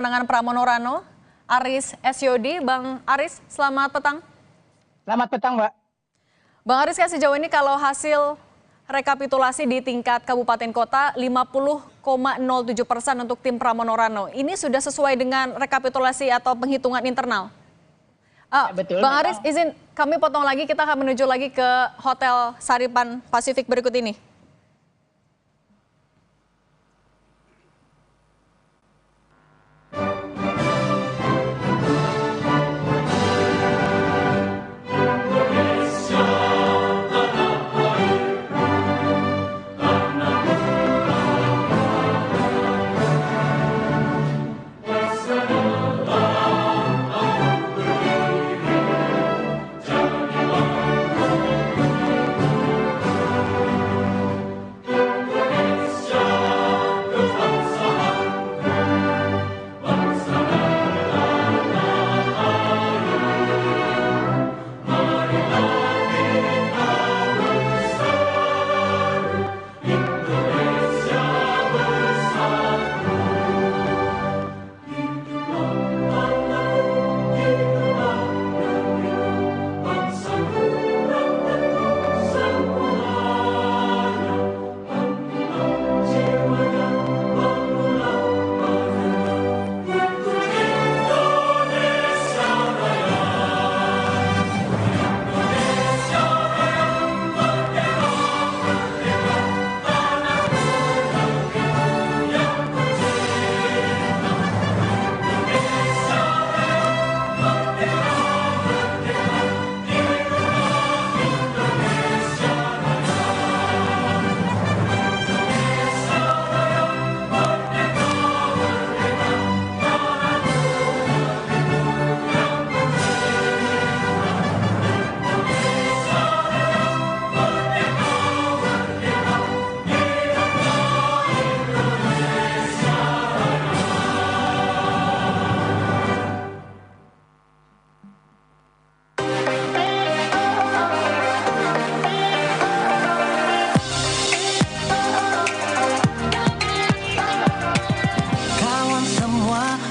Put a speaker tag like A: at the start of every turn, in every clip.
A: Kemenangan Pramono Rano, Aris Syodi. Bang Aris, selamat petang.
B: Selamat petang, Mbak.
A: Bang Aris, sejauh ini kalau hasil rekapitulasi di tingkat kabupaten kota 50,07% untuk tim Pramono Rano. Ini sudah sesuai dengan rekapitulasi atau penghitungan internal?
B: Betul,
A: Bang Aris, izin kami potong lagi, kita akan menuju lagi ke Hotel Saripan Pasifik berikut ini.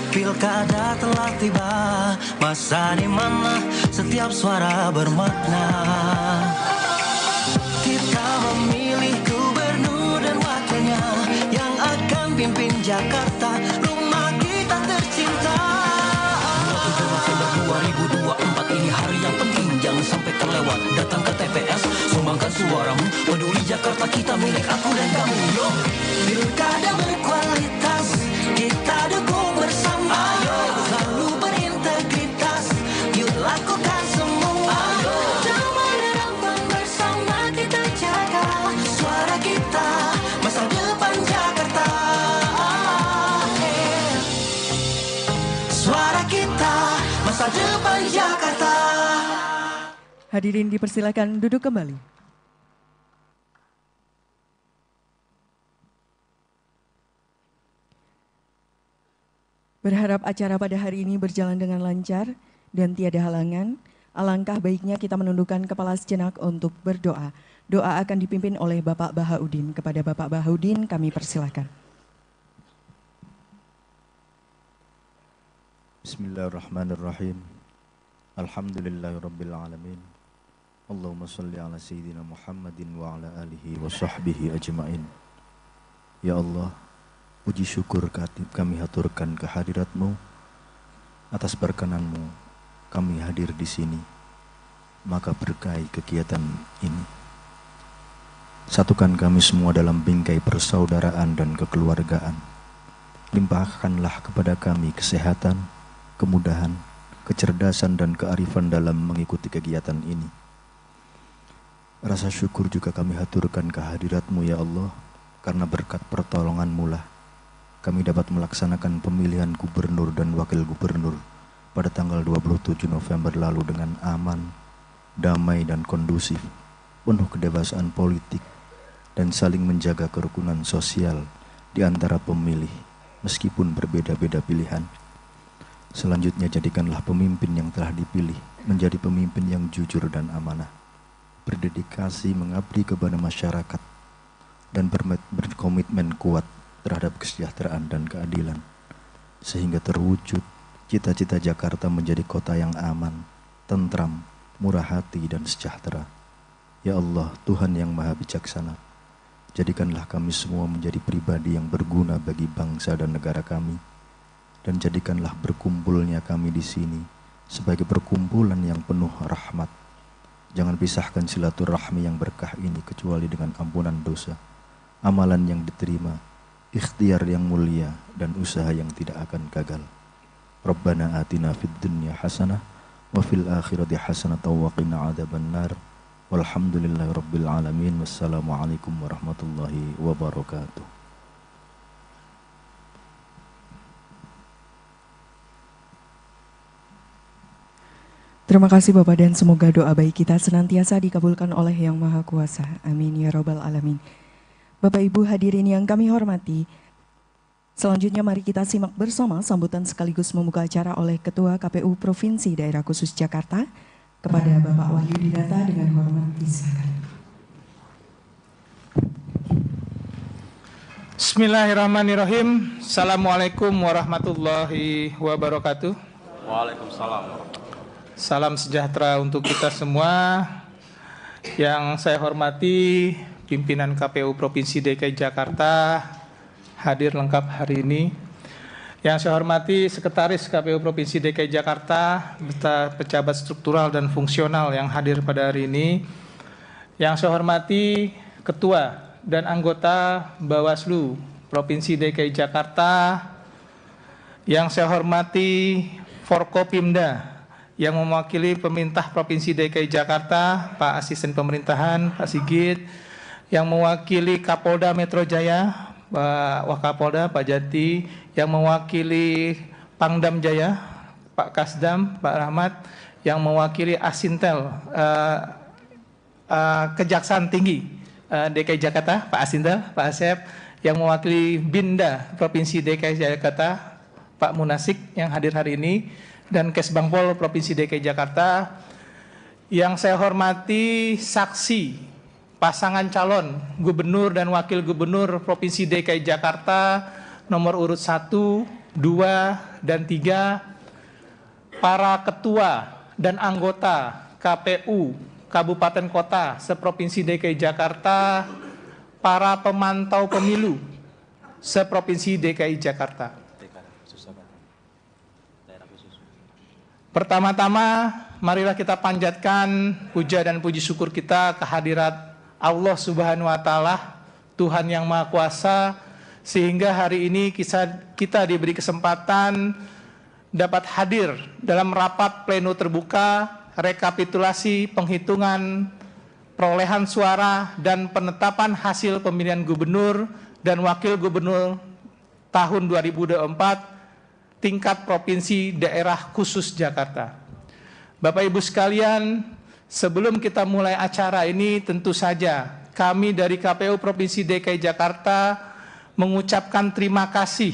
C: Pilkada telah tiba, masa di mana setiap suara bermakna. Kita memilih gubernur dan wakilnya yang akan pimpin Jakarta, rumah kita tercinta. 27 November 2024 ini hari yang penting, jangan sampai terlewat. Datang ke TPS, sumbangkan suaramu, peduli Jakarta kita milik aku dan kamu. Yo, pilkada berkualitas, kita dukung bersama. Ayo, selalu berintegritas, yuk lakukan semua. Ayo, damai dan aman bersama kita jaga suara kita, masa depan Jakarta. Suara kita, masa depan Jakarta.
D: Hadirin dipersilakan duduk kembali. Berharap acara pada hari ini berjalan dengan lancar dan tiada halangan. Alangkah baiknya kita menundukkan kepala sejenak untuk berdoa. Doa akan dipimpin oleh Bapak Bahaudin. Kepada Bapak Bahaudin kami persilakan.
E: Bismillahirrahmanirrahim. Alhamdulillahirabbil alamin. Allahumma shalli ala sayyidina Muhammadin wa ala alihi wa sahbihi ajmain. Ya Allah, puji syukur kami haturkan kehadirat-Mu. Atas berkenan-Mu kami hadir di sini. Maka berkahi kegiatan ini. Satukan kami semua dalam bingkai persaudaraan dan kekeluargaan. Limpahkanlah kepada kami kesehatan, kemudahan, kecerdasan dan kearifan dalam mengikuti kegiatan ini. Rasa syukur juga kami haturkan kehadirat-Mu ya Allah, karena berkat pertolongan-Mu lah kami dapat melaksanakan pemilihan gubernur dan wakil gubernur pada tanggal 27 November lalu dengan aman, damai dan kondusif, penuh kedewasaan politik, dan saling menjaga kerukunan sosial di antara pemilih, meskipun berbeda-beda pilihan. Selanjutnya jadikanlah pemimpin yang telah dipilih menjadi pemimpin yang jujur dan amanah, berdedikasi mengabdi kepada masyarakat, dan berkomitmen kuat terhadap kesejahteraan dan keadilan. sehingga terwujud cita-cita Jakarta menjadi kota yang aman, tentram, murah hati dan sejahtera. Ya Allah, Tuhan yang Maha Bijaksana, jadikanlah kami semua menjadi pribadi yang berguna bagi bangsa dan negara kami, dan jadikanlah berkumpulnya kami di sini sebagai perkumpulan yang penuh rahmat. Jangan pisahkan silaturahmi yang berkah ini kecuali dengan ampunan dosa, amalan yang diterima, ikhtiar yang mulia, dan usaha yang tidak akan gagal. Rabbana atina fid dunya hasanah wa fil akhirati hasanah wa qina adzabannar. Walhamdulillahi rabbil alamin. Wassalamualaikum warahmatullahi wabarakatuh.
D: Terima kasih Bapak, dan semoga doa baik kita senantiasa dikabulkan oleh Yang Maha Kuasa. Amin ya Rabbal Alamin. Bapak Ibu hadirin yang kami hormati, selanjutnya mari kita simak bersama sambutan sekaligus membuka acara oleh Ketua KPU Provinsi Daerah Khusus Jakarta. Kepada Bapak Wahyu Dinata dengan hormat disilakan.
F: Bismillahirrahmanirrahim. Assalamualaikum warahmatullahi wabarakatuh.
G: Waalaikumsalam.
F: Salam sejahtera untuk kita semua. Yang saya hormati pimpinan KPU Provinsi DKI Jakarta hadir lengkap hari ini. Yang saya hormati Sekretaris KPU Provinsi DKI Jakarta beserta pejabat struktural dan fungsional yang hadir pada hari ini. Yang saya hormati Ketua dan anggota Bawaslu Provinsi DKI Jakarta. Yang saya hormati Forkopimda yang mewakili pemerintah Provinsi DKI Jakarta, Pak Asisten Pemerintahan, Pak Sigit, yang mewakili Kapolda Metro Jaya, Pak Wakapolda, Pak Jati, yang mewakili Pangdam Jaya, Pak Kasdam, Pak Rahmat, yang mewakili Asintel, Kejaksaan Tinggi DKI Jakarta, Pak Asintel, Pak Asep, yang mewakili Binda Provinsi DKI Jakarta, Pak Munasik yang hadir hari ini, dan Kesbangpol Provinsi DKI Jakarta. Yang saya hormati saksi pasangan calon gubernur dan wakil gubernur Provinsi DKI Jakarta nomor urut 1, 2, dan 3, para ketua dan anggota KPU Kabupaten Kota seprovinsi DKI Jakarta, para pemantau pemilu seprovinsi DKI Jakarta. Pertama-tama, marilah kita panjatkan puja dan puji syukur kita kehadirat Allah Subhanahu wa Ta'ala, Tuhan yang Maha Kuasa, sehingga hari ini kita diberi kesempatan dapat hadir dalam rapat pleno terbuka rekapitulasi penghitungan perolehan suara dan penetapan hasil pemilihan gubernur dan wakil gubernur tahun 2024 tingkat Provinsi Daerah Khusus Jakarta. Bapak Ibu sekalian, sebelum kita mulai acara ini, tentu saja kami dari KPU Provinsi DKI Jakarta mengucapkan terima kasih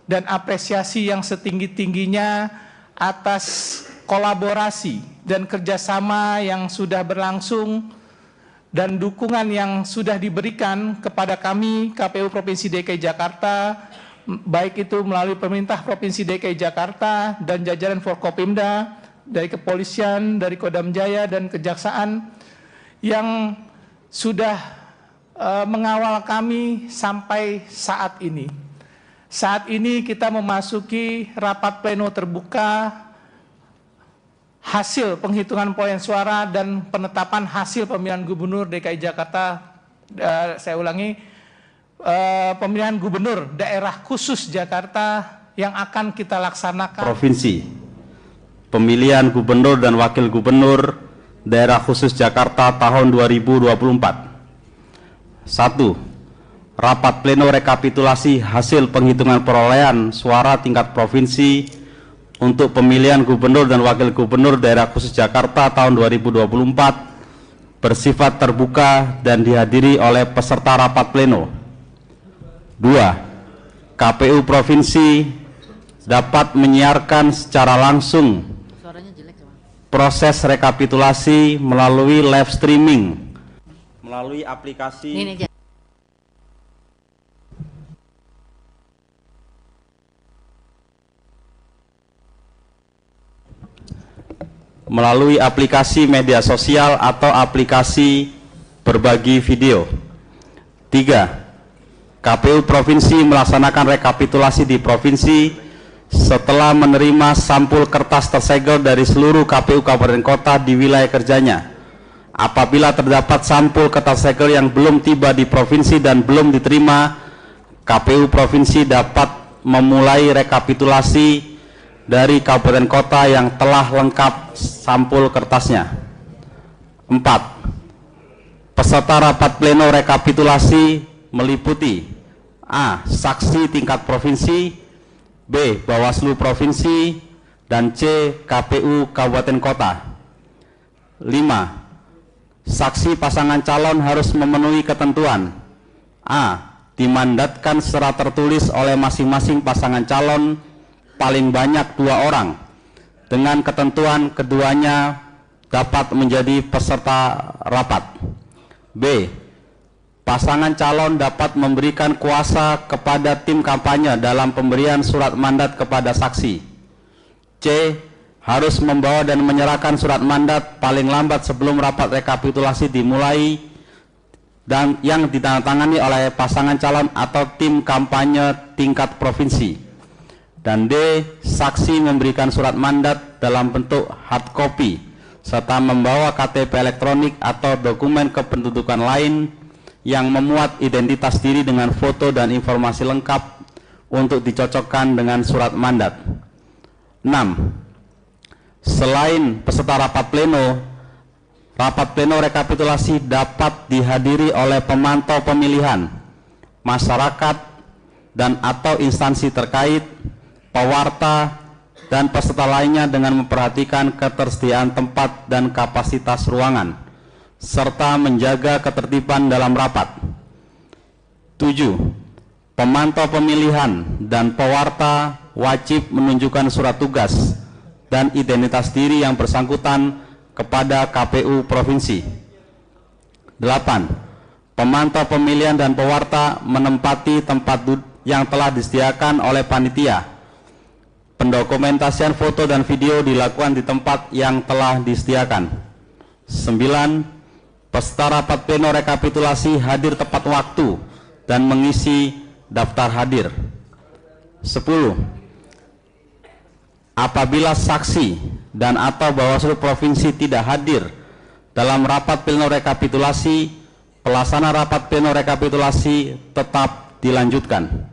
F: dan apresiasi yang setinggi-tingginya atas kolaborasi dan kerjasama yang sudah berlangsung dan dukungan yang sudah diberikan kepada kami KPU Provinsi DKI Jakarta, baik itu melalui pemerintah Provinsi DKI Jakarta dan jajaran Forkopimda, dari kepolisian, dari Kodam Jaya dan Kejaksaan yang sudah mengawal kami sampai saat ini. Saat ini kita memasuki rapat pleno terbuka hasil penghitungan perolehan suara dan penetapan hasil pemilihan gubernur DKI Jakarta. Saya ulangi, pemilihan gubernur daerah khusus Jakarta yang akan kita laksanakan.
G: Provinsi, pemilihan gubernur dan wakil gubernur daerah khusus Jakarta tahun 2024. 1. Rapat pleno rekapitulasi hasil penghitungan perolehan suara tingkat provinsi untuk pemilihan gubernur dan wakil gubernur daerah khusus Jakarta tahun 2024 bersifat terbuka dan dihadiri oleh peserta rapat pleno. 2. KPU Provinsi dapat menyiarkan secara langsung proses rekapitulasi melalui live streaming melalui aplikasi melalui aplikasi media sosial atau aplikasi berbagi video. 3. KPU Provinsi melaksanakan rekapitulasi di provinsi setelah menerima sampul kertas tersegel dari seluruh KPU kabupaten kota di wilayah kerjanya. Apabila terdapat sampul kertas segel yang belum tiba di provinsi dan belum diterima, KPU Provinsi dapat memulai rekapitulasi dari kabupaten kota yang telah lengkap sampul kertasnya. 4. Peserta rapat pleno rekapitulasi meliputi A. Saksi tingkat provinsi, B. Bawaslu provinsi, dan C. KPU kabupaten kota. 5. Saksi pasangan calon harus memenuhi ketentuan A. Dimandatkan secara tertulis oleh masing-masing pasangan calon paling banyak 2 orang, dengan ketentuan keduanya dapat menjadi peserta rapat. B. Pasangan calon dapat memberikan kuasa kepada tim kampanye dalam pemberian surat mandat kepada saksi. C. Harus membawa dan menyerahkan surat mandat paling lambat sebelum rapat rekapitulasi dimulai dan yang ditandatangani oleh pasangan calon atau tim kampanye tingkat provinsi. Dan D. Saksi memberikan surat mandat dalam bentuk hard copy serta membawa KTP elektronik atau dokumen kependudukan lain yang memuat identitas diri dengan foto dan informasi lengkap untuk dicocokkan dengan surat mandat. 6. Selain peserta rapat pleno rekapitulasi dapat dihadiri oleh pemantau pemilihan, masyarakat dan atau instansi terkait, pewarta, dan peserta lainnya dengan memperhatikan ketersediaan tempat dan kapasitas ruangan, serta menjaga ketertiban dalam rapat. 7. Pemantau pemilihan dan pewarta wajib menunjukkan surat tugas dan identitas diri yang bersangkutan kepada KPU Provinsi. 8. Pemantau pemilihan dan pewarta menempati tempat yang telah disediakan oleh panitia. Pendokumentasian foto dan video dilakukan di tempat yang telah disediakan. 9. Peserta rapat pleno rekapitulasi hadir tepat waktu dan mengisi daftar hadir. 10. Apabila saksi dan atau Bawaslu provinsi tidak hadir dalam rapat pleno rekapitulasi, pelaksana rapat pleno rekapitulasi tetap dilanjutkan.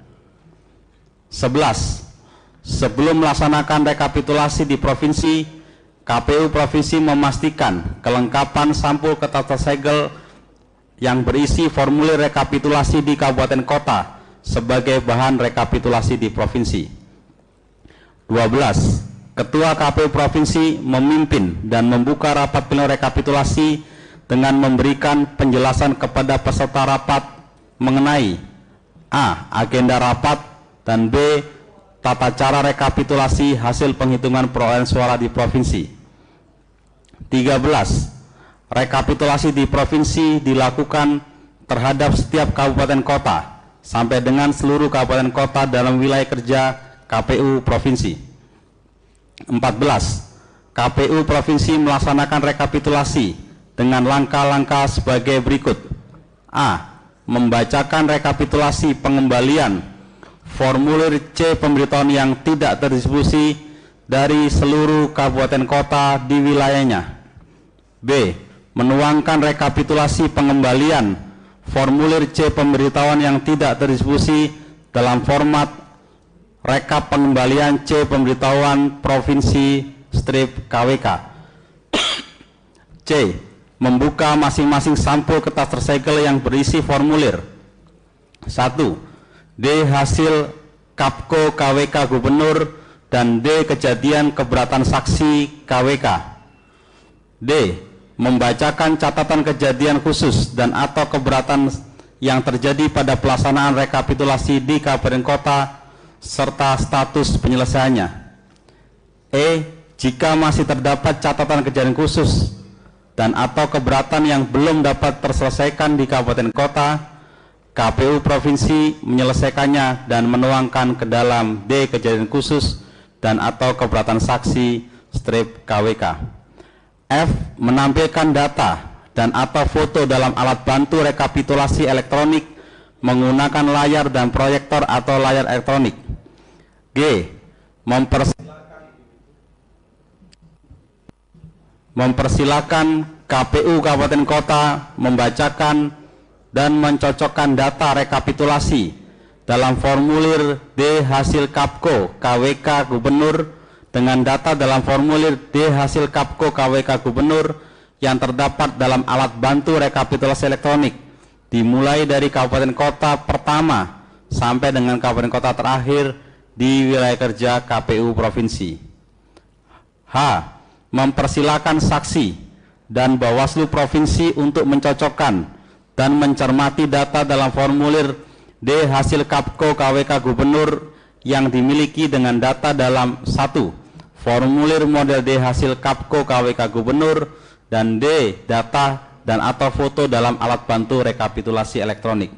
G: 11. Sebelum melaksanakan rekapitulasi di provinsi, KPU Provinsi memastikan kelengkapan sampul kertas tersegel yang berisi formulir rekapitulasi di kabupaten kota sebagai bahan rekapitulasi di provinsi. 12. Ketua KPU Provinsi memimpin dan membuka rapat pleno rekapitulasi dengan memberikan penjelasan kepada peserta rapat mengenai A. Agenda rapat dan B. Tata cara rekapitulasi hasil penghitungan perolehan suara di provinsi. 13. Rekapitulasi di provinsi dilakukan terhadap setiap kabupaten kota sampai dengan seluruh kabupaten kota dalam wilayah kerja KPU Provinsi. 14. KPU Provinsi melaksanakan rekapitulasi dengan langkah-langkah sebagai berikut. A. Membacakan rekapitulasi pengembalian formulir C pemberitahuan yang tidak terdistribusi dari seluruh kabupaten kota di wilayahnya. B. Menuangkan rekapitulasi pengembalian formulir C pemberitahuan yang tidak terdistribusi dalam format rekap pengembalian C pemberitahuan provinsi /KWK. C. Membuka masing-masing sampul kertas tersegel yang berisi formulir. 1. D. Hasil Kapko KWK Gubernur dan D. Kejadian keberatan saksi KWK. D. Membacakan catatan kejadian khusus dan atau keberatan yang terjadi pada pelaksanaan rekapitulasi di kabupaten kota serta status penyelesaiannya. E. Jika masih terdapat catatan kejadian khusus dan atau keberatan yang belum dapat terselesaikan di kabupaten kota, KPU Provinsi menyelesaikannya dan menuangkan ke dalam D. Kejadian khusus dan atau keberatan saksi /KWK. F. Menampilkan data dan atau foto dalam alat bantu rekapitulasi elektronik menggunakan layar dan proyektor atau layar elektronik. G. Mempersilakan KPU Kabupaten Kota membacakan dan mencocokkan data rekapitulasi dalam formulir D hasil Kapko KWK Gubernur dengan data dalam formulir D hasil Kapko KWK Gubernur yang terdapat dalam alat bantu rekapitulasi elektronik dimulai dari kabupaten kota pertama sampai dengan kabupaten kota terakhir di wilayah kerja KPU Provinsi. H. Mempersilakan saksi dan Bawaslu Provinsi untuk mencocokkan dan mencermati data dalam formulir D hasil Kapko KWK Gubernur yang dimiliki dengan data dalam 1. Formulir model D hasil Kapko KWK Gubernur dan D. Data dan atau foto dalam alat bantu rekapitulasi elektronik.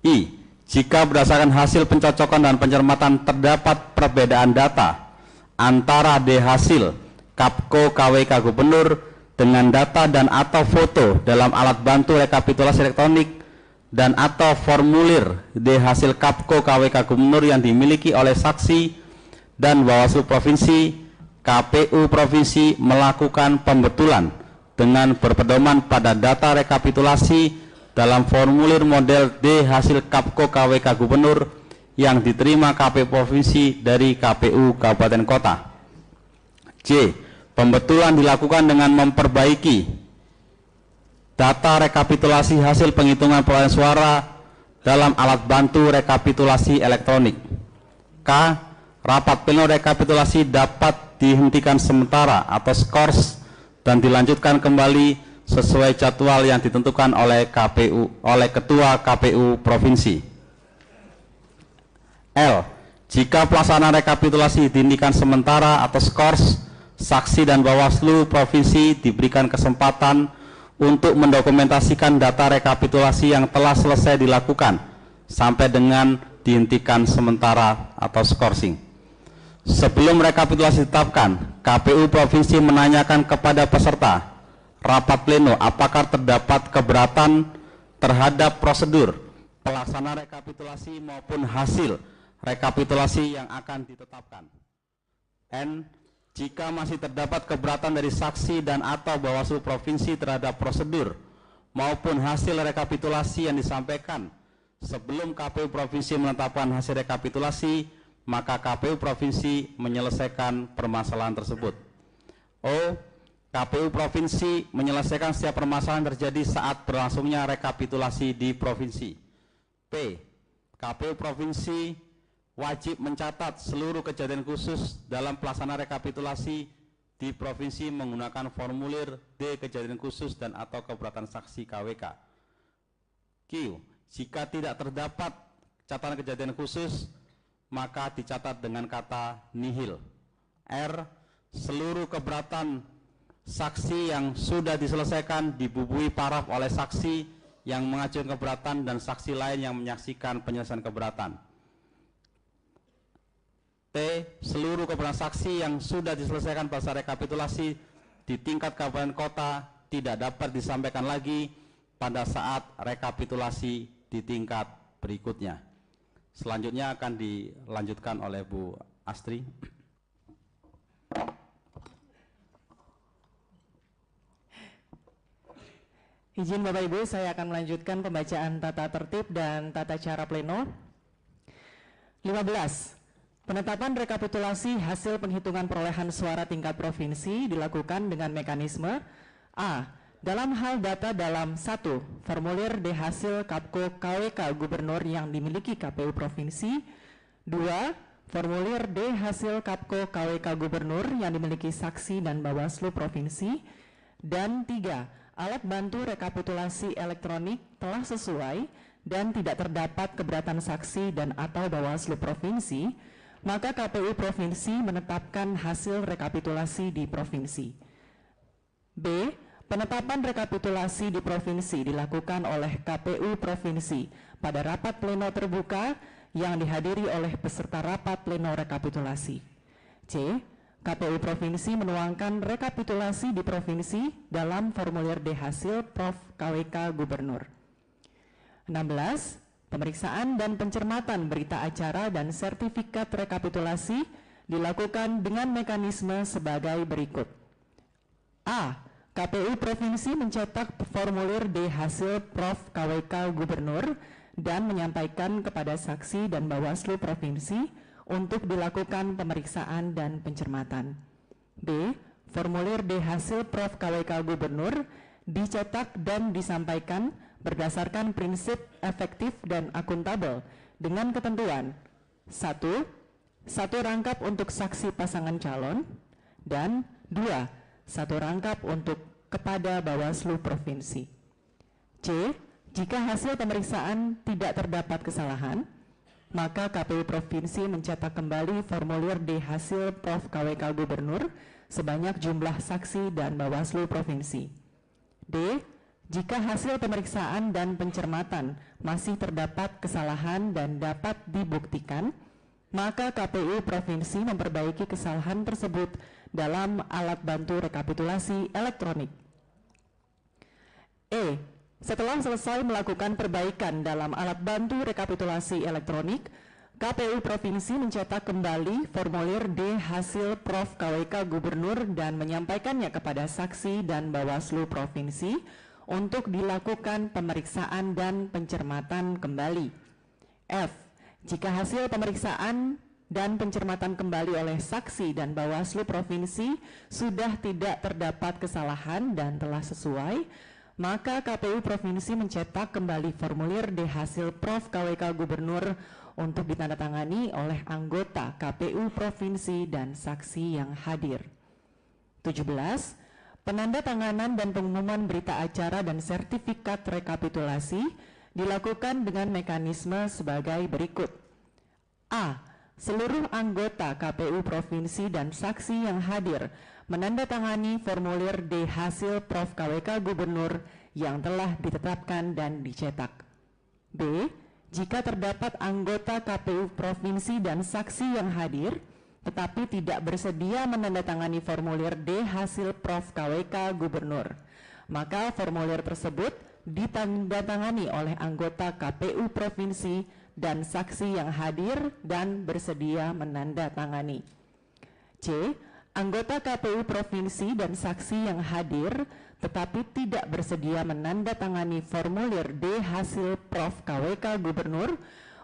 G: I. Jika berdasarkan hasil pencocokan dan pencermatan terdapat perbedaan data antara D hasil Kapko KWK Gubernur dengan data dan atau foto dalam alat bantu rekapitulasi elektronik dan atau formulir D hasil Kapko KWK Gubernur yang dimiliki oleh saksi dan Bawaslu Provinsi, KPU Provinsi melakukan pembetulan dengan berpedoman pada data rekapitulasi dalam formulir model D hasil Kapko KWK Gubernur yang diterima KPU Provinsi dari KPU Kabupaten Kota. J. Pembetulan dilakukan dengan memperbaiki data rekapitulasi hasil penghitungan perolehan suara dalam alat bantu rekapitulasi elektronik. K. Rapat pleno rekapitulasi dapat dihentikan sementara atau skors dan dilanjutkan kembali sesuai jadwal yang ditentukan oleh Ketua KPU Provinsi. L. Jika pelaksanaan rekapitulasi dihentikan sementara atau skors, saksi dan Bawaslu Provinsi diberikan kesempatan untuk mendokumentasikan data rekapitulasi yang telah selesai dilakukan sampai dengan dihentikan sementara atau skorsing. Sebelum rekapitulasi ditetapkan, KPU Provinsi menanyakan kepada peserta rapat pleno apakah terdapat keberatan terhadap prosedur pelaksanaan rekapitulasi maupun hasil rekapitulasi yang akan ditetapkan. N. Jika masih terdapat keberatan dari saksi dan atau Bawaslu Provinsi terhadap prosedur maupun hasil rekapitulasi yang disampaikan sebelum KPU Provinsi menetapkan hasil rekapitulasi, maka KPU Provinsi menyelesaikan permasalahan tersebut. O. KPU Provinsi menyelesaikan setiap permasalahan terjadi saat berlangsungnya rekapitulasi di Provinsi. P. KPU Provinsi wajib mencatat seluruh kejadian khusus dalam pelaksanaan rekapitulasi di Provinsi menggunakan formulir D kejadian khusus dan atau keberatan saksi KWK. Q. Jika tidak terdapat catatan kejadian khusus, maka dicatat dengan kata nihil. R. Seluruh keberatan saksi yang sudah diselesaikan dibubuhi paraf oleh saksi yang mengajukan keberatan dan saksi lain yang menyaksikan penyelesaian keberatan. T. Seluruh keberatan saksi yang sudah diselesaikan pada rekapitulasi di tingkat kabupaten kota tidak dapat disampaikan lagi pada saat rekapitulasi di tingkat berikutnya. Selanjutnya akan dilanjutkan oleh Bu Astri.
H: Izin Bapak Ibu, saya akan melanjutkan pembacaan tata tertib dan tata cara pleno. 15. Penetapan rekapitulasi hasil penghitungan perolehan suara tingkat provinsi dilakukan dengan mekanisme A. Dalam hal data dalam 1. Formulir D hasil Kapko KWK Gubernur yang dimiliki KPU Provinsi. 2. Formulir D hasil Kapko KWK Gubernur yang dimiliki saksi dan Bawaslu Provinsi. Dan 3. Alat bantu rekapitulasi elektronik telah sesuai dan tidak terdapat keberatan saksi dan atau Bawaslu Provinsi, maka KPU Provinsi menetapkan hasil rekapitulasi di Provinsi. B. Penetapan rekapitulasi di Provinsi dilakukan oleh KPU Provinsi pada rapat pleno terbuka yang dihadiri oleh peserta rapat pleno rekapitulasi. C. KPU Provinsi menuangkan rekapitulasi di provinsi dalam formulir D hasil Prof KWK Gubernur. 16. Pemeriksaan dan pencermatan berita acara dan sertifikat rekapitulasi dilakukan dengan mekanisme sebagai berikut. A. KPU Provinsi mencetak formulir D hasil Prof KWK Gubernur dan menyampaikan kepada saksi dan Bawaslu Provinsi untuk dilakukan pemeriksaan dan pencermatan. B. Formulir D hasil Prof KWK Gubernur dicetak dan disampaikan berdasarkan prinsip efektif dan akuntabel dengan ketentuan 1. Satu rangkap untuk saksi pasangan calon, dan 2. Satu rangkap untuk kepada Bawaslu Provinsi. C. Jika hasil pemeriksaan tidak terdapat kesalahan, maka KPU Provinsi mencetak kembali formulir D hasil Prof KWK Gubernur sebanyak jumlah saksi dan Bawaslu Provinsi. D. Jika hasil pemeriksaan dan pencermatan masih terdapat kesalahan dan dapat dibuktikan, maka KPU Provinsi memperbaiki kesalahan tersebut dalam alat bantu rekapitulasi elektronik. E. Setelah selesai melakukan perbaikan dalam alat bantu rekapitulasi elektronik, KPU Provinsi mencetak kembali formulir D hasil Prof KWK Gubernur dan menyampaikannya kepada saksi dan Bawaslu Provinsi untuk dilakukan pemeriksaan dan pencermatan kembali. F. Jika hasil pemeriksaan dan pencermatan kembali oleh saksi dan Bawaslu Provinsi sudah tidak terdapat kesalahan dan telah sesuai, maka KPU Provinsi mencetak kembali formulir D hasil Prof KWK Gubernur untuk ditandatangani oleh anggota KPU Provinsi dan saksi yang hadir. 17. Penandatanganan dan pengumuman berita acara dan sertifikat rekapitulasi dilakukan dengan mekanisme sebagai berikut. A. Seluruh anggota KPU Provinsi dan saksi yang hadir menandatangani formulir D hasil Prof KWK Gubernur yang telah ditetapkan dan dicetak. B. Jika terdapat anggota KPU Provinsi dan saksi yang hadir tetapi tidak bersedia menandatangani formulir D hasil Prof KWK Gubernur, maka formulir tersebut ditandatangani oleh anggota KPU Provinsi dan saksi yang hadir dan bersedia menandatangani. C. Anggota KPU Provinsi dan saksi yang hadir tetapi tidak bersedia menandatangani formulir D hasil Prof KWK Gubernur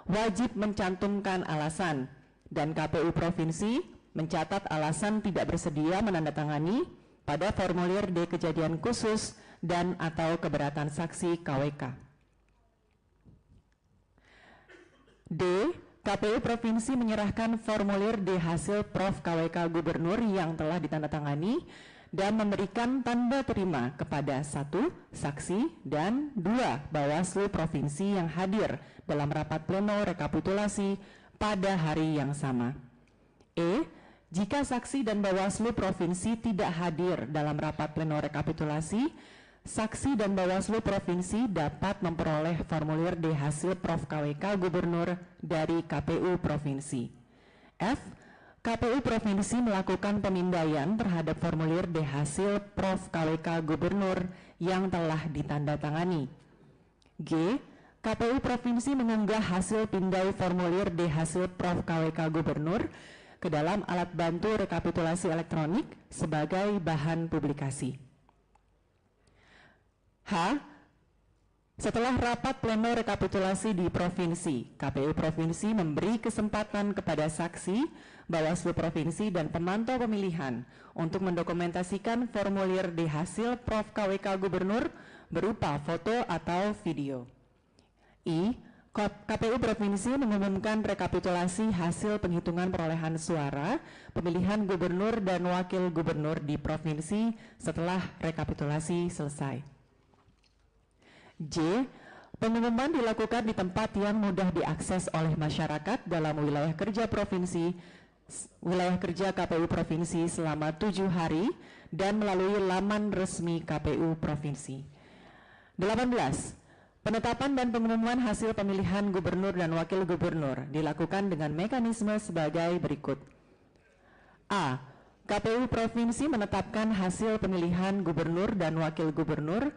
H: wajib mencantumkan alasan, dan KPU Provinsi mencatat alasan tidak bersedia menandatangani pada formulir D kejadian khusus dan atau keberatan saksi KWK. D. KPU Provinsi menyerahkan formulir D hasil Prof KWK Gubernur yang telah ditandatangani dan memberikan tanda terima kepada 1. Saksi dan 2. Bawaslu Provinsi yang hadir dalam rapat pleno rekapitulasi pada hari yang sama. E. Jika saksi dan Bawaslu Provinsi tidak hadir dalam rapat pleno rekapitulasi, saksi dan Bawaslu Provinsi dapat memperoleh formulir D hasil Prof KWK Gubernur dari KPU Provinsi. F. KPU Provinsi melakukan pemindaian terhadap formulir D hasil Prof KWK Gubernur yang telah ditandatangani. G. KPU Provinsi mengunggah hasil pindai formulir D hasil Prof KWK Gubernur ke dalam alat bantu rekapitulasi elektronik sebagai bahan publikasi. H. Setelah rapat pleno rekapitulasi di provinsi, KPU Provinsi memberi kesempatan kepada saksi, Bawaslu Provinsi dan pemantau pemilihan untuk mendokumentasikan formulir D hasil Prof KWK Gubernur berupa foto atau video. I. KPU Provinsi mengumumkan rekapitulasi hasil penghitungan perolehan suara pemilihan gubernur dan wakil gubernur di provinsi setelah rekapitulasi selesai. J. Pengumuman dilakukan di tempat yang mudah diakses oleh masyarakat dalam wilayah kerja provinsi, wilayah kerja KPU Provinsi selama 7 hari dan melalui laman resmi KPU Provinsi. 18. Penetapan dan pengumuman hasil pemilihan gubernur dan wakil gubernur dilakukan dengan mekanisme sebagai berikut. A. KPU Provinsi menetapkan hasil pemilihan gubernur dan wakil gubernur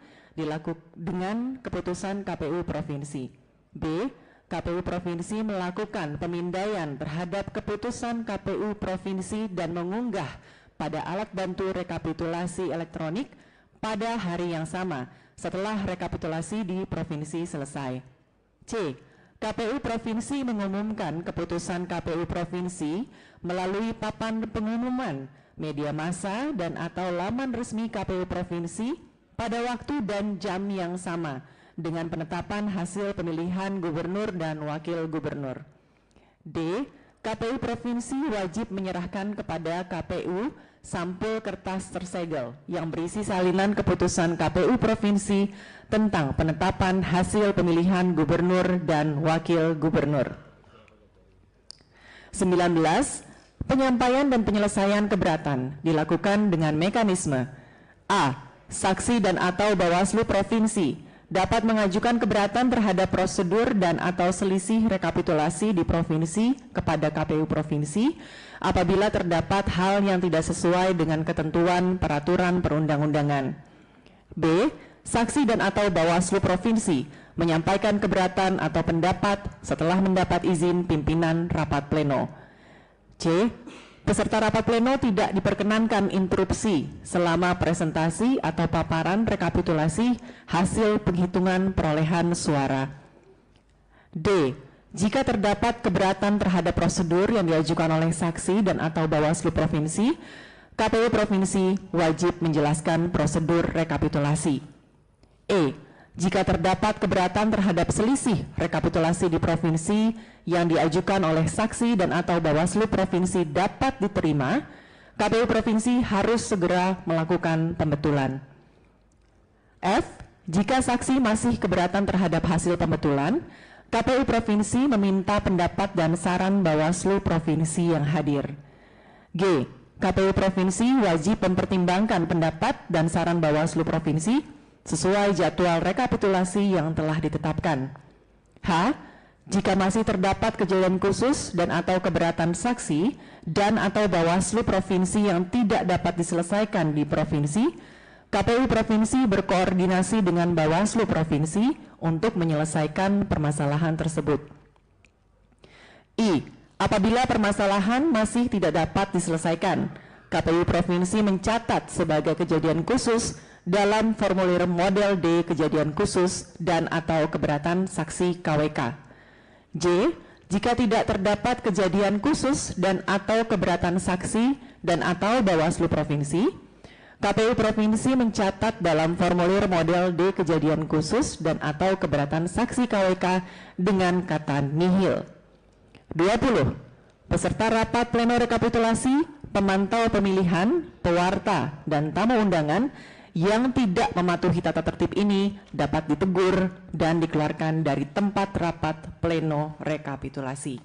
H: dengan keputusan KPU Provinsi. B. KPU Provinsi melakukan pemindaian terhadap keputusan KPU Provinsi dan mengunggah pada alat bantu rekapitulasi elektronik pada hari yang sama setelah rekapitulasi di provinsi selesai. C. KPU Provinsi mengumumkan keputusan KPU Provinsi melalui papan pengumuman, media massa, dan atau laman resmi KPU Provinsi pada waktu dan jam yang sama dengan penetapan hasil pemilihan gubernur dan wakil gubernur. D. KPU Provinsi wajib menyerahkan kepada KPU sampul kertas tersegel yang berisi salinan keputusan KPU Provinsi tentang penetapan hasil pemilihan gubernur dan wakil gubernur. 19. Penyampaian dan penyelesaian keberatan dilakukan dengan mekanisme A. Saksi dan atau Bawaslu Provinsi dapat mengajukan keberatan terhadap prosedur dan atau selisih rekapitulasi di provinsi kepada KPU Provinsi apabila terdapat hal yang tidak sesuai dengan ketentuan peraturan perundang-undangan. B. Saksi dan atau Bawaslu Provinsi menyampaikan keberatan atau pendapat setelah mendapat izin pimpinan rapat pleno. C. Peserta rapat pleno tidak diperkenankan interupsi selama presentasi atau paparan rekapitulasi hasil penghitungan perolehan suara. D. Jika terdapat keberatan terhadap prosedur yang diajukan oleh saksi dan atau Bawaslu Provinsi, KPU Provinsi wajib menjelaskan prosedur rekapitulasi. E. Jika terdapat keberatan terhadap selisih rekapitulasi di provinsi yang diajukan oleh saksi dan atau Bawaslu Provinsi dapat diterima, KPU Provinsi harus segera melakukan pembetulan. F. Jika saksi masih keberatan terhadap hasil pembetulan, KPU Provinsi meminta pendapat dan saran Bawaslu Provinsi yang hadir. G. KPU Provinsi wajib mempertimbangkan pendapat dan saran Bawaslu Provinsi sesuai jadwal rekapitulasi yang telah ditetapkan. H. Jika masih terdapat kejadian khusus dan atau keberatan saksi dan atau Bawaslu Provinsi yang tidak dapat diselesaikan di provinsi, KPU Provinsi berkoordinasi dengan Bawaslu Provinsi untuk menyelesaikan permasalahan tersebut. I. Apabila permasalahan masih tidak dapat diselesaikan, KPU Provinsi mencatat sebagai kejadian khusus dalam formulir model D kejadian khusus dan atau keberatan saksi KWK. J. Jika tidak terdapat kejadian khusus dan atau keberatan saksi dan atau Bawaslu Provinsi, KPU Provinsi mencatat dalam formulir model D kejadian khusus dan atau keberatan saksi KWK dengan kata nihil. 20. Peserta rapat pleno rekapitulasi, pemantau pemilihan, pewarta, dan tamu undangan yang tidak mematuhi tata tertib ini dapat ditegur dan dikeluarkan dari tempat rapat pleno rekapitulasi.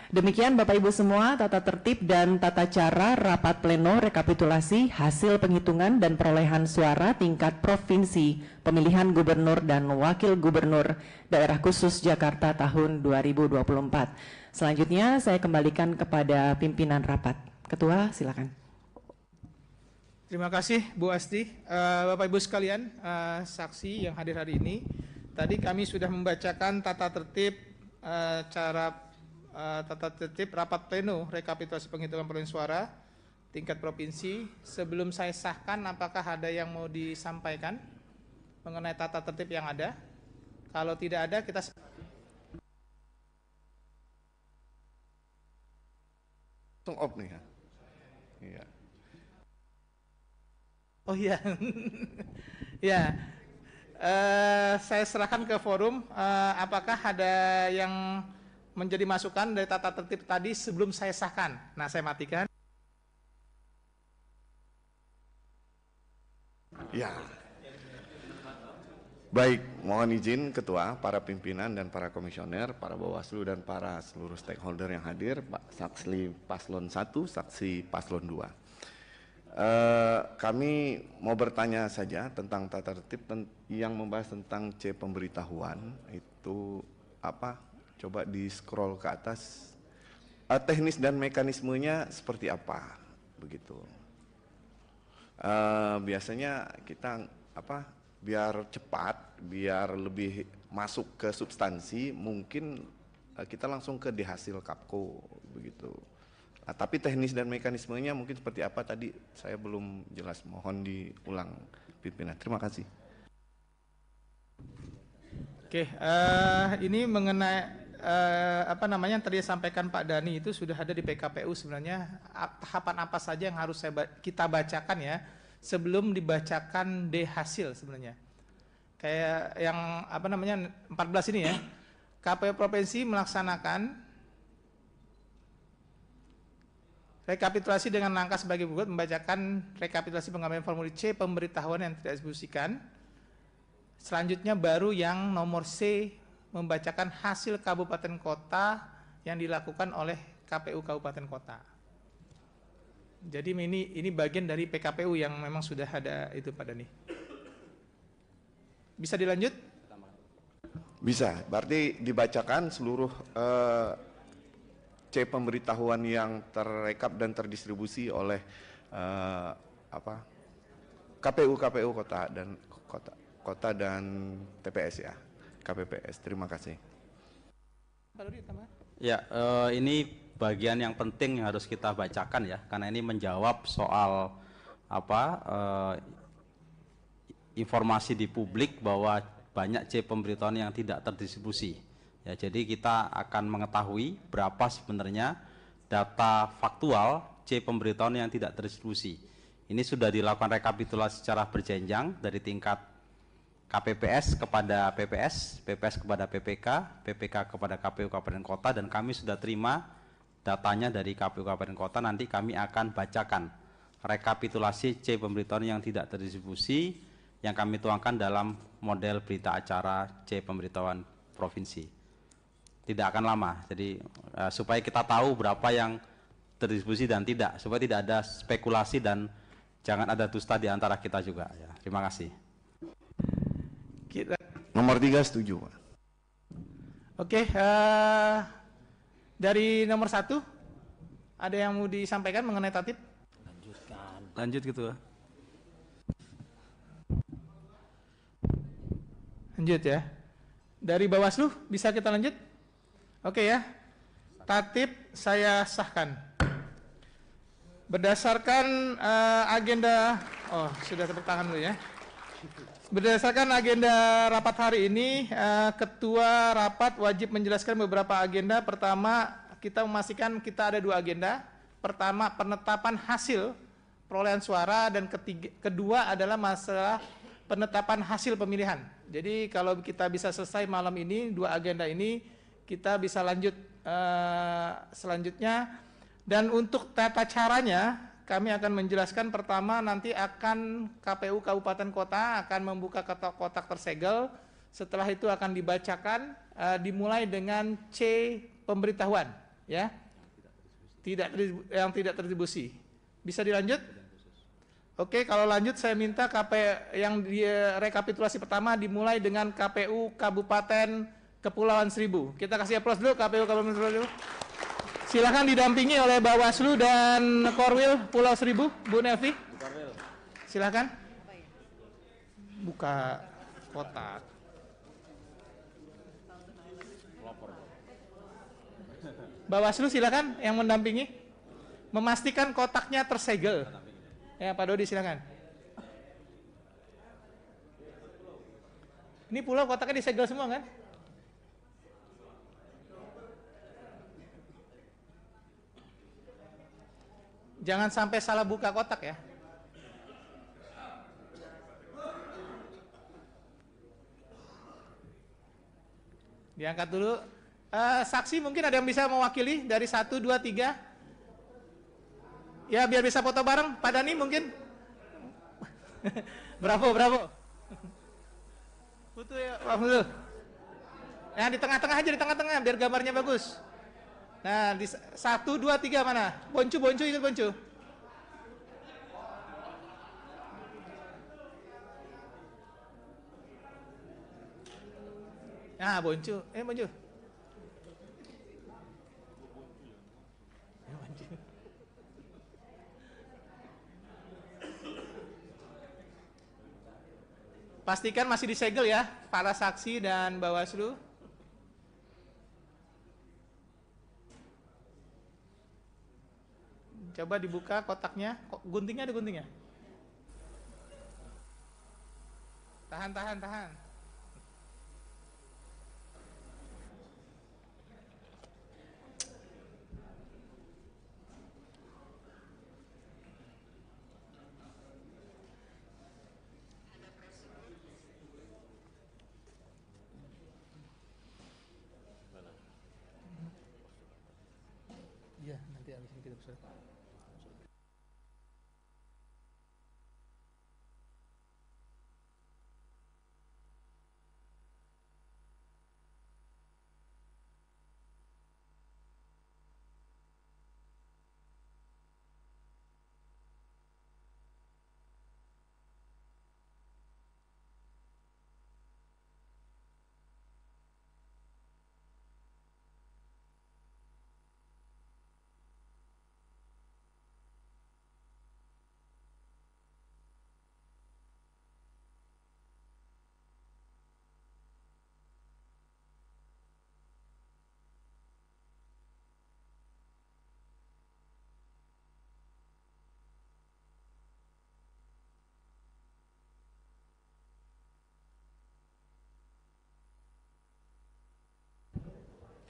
H: Demikian Bapak Ibu semua tata tertib dan tata cara rapat pleno rekapitulasi hasil penghitungan dan perolehan suara tingkat provinsi pemilihan gubernur dan wakil gubernur daerah khusus Jakarta tahun 2024. Selanjutnya saya kembalikan kepada pimpinan rapat. Ketua silakan.
F: Terima kasih Bu Asti. Bapak Ibu sekalian, saksi yang hadir hari ini, tadi kami sudah membacakan tata tertib tata tertib rapat pleno rekapitulasi penghitungan perolehan suara tingkat provinsi. Sebelum saya sahkan, apakah ada yang mau disampaikan mengenai tata tertib yang ada? Kalau tidak ada, kita
I: langsung off nih ya. Iya.
F: Oh iya. Ya. Saya serahkan ke forum. Apakah ada yang menjadi masukan dari tata tertib tadi sebelum saya sahkan? Nah, saya matikan.
I: Ya. Baik, mohon izin Ketua, para pimpinan dan para komisioner, para Bawaslu dan para seluruh stakeholder yang hadir, Pak Saksi Paslon 1, Saksi Paslon 2. Kami mau bertanya saja tentang tata tertib yang membahas tentang C pemberitahuan. Itu apa? Coba di scroll ke atas. Teknis dan mekanismenya seperti apa? begitu. Biasanya kita biar cepat, biar lebih masuk ke substansi, mungkin kita langsung ke di hasil Kapko begitu. Tapi teknis dan mekanismenya mungkin seperti apa tadi saya belum jelas, mohon diulang pimpinan. Terima kasih.
F: Oke, ini mengenai yang tadi disampaikan Pak Dhani itu sudah ada di PKPU sebenarnya. Tahapan apa saja yang harus kita bacakan ya sebelum dibacakan D hasil sebenarnya. Kayak yang 14 ini ya. KPU Provinsi melaksanakan rekapitulasi dengan langkah sebagai berikut: membacakan rekapitulasi pengambilan formulir C pemberitahuan yang tidak disebutkan. Selanjutnya baru yang nomor C, membacakan hasil kabupaten kota yang dilakukan oleh KPU kabupaten kota. Jadi ini bagian dari PKPU yang memang sudah ada itu Pak Dhani. Bisa dilanjut?
I: Bisa, berarti dibacakan seluruh C pemberitahuan yang terrekap dan terdistribusi oleh KPU kota dan TPS ya, KPPS. Terima kasih.
G: Ya, ini bagian yang penting yang harus kita bacakan ya, karena ini menjawab soal informasi di publik bahwa banyak C pemberitahuan yang tidak terdistribusi. Ya, jadi kita akan mengetahui berapa sebenarnya data faktual C pemberitahuan yang tidak terdistribusi. Ini sudah dilakukan rekapitulasi secara berjenjang dari tingkat KPPS kepada PPS, PPS kepada PPK, PPK kepada KPU Kabupaten Kota, dan kami sudah terima datanya dari KPU Kabupaten Kota. Nanti kami akan bacakan rekapitulasi C pemberitahuan yang tidak terdistribusi yang kami tuangkan dalam model berita acara C pemberitahuan provinsi. Tidak akan lama, jadi supaya kita tahu berapa yang terdistribusi dan tidak, supaya tidak ada spekulasi dan jangan ada dusta di antara kita juga. Ya, terima kasih.
I: Nomor 3 setuju, Pak.
F: Oke, dari nomor 1 ada yang mau disampaikan mengenai tatip?
G: Lanjut gitu.
F: Lanjut ya. Dari Bawaslu bisa kita lanjut? Oke ya. Tatip saya sahkan. Berdasarkan agenda, sudah tepuk tangan dulu ya. Berdasarkan agenda rapat hari ini, Ketua Rapat wajib menjelaskan beberapa agenda. Pertama, kita memastikan kita ada 2 agenda. Pertama, penetapan hasil perolehan suara, dan kedua adalah masalah penetapan hasil pemilihan. Jadi kalau kita bisa selesai malam ini 2 agenda ini, kita bisa lanjut selanjutnya. Dan untuk tata caranya kami akan menjelaskan. Pertama, nanti akan KPU Kabupaten Kota akan membuka kotak tersegel. Setelah itu akan dibacakan, dimulai dengan C pemberitahuan ya, yang tidak terdistribusi. Bisa dilanjut? Oke, kalau lanjut saya minta yang di rekapitulasi pertama dimulai dengan KPU Kabupaten Kepulauan Seribu. Kita kasih aplaus dulu KPU Kabupaten Seribu. Silakan didampingi oleh Bawaslu dan Korwil Pulau Seribu, Bu Nelvi. Silakan. Buka kotak. Bawaslu silakan yang mendampingi, memastikan kotaknya tersegel. Ya, Pak Dodi silakan. Ini pulau kotaknya disegel semua kan? Jangan sampai salah buka kotak ya. Diangkat dulu. Saksi mungkin ada yang bisa mewakili dari 1, 2, 3. Ya biar bisa foto bareng. Pak Dhani mungkin. Bravo. Foto ya, Pak. Nah di tengah-tengah aja, di tengah-tengah biar gambarnya bagus. Nah, di 1, 2, 3 mana? Boncu, ikut Boncu. Nah, Boncu. Boncu. Pastikan masih disegel ya, para saksi dan Bawaslu. Coba dibuka kotaknya, guntingnya ada guntingnya. Tahan. Iya, nanti habis ini kita bisa.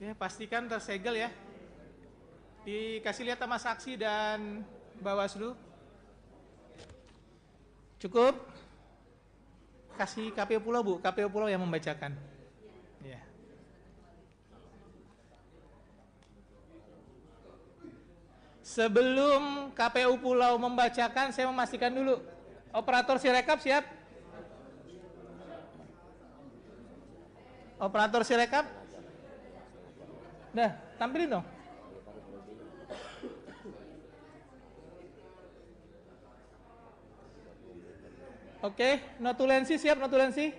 F: Oke, pastikan tersegel ya. Dikasih lihat sama saksi dan Bawaslu. Cukup? Kasih KPU Pulau, Bu. KPU Pulau yang membacakan. Ya. Sebelum KPU Pulau membacakan, saya memastikan dulu. Operator Sirekap siap? Operator Sirekap? Nah, tampilin dong. Oke, notulensi siap, notulensi?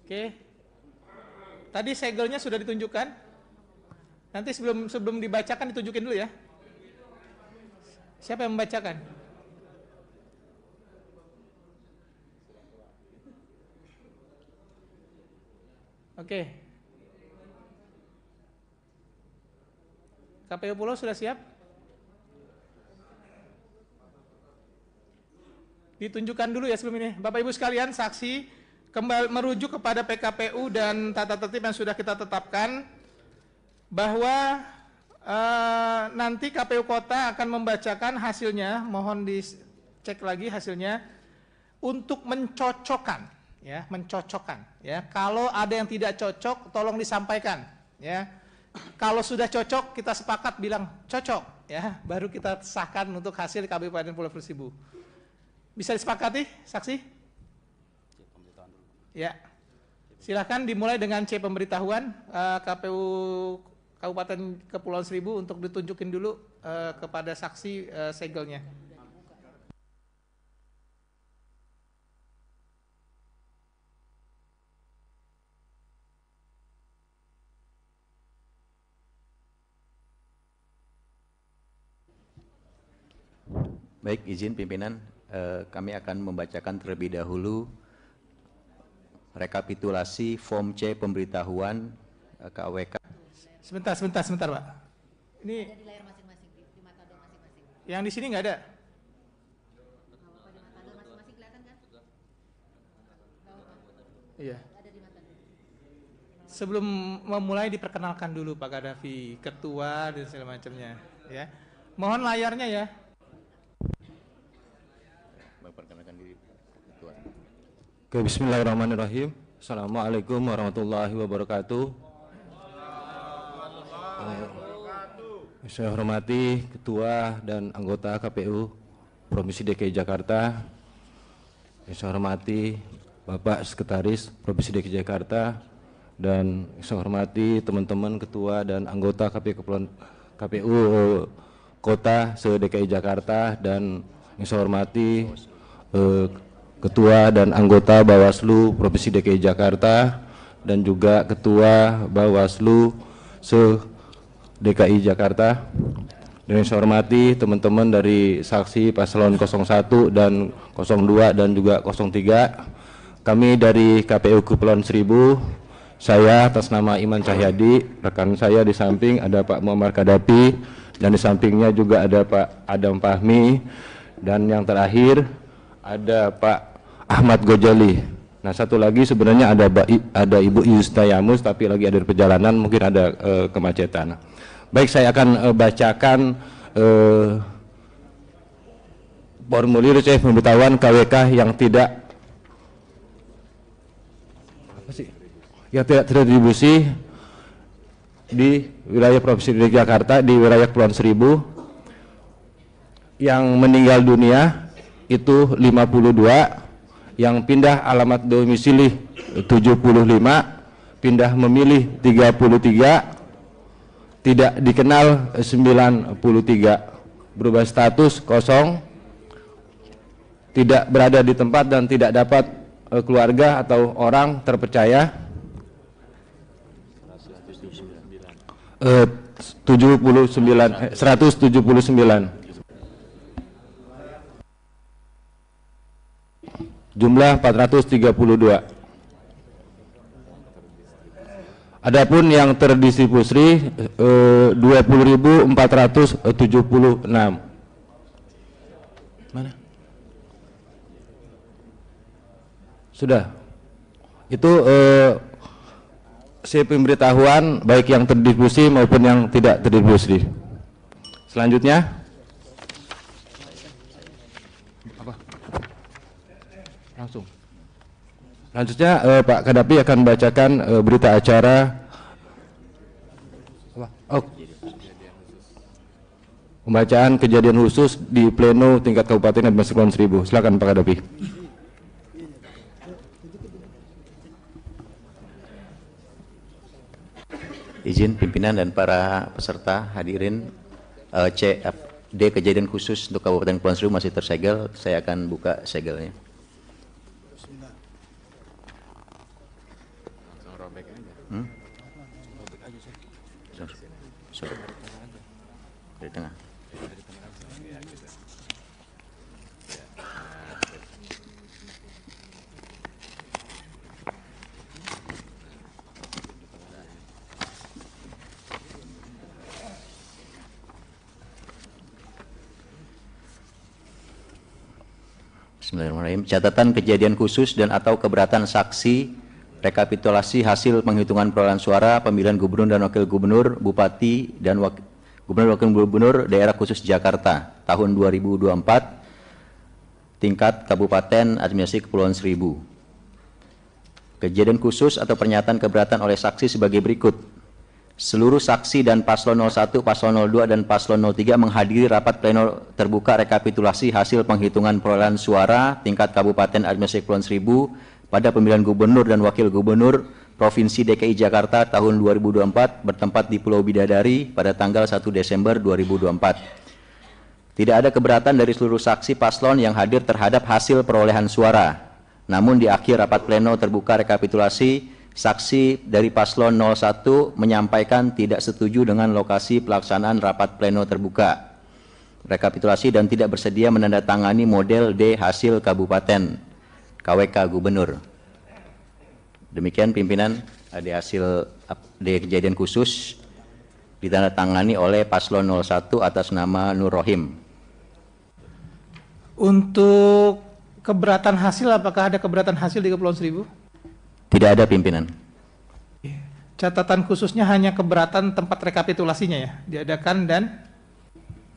F: Oke. Tadi segelnya sudah ditunjukkan. Nanti sebelum dibacakan ditunjukin dulu ya. Siapa yang membacakan? Oke. KPU Pulau sudah siap? Ditunjukkan dulu ya sebelum ini. Bapak Ibu sekalian, saksi kembali merujuk kepada PKPU dan tata tertib yang sudah kita tetapkan bahwa nanti KPU Kota akan membacakan hasilnya, mohon dicek lagi hasilnya untuk mencocokkan. Ya, mencocokkan ya. Kalau ada yang tidak cocok tolong disampaikan ya. Kalau sudah cocok kita sepakat bilang cocok ya, baru kita sahkan untuk hasil Kabupaten Pulau Seribu. Bisa disepakati saksi? Ya. Silahkan dimulai dengan C pemberitahuan KPU Kabupaten Kepulauan Seribu untuk ditunjukin dulu kepada saksi segelnya.
J: Baik, izin pimpinan, kami akan membacakan terlebih dahulu rekapitulasi form C pemberitahuan KWK.
F: Sebentar Pak. Ini ada di layar masing-masing, di Matador masing-masing. Yang di sini nggak ada? Di Matador masing-masing kelihatan kan? Iya. Ada di Matador. Sebelum memulai diperkenalkan dulu Pak Gaddafi, ketua dan segala macamnya, ya. Mohon layarnya ya.
K: Oke, bismillahirrahmanirrahim. Assalamualaikum warahmatullahi wabarakatuh. Saya hormati Ketua dan anggota KPU Provinsi DKI Jakarta. Saya hormati Bapak Sekretaris Provinsi DKI Jakarta, dan saya hormati teman-teman Ketua dan anggota KPU Kota se-DKI Jakarta, dan saya hormati Ketua dan anggota Bawaslu Provinsi DKI Jakarta, dan juga Ketua Bawaslu DKI Jakarta. Dan yang saya hormati teman-teman dari saksi paslon 01 dan 02 dan juga 03. Kami dari KPU Kepulauan Seribu, saya atas nama Iman Cahyadi, rekan saya di samping ada Pak Muammar Kadapi, dan di sampingnya juga ada Pak Adam Fahmi, dan yang terakhir ada Pak Ahmad Gojali. Nah, satu lagi sebenarnya ada Ibu Yustayamus, tapi lagi ada di perjalanan, mungkin ada kemacetan. Baik, saya akan bacakan formulir pemberitahuan KWK yang tidak terdistribusi di wilayah Provinsi DKI Jakarta di wilayah Kepulauan Seribu. Yang meninggal dunia itu 52, yang pindah alamat domisili 75, pindah memilih 33, tidak dikenal 93, berubah status kosong, tidak berada di tempat dan tidak dapat keluarga atau orang terpercaya 179. Jumlah 432. Adapun yang terdistribusi 20.476. Mana? Sudah. Itu pemberitahuan baik yang terdistribusi maupun yang tidak terdistribusi. Selanjutnya apa? Langsung. Selanjutnya Pak Kadapi akan bacakan berita acara pembacaan kejadian khusus di pleno tingkat Kabupaten dan Kepulauan Seribu. Silakan Pak Kadapi.
J: Izin pimpinan dan para peserta hadirin, CFD kejadian khusus untuk Kabupaten Kepulauan Seribu masih tersegel. Saya akan buka segelnya. Dari tengah. Bismillahirrahmanirrahim. Catatan kejadian khusus dan atau keberatan saksi rekapitulasi hasil penghitungan perolehan suara pemilihan gubernur dan wakil gubernur, bupati dan gubernur wakil gubernur daerah khusus Jakarta tahun 2024 tingkat Kabupaten Administrasi Kepulauan Seribu. Kejadian khusus atau pernyataan keberatan oleh saksi sebagai berikut. Seluruh saksi dan paslon 01, paslon 02 dan paslon 03 menghadiri rapat pleno terbuka rekapitulasi hasil penghitungan perolehan suara tingkat Kabupaten Administrasi Kepulauan Seribu pada pemilihan gubernur dan wakil gubernur Provinsi DKI Jakarta tahun 2024 bertempat di Pulau Bidadari pada tanggal 1 Desember 2024. Tidak ada keberatan dari seluruh saksi paslon yang hadir terhadap hasil perolehan suara. Namun di akhir rapat pleno terbuka rekapitulasi, saksi dari paslon 01 menyampaikan tidak setuju dengan lokasi pelaksanaan rapat pleno terbuka rekapitulasi dan tidak bersedia menandatangani model D hasil kabupaten KWK Gubernur. Demikian pimpinan, ada hasil D kejadian khusus ditandatangani oleh paslon 01 atas nama Nur Rohim.
F: Untuk keberatan hasil, apakah ada keberatan hasil di Kepulauan Seribu?
J: Tidak ada pimpinan.
F: Catatan khususnya hanya keberatan tempat rekapitulasinya ya, diadakan dan?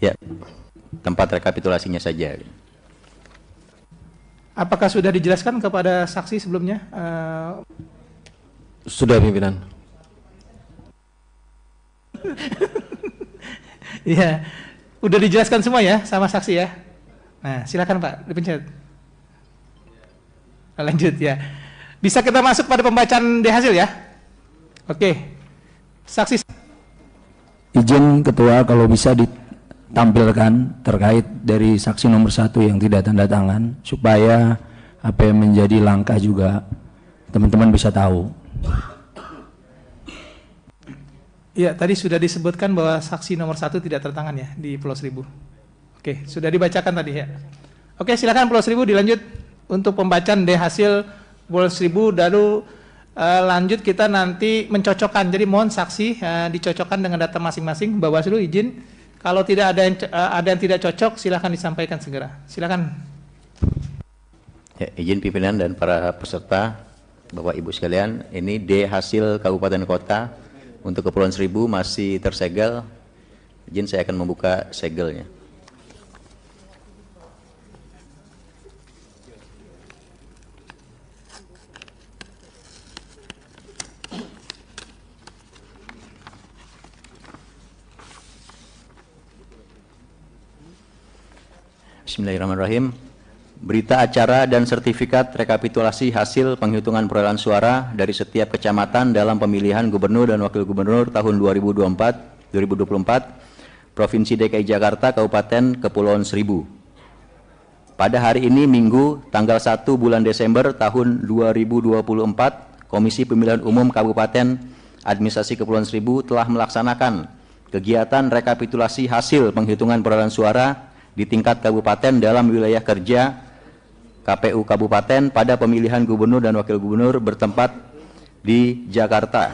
J: Ya, tempat rekapitulasinya saja.
F: Apakah sudah dijelaskan kepada saksi sebelumnya?
K: Sudah pimpinan.
F: Iya, udah dijelaskan semua ya sama saksi ya. Nah, silakan Pak, dipencet. Lanjut ya. Bisa kita masuk pada pembacaan D hasil ya? Oke. Saksi.
L: Izin Ketua kalau bisa ditampilkan terkait dari saksi nomor 1 yang tidak tanda tangan supaya apa yang menjadi langkah juga teman-teman bisa tahu.
F: Iya, tadi sudah disebutkan bahwa saksi nomor 1 tidak tertangan ya di Pulau Seribu. Oke, sudah dibacakan tadi ya. Oke, silakan Pulau Seribu dilanjut untuk pembacaan dari hasil Pulau Seribu, lalu lanjut kita nanti mencocokkan. Jadi mohon saksi dicocokkan dengan data masing-masing. Bawaslu izin, kalau tidak ada yang tidak cocok, silakan disampaikan segera. Silakan.
J: Ya, izin pimpinan dan para peserta, Bapak Ibu sekalian, ini D hasil kabupaten kota untuk Kepulauan Seribu masih tersegel. Izin saya akan membuka segelnya. Bismillahirrahmanirrahim. Berita acara dan sertifikat rekapitulasi hasil penghitungan perolehan suara dari setiap kecamatan dalam pemilihan gubernur dan wakil gubernur tahun 2024 Provinsi DKI Jakarta Kabupaten Kepulauan Seribu. Pada hari ini Minggu tanggal 1 bulan Desember tahun 2024, Komisi Pemilihan Umum Kabupaten Administrasi Kepulauan Seribu telah melaksanakan kegiatan rekapitulasi hasil penghitungan perolehan suara di tingkat kabupaten dalam wilayah kerja KPU Kabupaten pada pemilihan gubernur dan wakil gubernur bertempat di Jakarta.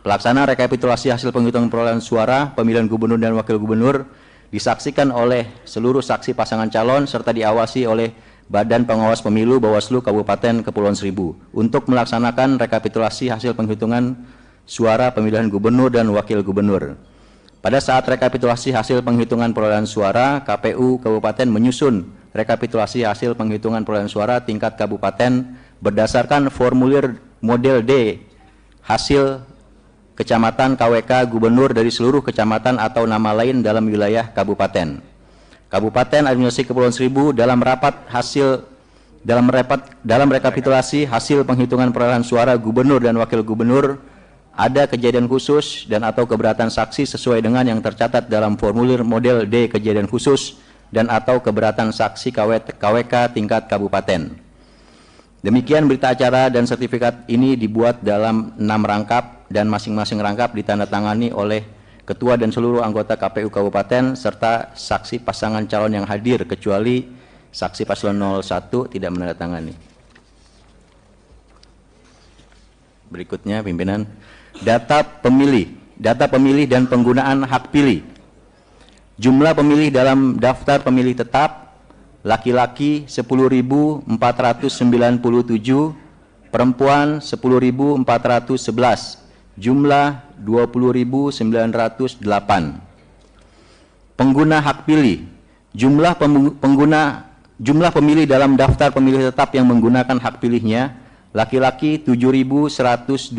J: Pelaksana rekapitulasi hasil penghitungan perolehan suara pemilihan gubernur dan wakil gubernur disaksikan oleh seluruh saksi pasangan calon serta diawasi oleh Badan Pengawas Pemilu Bawaslu Kabupaten Kepulauan Seribu untuk melaksanakan rekapitulasi hasil penghitungan suara pemilihan gubernur dan wakil gubernur. Pada saat rekapitulasi hasil penghitungan perolehan suara, KPU Kabupaten menyusun rekapitulasi hasil penghitungan perolehan suara tingkat kabupaten berdasarkan formulir model D hasil kecamatan KWK gubernur dari seluruh kecamatan atau nama lain dalam wilayah kabupaten. Kabupaten Administrasi Kepulauan Seribu dalam rekapitulasi hasil penghitungan perolehan suara gubernur dan wakil gubernur ada kejadian khusus dan atau keberatan saksi sesuai dengan yang tercatat dalam formulir model D kejadian khusus dan atau keberatan saksi KWK tingkat kabupaten. Demikian berita acara dan sertifikat ini dibuat dalam 6 rangkap dan masing-masing rangkap ditandatangani oleh Ketua dan seluruh anggota KPU Kabupaten serta saksi pasangan calon yang hadir kecuali saksi paslon 01 tidak menandatangani. Berikutnya pimpinan. Data pemilih dan penggunaan hak pilih. Jumlah pemilih dalam daftar pemilih tetap laki-laki 10.497, perempuan 10.411, jumlah 20.908. Pengguna hak pilih. Jumlah pemilih dalam daftar pemilih tetap yang menggunakan hak pilihnya laki-laki 7.127,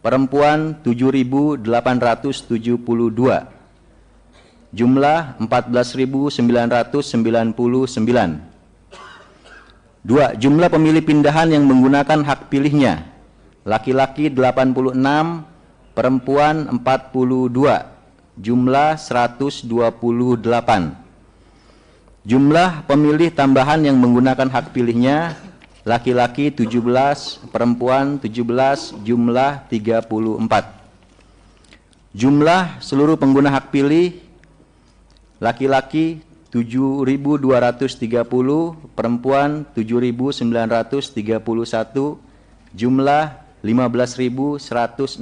J: perempuan 7.872, jumlah 14.999. 2. Jumlah pemilih pindahan yang menggunakan hak pilihnya laki-laki 86, perempuan 42, jumlah 128. Jumlah pemilih tambahan yang menggunakan hak pilihnya laki-laki 17, perempuan 17, jumlah 34. Jumlah seluruh pengguna hak pilih laki-laki 7.230, perempuan 7.931, jumlah 15.161.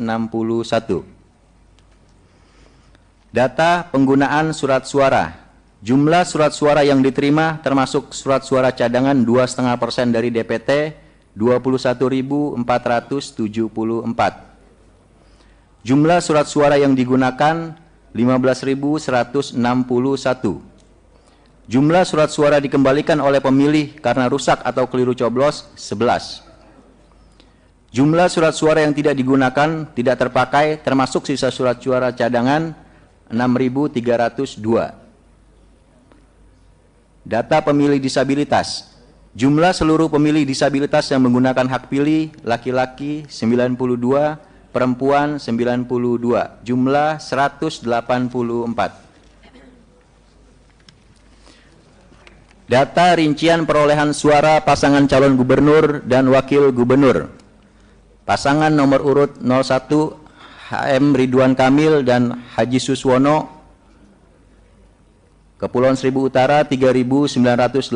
J: Data penggunaan surat suara. Jumlah surat suara yang diterima termasuk surat suara cadangan 2,5% dari DPT 21.474. Jumlah surat suara yang digunakan 15.161. Jumlah surat suara dikembalikan oleh pemilih karena rusak atau keliru coblos 11. Jumlah surat suara yang tidak digunakan tidak terpakai termasuk sisa surat suara cadangan 6.302. Data pemilih disabilitas. Jumlah seluruh pemilih disabilitas yang menggunakan hak pilih laki-laki 92, perempuan 92, jumlah 184. Data rincian perolehan suara pasangan calon gubernur dan wakil gubernur. Pasangan nomor urut 01 HM Ridwan Kamil dan Haji Suswono, Kepulauan Seribu Utara 3.985,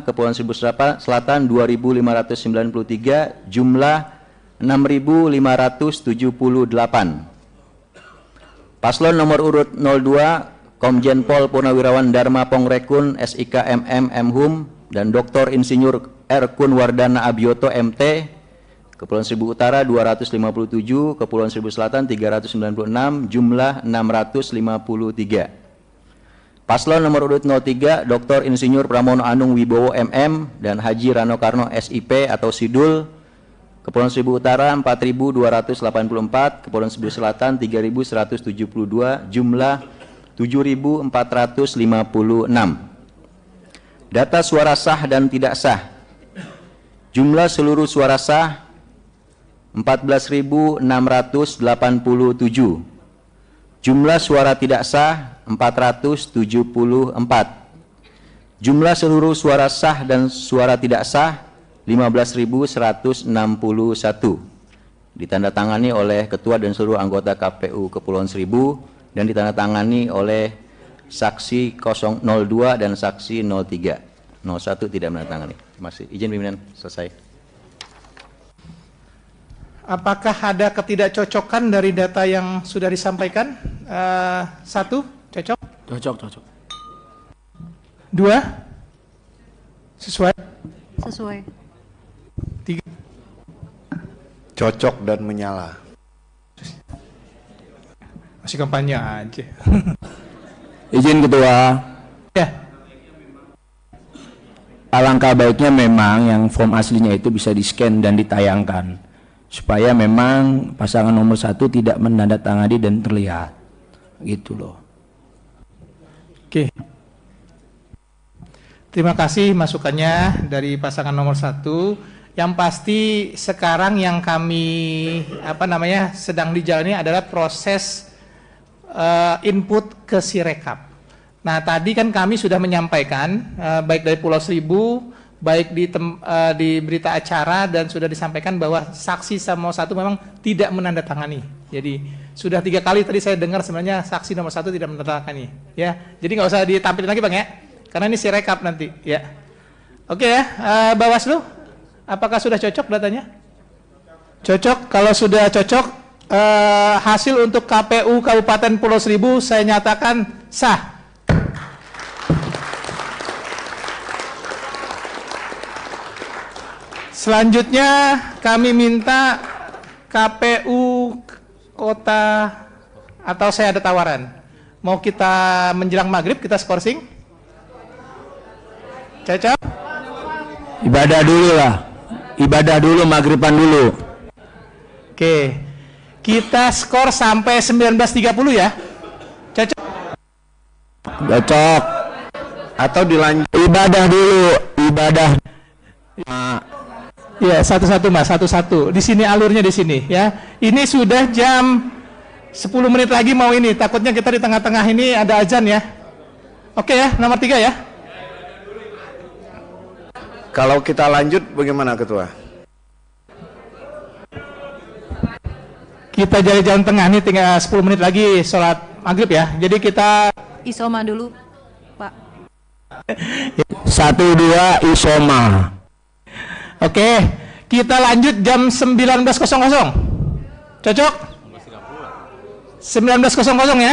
J: Kepulauan Seribu Selatan 2.593, jumlah 6.578. Paslon nomor urut 02, Komjen Pol Purnawirawan Dharma Pongrekun SIK MM Mhum dan Dr. Insinyur R. Kunwardana Abioto MT, Kepulauan Seribu Utara 257, Kepulauan Seribu Selatan 396, jumlah 653. Paslon nomor urut 03, Dr. Insinyur Pramono Anung Wibowo MM dan Haji Rano Karno SIP atau Sidul, Kepulauan Seribu Utara 4.284, Kepulauan Seribu Selatan 3.172, jumlah 7.456. Data suara sah dan tidak sah. Jumlah seluruh suara sah 14.687. Jumlah suara tidak sah 474. Jumlah seluruh suara sah dan suara tidak sah 15.161. Ditandatangani oleh Ketua dan seluruh anggota KPU Kepulauan Seribu dan ditandatangani oleh saksi 002 dan saksi 03. 01 tidak menandatangani. Terima kasih. Izin pimpinan, selesai.
F: Apakah ada ketidakcocokan dari data yang sudah disampaikan? Satu, cocok?
L: Cocok.
F: Dua, sesuai?
A: Sesuai.
F: Tiga,
I: Cocok dan menyala.
F: masih kampanye aja.
L: Izin Ketua.
F: Ya.
L: Alangkah baiknya memang yang form aslinya itu bisa di-scan dan ditayangkan supaya memang pasangan nomor 1 tidak menandatangani dan terlihat gitu loh.
F: Oke. Terima kasih masukannya dari pasangan nomor 1. Yang pasti sekarang yang kami sedang dijalani adalah proses input ke Sirekap. Nah, tadi kan kami sudah menyampaikan baik dari Pulau Seribu, baik di berita acara dan sudah disampaikan bahwa saksi nomor 1 memang tidak menandatangani. Jadi sudah 3 kali tadi saya dengar sebenarnya saksi nomor 1 tidak menandatangani. Ya, jadi nggak usah ditampilkan lagi Bang ya, karena ini Sirekap nanti. Ya, oke ya, Bawaslu, apakah sudah cocok datanya? Cocok. Kalau sudah cocok, hasil untuk KPU Kabupaten Pulau Seribu saya nyatakan sah. Selanjutnya kami minta KPU kota, atau saya ada tawaran. Mau kita menjelang maghrib kita skorsing? Cocok?
L: Ibadah dulu lah. Ibadah dulu, maghriban dulu.
F: Oke. Kita skor sampai 19.30 ya. Cocok?
L: Cocok.
I: Atau dilanjut
L: Ibadah dulu, ibadah.
F: Ya, satu-satu Mas, satu-satu. Di sini alurnya di sini ya. Ini sudah jam 10 menit lagi mau ini. Takutnya kita di tengah-tengah ini ada azan ya. Oke ya, nomor 3 ya.
I: Kalau kita lanjut bagaimana Ketua?
F: Kita jadi jalan tengah nih, tinggal 10 menit lagi sholat maghrib ya. Jadi kita
A: Isoma dulu, Pak.
L: 1, 2, isoma.
F: Oke, kita lanjut jam 19.00. Cocok? 19.00 ya.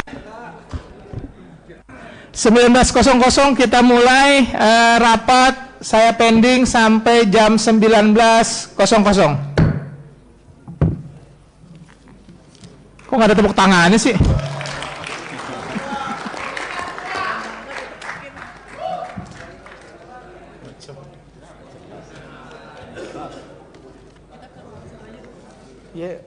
F: 19.00 kita mulai rapat. Saya pending sampai jam 19.00. Kok nggak ada tepuk tangannya sih? Ya.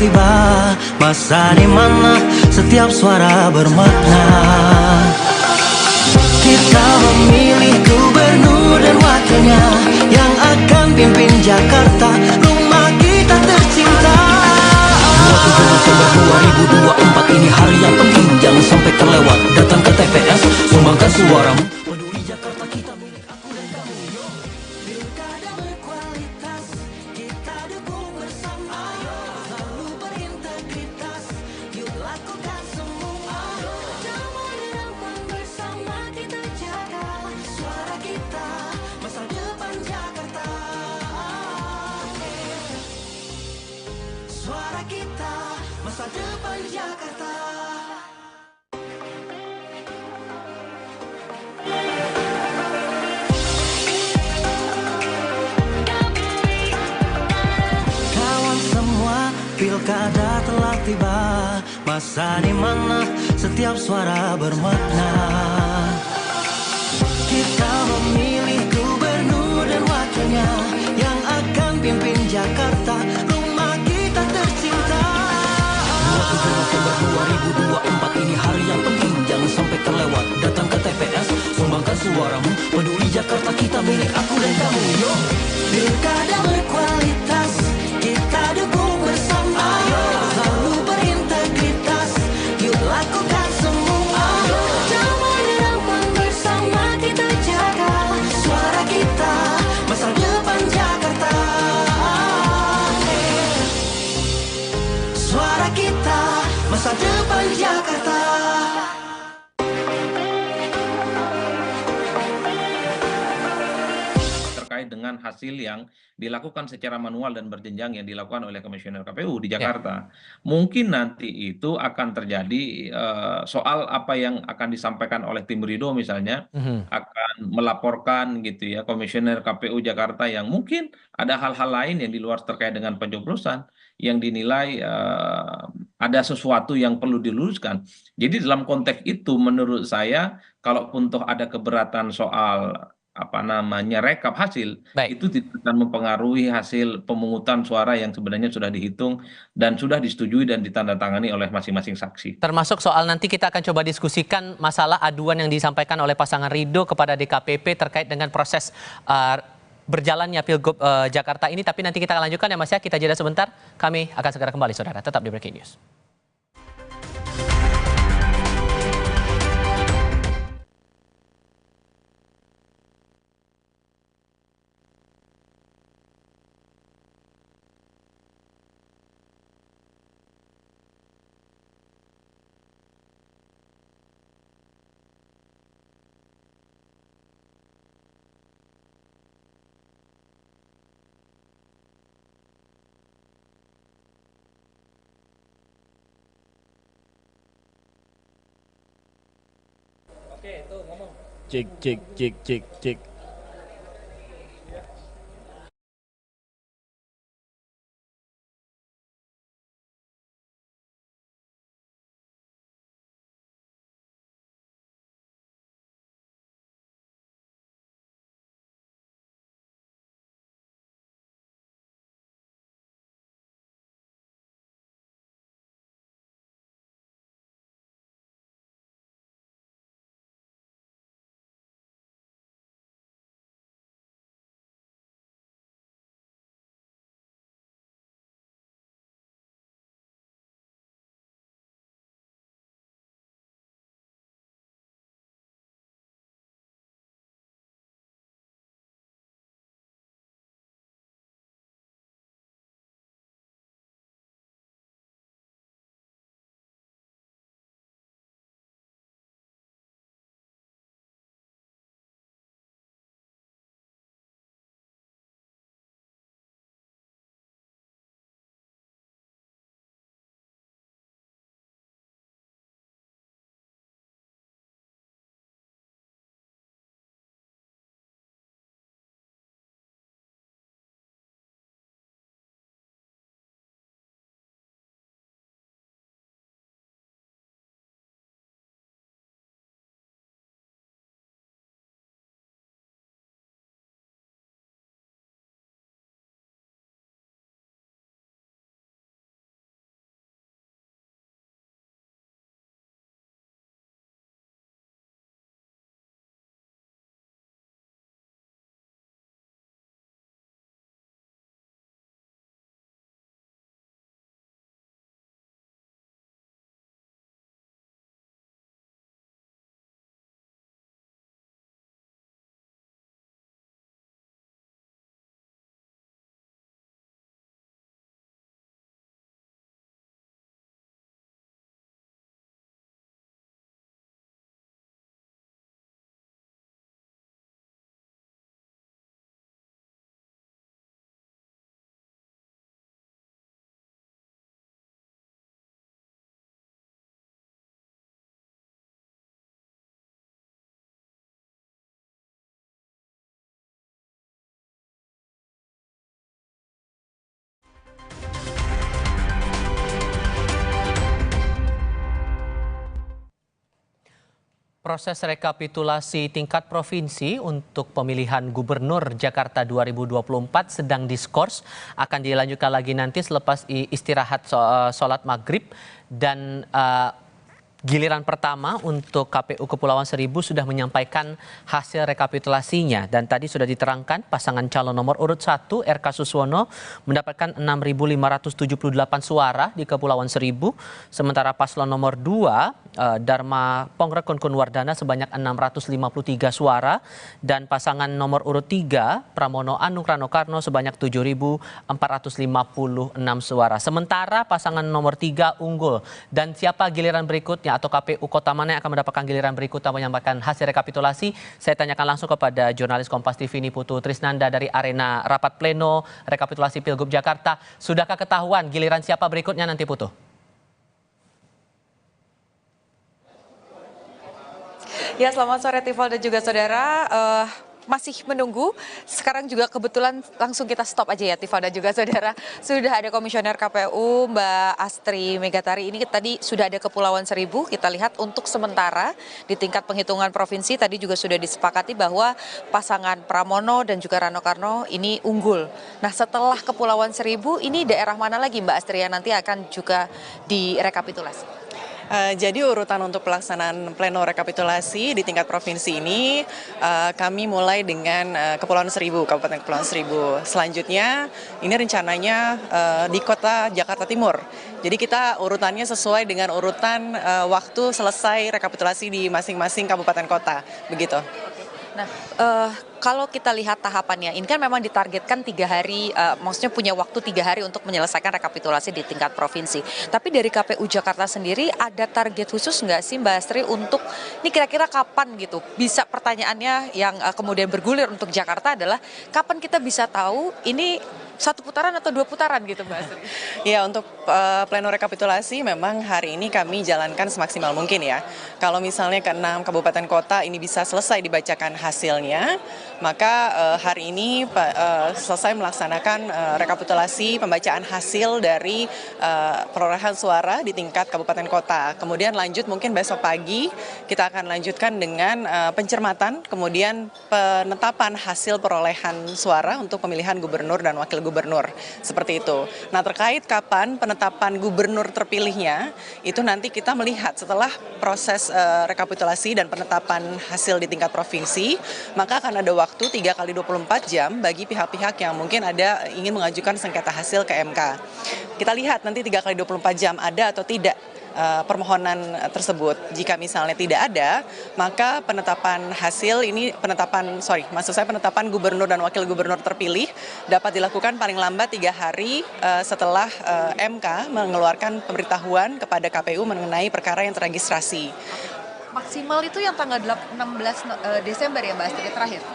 C: tiba, masa di mana setiap suara bermakna. Kita memilih gubernur dan wakilnya yang akan pimpin Jakarta, rumah kita tercinta. 27 November 2024 ini hari yang penting, jangan sampai terlewat. Datang ke TPS, sumbangkan suaramu. Peduli Jakarta kita milik aku dan kamu. Yo, pilkada berkualitas, kita dukung bersama. Selalu berintegritas, yuk lakukan semua. Damai dan aman bersama kita jaga suara kita, masa depan Jakarta. Suara kita, masa depan Jakarta. Kawan semua, pilkada telah tiba, masa di mana setiap suara bermakna. Kita memilih gubernur dan wakilnya yang akan pimpin Jakarta, rumah kita tercinta. 27 November 2024 ini hari yang penting, jangan sampai terlewat. Datang ke TPS, sumbangkan suaramu. Peduli Jakarta kita milik aku dan kamu. Yo, pilkada berkualitas, kita dukung bersama. Selalu berintegritas, yuk lakukan semua. Damai dan aman bersama kita jaga suara kita, masa depan Jakarta. Suara kita, masa depan Jakarta.
M: Terkait dengan hasil yang dilakukan secara manual dan berjenjang yang dilakukan oleh Komisioner KPU di Jakarta. Mungkin nanti itu akan terjadi soal apa yang akan disampaikan oleh tim Ridho misalnya, akan melaporkan gitu ya Komisioner KPU Jakarta yang mungkin ada hal-hal lain yang di luar terkait dengan pencoblosan yang dinilai ada sesuatu yang perlu diluruskan. Jadi dalam konteks itu menurut saya kalaupun toh ada keberatan soal apa namanya rekap hasil, itu tidak akan mempengaruhi hasil pemungutan suara yang sebenarnya sudah dihitung dan sudah disetujui dan ditandatangani oleh masing-masing saksi.
N: Termasuk soal nanti kita akan coba diskusikan masalah aduan yang disampaikan oleh pasangan Ridho kepada DKPP terkait dengan proses berjalannya Pilgub Jakarta ini. Tapi nanti kita akan lanjutkan ya Mas ya, kita jeda sebentar. Kami akan segera kembali saudara, tetap di Breaking News.
L: Cek cek cek cek cek.
N: Proses rekapitulasi tingkat provinsi untuk pemilihan Gubernur Jakarta 2024 sedang diskors, akan dilanjutkan lagi nanti selepas istirahat sholat maghrib, dan giliran pertama untuk KPU Kepulauan Seribu sudah menyampaikan hasil rekapitulasinya, dan tadi sudah diterangkan pasangan calon nomor urut 1 RK Suswono mendapatkan 6.578 suara di Kepulauan Seribu, sementara paslon nomor 2 Dharma Pongrekon Kunwardana sebanyak 653 suara, dan pasangan nomor urut 3 Pramono Anung Rano Karno sebanyak 7.456 suara. Sementara pasangan nomor 3 unggul. Dan siapa giliran berikutnya atau KPU kota mana yang akan mendapatkan giliran berikutnya menyampaikan hasil rekapitulasi? Saya tanyakan langsung kepada jurnalis Kompas TV Niputu Trisnanda dari arena rapat pleno rekapitulasi Pilgub Jakarta. Sudahkah ketahuan giliran siapa berikutnya nanti, Putu?
O: Ya, selamat sore Tifal dan juga saudara. Masih menunggu. Sekarang juga kebetulan langsung kita stop aja ya Tifal dan juga saudara. Sudah ada Komisioner KPU Mbak Astri Megatari. Ini tadi sudah ada Kepulauan Seribu. Kita lihat untuk sementara di tingkat penghitungan provinsi tadi juga sudah disepakati bahwa pasangan Pramono dan juga Rano Karno ini unggul. Nah, setelah Kepulauan Seribu ini daerah mana lagi Mbak Astri yang nanti akan juga direkapitulasi?
P: Jadi urutan untuk pelaksanaan pleno rekapitulasi di tingkat provinsi ini kami mulai dengan Kepulauan Seribu, Kabupaten Kepulauan Seribu. Selanjutnya ini rencananya di kota Jakarta Timur. Jadi kita urutannya sesuai dengan urutan waktu selesai rekapitulasi di masing-masing kabupaten kota, begitu.
O: Nah, kalau kita lihat tahapannya, ini kan memang ditargetkan 3 hari, maksudnya punya waktu 3 hari untuk menyelesaikan rekapitulasi di tingkat provinsi. Tapi dari KPU Jakarta sendiri ada target khusus nggak sih Mbak Astri untuk, ini kira-kira kapan gitu? Bisa pertanyaannya yang kemudian bergulir untuk Jakarta adalah, kapan kita bisa tahu ini 1 putaran atau 2 putaran gitu Mbak Astri?
P: Ya, untuk pleno rekapitulasi memang hari ini kami jalankan semaksimal mungkin ya. Kalau misalnya ke-6 kabupaten kota ini bisa selesai dibacakan hasilnya, maka hari ini selesai melaksanakan rekapitulasi pembacaan hasil dari perolehan suara di tingkat kabupaten kota. Kemudian lanjut mungkin besok pagi kita akan lanjutkan dengan pencermatan, kemudian penetapan hasil perolehan suara untuk pemilihan gubernur dan wakil gubernur, seperti itu. Nah, terkait kapan penetapan gubernur terpilihnya, itu nanti kita melihat setelah proses rekapitulasi dan penetapan hasil di tingkat provinsi, maka akan ada waktu 3 kali 24 jam bagi pihak-pihak yang mungkin ada ingin mengajukan sengketa hasil ke MK. Kita lihat nanti 3 kali 24 jam ada atau tidak permohonan tersebut. Jika misalnya tidak ada, maka penetapan hasil ini, penetapan gubernur dan wakil gubernur terpilih dapat dilakukan paling lambat 3 hari setelah MK mengeluarkan pemberitahuan kepada KPU mengenai perkara yang terregistrasi.
O: Maksimal itu yang tanggal 16 Desember ya Mbak Astri terakhir?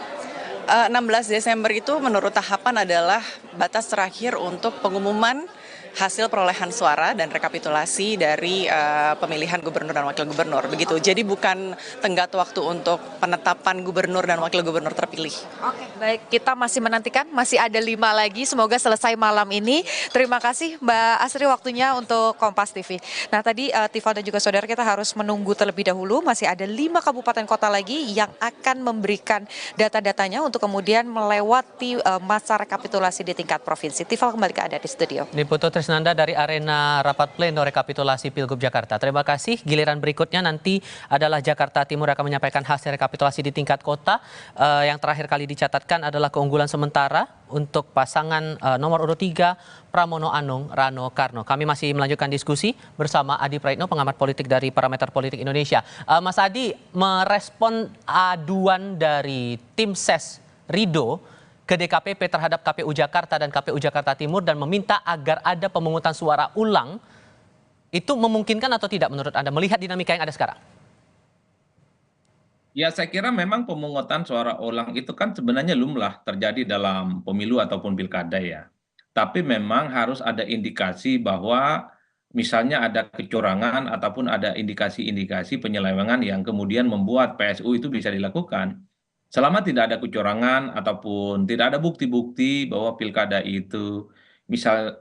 P: 16 Desember itu menurut tahapan adalah batas terakhir untuk pengumuman hasil perolehan suara dan rekapitulasi dari pemilihan gubernur dan wakil gubernur, begitu. Jadi bukan tenggat waktu untuk penetapan gubernur dan wakil gubernur terpilih.
O: Oke, baik, kita masih menantikan, masih ada 5 lagi, semoga selesai malam ini. Terima kasih Mbak Astri waktunya untuk Kompas TV. Nah, tadi Tifal dan juga saudara, kita harus menunggu terlebih dahulu, masih ada 5 kabupaten kota lagi yang akan memberikan data-datanya untuk kemudian melewati masa rekapitulasi di tingkat provinsi. Tifal, kembali ke Anda di studio.
N: Trisnanda dari arena rapat pleno rekapitulasi Pilgub Jakarta. Terima kasih. Giliran berikutnya nanti adalah Jakarta Timur akan menyampaikan hasil rekapitulasi di tingkat kota. Yang terakhir kali dicatatkan adalah keunggulan sementara untuk pasangan nomor urut 3 Pramono Anung Rano Karno. Kami masih melanjutkan diskusi bersama Adi Praitno, pengamat politik dari Parameter Politik Indonesia. Mas Adi, merespon aduan dari tim ses Rido ke DKPP terhadap KPU Jakarta dan KPU Jakarta Timur dan meminta agar ada pemungutan suara ulang, itu memungkinkan atau tidak menurut Anda melihat dinamika yang ada sekarang?
M: Ya, saya kira memang pemungutan suara ulang itu kan sebenarnya lumrah terjadi dalam pemilu ataupun pilkada ya. Tapi memang harus ada indikasi bahwa misalnya ada kecurangan ataupun ada indikasi-indikasi penyelewengan yang kemudian membuat PSU itu bisa dilakukan. Selama tidak ada kecurangan ataupun tidak ada bukti-bukti bahwa pilkada itu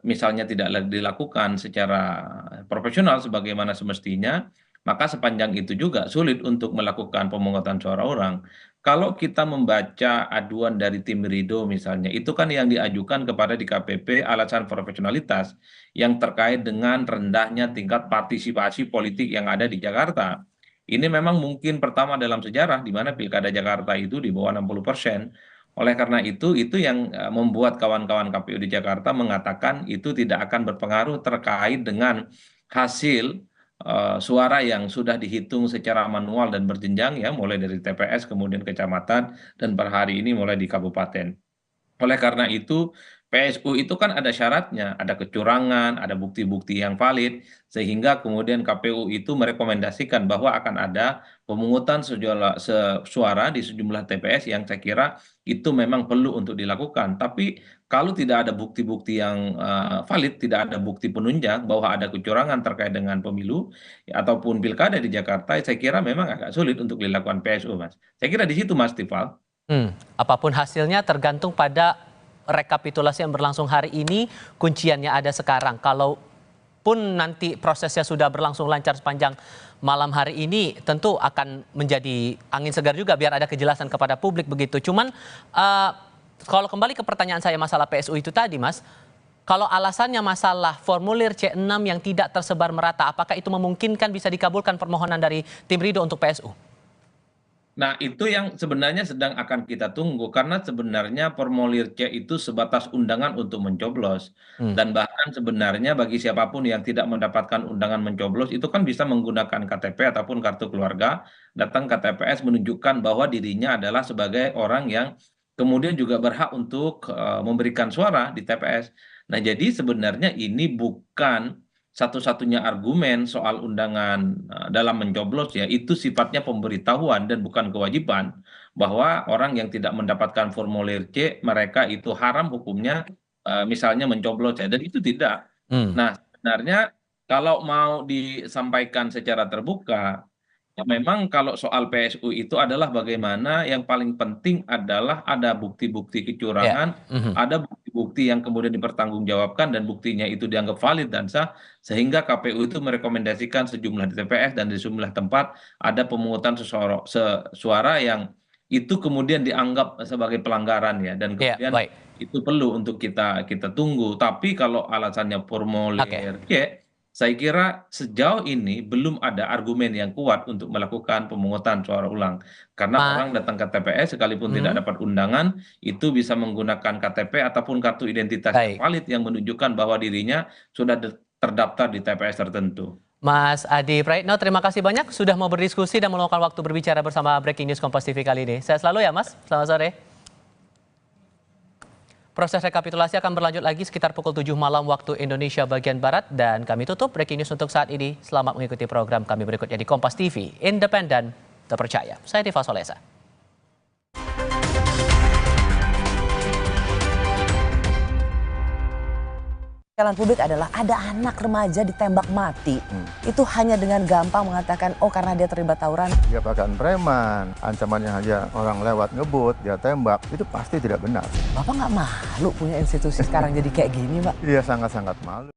M: misalnya tidak dilakukan secara profesional sebagaimana semestinya, maka sepanjang itu juga sulit untuk melakukan pemungutan suara ulang. Kalau kita membaca aduan dari tim Rido misalnya, itu kan yang diajukan kepada DKPP alasan profesionalitas yang terkait dengan rendahnya tingkat partisipasi politik yang ada di Jakarta. Ini memang mungkin pertama dalam sejarah di mana Pilkada Jakarta itu di bawah 60%. Oleh karena itu yang membuat kawan-kawan KPU di Jakarta mengatakan itu tidak akan berpengaruh terkait dengan hasil suara yang sudah dihitung secara manual dan berjenjang ya, mulai dari TPS kemudian kecamatan dan per hari ini mulai di kabupaten. Oleh karena itu, PSU itu kan ada syaratnya, ada kecurangan, ada bukti-bukti yang valid, sehingga kemudian KPU itu merekomendasikan bahwa akan ada pemungutan suara di sejumlah TPS yang saya kira itu memang perlu untuk dilakukan. Tapi kalau tidak ada bukti-bukti yang valid, tidak ada bukti penunjang bahwa ada kecurangan terkait dengan pemilu ataupun pilkada di Jakarta, saya kira memang agak sulit untuk dilakukan PSU, Mas. Saya kira di situ, Mas Tifal.
N: Apapun hasilnya tergantung pada rekapitulasi yang berlangsung hari ini, kunciannya ada sekarang. Kalaupun nanti prosesnya sudah berlangsung lancar sepanjang malam hari ini, tentu akan menjadi angin segar juga biar ada kejelasan kepada publik begitu. Cuman kalau kembali ke pertanyaan saya masalah PSU itu tadi, Mas, kalau alasannya masalah formulir C6 yang tidak tersebar merata, apakah itu memungkinkan bisa dikabulkan permohonan dari tim Rido untuk PSU?
M: Nah, itu yang sebenarnya sedang akan kita tunggu karena sebenarnya formulir C itu sebatas undangan untuk mencoblos. Dan bahkan sebenarnya bagi siapapun yang tidak mendapatkan undangan mencoblos itu kan bisa menggunakan KTP ataupun kartu keluarga, datang ke TPS menunjukkan bahwa dirinya adalah sebagai orang yang kemudian juga berhak untuk memberikan suara di TPS. Nah, jadi sebenarnya ini bukan satu-satunya argumen soal undangan dalam mencoblos ya, itu sifatnya pemberitahuan dan bukan kewajiban bahwa orang yang tidak mendapatkan formulir C mereka itu haram hukumnya misalnya mencoblos ya, dan itu tidak. Nah, sebenarnya kalau mau disampaikan secara terbuka ya memang kalau soal PSU itu adalah bagaimana yang paling penting adalah ada bukti-bukti kecurangan, ada bukti-bukti yang kemudian dipertanggungjawabkan dan buktinya itu dianggap valid dan sah, sehingga KPU itu merekomendasikan sejumlah di TPS dan di sejumlah tempat ada pemungutan suara yang itu kemudian dianggap sebagai pelanggaran ya, dan kemudian itu perlu untuk kita tunggu. Tapi kalau alasannya formulir C, saya kira sejauh ini belum ada argumen yang kuat untuk melakukan pemungutan suara ulang. Karena orang datang ke TPS sekalipun tidak dapat undangan, itu bisa menggunakan KTP ataupun kartu identitas yang valid yang menunjukkan bahwa dirinya sudah terdaftar di TPS tertentu.
N: Mas Adi Praitno, terima kasih banyak sudah mau berdiskusi dan meluangkan waktu berbicara bersama Breaking News Kompas TV kali ini. Sehat selalu ya Mas, selamat sore. Proses rekapitulasi akan berlanjut lagi sekitar pukul 7 malam waktu Indonesia bagian Barat. Dan kami tutup Breaking News untuk saat ini. Selamat mengikuti program kami berikutnya di Kompas TV. Independen, terpercaya. Saya Diva Solesa.
Q: Jalan publik adalah ada anak remaja ditembak mati. Itu hanya dengan gampang mengatakan, oh karena dia terlibat tawuran.
R: Dia bahkan preman, ancamannya aja orang lewat ngebut, dia tembak, itu pasti tidak benar.
Q: Bapak nggak malu punya institusi sekarang jadi kayak gini, Pak?
R: Iya, sangat-sangat malu.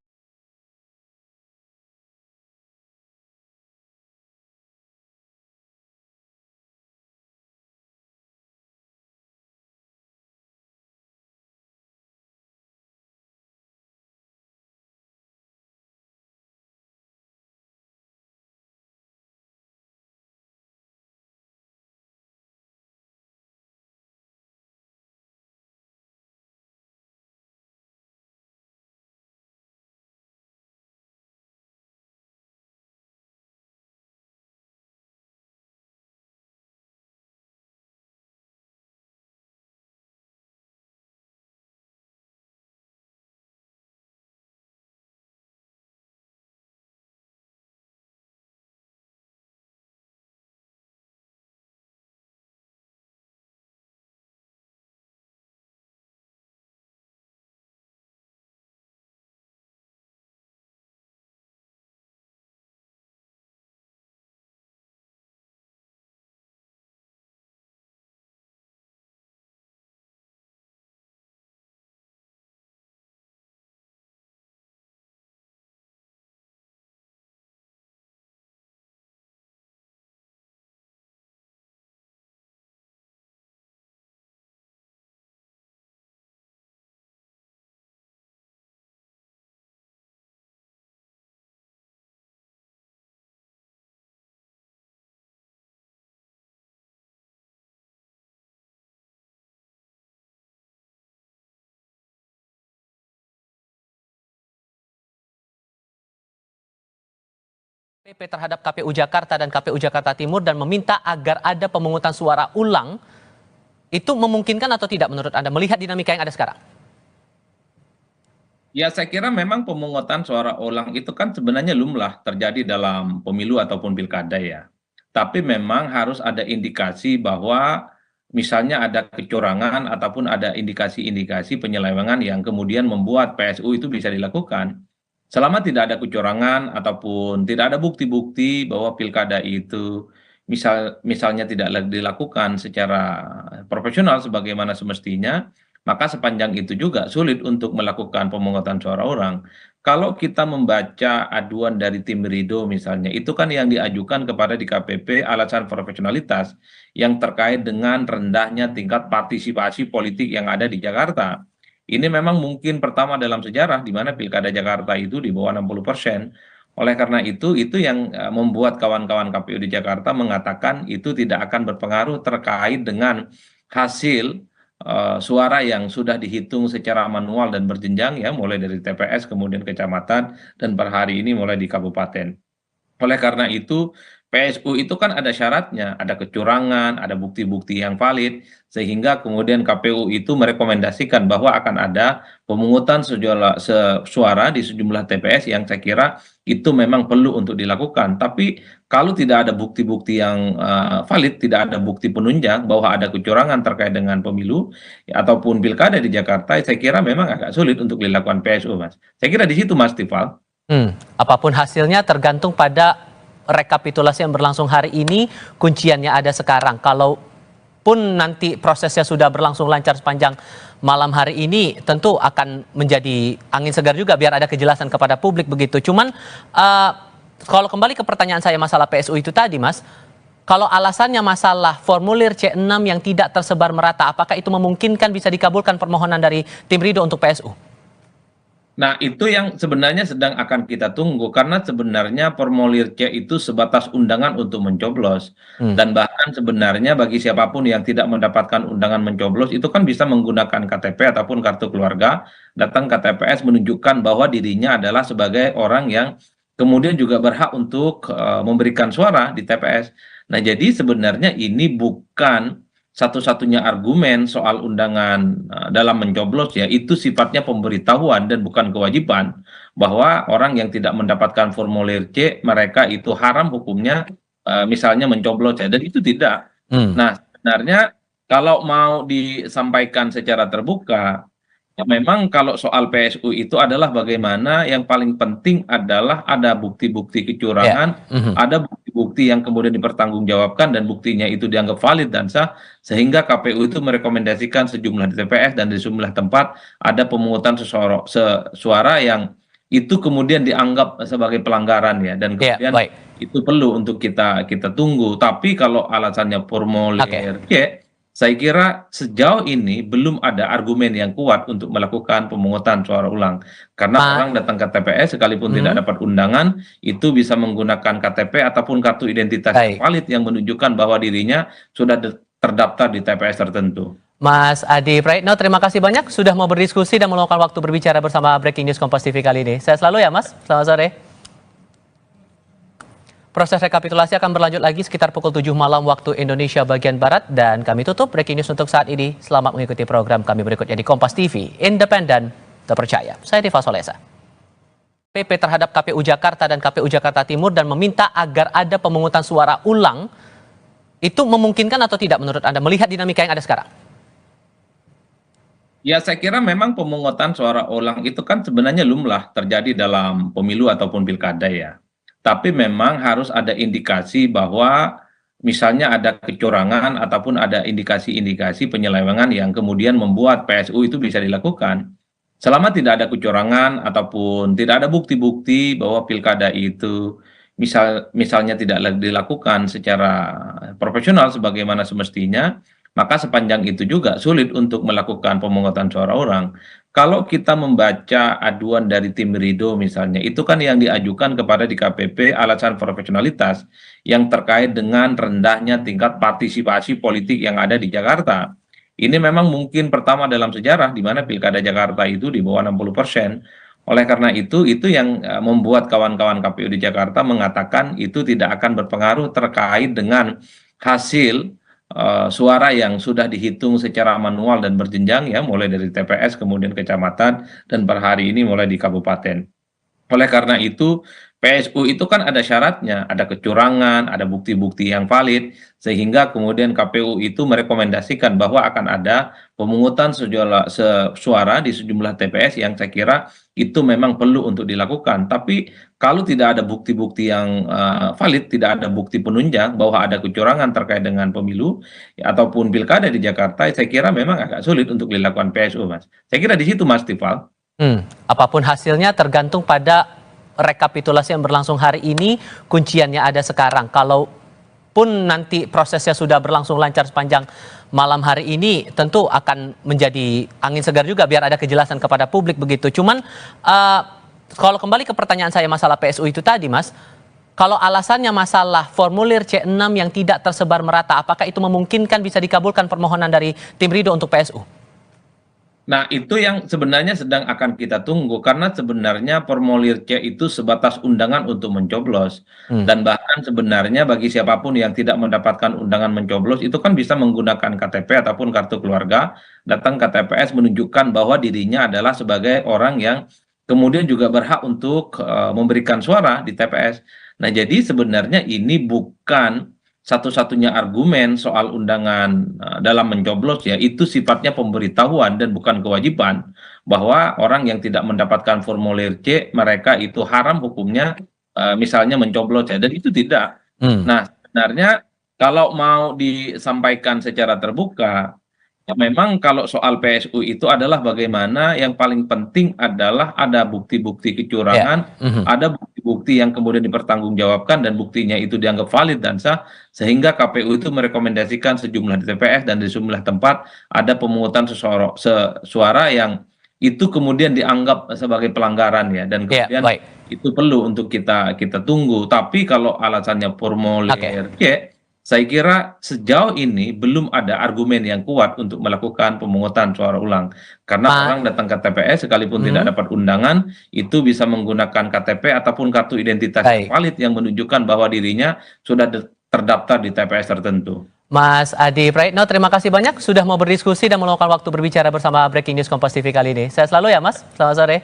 N: KPP terhadap KPU Jakarta dan KPU Jakarta Timur dan meminta agar ada pemungutan suara ulang, itu memungkinkan atau tidak menurut Anda melihat dinamika yang ada sekarang?
M: Ya, saya kira memang pemungutan suara ulang itu kan sebenarnya lumrah terjadi dalam pemilu ataupun pilkada ya. Tapi memang harus ada indikasi bahwa misalnya ada kecurangan ataupun ada indikasi-indikasi penyelewengan yang kemudian membuat PSU itu bisa dilakukan. Selama tidak ada kecurangan ataupun tidak ada bukti-bukti bahwa pilkada itu misalnya tidak dilakukan secara profesional sebagaimana semestinya, maka sepanjang itu juga sulit untuk melakukan pemungutan suara ulang. Kalau kita membaca aduan dari tim Ridho misalnya, itu kan yang diajukan kepada DKPP alasan profesionalitas yang terkait dengan rendahnya tingkat partisipasi politik yang ada di Jakarta. Ini memang mungkin pertama dalam sejarah di mana pilkada Jakarta itu di bawah 60%. Oleh karena itu yang membuat kawan-kawan KPU di Jakarta mengatakan itu tidak akan berpengaruh terkait dengan hasil suara yang sudah dihitung secara manual dan berjenjang ya, mulai dari TPS kemudian kecamatan dan per hari ini mulai di kabupaten. Oleh karena itu PSU itu kan ada syaratnya, ada kecurangan, ada bukti-bukti yang valid, sehingga kemudian KPU itu merekomendasikan bahwa akan ada pemungutan suara di sejumlah TPS yang saya kira itu memang perlu untuk dilakukan. Tapi kalau tidak ada bukti-bukti yang valid, tidak ada bukti penunjang bahwa ada kecurangan terkait dengan pemilu ataupun pilkada di Jakarta, saya kira memang agak sulit untuk dilakukan PSU, Mas. Saya kira di situ, Mas Tifal.
N: Apapun hasilnya tergantung pada rekapitulasi yang berlangsung hari ini, kunciannya ada sekarang. Kalaupun nanti prosesnya sudah berlangsung lancar sepanjang malam hari ini, tentu akan menjadi angin segar juga biar ada kejelasan kepada publik begitu. Cuman kalau kembali ke pertanyaan saya masalah PSU itu tadi, Mas, kalau alasannya masalah formulir C6 yang tidak tersebar merata, apakah itu memungkinkan bisa dikabulkan permohonan dari tim Ridho untuk PSU?
M: Nah, itu yang sebenarnya sedang akan kita tunggu, karena sebenarnya formulir C itu sebatas undangan untuk mencoblos. Dan bahkan sebenarnya bagi siapapun yang tidak mendapatkan undangan mencoblos, itu kan bisa menggunakan KTP ataupun kartu keluarga, datang ke TPS menunjukkan bahwa dirinya adalah sebagai orang yang kemudian juga berhak untuk memberikan suara di TPS. Nah, jadi sebenarnya ini bukan satu-satunya argumen soal undangan dalam mencoblos ya, itu sifatnya pemberitahuan dan bukan kewajiban bahwa orang yang tidak mendapatkan formulir C mereka itu haram hukumnya misalnya mencoblos ya, dan itu tidak. Nah, sebenarnya kalau mau disampaikan secara terbuka ya, memang kalau soal PSU itu adalah bagaimana yang paling penting adalah ada bukti-bukti kecurangan, ada bukti-bukti yang kemudian dipertanggungjawabkan dan buktinya itu dianggap valid dan sah, sehingga KPU itu merekomendasikan sejumlah TPS dan di sejumlah tempat ada pemungutan suara yang itu kemudian dianggap sebagai pelanggaran ya, dan kemudian itu perlu untuk kita tunggu. Tapi kalau alasannya formulir C, saya kira sejauh ini belum ada argumen yang kuat untuk melakukan pemungutan suara ulang. Karena orang datang ke TPS sekalipun tidak dapat undangan, itu bisa menggunakan KTP ataupun kartu identitas yang valid yang menunjukkan bahwa dirinya sudah terdaftar di TPS tertentu.
N: Mas Adi Praitno, terima kasih banyak sudah mau berdiskusi dan meluangkan waktu berbicara bersama Breaking News Kompas TV kali ini. Sehat selalu ya, Mas. Selamat sore. Proses rekapitulasi akan berlanjut lagi sekitar pukul 7 malam waktu Indonesia bagian Barat, dan kami tutup Breaking News untuk saat ini. Selamat mengikuti program kami berikutnya di Kompas TV, independen, terpercaya. Saya Tifal Solesa. KPP terhadap KPU Jakarta dan KPU Jakarta Timur dan meminta agar ada pemungutan suara ulang, itu memungkinkan atau tidak menurut Anda melihat dinamika yang ada sekarang?
M: Ya, saya kira memang pemungutan suara ulang itu kan sebenarnya lumrah terjadi dalam pemilu ataupun pilkada ya. Tapi memang harus ada indikasi bahwa misalnya ada kecurangan ataupun ada indikasi-indikasi penyelewengan yang kemudian membuat PSU itu bisa dilakukan. Selama tidak ada kecurangan ataupun tidak ada bukti-bukti bahwa pilkada itu misalnya tidak dilakukan secara profesional sebagaimana semestinya, maka sepanjang itu juga sulit untuk melakukan pemungutan suara ulang. Kalau kita membaca aduan dari tim Ridho misalnya, itu kan yang diajukan kepada DKPP alasan profesionalitas yang terkait dengan rendahnya tingkat partisipasi politik yang ada di Jakarta. Ini memang mungkin pertama dalam sejarah di mana pilkada Jakarta itu di bawah 60%. Oleh karena itu yang membuat kawan-kawan KPU di Jakarta mengatakan itu tidak akan berpengaruh terkait dengan hasil suara yang sudah dihitung secara manual dan berjenjang ya, mulai dari TPS kemudian kecamatan dan per hari ini mulai di kabupaten. Oleh karena itu PSU itu kan ada syaratnya, ada kecurangan, ada bukti-bukti yang valid, sehingga kemudian KPU itu merekomendasikan bahwa akan ada pemungutan suara di sejumlah TPS yang saya kira itu memang perlu untuk dilakukan. Tapi kalau tidak ada bukti-bukti yang valid, tidak ada bukti penunjang bahwa ada kecurangan terkait dengan pemilu ya, ataupun pilkada di Jakarta, saya kira memang agak sulit untuk dilakukan PSU, Mas. Saya kira di situ, Mas Tifal.
N: Apapun hasilnya tergantung pada rekapitulasi yang berlangsung hari ini, kunciannya ada sekarang. Kalaupun nanti prosesnya sudah berlangsung lancar sepanjang malam hari ini, tentu akan menjadi angin segar juga biar ada kejelasan kepada publik begitu. Cuman kalau kembali ke pertanyaan saya masalah PSU itu tadi, Mas, kalau alasannya masalah formulir C6 yang tidak tersebar merata, apakah itu memungkinkan bisa dikabulkan permohonan dari tim Ridho untuk PSU?
M: Nah, itu yang sebenarnya sedang akan kita tunggu, karena sebenarnya formulir C itu sebatas undangan untuk mencoblos. Dan bahkan sebenarnya bagi siapapun yang tidak mendapatkan undangan mencoblos, itu kan bisa menggunakan KTP ataupun kartu keluarga, datang ke TPS menunjukkan bahwa dirinya adalah sebagai orang yang kemudian juga berhak untuk memberikan suara di TPS. Nah, jadi sebenarnya ini bukan satu-satunya argumen soal undangan dalam mencoblos ya, itu sifatnya pemberitahuan dan bukan kewajiban, bahwa orang yang tidak mendapatkan formulir C mereka itu haram hukumnya misalnya mencoblos ya, dan itu tidak. Nah, sebenarnya kalau mau disampaikan secara terbuka ya, memang kalau soal PSU itu adalah bagaimana yang paling penting adalah ada bukti-bukti kecurangan, ada bukti-bukti yang kemudian dipertanggungjawabkan dan buktinya itu dianggap valid dan sah, sehingga KPU itu merekomendasikan sejumlah di TPS dan di sejumlah tempat ada pemungutan suara yang itu kemudian dianggap sebagai pelanggaran ya, dan kemudian itu perlu untuk kita tunggu. Tapi kalau alasannya formulir C, saya kira sejauh ini belum ada argumen yang kuat untuk melakukan pemungutan suara ulang. Karena orang datang ke TPS sekalipun tidak dapat undangan, itu bisa menggunakan KTP ataupun kartu identitas yang valid yang menunjukkan bahwa dirinya sudah terdaftar di TPS tertentu.
N: Mas Adi Praitno, terima kasih banyak sudah mau berdiskusi dan meluangkan waktu berbicara bersama Breaking News Kompas TV kali ini. Sehat selalu ya, Mas. Selamat sore.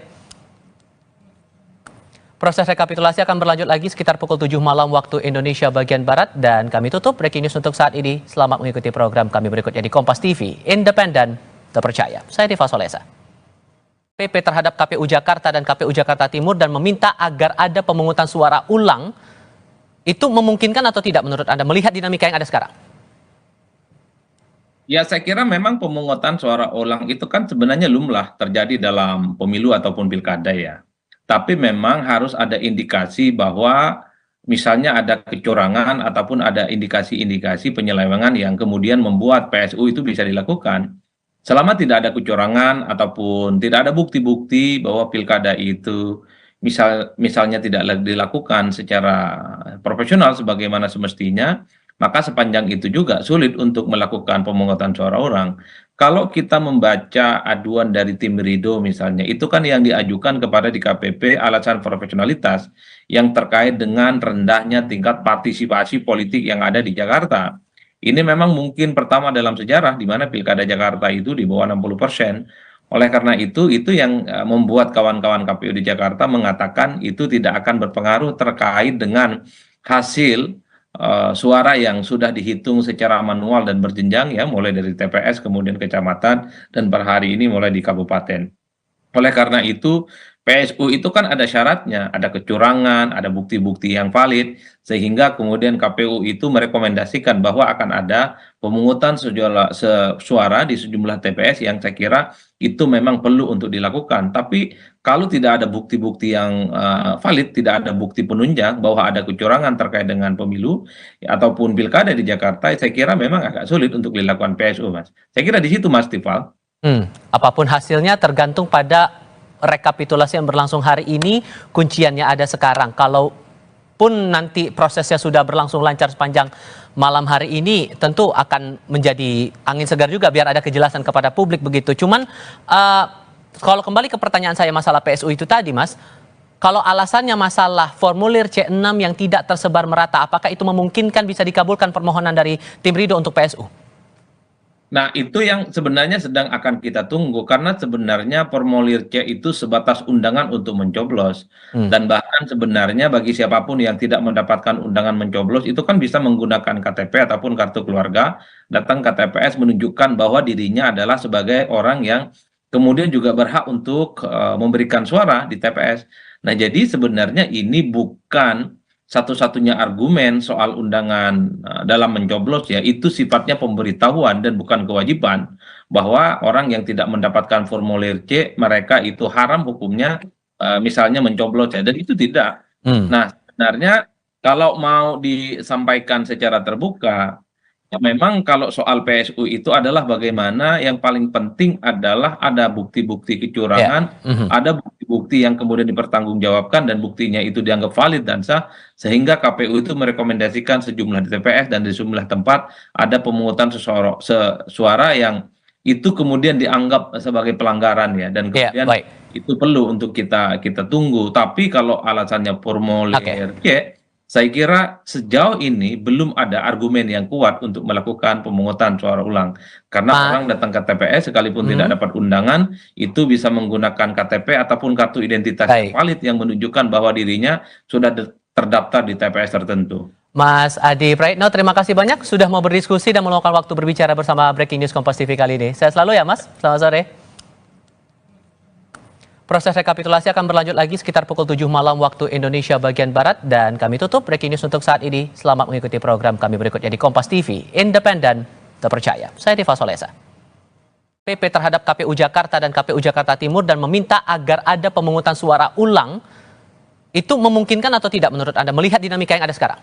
N: Proses rekapitulasi akan berlanjut lagi sekitar pukul 7 malam waktu Indonesia bagian Barat, dan kami tutup Breaking News untuk saat ini. Selamat mengikuti program kami berikutnya di Kompas TV, independen, terpercaya. Saya Diva Solesa. PP terhadap KPU Jakarta dan KPU Jakarta Timur dan meminta agar ada pemungutan suara ulang, itu memungkinkan atau tidak menurut Anda melihat dinamika yang ada sekarang?
M: Ya, saya kira memang pemungutan suara ulang itu kan sebenarnya lumrah terjadi dalam pemilu ataupun pilkada ya. Tapi memang harus ada indikasi bahwa misalnya ada kecurangan ataupun ada indikasi-indikasi penyelewengan yang kemudian membuat PSU itu bisa dilakukan. Selama tidak ada kecurangan ataupun tidak ada bukti-bukti bahwa pilkada itu misalnya tidak dilakukan secara profesional sebagaimana semestinya, maka sepanjang itu juga sulit untuk melakukan pemungutan suara ulang. Kalau kita membaca aduan dari tim Ridho misalnya, itu kan yang diajukan kepada DKPP alasan profesionalitas yang terkait dengan rendahnya tingkat partisipasi politik yang ada di Jakarta. Ini memang mungkin pertama dalam sejarah di mana pilkada Jakarta itu di bawah 60%. Oleh karena itu yang membuat kawan-kawan KPU di Jakarta mengatakan itu tidak akan berpengaruh terkait dengan hasil suara yang sudah dihitung secara manual dan berjenjang ya, mulai dari TPS kemudian kecamatan dan per hari ini mulai di kabupaten. Oleh karena itu PSU itu kan ada syaratnya, ada kecurangan, ada bukti-bukti yang valid, sehingga kemudian KPU itu merekomendasikan bahwa akan ada pemungutan suara di sejumlah TPS yang saya kira itu memang perlu untuk dilakukan. Tapi kalau tidak ada bukti-bukti yang valid, tidak ada bukti penunjang bahwa ada kecurangan terkait dengan pemilu ya, ataupun pilkada di Jakarta, saya kira memang agak sulit untuk dilakukan PSU, Mas. Saya kira di situ, Mas Tifal.
N: Apapun hasilnya tergantung pada rekapitulasi yang berlangsung hari ini, kunciannya ada sekarang. Kalaupun nanti prosesnya sudah berlangsung lancar sepanjang malam hari ini, tentu akan menjadi angin segar juga biar ada kejelasan kepada publik begitu. Cuman kalau kembali ke pertanyaan saya masalah PSU itu tadi, Mas, kalau alasannya masalah formulir C6 yang tidak tersebar merata, apakah itu memungkinkan bisa dikabulkan permohonan dari tim Ridho untuk PSU?
M: Nah, itu yang sebenarnya sedang akan kita tunggu, karena sebenarnya formulir C itu sebatas undangan untuk mencoblos. Dan bahkan sebenarnya bagi siapapun yang tidak mendapatkan undangan mencoblos, itu kan bisa menggunakan KTP ataupun kartu keluarga, datang ke TPS menunjukkan bahwa dirinya adalah sebagai orang yang kemudian juga berhak untuk memberikan suara di TPS. Nah, jadi sebenarnya ini bukan satu-satunya argumen soal undangan dalam mencoblos, ya itu sifatnya pemberitahuan dan bukan kewajiban, bahwa orang yang tidak mendapatkan formulir C mereka itu haram hukumnya misalnya mencoblos, ya, dan itu tidak. Nah, sebenarnya kalau mau disampaikan secara terbuka, ya memang kalau soal PSU itu adalah bagaimana yang paling penting adalah ada bukti-bukti kecurangan, ada bukti-bukti yang kemudian dipertanggungjawabkan dan buktinya itu dianggap valid dan sah, sehingga KPU itu merekomendasikan sejumlah TPS dan di sejumlah tempat ada pemungutan suara yang itu kemudian dianggap sebagai pelanggaran, ya, dan kemudian itu perlu untuk kita tunggu. Tapi kalau alasannya formulir C, saya kira sejauh ini belum ada argumen yang kuat untuk melakukan pemungutan suara ulang. Karena orang datang ke TPS sekalipun tidak dapat undangan, itu bisa menggunakan KTP ataupun kartu identitas yang valid yang menunjukkan bahwa dirinya sudah terdaftar di TPS tertentu.
N: Mas Adi Praitno, terima kasih banyak sudah mau berdiskusi dan meluangkan waktu berbicara bersama Breaking News Kompas TV kali ini. Sehat selalu ya, Mas. Selamat sore. Proses rekapitulasi akan berlanjut lagi sekitar pukul 7 malam waktu Indonesia bagian Barat, dan kami tutup Breaking News untuk saat ini. Selamat mengikuti program kami berikutnya di Kompas TV, independen, terpercaya. Saya Tiva Solesa. PP terhadap KPU Jakarta dan KPU Jakarta Timur dan meminta agar ada pemungutan suara ulang, itu memungkinkan atau tidak menurut Anda melihat dinamika yang ada sekarang?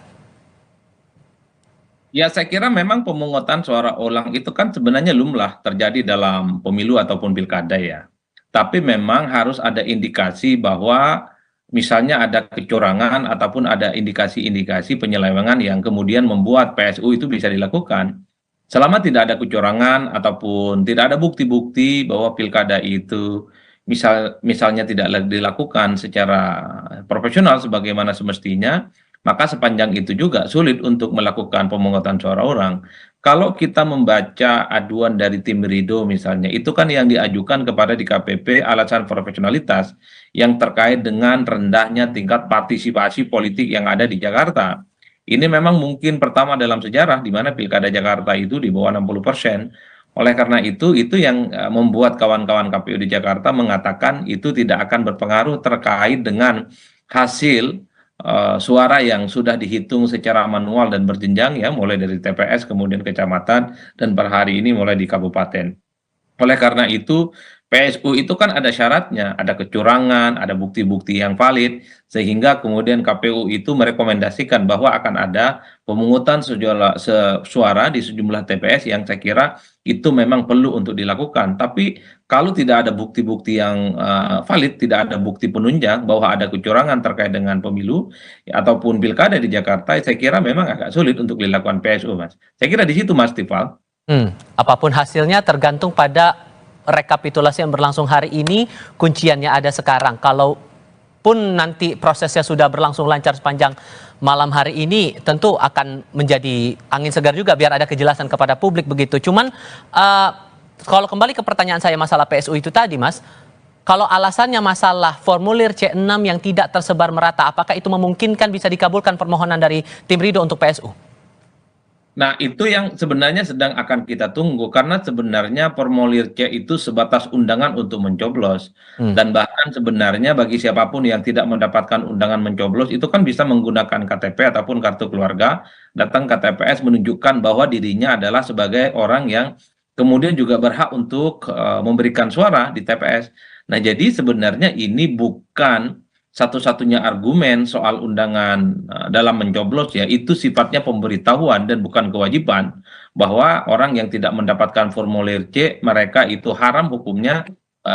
M: Ya, saya kira memang pemungutan suara ulang itu kan sebenarnya lumrah terjadi dalam pemilu ataupun pilkada, ya. Tapi memang harus ada indikasi bahwa misalnya ada kecurangan ataupun ada indikasi-indikasi penyelewengan yang kemudian membuat PSU itu bisa dilakukan. Selama tidak ada kecurangan ataupun tidak ada bukti-bukti bahwa pilkada itu misalnya tidak dilakukan secara profesional sebagaimana semestinya, maka sepanjang itu juga sulit untuk melakukan pemungutan suara ulang. Kalau kita membaca aduan dari tim Ridho misalnya, itu kan yang diajukan kepada DKPP alasan profesionalitas yang terkait dengan rendahnya tingkat partisipasi politik yang ada di Jakarta. Ini memang mungkin pertama dalam sejarah di mana pilkada Jakarta itu di bawah 60%. Oleh karena itu yang membuat kawan-kawan KPU di Jakarta mengatakan itu tidak akan berpengaruh terkait dengan hasil suara yang sudah dihitung secara manual dan berjenjang, ya, mulai dari TPS kemudian kecamatan dan per hari ini mulai di kabupaten. Oleh karena itu PSU itu kan ada syaratnya, ada kecurangan, ada bukti-bukti yang valid, sehingga kemudian KPU itu merekomendasikan bahwa akan ada pemungutan suara di sejumlah TPS yang saya kira itu memang perlu untuk dilakukan. Tapi kalau tidak ada bukti-bukti yang valid, tidak ada bukti penunjang bahwa ada kecurangan terkait dengan pemilu ya, ataupun pilkada di Jakarta, saya kira memang agak sulit untuk dilakukan PSU, Mas. Saya kira di situ, Mas Tifal.
N: Apapun hasilnya tergantung pada rekapitulasi yang berlangsung hari ini, kunciannya ada sekarang. Kalaupun nanti prosesnya sudah berlangsung lancar sepanjang malam hari ini, tentu akan menjadi angin segar juga biar ada kejelasan kepada publik begitu. Cuman kalau kembali ke pertanyaan saya masalah PSU itu tadi, Mas, kalau alasannya masalah formulir C6 yang tidak tersebar merata, apakah itu memungkinkan bisa dikabulkan permohonan dari tim Ridho untuk PSU?
M: Nah, itu yang sebenarnya sedang akan kita tunggu, karena sebenarnya formulir C itu sebatas undangan untuk mencoblos. Dan bahkan sebenarnya bagi siapapun yang tidak mendapatkan undangan mencoblos, itu kan bisa menggunakan KTP ataupun kartu keluarga, datang ke TPS menunjukkan bahwa dirinya adalah sebagai orang yang kemudian juga berhak untuk memberikan suara di TPS. Nah, jadi sebenarnya ini bukan satu-satunya argumen soal undangan dalam mencoblos, ya itu sifatnya pemberitahuan dan bukan kewajiban, bahwa orang yang tidak mendapatkan formulir C mereka itu haram hukumnya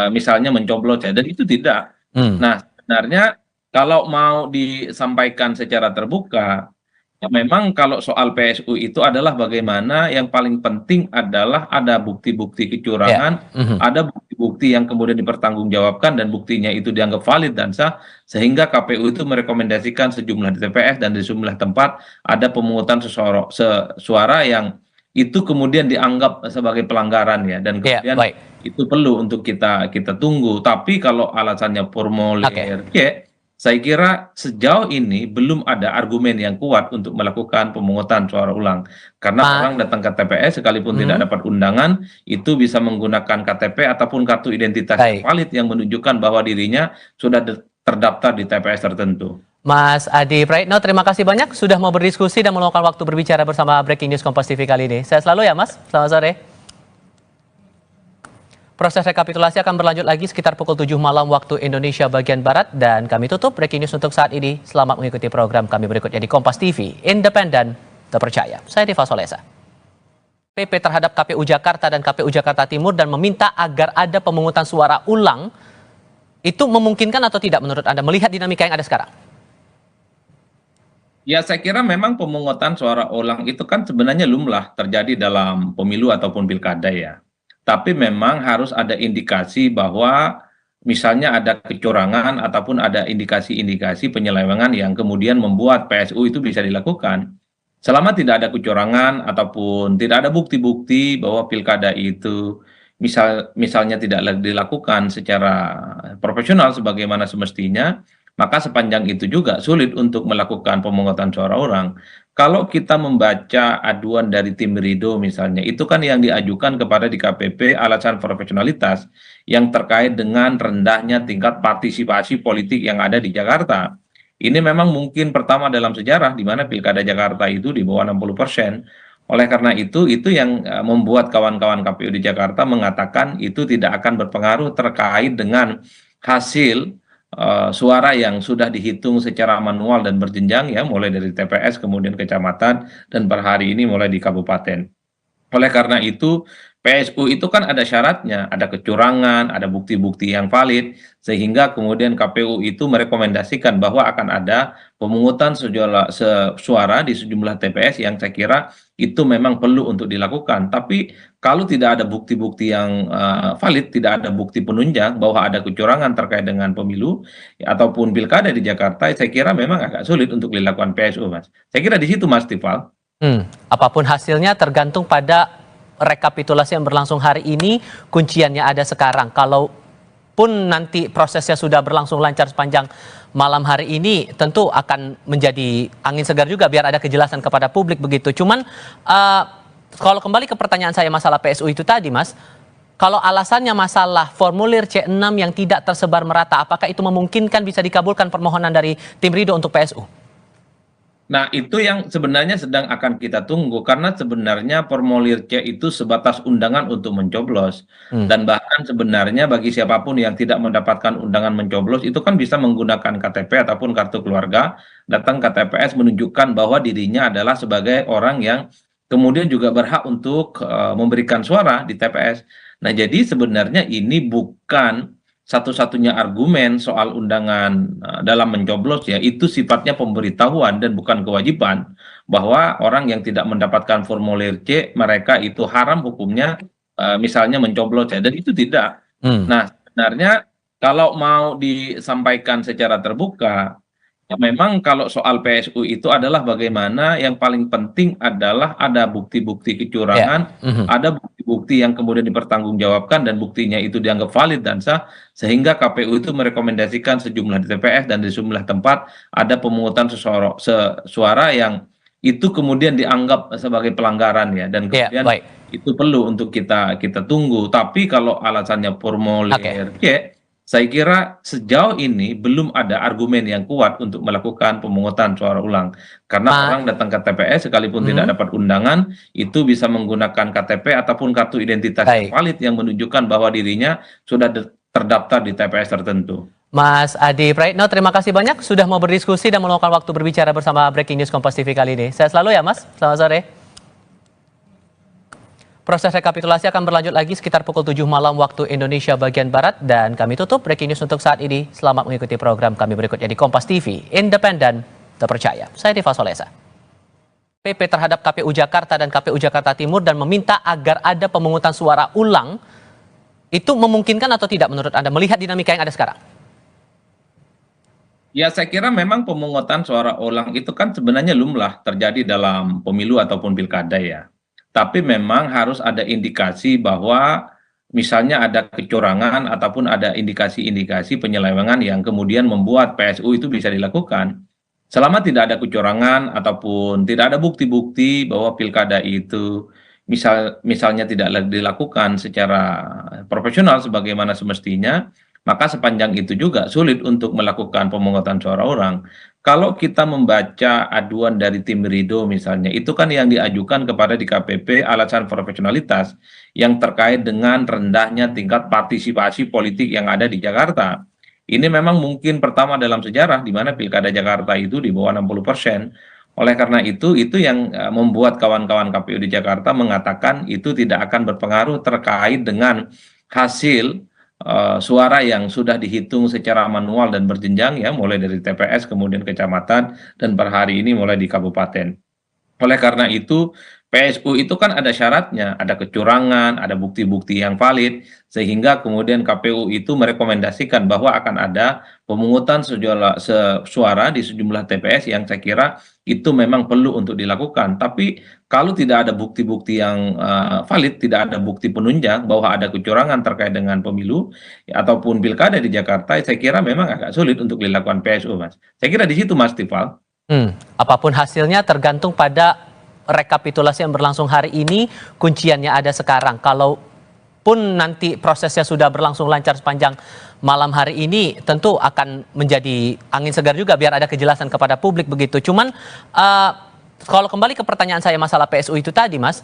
M: misalnya mencoblos, ya, dan itu tidak. Nah, sebenarnya kalau mau disampaikan secara terbuka, ya memang kalau soal PSU itu adalah bagaimana yang paling penting adalah ada bukti-bukti kecurangan, ada bukti bukti-bukti yang kemudian dipertanggungjawabkan dan buktinya itu dianggap valid dan sah, sehingga KPU itu merekomendasikan sejumlah di TPS dan di sejumlah tempat ada pemungutan suara yang itu kemudian dianggap sebagai pelanggaran ya, dan kemudian itu perlu untuk kita tunggu. Tapi kalau alasannya formulir C, saya kira sejauh ini belum ada argumen yang kuat untuk melakukan pemungutan suara ulang. Karena orang datang ke TPS sekalipun tidak dapat undangan, itu bisa menggunakan KTP ataupun kartu identitas yang valid yang menunjukkan bahwa dirinya sudah terdaftar di TPS tertentu.
N: Mas Adi Praitno, terima kasih banyak sudah mau berdiskusi dan meluangkan waktu berbicara bersama Breaking News Kompas TV kali ini. Sehat selalu ya Mas, selamat sore. Proses rekapitulasi akan berlanjut lagi sekitar pukul 7 malam waktu Indonesia bagian Barat, dan kami tutup Breaking News untuk saat ini. Selamat mengikuti program kami berikutnya di Kompas TV, independen, terpercaya. Saya Diva Solesa. PP terhadap KPU Jakarta dan KPU Jakarta Timur dan meminta agar ada pemungutan suara ulang, itu memungkinkan atau tidak menurut Anda melihat dinamika yang ada sekarang?
M: Ya, saya kira memang pemungutan suara ulang itu kan sebenarnya lumrah terjadi dalam pemilu ataupun pilkada ya. Tapi memang harus ada indikasi bahwa misalnya ada kecurangan ataupun ada indikasi-indikasi penyelewengan yang kemudian membuat PSU itu bisa dilakukan. Selama tidak ada kecurangan ataupun tidak ada bukti-bukti bahwa pilkada itu misalnya tidak dilakukan secara profesional sebagaimana semestinya, maka sepanjang itu juga sulit untuk melakukan pemungutan suara ulang. Kalau kita membaca aduan dari tim Ridho misalnya, itu kan yang diajukan kepada DKPP alasan profesionalitas yang terkait dengan rendahnya tingkat partisipasi politik yang ada di Jakarta. Ini memang mungkin pertama dalam sejarah di mana pilkada Jakarta itu di bawah 60%. Oleh karena itu yang membuat kawan-kawan KPU di Jakarta mengatakan itu tidak akan berpengaruh terkait dengan hasil suara yang sudah dihitung secara manual dan berjenjang ya, mulai dari TPS kemudian kecamatan dan per hari ini mulai di kabupaten. Oleh karena itu PSU itu kan ada syaratnya, ada kecurangan, ada bukti-bukti yang valid, sehingga kemudian KPU itu merekomendasikan bahwa akan ada pemungutan suara di sejumlah TPS yang saya kira itu memang perlu untuk dilakukan. Tapi kalau tidak ada bukti-bukti yang valid, tidak ada bukti penunjang bahwa ada kecurangan terkait dengan pemilu ataupun pilkada di Jakarta, saya kira memang agak sulit untuk dilakukan PSU, Mas. Saya kira di situ, Mas Tifal.
N: Apapun hasilnya tergantung pada rekapitulasi yang berlangsung hari ini, kunciannya ada sekarang. Kalaupun nanti prosesnya sudah berlangsung lancar sepanjang malam hari ini, tentu akan menjadi angin segar juga biar ada kejelasan kepada publik begitu. Cuman kalau kembali ke pertanyaan saya masalah PSU itu tadi, Mas, kalau alasannya masalah formulir C6 yang tidak tersebar merata, apakah itu memungkinkan bisa dikabulkan permohonan dari tim Ridho untuk PSU?
M: Nah, itu yang sebenarnya sedang akan kita tunggu, karena sebenarnya formulir C itu sebatas undangan untuk mencoblos. Dan bahkan sebenarnya bagi siapapun yang tidak mendapatkan undangan mencoblos, itu kan bisa menggunakan KTP ataupun kartu keluarga, datang ke TPS menunjukkan bahwa dirinya adalah sebagai orang yang kemudian juga berhak untuk memberikan suara di TPS. Nah, jadi sebenarnya ini bukan satu-satunya argumen soal undangan dalam mencoblos ya, itu sifatnya pemberitahuan dan bukan kewajiban bahwa orang yang tidak mendapatkan formulir C mereka itu haram hukumnya misalnya mencoblos ya, dan itu tidak. Nah, sebenarnya kalau mau disampaikan secara terbuka ya, memang kalau soal PSU itu adalah bagaimana yang paling penting adalah ada bukti-bukti kecurangan, ada bukti-bukti yang kemudian dipertanggungjawabkan dan buktinya itu dianggap valid dan sah, sehingga KPU itu merekomendasikan sejumlah di TPS dan di sejumlah tempat ada pemungutan suara yang itu kemudian dianggap sebagai pelanggaran ya, dan kemudian itu perlu untuk kita tunggu. Tapi kalau alasannya formulir C, saya kira sejauh ini belum ada argumen yang kuat untuk melakukan pemungutan suara ulang. Karena orang datang ke TPS sekalipun tidak dapat undangan, itu bisa menggunakan KTP ataupun kartu identitas yang valid yang menunjukkan bahwa dirinya sudah terdaftar di TPS tertentu.
N: Mas Adi Praitno, terima kasih banyak sudah mau berdiskusi dan meluangkan waktu berbicara bersama Breaking News Kompas TV kali ini. Sehat selalu ya Mas, selamat sore. Proses rekapitulasi akan berlanjut lagi sekitar pukul 7 malam waktu Indonesia bagian Barat, dan kami tutup Breaking News untuk saat ini. Selamat mengikuti program kami berikutnya di Kompas TV, independen, terpercaya. Saya Diva Solesa. PP terhadap KPU Jakarta dan KPU Jakarta Timur dan meminta agar ada pemungutan suara ulang, Itu memungkinkan atau tidak menurut Anda melihat dinamika yang ada sekarang?
M: Ya, saya kira memang pemungutan suara ulang itu kan sebenarnya lumrah terjadi dalam pemilu ataupun pilkada ya. Tapi memang harus ada indikasi bahwa misalnya ada kecurangan ataupun ada indikasi-indikasi penyelewengan yang kemudian membuat PSU itu bisa dilakukan. Selama tidak ada kecurangan ataupun tidak ada bukti-bukti bahwa pilkada itu misalnya tidak dilakukan secara profesional sebagaimana semestinya, maka sepanjang itu juga sulit untuk melakukan pemungutan suara orang. Kalau kita membaca aduan dari tim Ridho misalnya, itu kan yang diajukan kepada DKPP alasan profesionalitas yang terkait dengan rendahnya tingkat partisipasi politik yang ada di Jakarta. Ini memang mungkin pertama dalam sejarah di mana pilkada Jakarta itu di bawah 60%. Oleh karena itu yang membuat kawan-kawan KPU di Jakarta mengatakan itu tidak akan berpengaruh terkait dengan hasil suara yang sudah dihitung secara manual dan berjenjang ya, mulai dari TPS kemudian kecamatan dan per hari ini mulai di kabupaten. Oleh karena itu PSU itu kan ada syaratnya, ada kecurangan, ada bukti-bukti yang valid, sehingga kemudian KPU itu merekomendasikan bahwa akan ada pemungutan suara di sejumlah TPS yang saya kira itu memang perlu untuk dilakukan. Tapi kalau tidak ada bukti-bukti yang valid, tidak ada bukti penunjang bahwa ada kecurangan terkait dengan pemilu ataupun pilkada di Jakarta, saya kira memang agak sulit untuk dilakukan PSU, Mas. Saya kira di situ, Mas Tifal.
N: Apapun hasilnya tergantung pada rekapitulasi yang berlangsung hari ini, kunciannya ada sekarang. Kalaupun nanti prosesnya sudah berlangsung lancar sepanjang malam hari ini, tentu akan menjadi angin segar juga biar ada kejelasan kepada publik begitu. Cuman kalau kembali ke pertanyaan saya masalah PSU itu tadi, Mas,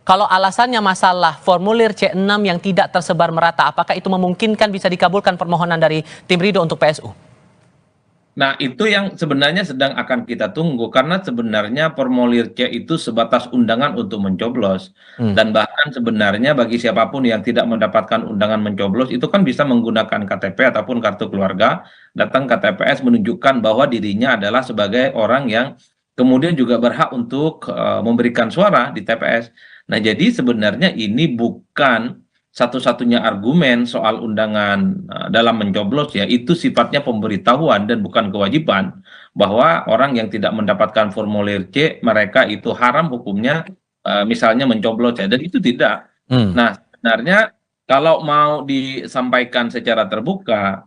N: kalau alasannya masalah formulir C6 yang tidak tersebar merata, apakah itu memungkinkan bisa dikabulkan permohonan dari tim Ridho untuk PSU?
M: Nah, itu yang sebenarnya sedang akan kita tunggu, karena sebenarnya formulir C itu sebatas undangan untuk mencoblos. Dan bahkan sebenarnya bagi siapapun yang tidak mendapatkan undangan mencoblos, itu kan bisa menggunakan KTP ataupun kartu keluarga, datang ke TPS menunjukkan bahwa dirinya adalah sebagai orang yang kemudian juga berhak untuk memberikan suara di TPS. Nah, jadi sebenarnya ini bukan satu-satunya argumen soal undangan dalam mencoblos ya, itu sifatnya pemberitahuan dan bukan kewajiban bahwa orang yang tidak mendapatkan formulir C mereka itu haram hukumnya misalnya mencoblos ya, dan itu tidak. Nah, sebenarnya kalau mau disampaikan secara terbuka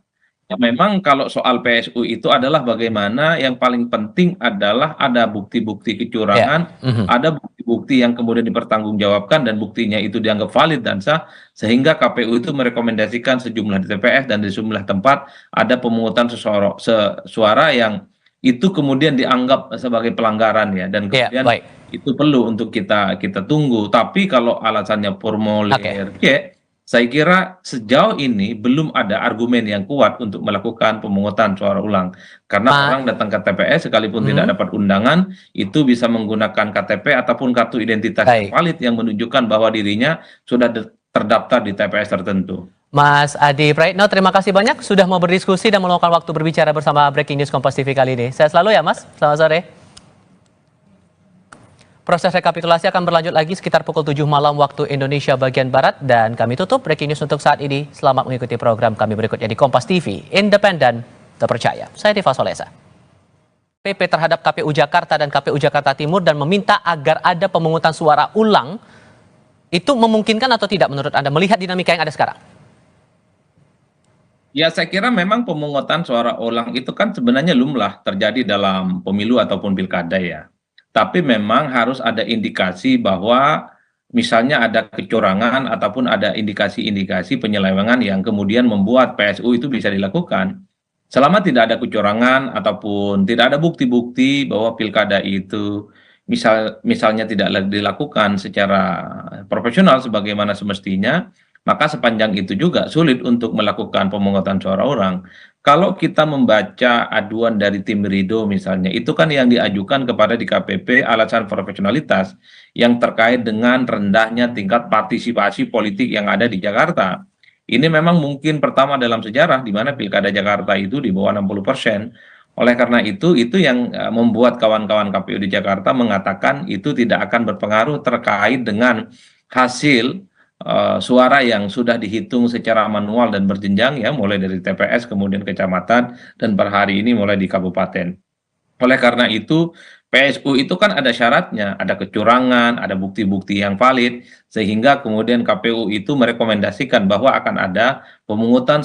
M: ya, memang kalau soal PSU itu adalah bagaimana yang paling penting adalah ada bukti-bukti kecurangan, ada bukti-bukti yang kemudian dipertanggungjawabkan dan buktinya itu dianggap valid dan sah, sehingga KPU itu merekomendasikan sejumlah TPS dan di sejumlah tempat ada pemungutan suara yang itu kemudian dianggap sebagai pelanggaran ya, dan kemudian itu perlu untuk kita tunggu. Tapi kalau alasannya formulir C, saya kira sejauh ini belum ada argumen yang kuat untuk melakukan pemungutan suara ulang. Karena orang datang ke TPS sekalipun tidak dapat undangan, itu bisa menggunakan KTP ataupun kartu identitas yang valid yang menunjukkan bahwa dirinya sudah terdaftar di TPS tertentu.
N: Mas Adi Praitno, terima kasih banyak sudah mau berdiskusi dan meluangkan waktu berbicara bersama Breaking News Kompas TV kali ini. Sehat selalu ya Mas, selamat sore. Proses rekapitulasi akan berlanjut lagi sekitar pukul 7 malam waktu Indonesia bagian Barat, dan kami tutup Breaking News untuk saat ini. Selamat mengikuti program kami berikutnya di Kompas TV, independen, terpercaya. Saya Tifal Solesa. PP terhadap KPU Jakarta dan KPU Jakarta Timur dan meminta agar ada pemungutan suara ulang, itu memungkinkan atau tidak menurut Anda melihat dinamika yang ada sekarang?
M: Ya, saya kira memang pemungutan suara ulang itu kan sebenarnya lumrah terjadi dalam pemilu ataupun pilkada ya. Tapi memang harus ada indikasi bahwa misalnya ada kecurangan ataupun ada indikasi-indikasi penyelewengan yang kemudian membuat PSU itu bisa dilakukan. Selama tidak ada kecurangan ataupun tidak ada bukti-bukti bahwa pilkada itu misalnya tidak dilakukan secara profesional sebagaimana semestinya, maka sepanjang itu juga sulit untuk melakukan pemungutan suara orang. Kalau kita membaca aduan dari tim Ridho misalnya, itu kan yang diajukan kepada DKPP alasan profesionalitas yang terkait dengan rendahnya tingkat partisipasi politik yang ada di Jakarta. Ini memang mungkin pertama dalam sejarah di mana pilkada Jakarta itu di bawah 60%. Oleh karena itu yang membuat kawan-kawan KPU di Jakarta mengatakan itu tidak akan berpengaruh terkait dengan hasil suara yang sudah dihitung secara manual dan berjenjang ya, mulai dari TPS kemudian kecamatan dan per hari ini mulai di kabupaten. Oleh karena itu PSU itu kan ada syaratnya, ada kecurangan, ada bukti-bukti yang valid, sehingga kemudian KPU itu merekomendasikan bahwa akan ada pemungutan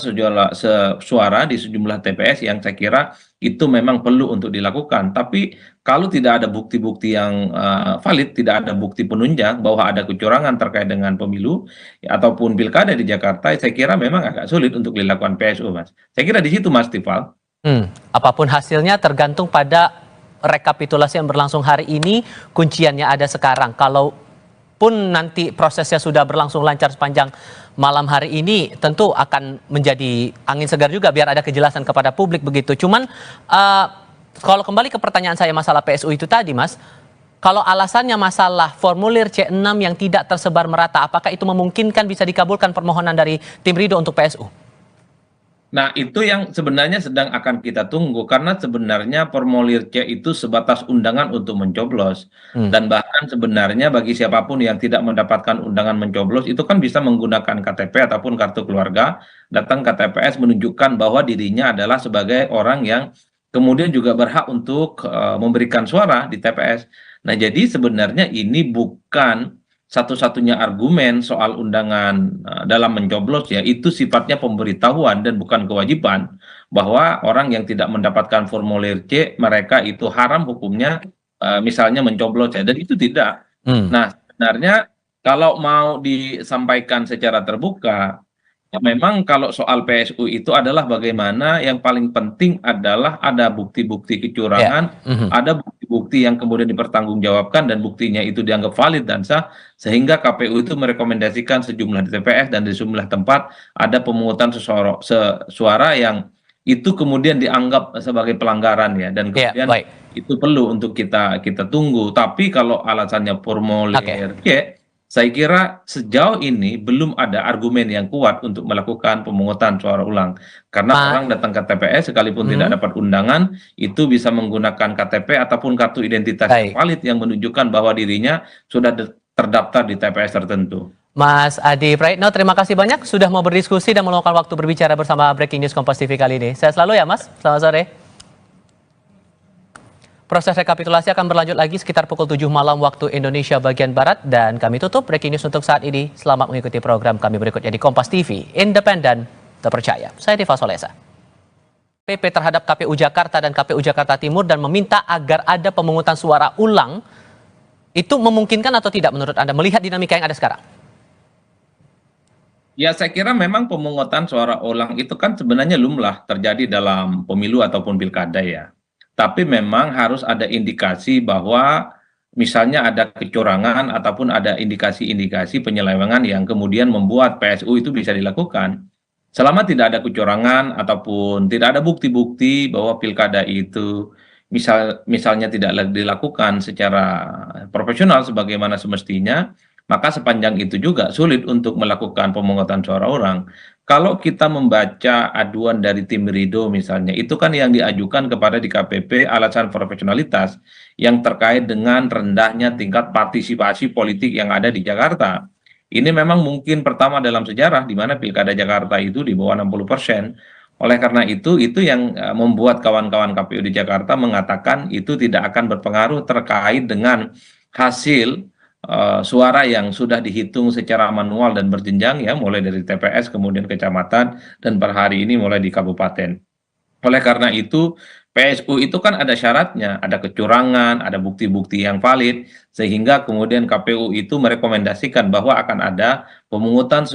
M: suara di sejumlah TPS yang saya kira itu memang perlu untuk dilakukan. Tapi kalau tidak ada bukti-bukti yang valid, tidak ada bukti penunjang bahwa ada kecurangan terkait dengan pemilu ya, ataupun pilkada di Jakarta, saya kira memang agak sulit untuk dilakukan PSU, Mas. Saya kira di situ, Mas Tifal.
N: Apapun hasilnya tergantung pada rekapitulasi yang berlangsung hari ini, kunciannya ada sekarang. Kalaupun nanti prosesnya sudah berlangsung lancar sepanjang malam hari ini, tentu akan menjadi angin segar juga biar ada kejelasan kepada publik begitu. Cuman kalau kembali ke pertanyaan saya masalah PSU itu tadi, Mas, kalau alasannya masalah formulir C6 yang tidak tersebar merata, apakah itu memungkinkan bisa dikabulkan permohonan dari tim Ridho untuk PSU?
M: Nah, itu yang sebenarnya sedang akan kita tunggu, karena sebenarnya formulir C itu sebatas undangan untuk mencoblos. Dan bahkan sebenarnya bagi siapapun yang tidak mendapatkan undangan mencoblos, itu kan bisa menggunakan KTP ataupun kartu keluarga, datang ke TPS menunjukkan bahwa dirinya adalah sebagai orang yang kemudian juga berhak untuk memberikan suara di TPS. Nah, jadi sebenarnya ini bukan satu-satunya argumen soal undangan dalam mencoblos ya, itu sifatnya pemberitahuan dan bukan kewajiban, bahwa orang yang tidak mendapatkan formulir C mereka itu haram hukumnya misalnya mencoblos ya, dan itu tidak. Nah, sebenarnya kalau mau disampaikan secara terbuka ya, memang kalau soal PSU itu adalah bagaimana yang paling penting adalah ada bukti-bukti kecurangan, ada bukti-bukti yang kemudian dipertanggungjawabkan dan buktinya itu dianggap valid dan sah, sehingga KPU itu merekomendasikan sejumlah TPS dan di sejumlah tempat ada pemungutan suara yang itu kemudian dianggap sebagai pelanggaran ya, dan kemudian itu perlu untuk kita tunggu. Tapi kalau alasannya formulir C, saya kira sejauh ini belum ada argumen yang kuat untuk melakukan pemungutan suara ulang. Karena orang datang ke TPS sekalipun tidak dapat undangan, itu bisa menggunakan KTP ataupun kartu identitas yang valid yang menunjukkan bahwa dirinya sudah terdaftar di TPS tertentu.
N: Mas Adi Praitno, terima kasih banyak sudah mau berdiskusi dan meluangkan waktu berbicara bersama Breaking News Kompas TV kali ini. Sehat selalu ya, Mas. Selamat sore. Proses rekapitulasi akan berlanjut lagi sekitar pukul 7 malam waktu Indonesia bagian Barat, dan kami tutup Breaking News untuk saat ini. Selamat mengikuti program kami berikutnya di Kompas TV, independen, terpercaya. Saya Diva Solesa. PP terhadap KPU Jakarta dan KPU Jakarta Timur dan meminta agar ada pemungutan suara ulang, itu memungkinkan atau tidak menurut Anda melihat dinamika yang ada sekarang?
M: Ya, saya kira memang pemungutan suara ulang itu kan sebenarnya lumrah terjadi dalam pemilu ataupun pilkada ya. Tapi memang harus ada indikasi bahwa misalnya ada kecurangan ataupun ada indikasi-indikasi penyelewengan yang kemudian membuat PSU itu bisa dilakukan. Selama tidak ada kecurangan ataupun tidak ada bukti-bukti bahwa pilkada itu misalnya tidak dilakukan secara profesional sebagaimana semestinya, maka sepanjang itu juga sulit untuk melakukan pemungutan suara ulang. Kalau kita membaca aduan dari tim Ridho misalnya, itu kan yang diajukan kepada DKPP alasan profesionalitas yang terkait dengan rendahnya tingkat partisipasi politik yang ada di Jakarta. Ini memang mungkin pertama dalam sejarah di mana pilkada Jakarta itu di bawah 60%. Oleh karena itu yang membuat kawan-kawan KPU di Jakarta mengatakan itu tidak akan berpengaruh terkait dengan hasil suara yang sudah dihitung secara manual dan berjenjang ya, mulai dari TPS kemudian kecamatan dan per hari ini mulai di kabupaten. Oleh karena itu PSU itu kan ada syaratnya, ada kecurangan, ada bukti-bukti yang valid, sehingga kemudian KPU itu merekomendasikan bahwa akan ada pemungutan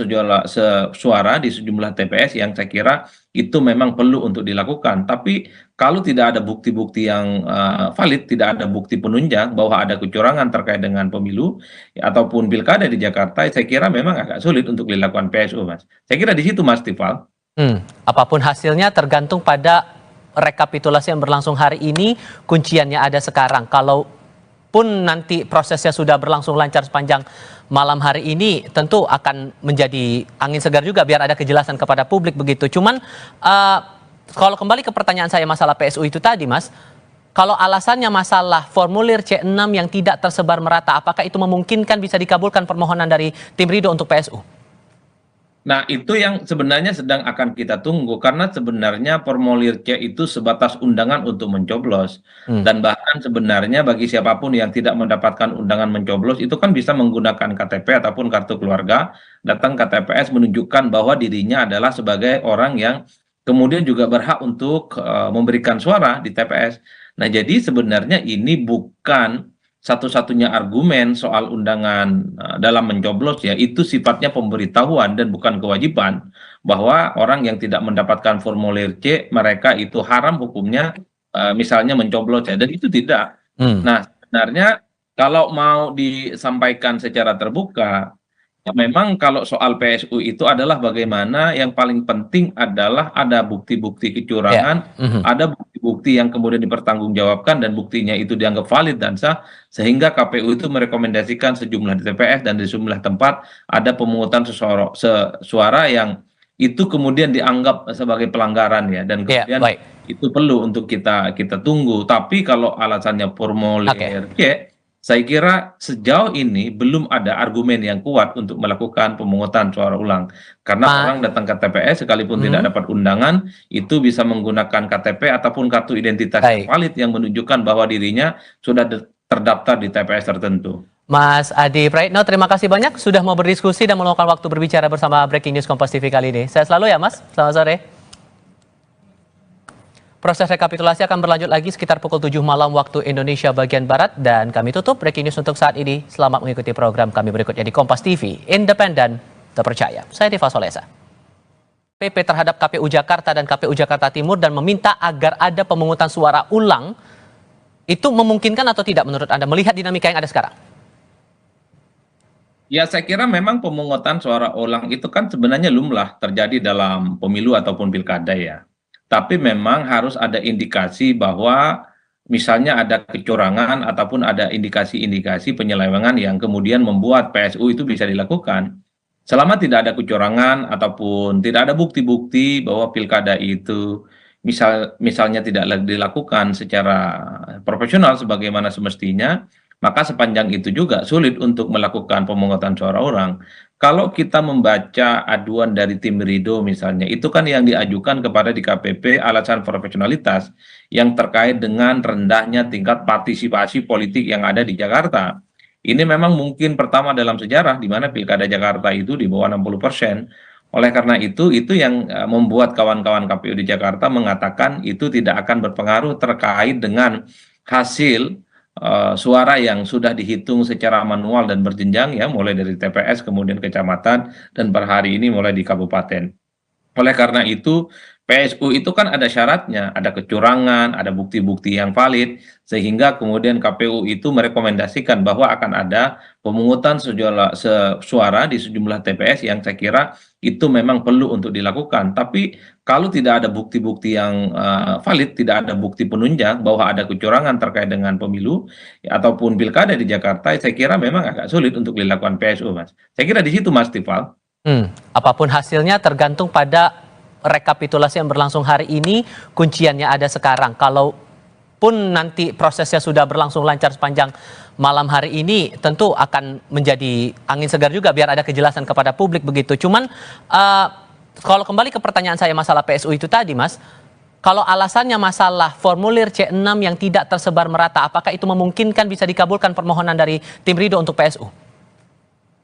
M: suara di sejumlah TPS yang saya kira itu memang perlu untuk dilakukan. Tapi kalau tidak ada bukti-bukti yang valid, tidak ada bukti penunjang bahwa ada kecurangan terkait dengan pemilu ya, ataupun pilkada di Jakarta, saya kira memang agak sulit untuk dilakukan PSU, Mas. Saya kira di situ, Mas Tifal.
N: Apapun hasilnya tergantung pada rekapitulasi yang berlangsung hari ini, kunciannya ada sekarang. Kalaupun nanti prosesnya sudah berlangsung lancar sepanjang malam hari ini, tentu akan menjadi angin segar juga biar ada kejelasan kepada publik begitu. Cuman kalau kembali ke pertanyaan saya masalah PSU itu tadi, Mas, Kalau alasannya masalah formulir C6 yang tidak tersebar merata, apakah itu memungkinkan bisa dikabulkan permohonan dari tim Ridho untuk PSU?
M: Nah, itu yang sebenarnya sedang akan kita tunggu, karena sebenarnya formulir C itu sebatas undangan untuk mencoblos. Dan bahkan sebenarnya bagi siapapun yang tidak mendapatkan undangan mencoblos, itu kan bisa menggunakan KTP ataupun kartu keluarga, datang ke TPS menunjukkan bahwa dirinya adalah sebagai orang yang kemudian juga berhak untuk memberikan suara di TPS. Nah, jadi sebenarnya ini bukan satu-satunya argumen soal undangan dalam mencoblos, ya itu sifatnya pemberitahuan dan bukan kewajiban, bahwa orang yang tidak mendapatkan formulir C mereka itu haram hukumnya misalnya mencoblos, ya, dan itu tidak. Nah, sebenarnya kalau mau disampaikan secara terbuka, ya memang kalau soal PSU itu adalah bagaimana yang paling penting adalah ada bukti-bukti kecurangan, ada bukti-bukti yang kemudian dipertanggungjawabkan dan buktinya itu dianggap valid dan sah, sehingga KPU itu merekomendasikan sejumlah TPS dan di sejumlah tempat ada pemungutan suara yang itu kemudian dianggap sebagai pelanggaran, ya, dan kemudian itu perlu untuk kita tunggu. Tapi kalau alasannya formulir C, saya kira sejauh ini belum ada argumen yang kuat untuk melakukan pemungutan suara ulang. Karena orang datang ke TPS sekalipun tidak dapat undangan, itu bisa menggunakan KTP ataupun kartu identitas yang valid yang menunjukkan bahwa dirinya sudah terdaftar di TPS tertentu.
N: Mas Adi Praitno, terima kasih banyak sudah mau berdiskusi dan meluangkan waktu berbicara bersama Breaking News Kompas TV kali ini. Saya selalu ya, Mas. Selamat sore. Proses rekapitulasi akan berlanjut lagi sekitar pukul 7 malam waktu Indonesia bagian Barat, dan kami tutup Breaking News untuk saat ini. Selamat mengikuti program kami berikutnya di Kompas TV, independen, terpercaya. Saya Tifa Solesa. PP terhadap KPU Jakarta dan KPU Jakarta Timur dan meminta agar ada pemungutan suara ulang, itu memungkinkan atau tidak menurut Anda melihat dinamika yang ada sekarang?
M: Ya, saya kira memang pemungutan suara ulang itu kan sebenarnya lumrah terjadi dalam pemilu ataupun pilkada, ya. Tapi memang harus ada indikasi bahwa misalnya ada kecurangan ataupun ada indikasi-indikasi penyelewengan yang kemudian membuat PSU itu bisa dilakukan. Selama tidak ada kecurangan ataupun tidak ada bukti-bukti bahwa pilkada itu misalnya tidak dilakukan secara profesional sebagaimana semestinya, maka sepanjang itu juga sulit untuk melakukan pemungutan suara ulang. Kalau kita membaca aduan dari tim Ridho misalnya, itu kan yang diajukan kepada DKPP alasan profesionalitas yang terkait dengan rendahnya tingkat partisipasi politik yang ada di Jakarta. Ini memang mungkin pertama dalam sejarah di mana pilkada Jakarta itu di bawah 60%. Oleh karena itu yang membuat kawan-kawan KPU di Jakarta mengatakan itu tidak akan berpengaruh terkait dengan hasil suara yang sudah dihitung secara manual dan berjenjang, ya, mulai dari TPS kemudian kecamatan dan per hari ini mulai di kabupaten. Oleh karena itu PSU itu kan ada syaratnya, ada kecurangan, ada bukti-bukti yang valid, sehingga kemudian KPU itu merekomendasikan bahwa akan ada pemungutan suara di sejumlah TPS yang saya kira itu memang perlu untuk dilakukan. Tapi kalau tidak ada bukti-bukti yang valid, tidak ada bukti penunjang bahwa ada kecurangan terkait dengan pemilu ataupun pilkada di Jakarta, saya kira memang agak sulit untuk dilakukan PSU, Mas. Saya kira di situ, Mas Tifal.
N: Apapun hasilnya tergantung pada rekapitulasi yang berlangsung hari ini, kunciannya ada sekarang. Kalaupun nanti prosesnya sudah berlangsung lancar sepanjang malam hari ini, tentu akan menjadi angin segar juga biar ada kejelasan kepada publik begitu. Cuman kalau kembali ke pertanyaan saya masalah PSU itu tadi, Mas, kalau alasannya masalah formulir C6 yang tidak tersebar merata, apakah itu memungkinkan bisa dikabulkan permohonan dari tim Ridho untuk PSU?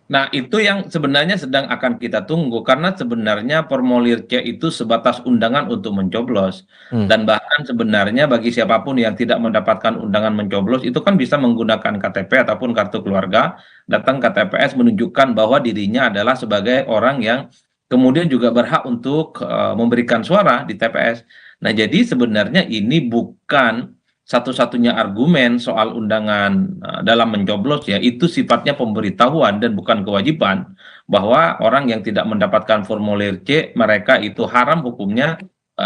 M: Nah, itu yang sebenarnya sedang akan kita tunggu, karena sebenarnya formulir C itu sebatas undangan untuk mencoblos. Dan bahkan sebenarnya bagi siapapun yang tidak mendapatkan undangan mencoblos, itu kan bisa menggunakan KTP ataupun kartu keluarga, datang ke TPS menunjukkan bahwa dirinya adalah sebagai orang yang kemudian juga berhak untuk memberikan suara di TPS. Nah, jadi sebenarnya ini bukan satu-satunya argumen soal undangan dalam mencoblos, ya itu sifatnya pemberitahuan dan bukan kewajiban, bahwa orang yang tidak mendapatkan formulir C mereka itu haram hukumnya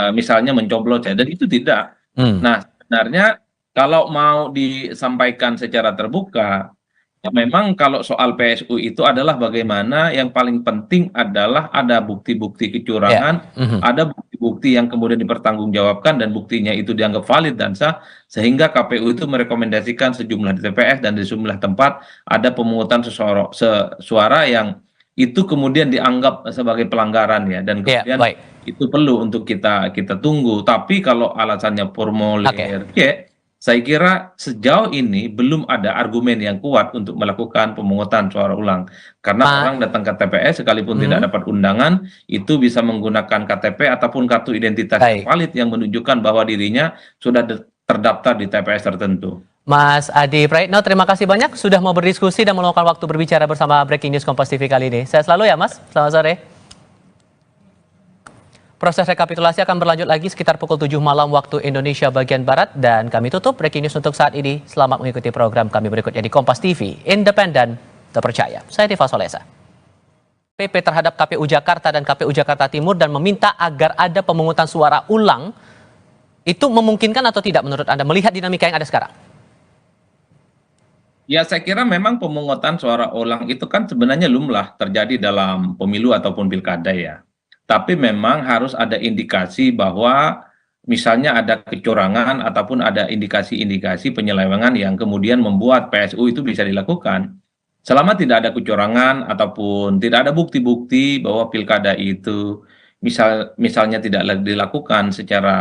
M: misalnya mencoblos, ya, dan itu tidak. Nah, sebenarnya kalau mau disampaikan secara terbuka, Ya, memang kalau soal PSU itu adalah bagaimana yang paling penting adalah ada bukti-bukti kecurangan, ada bukti-bukti yang kemudian dipertanggungjawabkan dan buktinya itu dianggap valid dan sah, sehingga KPU itu merekomendasikan sejumlah di TPS dan di sejumlah tempat ada pemungutan suara yang itu kemudian dianggap sebagai pelanggaran ya, dan kemudian itu perlu untuk kita tunggu. Tapi kalau alasannya formulir C, saya kira sejauh ini belum ada argumen yang kuat untuk melakukan pemungutan suara ulang. Karena orang datang ke TPS sekalipun tidak dapat undangan, itu bisa menggunakan KTP ataupun kartu identitas yang valid yang menunjukkan bahwa dirinya sudah terdaftar di TPS tertentu.
N: Mas Adi Praitno, terima kasih banyak sudah mau berdiskusi dan meluangkan waktu berbicara bersama Breaking News Kompas TV kali ini. Sehat selalu ya Mas, selamat sore. Proses rekapitulasi akan berlanjut lagi sekitar pukul 7 malam waktu Indonesia bagian Barat. Dan kami tutup Breaking News untuk saat ini. Selamat mengikuti program kami berikutnya di Kompas TV, independen, terpercaya. Saya Tiva Solesa. PP terhadap KPU Jakarta dan KPU Jakarta Timur dan meminta agar ada pemungutan suara ulang. Itu memungkinkan atau tidak menurut Anda melihat dinamika yang ada sekarang?
M: Ya, saya kira memang pemungutan suara ulang itu kan sebenarnya lumrah terjadi dalam pemilu ataupun pilkada ya. Tapi memang harus ada indikasi bahwa misalnya ada kecurangan ataupun ada indikasi-indikasi penyelewengan yang kemudian membuat PSU itu bisa dilakukan. Selama tidak ada kecurangan ataupun tidak ada bukti-bukti bahwa pilkada itu misalnya tidak dilakukan secara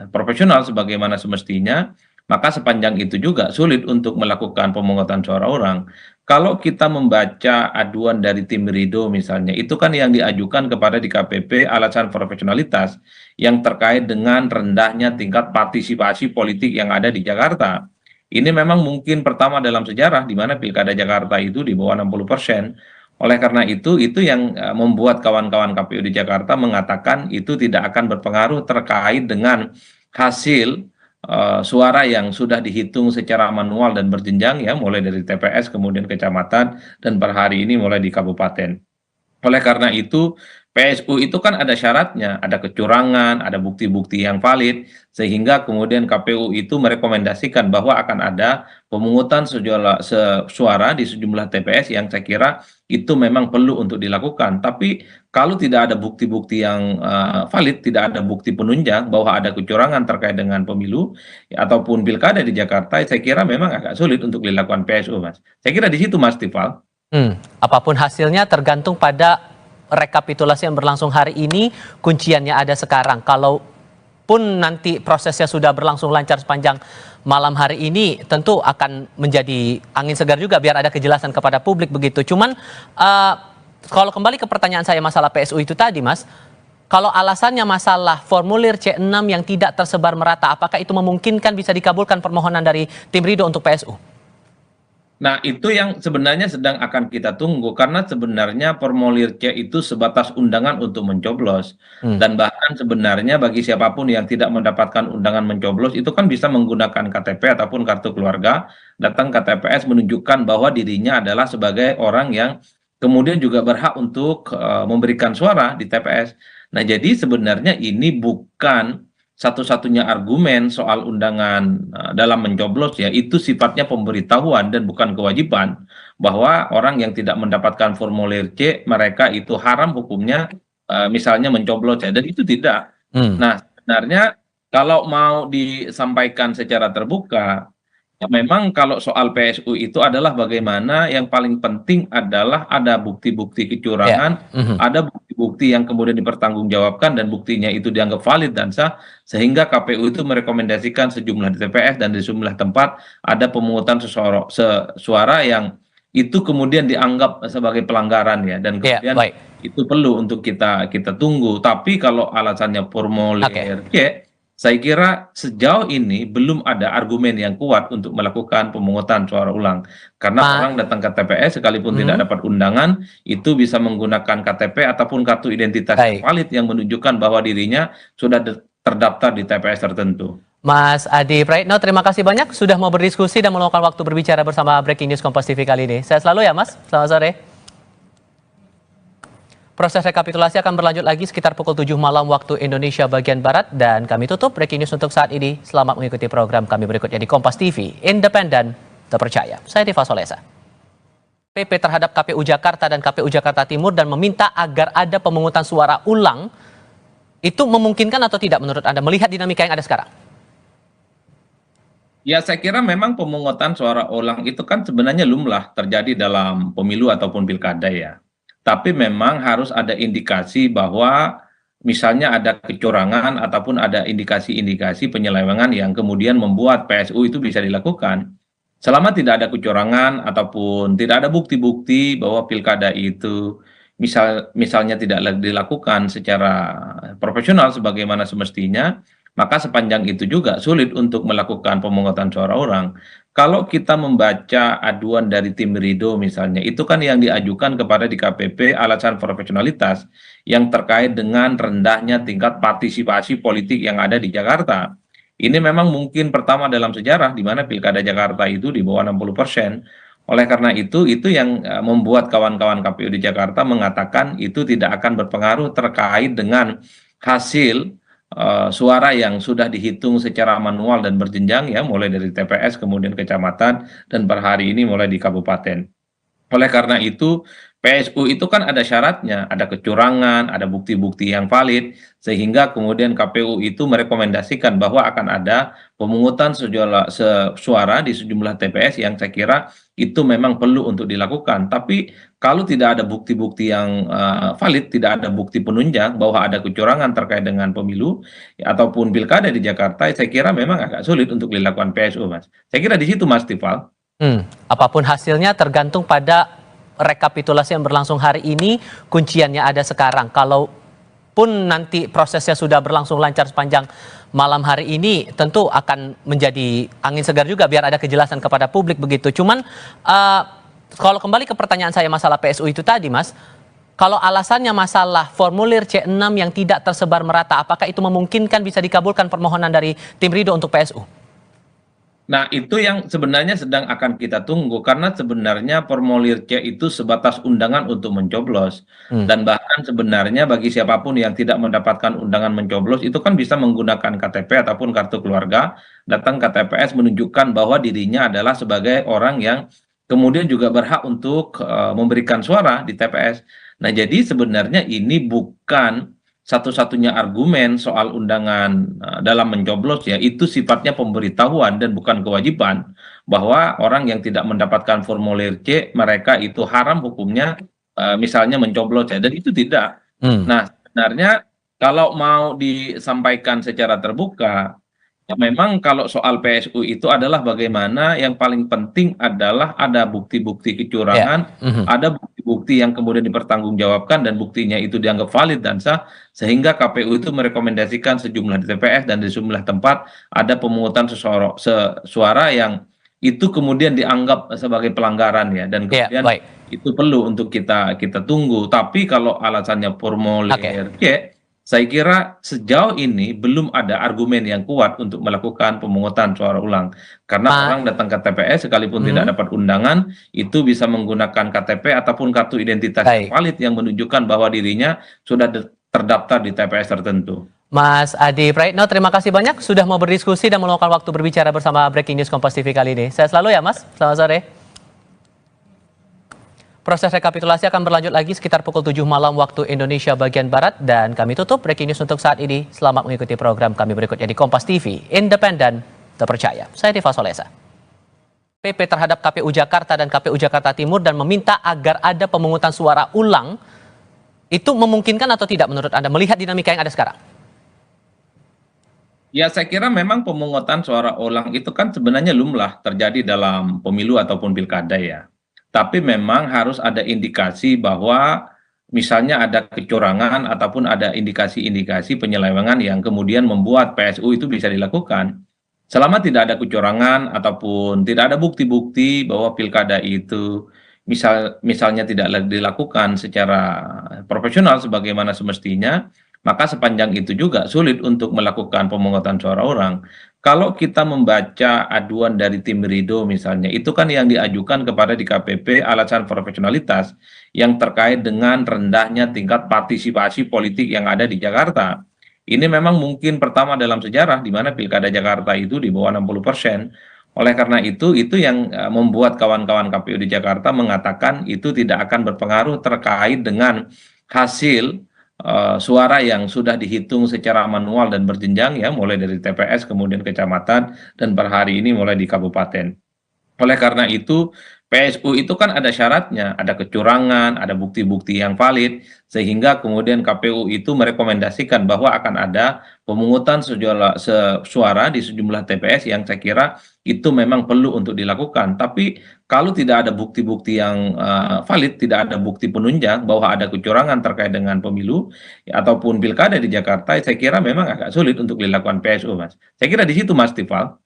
M: profesional sebagaimana semestinya, maka sepanjang itu juga sulit untuk melakukan pemungutan suara ulang. Kalau kita membaca aduan dari tim Ridho misalnya, itu kan yang diajukan kepada DKPP alasan profesionalitas yang terkait dengan rendahnya tingkat partisipasi politik yang ada di Jakarta. Ini memang mungkin pertama dalam sejarah di mana pilkada Jakarta itu di bawah 60%. Oleh karena itu yang membuat kawan-kawan KPU di Jakarta mengatakan itu tidak akan berpengaruh terkait dengan hasil suara yang sudah dihitung secara manual dan berjenjang ya, mulai dari TPS kemudian kecamatan dan per hari ini mulai di kabupaten. Oleh karena itu PSU itu kan ada syaratnya, ada kecurangan, ada bukti-bukti yang valid, sehingga kemudian KPU itu merekomendasikan bahwa akan ada pemungutan suara di sejumlah TPS yang saya kira itu memang perlu untuk dilakukan. Tapi kalau tidak ada bukti-bukti yang valid, tidak ada bukti penunjang bahwa ada kecurangan terkait dengan pemilu ataupun pilkada di Jakarta, saya kira memang agak sulit untuk dilakukan PSU, Mas. Saya kira di situ, Mas Tifal.
N: Apapun hasilnya tergantung pada rekapitulasi yang berlangsung hari ini, kunciannya ada sekarang. Kalaupun nanti prosesnya sudah berlangsung lancar sepanjang malam hari ini, tentu akan menjadi angin segar juga biar ada kejelasan kepada publik begitu. Cuman kalau kembali ke pertanyaan saya masalah PSU itu tadi, Mas, kalau alasannya masalah formulir C6 yang tidak tersebar merata, apakah itu memungkinkan bisa dikabulkan permohonan dari tim Ridho untuk PSU?
M: Nah, itu yang sebenarnya sedang akan kita tunggu, karena sebenarnya formulir C itu sebatas undangan untuk mencoblos. Dan bahkan sebenarnya bagi siapapun yang tidak mendapatkan undangan mencoblos, itu kan bisa menggunakan KTP ataupun kartu keluarga, datang ke TPS menunjukkan bahwa dirinya adalah sebagai orang yang kemudian juga berhak untuk memberikan suara di TPS. Nah, jadi sebenarnya ini bukan satu-satunya argumen soal undangan dalam mencoblos ya, itu sifatnya pemberitahuan dan bukan kewajiban bahwa orang yang tidak mendapatkan formulir C mereka itu haram hukumnya misalnya mencoblos ya, dan itu tidak. Nah, sebenarnya kalau mau disampaikan secara terbuka ya, memang kalau soal PSU itu adalah bagaimana yang paling penting adalah ada bukti-bukti kecurangan, ada bukti-bukti yang kemudian dipertanggungjawabkan dan buktinya itu dianggap valid dan sah, sehingga KPU itu merekomendasikan sejumlah di TPS dan di sejumlah tempat ada pemungutan suara yang itu kemudian dianggap sebagai pelanggaran ya, dan kemudian itu perlu untuk kita tunggu. Tapi kalau alasannya formulir C, saya kira sejauh ini belum ada argumen yang kuat untuk melakukan pemungutan suara ulang. Karena orang datang ke TPS sekalipun tidak dapat undangan, itu bisa menggunakan KTP ataupun kartu identitas yang valid yang menunjukkan bahwa dirinya sudah terdaftar di TPS tertentu.
N: Mas Adi Praitno, terima kasih banyak sudah mau berdiskusi dan meluangkan waktu berbicara bersama Breaking News Kompas TV kali ini. Sehat selalu ya Mas, selamat sore. Proses rekapitulasi akan berlanjut lagi sekitar pukul 7 malam waktu Indonesia bagian Barat. Dan kami tutup Breaking News untuk saat ini. Selamat mengikuti program kami berikutnya di Kompas TV, independen, terpercaya. Saya Tiva Solesa. PP terhadap KPU Jakarta dan KPU Jakarta Timur dan meminta agar ada pemungutan suara ulang, itu memungkinkan atau tidak menurut Anda melihat dinamika yang ada sekarang?
M: Ya, saya kira memang pemungutan suara ulang itu kan sebenarnya lumrah terjadi dalam pemilu ataupun pilkada ya. Tapi memang harus ada indikasi bahwa misalnya ada kecurangan ataupun ada indikasi-indikasi penyelewengan yang kemudian membuat PSU itu bisa dilakukan. Selama tidak ada kecurangan ataupun tidak ada bukti-bukti bahwa pilkada itu misalnya tidak dilakukan secara profesional sebagaimana semestinya, maka sepanjang itu juga sulit untuk melakukan pemungutan suara ulang. Kalau kita membaca aduan dari tim Ridho misalnya, itu kan yang diajukan kepada DKPP alasan profesionalitas yang terkait dengan rendahnya tingkat partisipasi politik yang ada di Jakarta. Ini memang mungkin pertama dalam sejarah di mana pilkada Jakarta itu di bawah 60%. Oleh karena itu yang membuat kawan-kawan KPU di Jakarta mengatakan itu tidak akan berpengaruh terkait dengan hasil suara yang sudah dihitung secara manual dan berjenjang ya, mulai dari TPS kemudian kecamatan dan per hari ini mulai di kabupaten. Oleh karena itu PSU itu kan ada syaratnya, ada kecurangan, ada bukti-bukti yang valid, sehingga kemudian KPU itu merekomendasikan bahwa akan ada pemungutan suara di sejumlah TPS yang saya kira itu memang perlu untuk dilakukan. Tapi kalau tidak ada bukti-bukti yang valid, tidak ada bukti penunjang bahwa ada kecurangan terkait dengan pemilu ataupun pilkada di Jakarta, saya kira memang agak sulit untuk dilakukan PSU, Mas. Saya kira di situ, Mas Tifal.
N: Apapun hasilnya tergantung pada rekapitulasi yang berlangsung hari ini, kunciannya ada sekarang. Kalaupun nanti prosesnya sudah berlangsung lancar sepanjang malam hari ini, tentu akan menjadi angin segar juga biar ada kejelasan kepada publik begitu. Cuman kalau kembali ke pertanyaan saya masalah PSU itu tadi, Mas, kalau alasannya masalah formulir C6 yang tidak tersebar merata, apakah itu memungkinkan bisa dikabulkan permohonan dari tim Ridho untuk PSU?
M: Nah, itu yang sebenarnya sedang akan kita tunggu, karena sebenarnya formulir C itu sebatas undangan untuk mencoblos. Dan bahkan sebenarnya bagi siapapun yang tidak mendapatkan undangan mencoblos, itu kan bisa menggunakan KTP ataupun kartu keluarga, datang ke TPS menunjukkan bahwa dirinya adalah sebagai orang yang kemudian juga berhak untuk memberikan suara di TPS. Nah, jadi sebenarnya ini bukan satu-satunya argumen soal undangan dalam mencoblos ya, itu sifatnya pemberitahuan dan bukan kewajiban bahwa orang yang tidak mendapatkan formulir C mereka itu haram hukumnya misalnya mencoblos ya, dan itu tidak. Nah, sebenarnya kalau mau disampaikan secara terbuka ya, memang kalau soal PSU itu adalah bagaimana yang paling penting adalah ada bukti-bukti kecurangan, ada bukti-bukti yang kemudian dipertanggungjawabkan dan buktinya itu dianggap valid dan sah, sehingga KPU itu merekomendasikan sejumlah TPS dan di sejumlah tempat ada pemungutan suara yang itu kemudian dianggap sebagai pelanggaran ya, dan kemudian itu perlu untuk kita tunggu. Tapi kalau alasannya formulir C, saya kira sejauh ini belum ada argumen yang kuat untuk melakukan pemungutan suara ulang. Karena orang datang ke TPS sekalipun tidak dapat undangan, itu bisa menggunakan KTP ataupun kartu identitas yang valid yang menunjukkan bahwa dirinya sudah terdaftar di TPS tertentu.
N: Mas Adi Praitno, terima kasih banyak sudah mau berdiskusi dan meluangkan waktu berbicara bersama Breaking News Kompas TV kali ini. Sehat selalu ya Mas, selamat sore. Proses rekapitulasi akan berlanjut lagi sekitar pukul 7 malam waktu Indonesia bagian Barat, dan kami tutup Breaking News untuk saat ini. Selamat mengikuti program kami berikutnya di Kompas TV, independen, terpercaya. Saya Diva Solesa. PP terhadap KPU Jakarta dan KPU Jakarta Timur dan meminta agar ada pemungutan suara ulang, itu memungkinkan atau tidak menurut Anda melihat dinamika yang ada sekarang?
M: Ya, saya kira memang pemungutan suara ulang itu kan sebenarnya lumrah terjadi dalam pemilu ataupun pilkada ya. Tapi memang harus ada indikasi bahwa misalnya ada kecurangan ataupun ada indikasi-indikasi penyelewengan yang kemudian membuat PSU itu bisa dilakukan. Selama tidak ada kecurangan ataupun tidak ada bukti-bukti bahwa pilkada itu misalnya tidak dilakukan secara profesional sebagaimana semestinya, maka sepanjang itu juga sulit untuk melakukan pemungutan suara ulang. Kalau kita membaca aduan dari tim Ridho misalnya, itu kan yang diajukan kepada DKPP alasan profesionalitas yang terkait dengan rendahnya tingkat partisipasi politik yang ada di Jakarta. Ini memang mungkin pertama dalam sejarah di mana pilkada Jakarta itu di bawah 60%. Oleh karena itu yang membuat kawan-kawan KPU di Jakarta mengatakan itu tidak akan berpengaruh terkait dengan hasil suara yang sudah dihitung secara manual dan berjenjang ya, mulai dari TPS kemudian kecamatan dan per hari ini mulai di kabupaten. Oleh karena itu PSU itu kan ada syaratnya, ada kecurangan, ada bukti-bukti yang valid, sehingga kemudian KPU itu merekomendasikan bahwa akan ada pemungutan suara di sejumlah TPS yang saya kira itu memang perlu untuk dilakukan. Tapi kalau tidak ada bukti-bukti yang valid, tidak ada bukti penunjang bahwa ada kecurangan terkait dengan pemilu ataupun pilkada di Jakarta, saya kira memang agak sulit untuk dilakukan PSU, Mas. Saya kira di situ, Mas Tifal.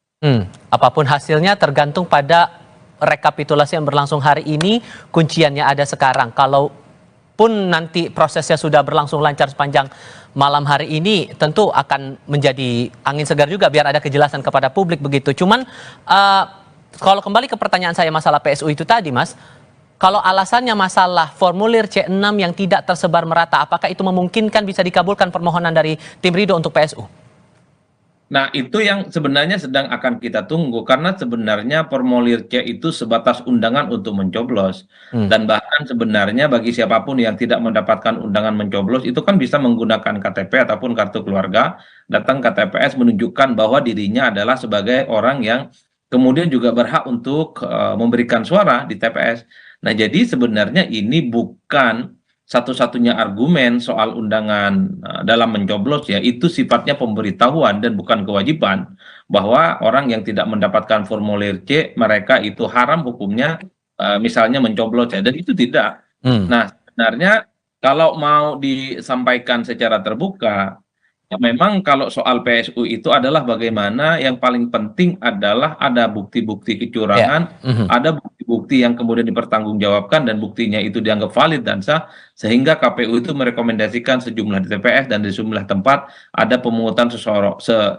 N: Apapun hasilnya tergantung pada rekapitulasi yang berlangsung hari ini, kunciannya ada sekarang. Kalaupun nanti prosesnya sudah berlangsung lancar sepanjang malam hari ini, tentu akan menjadi angin segar juga biar ada kejelasan kepada publik begitu. Cuman kalau kembali ke pertanyaan saya masalah PSU itu tadi, Mas, kalau alasannya masalah formulir C6 yang tidak tersebar merata, apakah itu memungkinkan bisa dikabulkan permohonan dari tim Ridho untuk PSU?
M: Nah, itu yang sebenarnya sedang akan kita tunggu, karena sebenarnya formulir C itu sebatas undangan untuk mencoblos. Dan bahkan sebenarnya bagi siapapun yang tidak mendapatkan undangan mencoblos, itu kan bisa menggunakan KTP ataupun kartu keluarga, datang ke TPS menunjukkan bahwa dirinya adalah sebagai orang yang kemudian juga berhak untuk memberikan suara di TPS. Nah, jadi sebenarnya ini bukan satu-satunya argumen soal undangan dalam mencoblos ya, itu sifatnya pemberitahuan dan bukan kewajiban, bahwa orang yang tidak mendapatkan formulir C mereka itu haram hukumnya misalnya mencoblos ya, dan itu tidak. Nah, sebenarnya kalau mau disampaikan secara terbuka ya, memang kalau soal PSU itu adalah bagaimana yang paling penting adalah ada bukti-bukti kecurangan, ada bukti-bukti yang kemudian dipertanggungjawabkan dan buktinya itu dianggap valid dan sah, sehingga KPU itu merekomendasikan sejumlah di TPS dan di sejumlah tempat ada pemungutan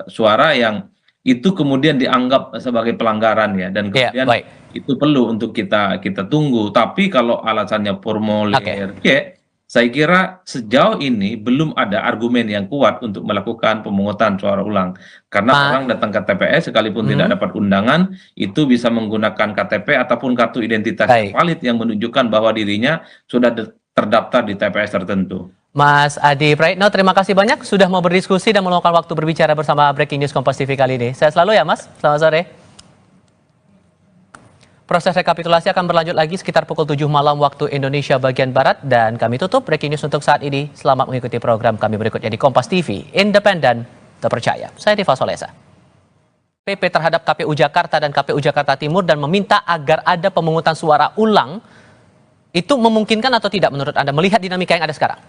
M: suara yang itu kemudian dianggap sebagai pelanggaran ya, dan kemudian itu perlu untuk kita tunggu. Tapi kalau alasannya formulir C, saya kira sejauh ini belum ada argumen yang kuat untuk melakukan pemungutan suara ulang. Karena orang datang ke TPS sekalipun tidak dapat undangan, itu bisa menggunakan KTP ataupun kartu identitas yang valid yang menunjukkan bahwa dirinya sudah terdaftar di TPS tertentu.
N: Mas Adi Praitno, terima kasih banyak sudah mau berdiskusi dan meluangkan waktu berbicara bersama Breaking News Kompas TV kali ini. Sehat selalu ya, Mas. Selamat sore. Proses rekapitulasi akan berlanjut lagi sekitar pukul 7 malam waktu Indonesia bagian Barat, dan kami tutup Breaking News untuk saat ini. Selamat mengikuti program kami berikutnya di Kompas TV, independen, terpercaya. Saya Tifal Solesa. PP terhadap KPU Jakarta dan KPU Jakarta Timur dan meminta agar ada pemungutan suara ulang, itu memungkinkan atau tidak menurut Anda melihat dinamika yang ada sekarang?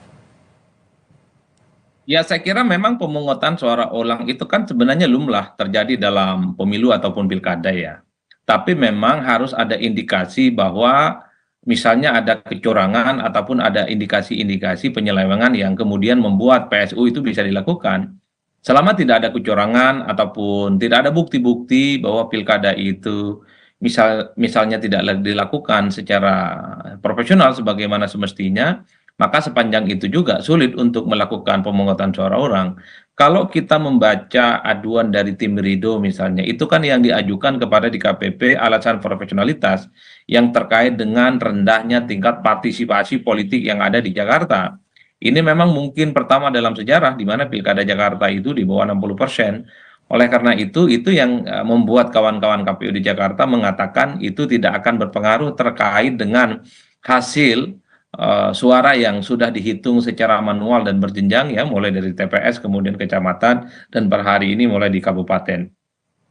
M: Ya, saya kira memang pemungutan suara ulang itu kan sebenarnya lumrah terjadi dalam pemilu ataupun pilkada ya. Tapi memang harus ada indikasi bahwa misalnya ada kecurangan ataupun ada indikasi-indikasi penyelewengan yang kemudian membuat PSU itu bisa dilakukan. Selama tidak ada kecurangan ataupun tidak ada bukti-bukti bahwa pilkada itu misalnya tidak dilakukan secara profesional sebagaimana semestinya, maka sepanjang itu juga sulit untuk melakukan pemungutan suara ulang. Kalau kita membaca aduan dari tim Ridho misalnya, itu kan yang diajukan kepada DKPP alasan profesionalitas yang terkait dengan rendahnya tingkat partisipasi politik yang ada di Jakarta. Ini memang mungkin pertama dalam sejarah di mana pilkada Jakarta itu di bawah 60%. Oleh karena itu yang membuat kawan-kawan KPU di Jakarta mengatakan itu tidak akan berpengaruh terkait dengan hasil suara yang sudah dihitung secara manual dan berjenjang ya, mulai dari TPS kemudian kecamatan dan per hari ini mulai di kabupaten.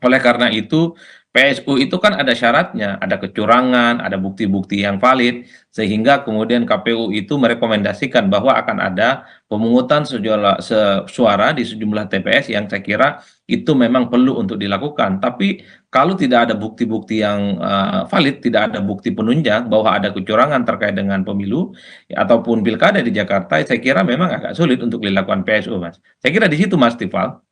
M: Oleh karena itu PSU itu kan ada syaratnya, ada kecurangan, ada bukti-bukti yang valid, sehingga kemudian KPU itu merekomendasikan bahwa akan ada pemungutan suara di sejumlah TPS yang saya kira itu memang perlu untuk dilakukan. Tapi kalau tidak ada bukti-bukti yang valid, tidak ada bukti penunjang bahwa ada kecurangan terkait dengan pemilu ya, ataupun pilkada di Jakarta, saya kira memang agak sulit untuk dilakukan PSU, Mas. Saya kira di situ, Mas Tifal.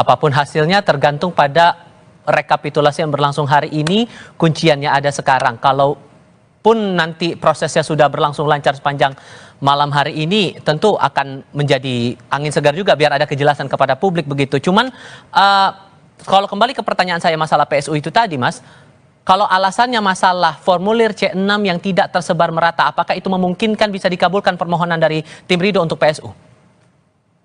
N: Apapun hasilnya tergantung pada rekapitulasi yang berlangsung hari ini, kunciannya ada sekarang. Kalaupun nanti prosesnya sudah berlangsung lancar sepanjang malam hari ini, tentu akan menjadi angin segar juga biar ada kejelasan kepada publik begitu. Cuman kalau kembali ke pertanyaan saya masalah PSU itu tadi, Mas, kalau alasannya masalah formulir C6 yang tidak tersebar merata, apakah itu memungkinkan bisa dikabulkan permohonan dari tim Ridho untuk PSU?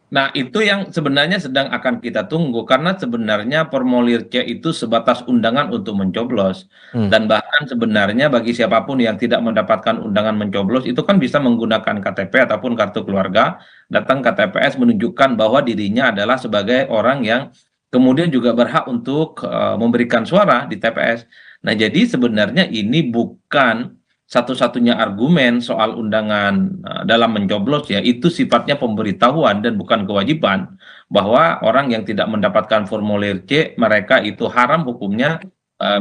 M: Nah, itu yang sebenarnya sedang akan kita tunggu, karena sebenarnya formulir C itu sebatas undangan untuk mencoblos. Dan bahkan sebenarnya bagi siapapun yang tidak mendapatkan undangan mencoblos, itu kan bisa menggunakan KTP ataupun kartu keluarga, datang ke TPS menunjukkan bahwa dirinya adalah sebagai orang yang kemudian juga berhak untuk memberikan suara di TPS. Nah, jadi sebenarnya ini bukan satu-satunya argumen soal undangan dalam mencoblos, ya, itu sifatnya pemberitahuan dan bukan kewajiban, bahwa orang yang tidak mendapatkan formulir C, mereka itu haram hukumnya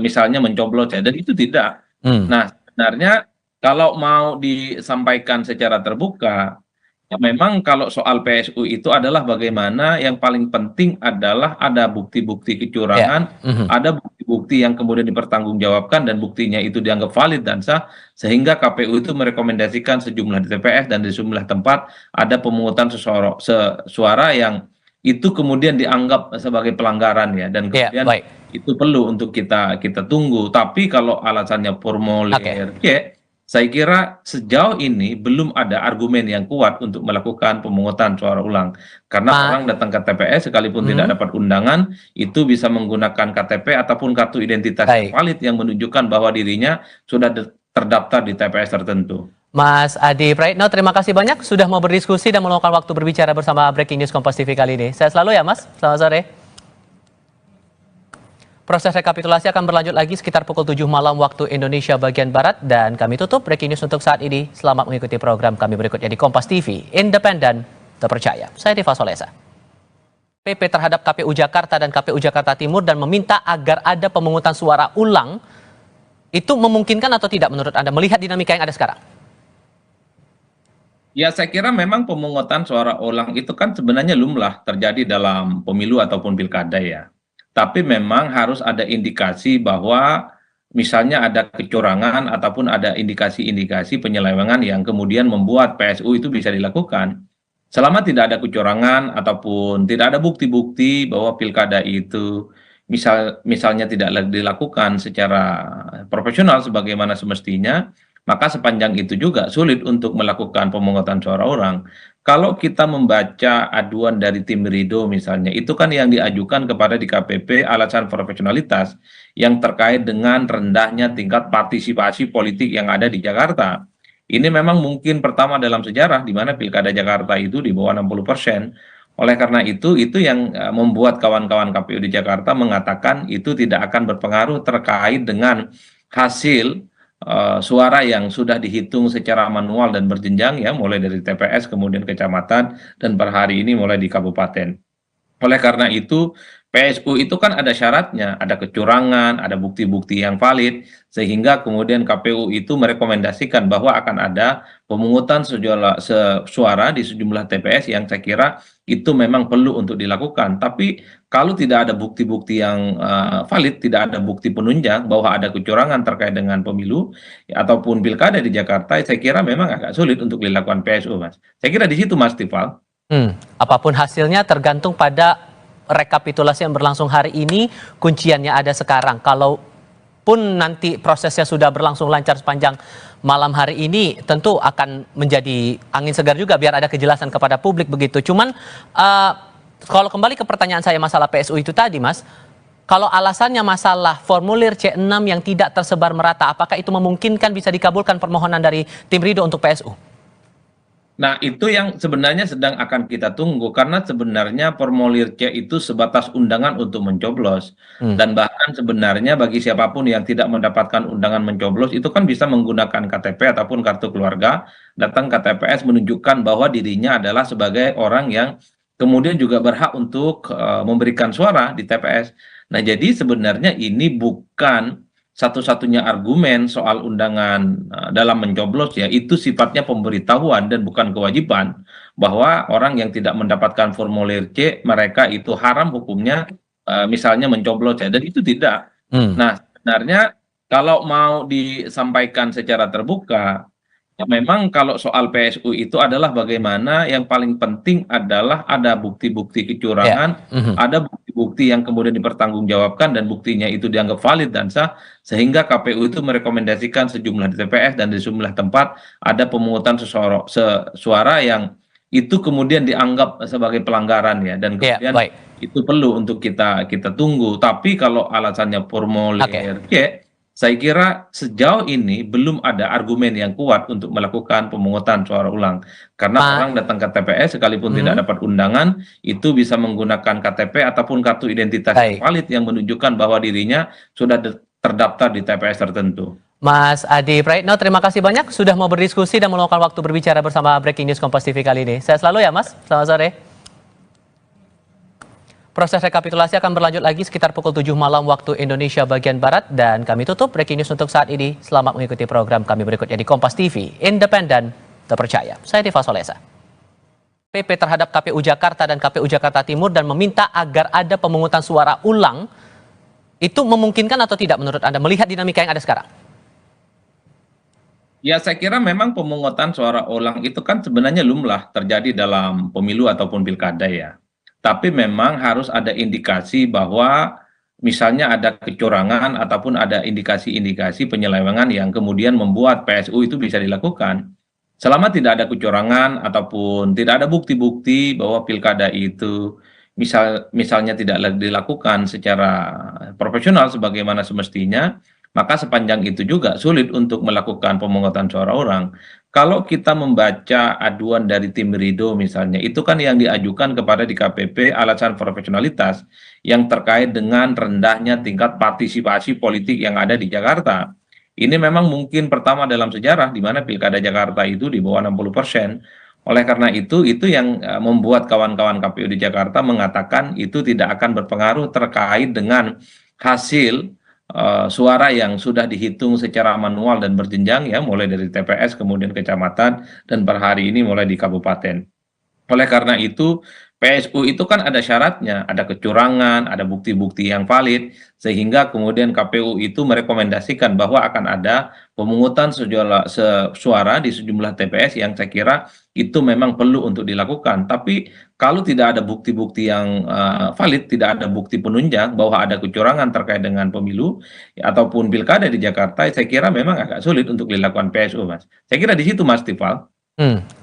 M: misalnya mencoblos, ya, dan itu tidak. Nah, sebenarnya kalau mau disampaikan secara terbuka, ya, memang kalau soal PSU itu adalah bagaimana yang paling penting adalah ada bukti-bukti kecurangan, ada bukti-bukti yang kemudian dipertanggungjawabkan dan buktinya itu dianggap valid dan sah, sehingga KPU itu merekomendasikan sejumlah TPS dan di sejumlah tempat ada pemungutan suara yang itu kemudian dianggap sebagai pelanggaran, ya, dan kemudian itu perlu untuk kita tunggu. Tapi kalau alasannya formulir C, saya kira sejauh ini belum ada argumen yang kuat untuk melakukan pemungutan suara ulang. Karena orang datang ke TPS sekalipun tidak dapat undangan, itu bisa menggunakan KTP ataupun kartu identitas yang valid yang menunjukkan bahwa dirinya sudah terdaftar di TPS tertentu.
N: Mas Adi Praitno, terima kasih banyak sudah mau berdiskusi dan meluangkan waktu berbicara bersama Breaking News Kompas TV kali ini. Saya selalu ya, Mas. Selamat sore. Proses rekapitulasi akan berlanjut lagi sekitar pukul 7 malam waktu Indonesia bagian Barat, dan kami tutup Breaking News untuk saat ini. Selamat mengikuti program kami berikutnya di Kompas TV, independen, terpercaya. Saya Diva Solesa. PP terhadap KPU Jakarta dan KPU Jakarta Timur dan meminta agar ada pemungutan suara ulang, itu memungkinkan atau tidak menurut Anda melihat dinamika yang ada sekarang?
M: Ya, saya kira memang pemungutan suara ulang itu kan sebenarnya lumrah terjadi dalam pemilu ataupun pilkada, ya. Tapi memang harus ada indikasi bahwa misalnya ada kecurangan ataupun ada indikasi-indikasi penyelewengan yang kemudian membuat PSU itu bisa dilakukan. Selama tidak ada kecurangan ataupun tidak ada bukti-bukti bahwa pilkada itu misalnya tidak dilakukan secara profesional sebagaimana semestinya, maka sepanjang itu juga sulit untuk melakukan pemungutan suara ulang. Kalau kita membaca aduan dari tim Ridho misalnya, itu kan yang diajukan kepada DKPP alasan profesionalitas yang terkait dengan rendahnya tingkat partisipasi politik yang ada di Jakarta. Ini memang mungkin pertama dalam sejarah di mana pilkada Jakarta itu di bawah 60%. Oleh karena itu yang membuat kawan-kawan KPU di Jakarta mengatakan itu tidak akan berpengaruh terkait dengan hasil suara yang sudah dihitung secara manual dan berjenjang, ya, mulai dari TPS kemudian kecamatan dan per hari ini mulai di kabupaten. Oleh karena itu PSU itu kan ada syaratnya, ada kecurangan, ada bukti-bukti yang valid, sehingga kemudian KPU itu merekomendasikan bahwa akan ada pemungutan suara di sejumlah TPS yang saya kira itu memang perlu untuk dilakukan. Tapi kalau tidak ada bukti-bukti yang valid, tidak ada bukti penunjang bahwa ada kecurangan terkait dengan pemilu ataupun pilkada di Jakarta, saya kira memang agak sulit untuk dilakukan PSU, Mas. Saya kira di situ, Mas Tifal.
N: Apapun hasilnya tergantung pada rekapitulasi yang berlangsung hari ini, kunciannya ada sekarang. Kalaupun nanti prosesnya sudah berlangsung lancar sepanjang malam hari ini, tentu akan menjadi angin segar juga biar ada kejelasan kepada publik begitu. Cuman kalau kembali ke pertanyaan saya masalah PSU itu tadi, Mas, kalau alasannya masalah formulir C6 yang tidak tersebar merata, apakah itu memungkinkan bisa dikabulkan permohonan dari tim Ridho untuk PSU?
M: Nah, itu yang sebenarnya sedang akan kita tunggu, karena sebenarnya formulir C itu sebatas undangan untuk mencoblos. Dan bahkan sebenarnya bagi siapapun yang tidak mendapatkan undangan mencoblos, itu kan bisa menggunakan KTP ataupun kartu keluarga, datang ke TPS menunjukkan bahwa dirinya adalah sebagai orang yang kemudian juga berhak untuk memberikan suara di TPS. Nah, jadi sebenarnya ini bukan satu-satunya argumen soal undangan dalam mencoblos, ya, itu sifatnya pemberitahuan dan bukan kewajiban, bahwa orang yang tidak mendapatkan formulir C, mereka itu haram hukumnya misalnya mencoblos, ya, dan itu tidak. Nah, sebenarnya kalau mau disampaikan secara terbuka, ya, memang kalau soal PSU itu adalah bagaimana yang paling penting adalah ada bukti-bukti kecurangan, ada bukti bukti-bukti yang kemudian dipertanggungjawabkan dan buktinya itu dianggap valid dan sah, sehingga KPU itu merekomendasikan sejumlah di TPS dan di sejumlah tempat ada pemungutan suara yang itu kemudian dianggap sebagai pelanggaran ya, dan kemudian itu perlu untuk kita tunggu. Tapi kalau alasannya formulir C, saya kira sejauh ini belum ada argumen yang kuat untuk melakukan pemungutan suara ulang. Karena orang datang ke TPS sekalipun tidak dapat undangan, itu bisa menggunakan KTP ataupun kartu identitas yang valid yang menunjukkan bahwa dirinya sudah terdaftar di TPS tertentu.
N: Mas Adi Praitno, terima kasih banyak sudah mau berdiskusi dan meluangkan waktu berbicara bersama Breaking News Kompas TV kali ini. Sehat selalu ya Mas, selamat sore. Proses rekapitulasi akan berlanjut lagi sekitar pukul 7 malam waktu Indonesia bagian Barat, dan kami tutup Breaking News untuk saat ini. Selamat mengikuti program kami berikutnya di Kompas TV, independen, terpercaya. Saya Diva Solesa. PP terhadap KPU Jakarta dan KPU Jakarta Timur dan meminta agar ada pemungutan suara ulang, itu memungkinkan atau tidak menurut Anda melihat dinamika yang ada sekarang?
M: Ya, saya kira memang pemungutan suara ulang itu kan sebenarnya lumrah terjadi dalam pemilu ataupun pilkada ya. Tapi memang harus ada indikasi bahwa misalnya ada kecurangan ataupun ada indikasi-indikasi penyelewengan yang kemudian membuat PSU itu bisa dilakukan. Selama tidak ada kecurangan ataupun tidak ada bukti-bukti bahwa pilkada itu misalnya tidak dilakukan secara profesional sebagaimana semestinya, maka sepanjang itu juga sulit untuk melakukan pemungutan suara ulang. Kalau kita membaca aduan dari tim Ridho misalnya, itu kan yang diajukan kepada DKPP alasan profesionalitas yang terkait dengan rendahnya tingkat partisipasi politik yang ada di Jakarta. Ini memang mungkin pertama dalam sejarah di mana pilkada Jakarta itu di bawah 60%. Oleh karena itu yang membuat kawan-kawan KPU di Jakarta mengatakan itu tidak akan berpengaruh terkait dengan hasil suara yang sudah dihitung secara manual dan berjenjang ya, mulai dari TPS kemudian kecamatan dan per hari ini mulai di kabupaten. Oleh karena itu PSU itu kan ada syaratnya, ada kecurangan, ada bukti-bukti yang valid, sehingga kemudian KPU itu merekomendasikan bahwa akan ada pemungutan suara di sejumlah TPS yang saya kira itu memang perlu untuk dilakukan. Tapi kalau tidak ada bukti-bukti yang valid, tidak ada bukti penunjang bahwa ada kecurangan terkait dengan pemilu ataupun pilkada di Jakarta, saya kira memang agak sulit untuk dilakukan PSU, Mas. Saya kira di situ, Mas Tifal.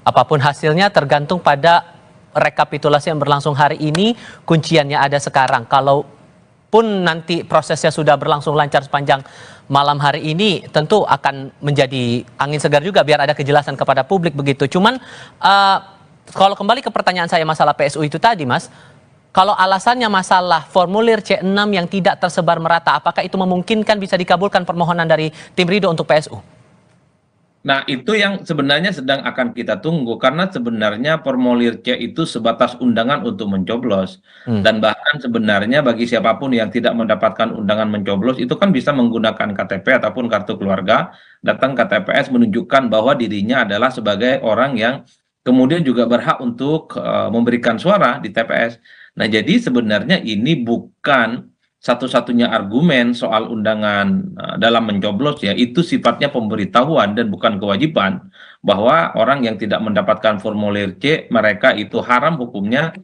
N: Apapun hasilnya tergantung pada rekapitulasi yang berlangsung hari ini, kunciannya ada sekarang. Kalaupun nanti prosesnya sudah berlangsung lancar sepanjang malam hari ini, tentu akan menjadi angin segar juga biar ada kejelasan kepada publik begitu. Cuman kalau kembali ke pertanyaan saya masalah PSU itu tadi, Mas, kalau alasannya masalah formulir C6 yang tidak tersebar merata, apakah itu memungkinkan bisa dikabulkan permohonan dari tim Ridho untuk PSU?
M: Nah, itu yang sebenarnya sedang akan kita tunggu, karena sebenarnya formulir C itu sebatas undangan untuk mencoblos. Dan bahkan sebenarnya bagi siapapun yang tidak mendapatkan undangan mencoblos, itu kan bisa menggunakan KTP ataupun kartu keluarga, datang ke TPS menunjukkan bahwa dirinya adalah sebagai orang yang kemudian juga berhak untuk memberikan suara di TPS. Nah, jadi sebenarnya ini bukan satu-satunya argumen soal undangan dalam mencoblos ya, itu sifatnya pemberitahuan dan bukan kewajiban bahwa orang yang tidak mendapatkan formulir C mereka itu haram hukumnya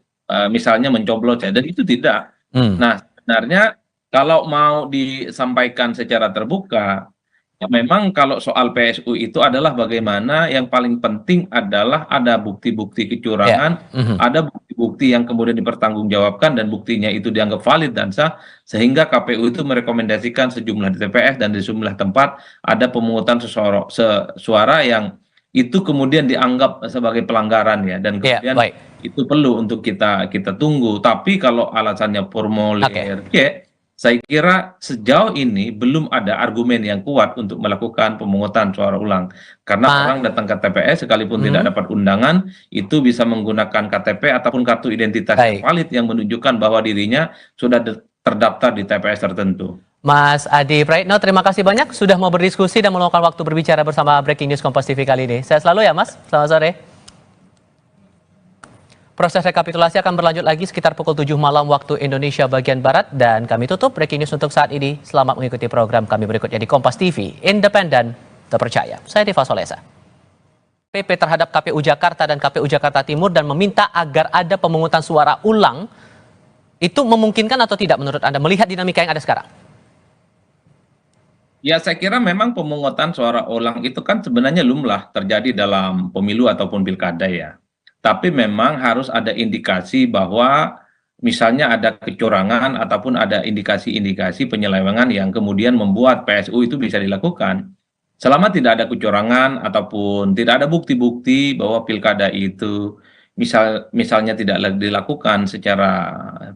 M: misalnya mencoblos ya, dan itu tidak. Nah, sebenarnya kalau mau disampaikan secara terbuka ya, memang kalau soal PSU itu adalah bagaimana yang paling penting adalah ada bukti-bukti kecurangan, ada bukti-bukti yang kemudian dipertanggungjawabkan dan buktinya itu dianggap valid dan sah, sehingga KPU itu merekomendasikan sejumlah di TPS dan di sejumlah tempat ada pemungutan suara yang itu kemudian dianggap sebagai pelanggaran ya, dan kemudian itu perlu untuk kita tunggu. Tapi kalau alasannya formulir C, saya kira sejauh ini belum ada argumen yang kuat untuk melakukan pemungutan suara ulang. Karena orang datang ke TPS sekalipun tidak dapat undangan, itu bisa menggunakan KTP ataupun kartu identitas yang valid yang menunjukkan bahwa dirinya sudah terdaftar di TPS tertentu.
N: Mas Adi Praitno, terima kasih banyak sudah mau berdiskusi dan meluangkan waktu berbicara bersama Breaking News Kompas TV kali ini. Sehat selalu ya Mas, selamat sore. Proses rekapitulasi akan berlanjut lagi sekitar pukul 7 malam waktu Indonesia bagian Barat, dan kami tutup Breaking News untuk saat ini. Selamat mengikuti program kami berikutnya di Kompas TV, independen, terpercaya. Saya Diva Solesa. PP terhadap KPU Jakarta dan KPU Jakarta Timur dan meminta agar ada pemungutan suara ulang, Itu memungkinkan atau tidak menurut Anda melihat dinamika yang ada sekarang?
M: Ya, saya kira memang pemungutan suara ulang itu kan sebenarnya lumrah terjadi dalam pemilu ataupun pilkada ya. Tapi memang harus ada indikasi bahwa misalnya ada kecurangan ataupun ada indikasi-indikasi penyelewengan yang kemudian membuat PSU itu bisa dilakukan. Selama tidak ada kecurangan ataupun tidak ada bukti-bukti bahwa pilkada itu misalnya tidak dilakukan secara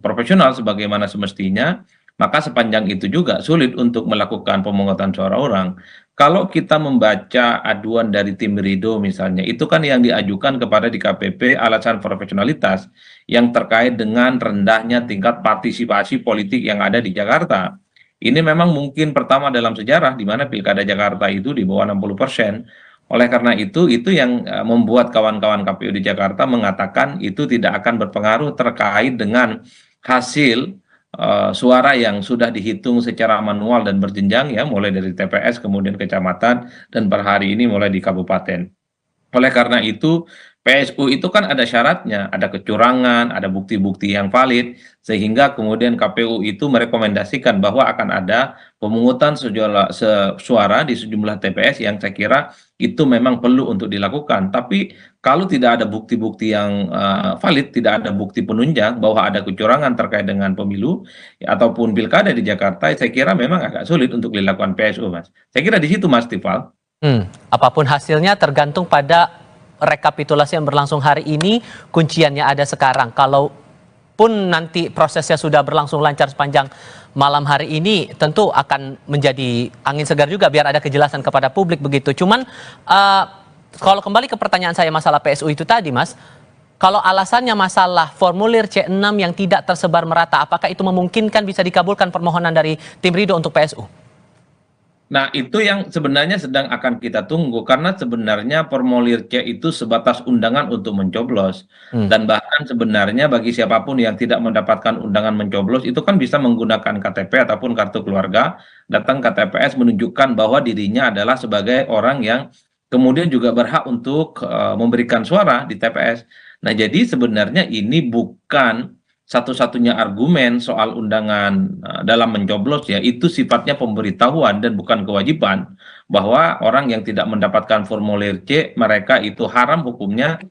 M: profesional sebagaimana semestinya, maka sepanjang itu juga sulit untuk melakukan pemungutan suara ulang. Kalau kita membaca aduan dari tim Ridho misalnya, itu kan yang diajukan kepada DKPP alasan profesionalitas yang terkait dengan rendahnya tingkat partisipasi politik yang ada di Jakarta. Ini memang mungkin pertama dalam sejarah di mana pilkada Jakarta itu di bawah 60%. Oleh karena itu yang membuat kawan-kawan KPU di Jakarta mengatakan itu tidak akan berpengaruh terkait dengan hasil suara yang sudah dihitung secara manual dan berjenjang ya, mulai dari TPS kemudian kecamatan dan per hari ini mulai di kabupaten. Oleh karena itu PSU itu kan ada syaratnya, ada kecurangan, ada bukti-bukti yang valid, sehingga kemudian KPU itu merekomendasikan bahwa akan ada pemungutan suara di sejumlah TPS yang saya kira itu memang perlu untuk dilakukan. Tapi kalau tidak ada bukti-bukti yang valid, tidak ada bukti penunjang bahwa ada kecurangan terkait dengan pemilu ya, ataupun pilkada di Jakarta, saya kira memang agak sulit untuk dilakukan PSU, Mas. Saya kira di situ, Mas Tifal.
N: Apapun hasilnya tergantung pada rekapitulasi yang berlangsung hari ini, kunciannya ada sekarang. Kalaupun nanti prosesnya sudah berlangsung lancar sepanjang malam hari ini, tentu akan menjadi angin segar juga biar ada kejelasan kepada publik begitu. Cuman kalau kembali ke pertanyaan saya masalah PSU itu tadi, Mas, kalau alasannya masalah formulir C6 yang tidak tersebar merata, apakah itu memungkinkan bisa dikabulkan permohonan dari tim Ridho untuk PSU?
M: Nah, itu yang sebenarnya sedang akan kita tunggu, karena sebenarnya formulir C itu sebatas undangan untuk mencoblos. Dan bahkan sebenarnya bagi siapapun yang tidak mendapatkan undangan mencoblos, itu kan bisa menggunakan KTP ataupun kartu keluarga, datang ke TPS menunjukkan bahwa dirinya adalah sebagai orang yang kemudian juga berhak untuk memberikan suara di TPS. Nah, jadi sebenarnya ini bukan satu-satunya argumen soal undangan dalam mencoblos ya, itu sifatnya pemberitahuan dan bukan kewajiban bahwa orang yang tidak mendapatkan formulir C mereka itu haram hukumnya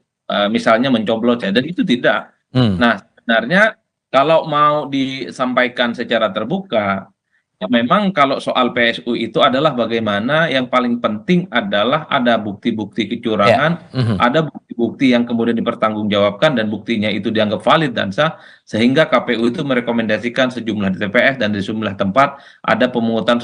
M: misalnya mencoblos ya, dan itu tidak. Nah, sebenarnya kalau mau disampaikan secara terbuka ya, memang kalau soal PSU itu adalah bagaimana yang paling penting adalah ada bukti-bukti kecurangan, ada bukti-bukti yang kemudian dipertanggungjawabkan dan buktinya itu dianggap valid dan sah, sehingga KPU itu merekomendasikan sejumlah TPS dan di sejumlah tempat ada pemungutan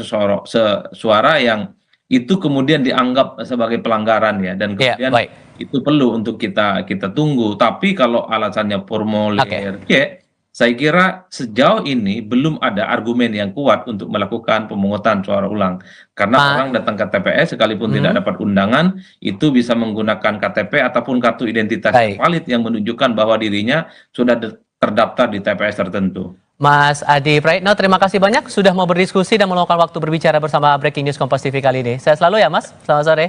M: suara yang itu kemudian dianggap sebagai pelanggaran ya, dan kemudian itu perlu untuk kita tunggu. Tapi kalau alasannya formulir C, saya kira sejauh ini belum ada argumen yang kuat untuk melakukan pemungutan suara ulang. Karena orang datang ke TPS sekalipun tidak dapat undangan, itu bisa menggunakan KTP ataupun kartu identitas yang valid yang menunjukkan bahwa dirinya sudah terdaftar di TPS tertentu.
N: Mas Adi Praitno, terima kasih banyak sudah mau berdiskusi dan meluangkan waktu berbicara bersama Breaking News Kompas TV kali ini. Sehat selalu ya, Mas. Selamat sore.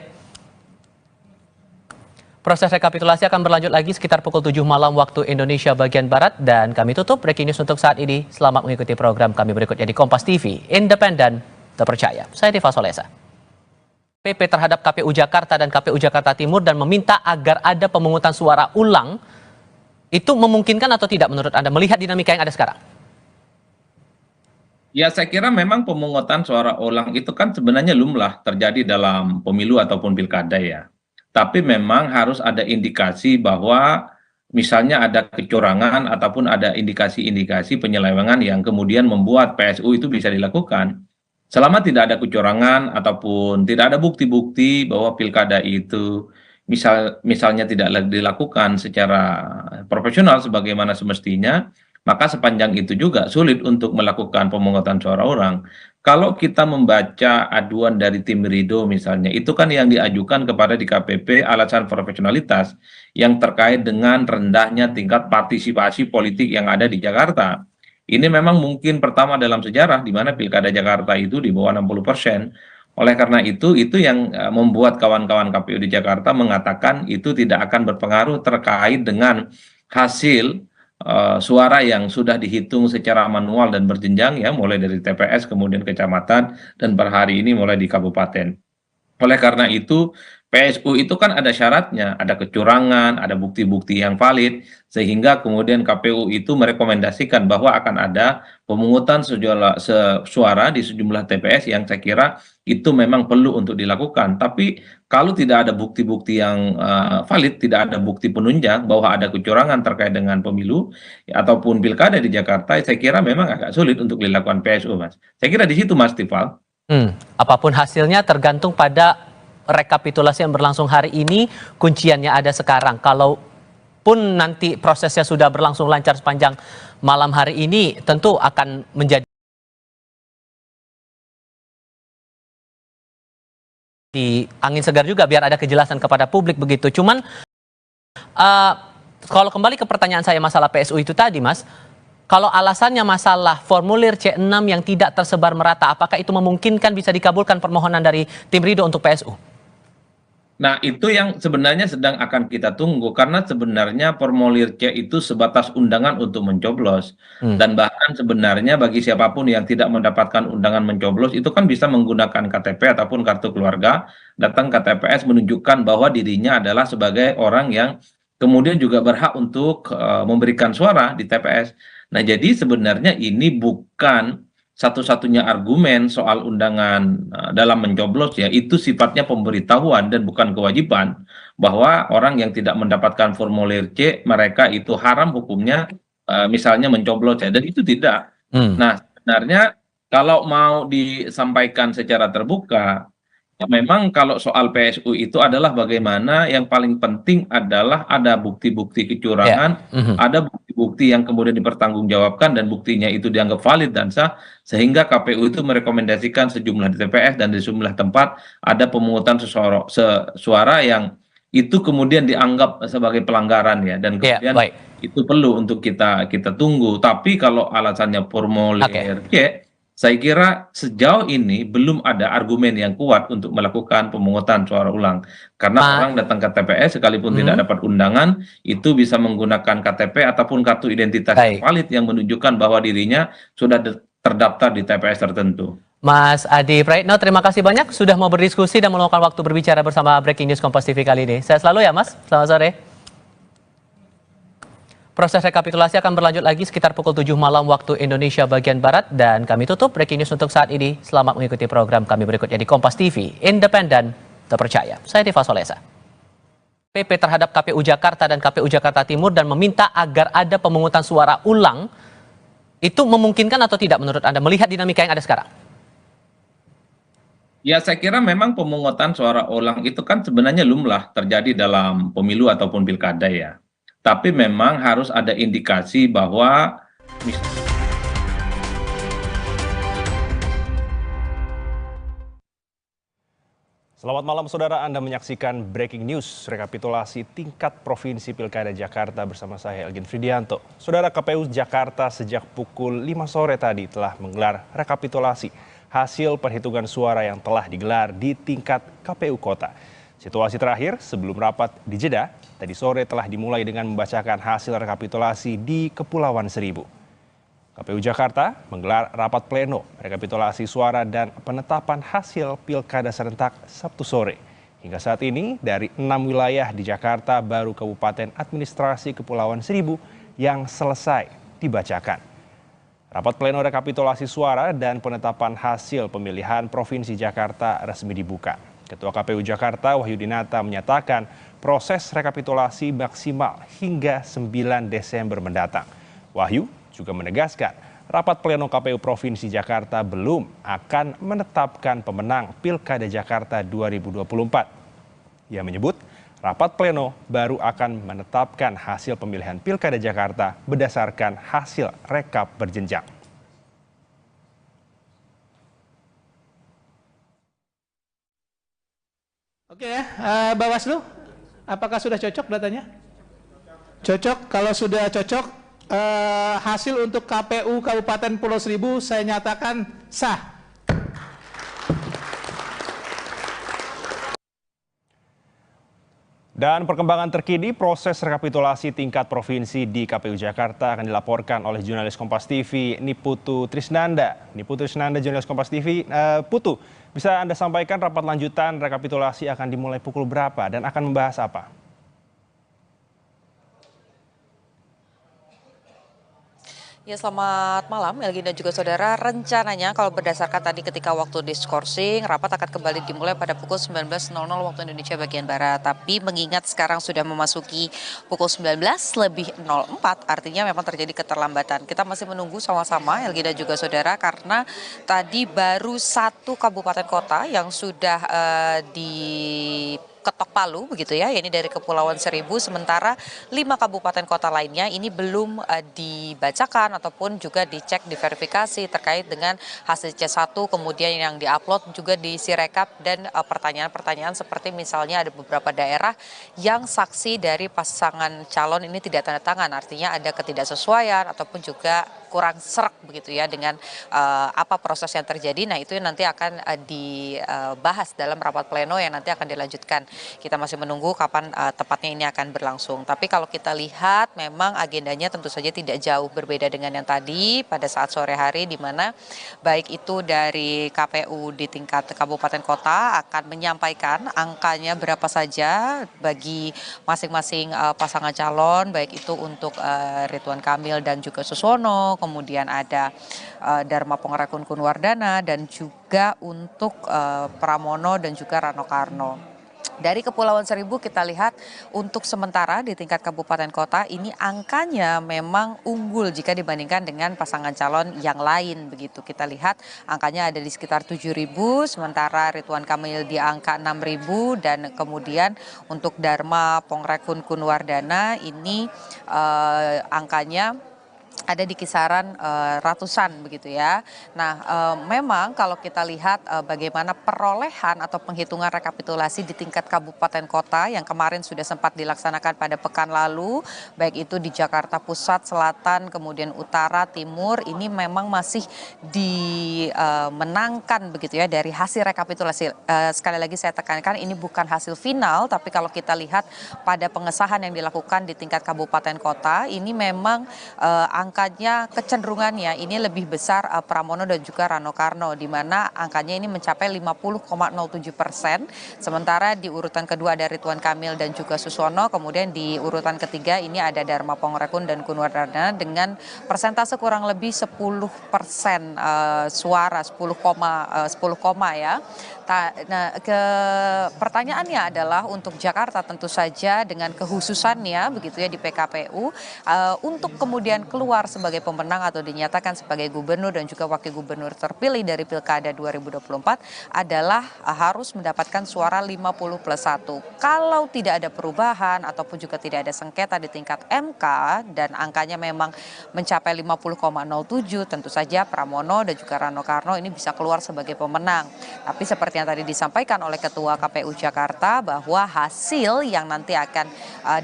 N: Proses rekapitulasi akan berlanjut lagi sekitar pukul 7 malam waktu Indonesia bagian Barat, dan kami tutup Breaking News untuk saat ini. Selamat mengikuti program kami berikutnya di Kompas TV, independen, terpercaya. Saya Tiva Solesa. PP terhadap KPU Jakarta dan KPU Jakarta Timur dan meminta agar ada pemungutan suara ulang, itu memungkinkan atau tidak menurut Anda melihat dinamika yang ada sekarang?
M: Ya, saya kira memang pemungutan suara ulang itu kan sebenarnya lumrah terjadi dalam pemilu ataupun pilkada ya. Tapi memang harus ada indikasi bahwa misalnya ada kecurangan ataupun ada indikasi-indikasi penyelewengan yang kemudian membuat PSU itu bisa dilakukan. Selama tidak ada kecurangan ataupun tidak ada bukti-bukti bahwa pilkada itu misalnya tidak dilakukan secara profesional sebagaimana semestinya, maka sepanjang itu juga sulit untuk melakukan pemungutan suara ulang. Kalau kita membaca aduan dari tim Ridho misalnya, itu kan yang diajukan kepada DKPP alasan profesionalitas yang terkait dengan rendahnya tingkat partisipasi politik yang ada di Jakarta. Ini memang mungkin pertama dalam sejarah di mana pilkada Jakarta itu di bawah 60%. Oleh karena itu yang membuat kawan-kawan KPU di Jakarta mengatakan itu tidak akan berpengaruh terkait dengan hasil suara yang sudah dihitung secara manual dan berjenjang ya, mulai dari TPS kemudian kecamatan dan per hari ini mulai di kabupaten. Oleh karena itu PSU itu kan ada syaratnya, ada kecurangan, ada bukti-bukti yang valid, sehingga kemudian KPU itu merekomendasikan bahwa akan ada pemungutan suara di sejumlah TPS yang saya kira itu memang perlu untuk dilakukan. Tapi kalau tidak ada bukti-bukti yang valid, tidak ada bukti penunjang bahwa ada kecurangan terkait dengan pemilu ataupun pilkada di Jakarta, saya kira memang agak sulit untuk dilakukan PSU, Mas. Saya kira di situ, Mas Tifal.
N: Apapun hasilnya tergantung pada rekapitulasi yang berlangsung hari ini, kunciannya ada sekarang. Kalaupun nanti prosesnya sudah berlangsung lancar sepanjang malam hari ini, tentu akan menjadi angin segar juga biar ada kejelasan kepada publik begitu. Cuman kalau kembali ke pertanyaan saya masalah PSU itu tadi, Mas, kalau alasannya masalah formulir C6 yang tidak tersebar merata, apakah itu memungkinkan bisa dikabulkan permohonan dari tim Ridho untuk PSU?
M: Nah, itu yang sebenarnya sedang akan kita tunggu, karena sebenarnya formulir C itu sebatas undangan untuk mencoblos. Dan bahkan sebenarnya bagi siapapun yang tidak mendapatkan undangan mencoblos, itu kan bisa menggunakan KTP ataupun kartu keluarga, datang ke TPS menunjukkan bahwa dirinya adalah sebagai orang yang kemudian juga berhak untuk memberikan suara di TPS. Nah, jadi sebenarnya ini bukan satu-satunya argumen soal undangan dalam mencoblos ya, itu sifatnya pemberitahuan dan bukan kewajiban, bahwa orang yang tidak mendapatkan formulir C mereka itu haram hukumnya misalnya mencoblos ya, dan itu tidak. Nah, sebenarnya kalau mau disampaikan secara terbuka, ya memang kalau soal PSU itu adalah bagaimana yang paling penting adalah ada bukti-bukti kecurangan, ada bukti-bukti yang kemudian dipertanggungjawabkan dan buktinya itu dianggap valid dan sah, sehingga KPU itu merekomendasikan sejumlah TPS dan di sejumlah tempat ada pemungutan suara yang itu kemudian dianggap sebagai pelanggaran ya, dan kemudian itu perlu untuk kita tunggu. Tapi kalau alasannya formulir C, saya kira sejauh ini belum ada argumen yang kuat untuk melakukan pemungutan suara ulang. Karena orang datang ke TPS sekalipun tidak dapat undangan, itu bisa menggunakan KTP ataupun kartu identitas yang valid yang menunjukkan bahwa dirinya sudah terdaftar di TPS tertentu.
N: Mas Adi Praitno, terima kasih banyak sudah mau berdiskusi dan meluangkan waktu berbicara bersama Breaking News Kompas TV kali ini. Sehat selalu ya Mas, selamat sore. Proses rekapitulasi akan berlanjut lagi sekitar pukul 7 malam waktu Indonesia bagian Barat, dan kami tutup Breaking News untuk saat ini. Selamat mengikuti program kami berikutnya di Kompas TV, independen, terpercaya. Saya Tiva Solesa. PP terhadap KPU Jakarta dan KPU Jakarta Timur dan meminta agar ada pemungutan suara ulang, itu memungkinkan atau tidak menurut Anda melihat dinamika yang ada sekarang?
M: Ya, saya kira memang pemungutan suara ulang itu kan sebenarnya lumrah terjadi dalam pemilu ataupun pilkada ya. Tapi memang harus ada indikasi bahwa
S: Selamat malam saudara, Anda menyaksikan Breaking News, rekapitulasi tingkat Provinsi Pilkada Jakarta bersama saya Elgin Fridianto. Saudara, KPU Jakarta sejak pukul 5 sore tadi telah menggelar rekapitulasi hasil perhitungan suara yang telah digelar di tingkat KPU Kota. Situasi terakhir sebelum rapat di Jeddah, tadi sore telah dimulai dengan membacakan hasil rekapitulasi di Kepulauan Seribu. KPU Jakarta menggelar rapat pleno rekapitulasi suara dan penetapan hasil pilkada serentak Sabtu sore. Hingga saat ini dari 6 wilayah di Jakarta baru Kabupaten Administrasi Kepulauan Seribu yang selesai dibacakan. Rapat pleno rekapitulasi suara dan penetapan hasil pemilihan Provinsi Jakarta resmi dibuka. Ketua KPU Jakarta Wahyudinata menyatakan proses rekapitulasi maksimal hingga 9 Desember mendatang. Wahyu juga menegaskan rapat pleno KPU Provinsi Jakarta belum akan menetapkan pemenang Pilkada Jakarta 2024. Ia menyebut rapat pleno baru akan menetapkan hasil pemilihan Pilkada Jakarta berdasarkan hasil rekap berjenjang.
F: Oke ya, Bawaslu, apakah sudah cocok datanya? Cocok, kalau sudah cocok, hasil untuk KPU Kabupaten Pulau Seribu saya nyatakan sah.
S: Dan perkembangan terkini proses rekapitulasi tingkat provinsi di KPU Jakarta akan dilaporkan oleh jurnalis Kompas TV Niputu Trisnanda. Niputu Trisnanda, jurnalis Kompas TV. Putu, bisa Anda sampaikan rapat lanjutan rekapitulasi akan dimulai pukul berapa dan akan membahas apa?
O: Ya, selamat malam Elgi dan juga saudara. Rencananya kalau berdasarkan tadi ketika waktu diskorsing, rapat akan kembali dimulai pada pukul 19.00 waktu Indonesia bagian Barat. Tapi mengingat sekarang sudah memasuki pukul 19:04, artinya memang terjadi keterlambatan. Kita masih menunggu sama-sama Elgi dan juga saudara karena tadi baru 1 kabupaten kota yang sudah ketok palu begitu ya, ini dari Kepulauan Seribu, sementara 5 kabupaten kota lainnya ini belum dibacakan ataupun juga dicek, diverifikasi terkait dengan hasil C1, kemudian yang diupload juga di Sirekap dan pertanyaan-pertanyaan seperti misalnya ada beberapa daerah yang saksi dari pasangan calon ini tidak tanda tangan, artinya ada ketidaksesuaian ataupun juga kurang serak begitu ya dengan apa proses yang terjadi. Nah, itu nanti akan dibahas dalam rapat pleno yang nanti akan dilanjutkan. Kita masih menunggu kapan tepatnya ini akan berlangsung. Tapi kalau kita lihat memang agendanya tentu saja tidak jauh berbeda dengan yang tadi pada saat sore hari, di mana baik itu dari KPU di tingkat kabupaten kota akan menyampaikan angkanya berapa saja bagi masing-masing pasangan calon, baik itu untuk Ridwan Kamil dan juga Suswono, kemudian ada Dharma Pongrekun Kunwardana, dan juga untuk Pramono dan juga Rano Karno. Dari Kepulauan Seribu kita lihat untuk sementara di tingkat kabupaten kota ini angkanya memang unggul jika dibandingkan dengan pasangan calon yang lain begitu. Kita lihat angkanya ada di sekitar 7.000, sementara Ridwan Kamil di angka 6.000, dan kemudian untuk Dharma Pongrekun Kunwardana ini angkanya ada di kisaran ratusan begitu ya. Nah, memang kalau kita lihat bagaimana perolehan atau penghitungan rekapitulasi di tingkat kabupaten kota yang kemarin sudah sempat dilaksanakan pada pekan lalu, baik itu di Jakarta Pusat, Selatan, kemudian Utara, Timur, ini memang masih dimenangkan begitu ya dari hasil rekapitulasi. Sekali lagi saya tekankan ini bukan hasil final, tapi kalau kita lihat pada pengesahan yang dilakukan di tingkat kabupaten kota, ini memang angkanya kecenderungannya ini lebih besar Pramono dan juga Rano Karno, di mana angkanya ini mencapai 50,07%. Sementara di urutan kedua ada Ridwan Kamil dan juga Suswono, kemudian di urutan ketiga ini ada Dharma Pongrekun dan Kunwardana dengan persentase kurang lebih 10% suara, 10, ya. Nah, pertanyaannya adalah untuk Jakarta tentu saja dengan kekhususannya begitu ya di PKPU untuk kemudian keluar sebagai pemenang atau dinyatakan sebagai gubernur dan juga wakil gubernur terpilih dari Pilkada 2024 adalah harus mendapatkan suara 50+1. Kalau tidak ada perubahan ataupun juga tidak ada sengketa di tingkat MK dan angkanya memang mencapai 50,07, tentu saja Pramono dan juga Rano Karno ini bisa keluar sebagai pemenang. Tapi seperti yang tadi disampaikan oleh Ketua KPU Jakarta bahwa hasil yang nanti akan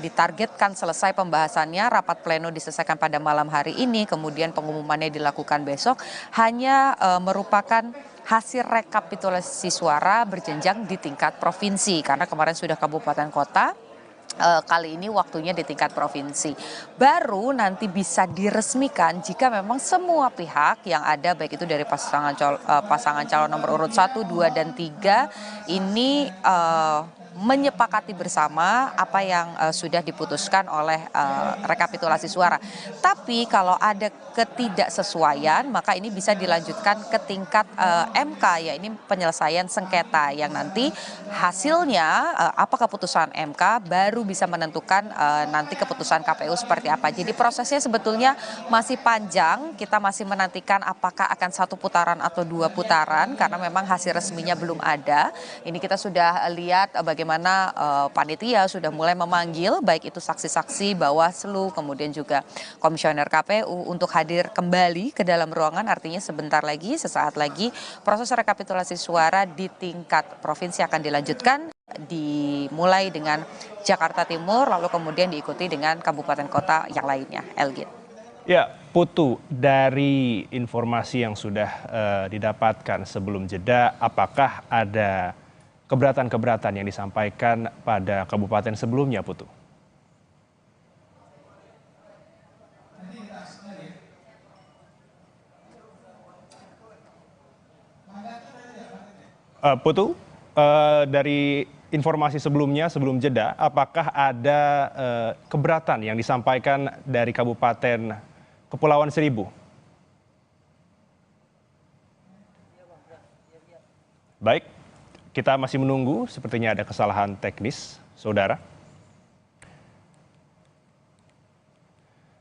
O: ditargetkan selesai pembahasannya, rapat pleno diselesaikan pada malam hari ini, kemudian pengumumannya dilakukan besok, hanya merupakan hasil rekapitulasi suara berjenjang di tingkat provinsi, karena kemarin sudah kabupaten kota. Kali ini waktunya di tingkat provinsi. Baru nanti bisa diresmikan jika memang semua pihak yang ada, baik itu dari pasangan calon nomor urut 1, 2, dan 3 ini menyepakati bersama apa yang sudah diputuskan oleh rekapitulasi suara. Tapi kalau ada ketidaksesuaian, maka ini bisa dilanjutkan ke tingkat MK, ya ini penyelesaian sengketa yang nanti hasilnya apa keputusan MK baru bisa menentukan nanti keputusan KPU seperti apa. Jadi prosesnya sebetulnya masih panjang, kita masih menantikan apakah akan 1 putaran atau 2 putaran karena memang hasil resminya belum ada. Ini kita sudah lihat bagaimana panitia sudah mulai memanggil baik itu saksi-saksi Bawaslu, kemudian juga komisioner KPU untuk hadir kembali ke dalam ruangan. Artinya sebentar lagi, sesaat lagi proses rekapitulasi suara di tingkat provinsi akan dilanjutkan, dimulai dengan Jakarta Timur, lalu kemudian diikuti dengan kabupaten kota yang lainnya. Elgin.
S: Ya, Putu, dari informasi yang sudah didapatkan sebelum jeda, apakah ada keberatan-keberatan yang disampaikan pada kabupaten sebelumnya, Putu? Putu, dari informasi sebelumnya, sebelum jeda, apakah ada keberatan yang disampaikan dari Kabupaten Kepulauan Seribu? Baik, kita masih menunggu, sepertinya ada kesalahan teknis, saudara.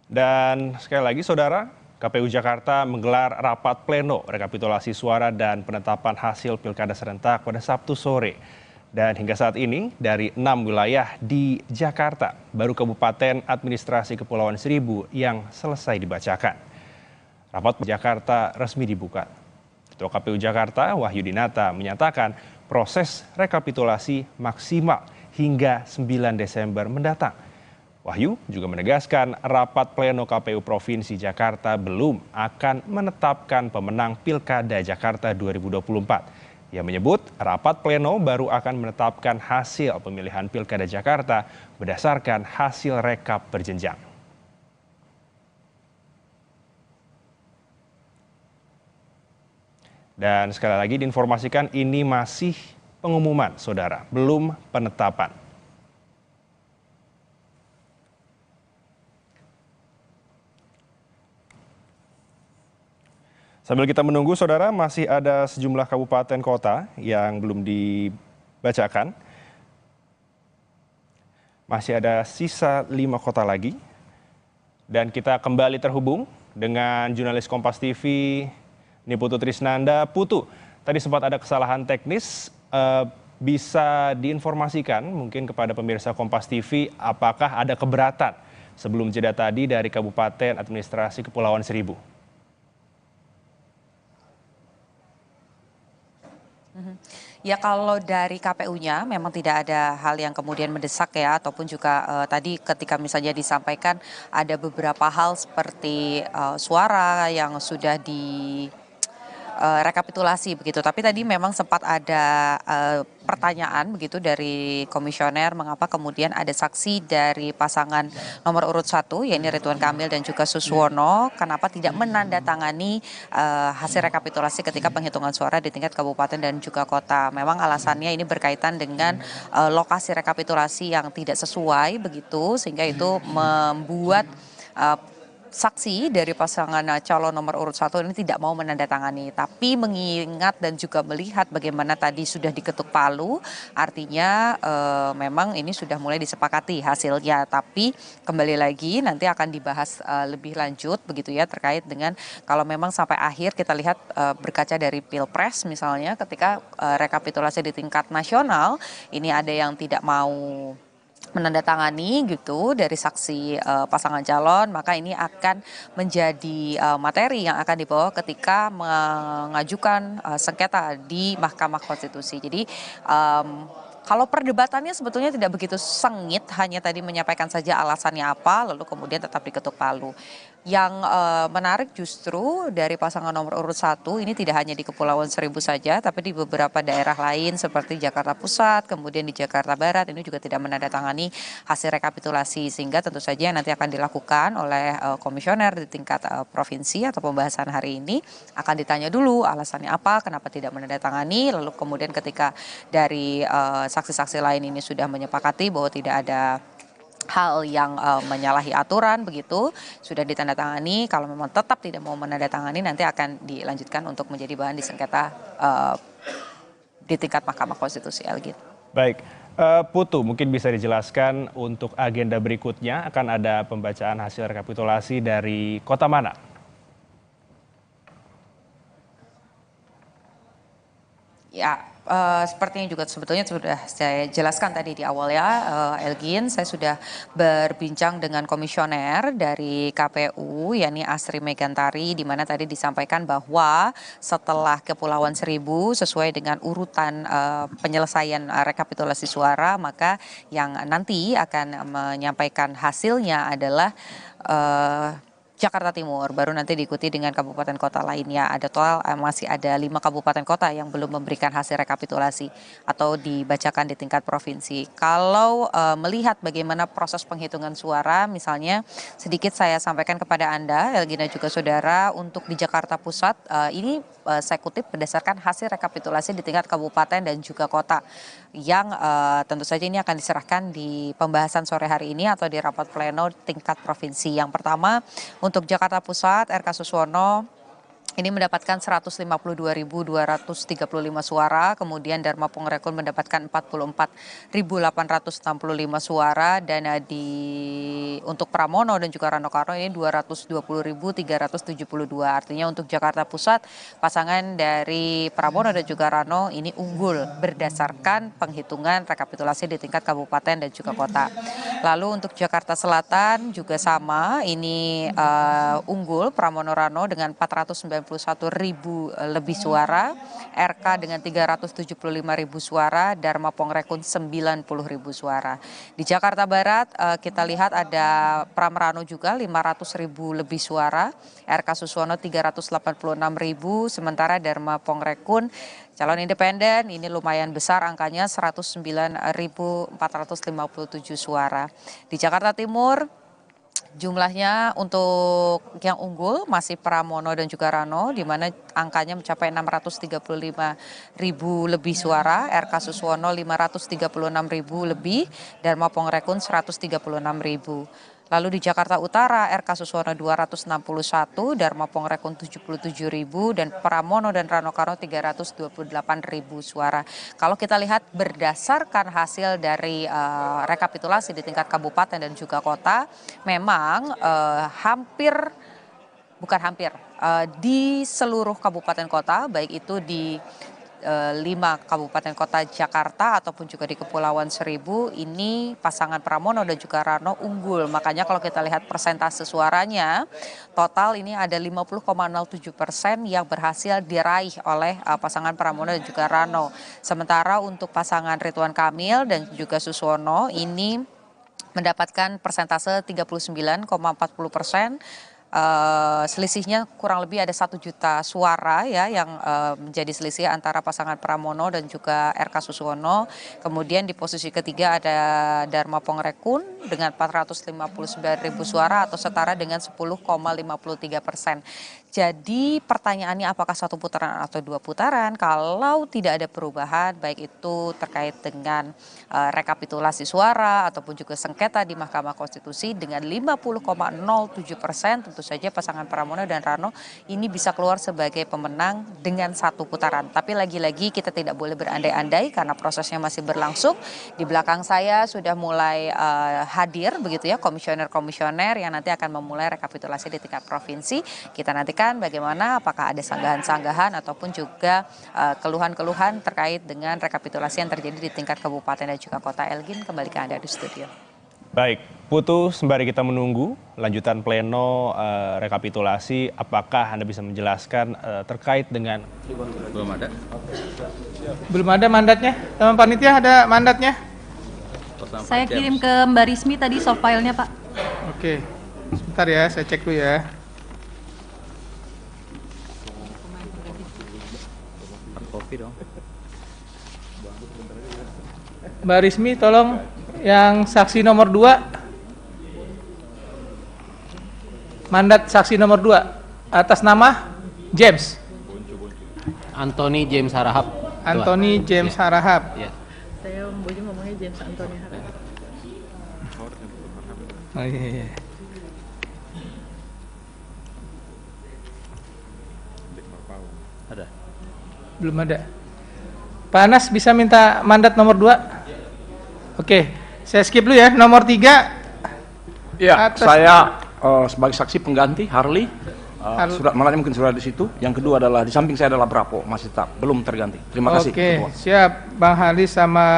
S: Dan sekali lagi, saudara, KPU Jakarta menggelar rapat pleno rekapitulasi suara dan penetapan hasil pilkada serentak pada Sabtu sore. Dan hingga saat ini dari 6 wilayah di Jakarta, baru Kabupaten Administrasi Kepulauan Seribu yang selesai dibacakan. Rapat Jakarta resmi dibuka. Ketua KPU Jakarta, Wahyu Dinata, menyatakan proses rekapitulasi maksimal hingga 9 Desember mendatang. Wahyu juga menegaskan rapat pleno KPU Provinsi Jakarta belum akan menetapkan pemenang Pilkada Jakarta 2024. Ia menyebut rapat pleno baru akan menetapkan hasil pemilihan Pilkada Jakarta berdasarkan hasil rekap berjenjang. Dan sekali lagi diinformasikan ini masih pengumuman, saudara, belum penetapan. Sambil kita menunggu, saudara, masih ada sejumlah kabupaten kota yang belum dibacakan. Masih ada sisa 5 kota lagi. Dan kita kembali terhubung dengan jurnalis Kompas TV, Putu Trisnanda. Putu, tadi sempat ada kesalahan teknis. Bisa diinformasikan mungkin kepada pemirsa Kompas TV apakah ada keberatan sebelum jeda tadi dari Kabupaten Administrasi Kepulauan Seribu?
O: Ya kalau dari KPU-nya memang tidak ada hal yang kemudian mendesak ya, ataupun juga tadi ketika misalnya disampaikan ada beberapa hal seperti suara yang sudah rekapitulasi begitu. Tapi tadi memang sempat ada pertanyaan begitu dari komisioner mengapa kemudian ada saksi dari pasangan nomor urut 1 yaitu Ridwan Kamil dan juga Suswono kenapa tidak menandatangani hasil rekapitulasi ketika penghitungan suara di tingkat kabupaten dan juga kota. Memang alasannya ini berkaitan dengan lokasi rekapitulasi yang tidak sesuai begitu sehingga itu membuat saksi dari pasangan calon nomor urut 1 ini tidak mau menandatangani. Tapi mengingat dan juga melihat bagaimana tadi sudah diketuk palu, artinya memang ini sudah mulai disepakati hasilnya. Tapi kembali lagi nanti akan dibahas lebih lanjut begitu ya terkait dengan kalau memang sampai akhir kita lihat berkaca dari Pilpres misalnya ketika rekapitulasi di tingkat nasional ini ada yang tidak mau menandatangani gitu dari saksi pasangan calon, maka ini akan menjadi materi yang akan dibawa ketika mengajukan sengketa di Mahkamah Konstitusi. Jadi kalau perdebatannya sebetulnya tidak begitu sengit, hanya tadi menyampaikan saja alasannya apa, lalu kemudian tetap diketuk palu. Yang menarik justru dari pasangan nomor urut 1 ini tidak hanya di Kepulauan Seribu saja, tapi di beberapa daerah lain seperti Jakarta Pusat, kemudian di Jakarta Barat ini juga tidak menandatangani hasil rekapitulasi. Sehingga tentu saja nanti akan dilakukan oleh komisioner di tingkat provinsi atau pembahasan hari ini akan ditanya dulu alasannya apa, kenapa tidak menandatangani, lalu kemudian ketika dari saksi-saksi lain ini sudah menyepakati bahwa tidak ada hal yang menyalahi aturan begitu sudah ditandatangani, kalau memang tetap tidak mau menandatangani nanti akan dilanjutkan untuk menjadi bahan disengketa di tingkat Mahkamah Konstitusi. Elgin.
S: Baik, Putu mungkin bisa dijelaskan untuk agenda berikutnya akan ada pembacaan hasil rekapitulasi dari kota mana?
O: Ya, sepertinya juga sebetulnya sudah saya jelaskan tadi di awal ya, Elgin, saya sudah berbincang dengan komisioner dari KPU, yakni Astri Megantari, di mana tadi disampaikan bahwa setelah Kepulauan Seribu sesuai dengan urutan penyelesaian rekapitulasi suara, maka yang nanti akan menyampaikan hasilnya adalah Jakarta Timur, baru nanti diikuti dengan kabupaten kota lainnya. Ada total masih ada 5 kabupaten kota yang belum memberikan hasil rekapitulasi atau dibacakan di tingkat provinsi. Kalau melihat bagaimana proses penghitungan suara, misalnya sedikit saya sampaikan kepada Anda, Elgin dan juga saudara, untuk di Jakarta Pusat ini saya kutip berdasarkan hasil rekapitulasi di tingkat kabupaten dan juga kota yang tentu saja ini akan diserahkan di pembahasan sore hari ini atau di rapat pleno tingkat provinsi. Yang pertama, untuk Jakarta Pusat, RK Suswono ini mendapatkan 152.235 suara, kemudian Dharma Pongrekun mendapatkan 44.865 suara, dan untuk Pramono dan juga Rano Karno ini 220.372. Artinya untuk Jakarta Pusat, pasangan dari Pramono dan juga Rano ini unggul berdasarkan penghitungan rekapitulasi di tingkat kabupaten dan juga kota. Lalu untuk Jakarta Selatan juga sama, ini unggul Pramono Rano dengan 491.000 lebih suara, RK dengan 375.000 suara, Dharma Pongrekun 90.000 suara. Di Jakarta Barat kita lihat ada Pramrano juga 500.000 lebih suara, RK Suswono 386.000, sementara Dharma Pongrekun calon independen ini lumayan besar angkanya 109.457 suara. Di Jakarta Timur jumlahnya untuk yang unggul masih Pramono dan juga Rano, di mana angkanya mencapai 635.000 lebih suara, RK Suswono 536.000 lebih, Dharma Pongrekun 136.000. Lalu di Jakarta Utara, RK Suswono 261, Dharma Pongrekun 77.000, dan Pramono dan Rano Karno 328.000 suara. Kalau kita lihat berdasarkan hasil dari rekapitulasi di tingkat kabupaten dan juga kota, memang di seluruh kabupaten kota, baik itu di 5 kabupaten kota Jakarta ataupun juga di Kepulauan Seribu, ini pasangan Pramono dan juga Rano unggul. Makanya kalau kita lihat persentase suaranya, total ini ada 50,07% yang berhasil diraih oleh pasangan Pramono dan juga Rano. Sementara untuk pasangan Ridwan Kamil dan juga Suswono ini mendapatkan persentase 39,40%. Selisihnya kurang lebih ada 1 juta suara ya yang menjadi selisih antara pasangan Pramono dan juga RK Suswono. Kemudian di posisi ketiga ada Dharma Pongrekun dengan 459.000 suara atau setara dengan 10,53%. Jadi pertanyaannya apakah 1 putaran atau 2 putaran? Kalau tidak ada perubahan baik itu terkait dengan rekapitulasi suara ataupun juga sengketa di Mahkamah Konstitusi dengan 50,07%, tentu saja pasangan Pramono dan Rano ini bisa keluar sebagai pemenang dengan 1 putaran. Tapi lagi-lagi kita tidak boleh berandai-andai karena prosesnya masih berlangsung. Di belakang saya sudah mulai hadir begitu ya komisioner-komisioner yang nanti akan memulai rekapitulasi di tingkat provinsi. Kita nantikan bagaimana apakah ada sanggahan-sanggahan ataupun juga keluhan-keluhan terkait dengan rekapitulasi yang terjadi di tingkat kabupaten dan juga kota. Elgin, kembali ke Anda di studio.
S: Baik, Putu, sembari kita menunggu lanjutan pleno rekapitulasi, apakah Anda bisa menjelaskan terkait dengan...
F: Belum ada mandatnya? Teman panitia ada mandatnya?
T: Saya kirim ke Mbak Rismi tadi soft file-nya, Pak.
F: Oke, sebentar ya, saya cek dulu ya. Mbak Rismi, tolong yang saksi nomor 2. Mandat saksi nomor 2 atas nama James.
N: Anthony James Harahap.
F: Anthony James Harahap.
N: Ya.
T: Saya Om Bojo ngomongnya James Anthony Harahap.
F: Oh iya.
N: Ada?
F: Belum ada. Pak Anas bisa minta mandat nomor 2? Oke, saya skip dulu ya. Nomor 3.
L: Ya, saya sebagai saksi pengganti Harley. Surat malamnya mungkin sudah di situ. Yang kedua adalah di samping saya adalah Brapo, masih tetap belum terganti. Terima kasih.
F: Oke, siap. Bang Harley sama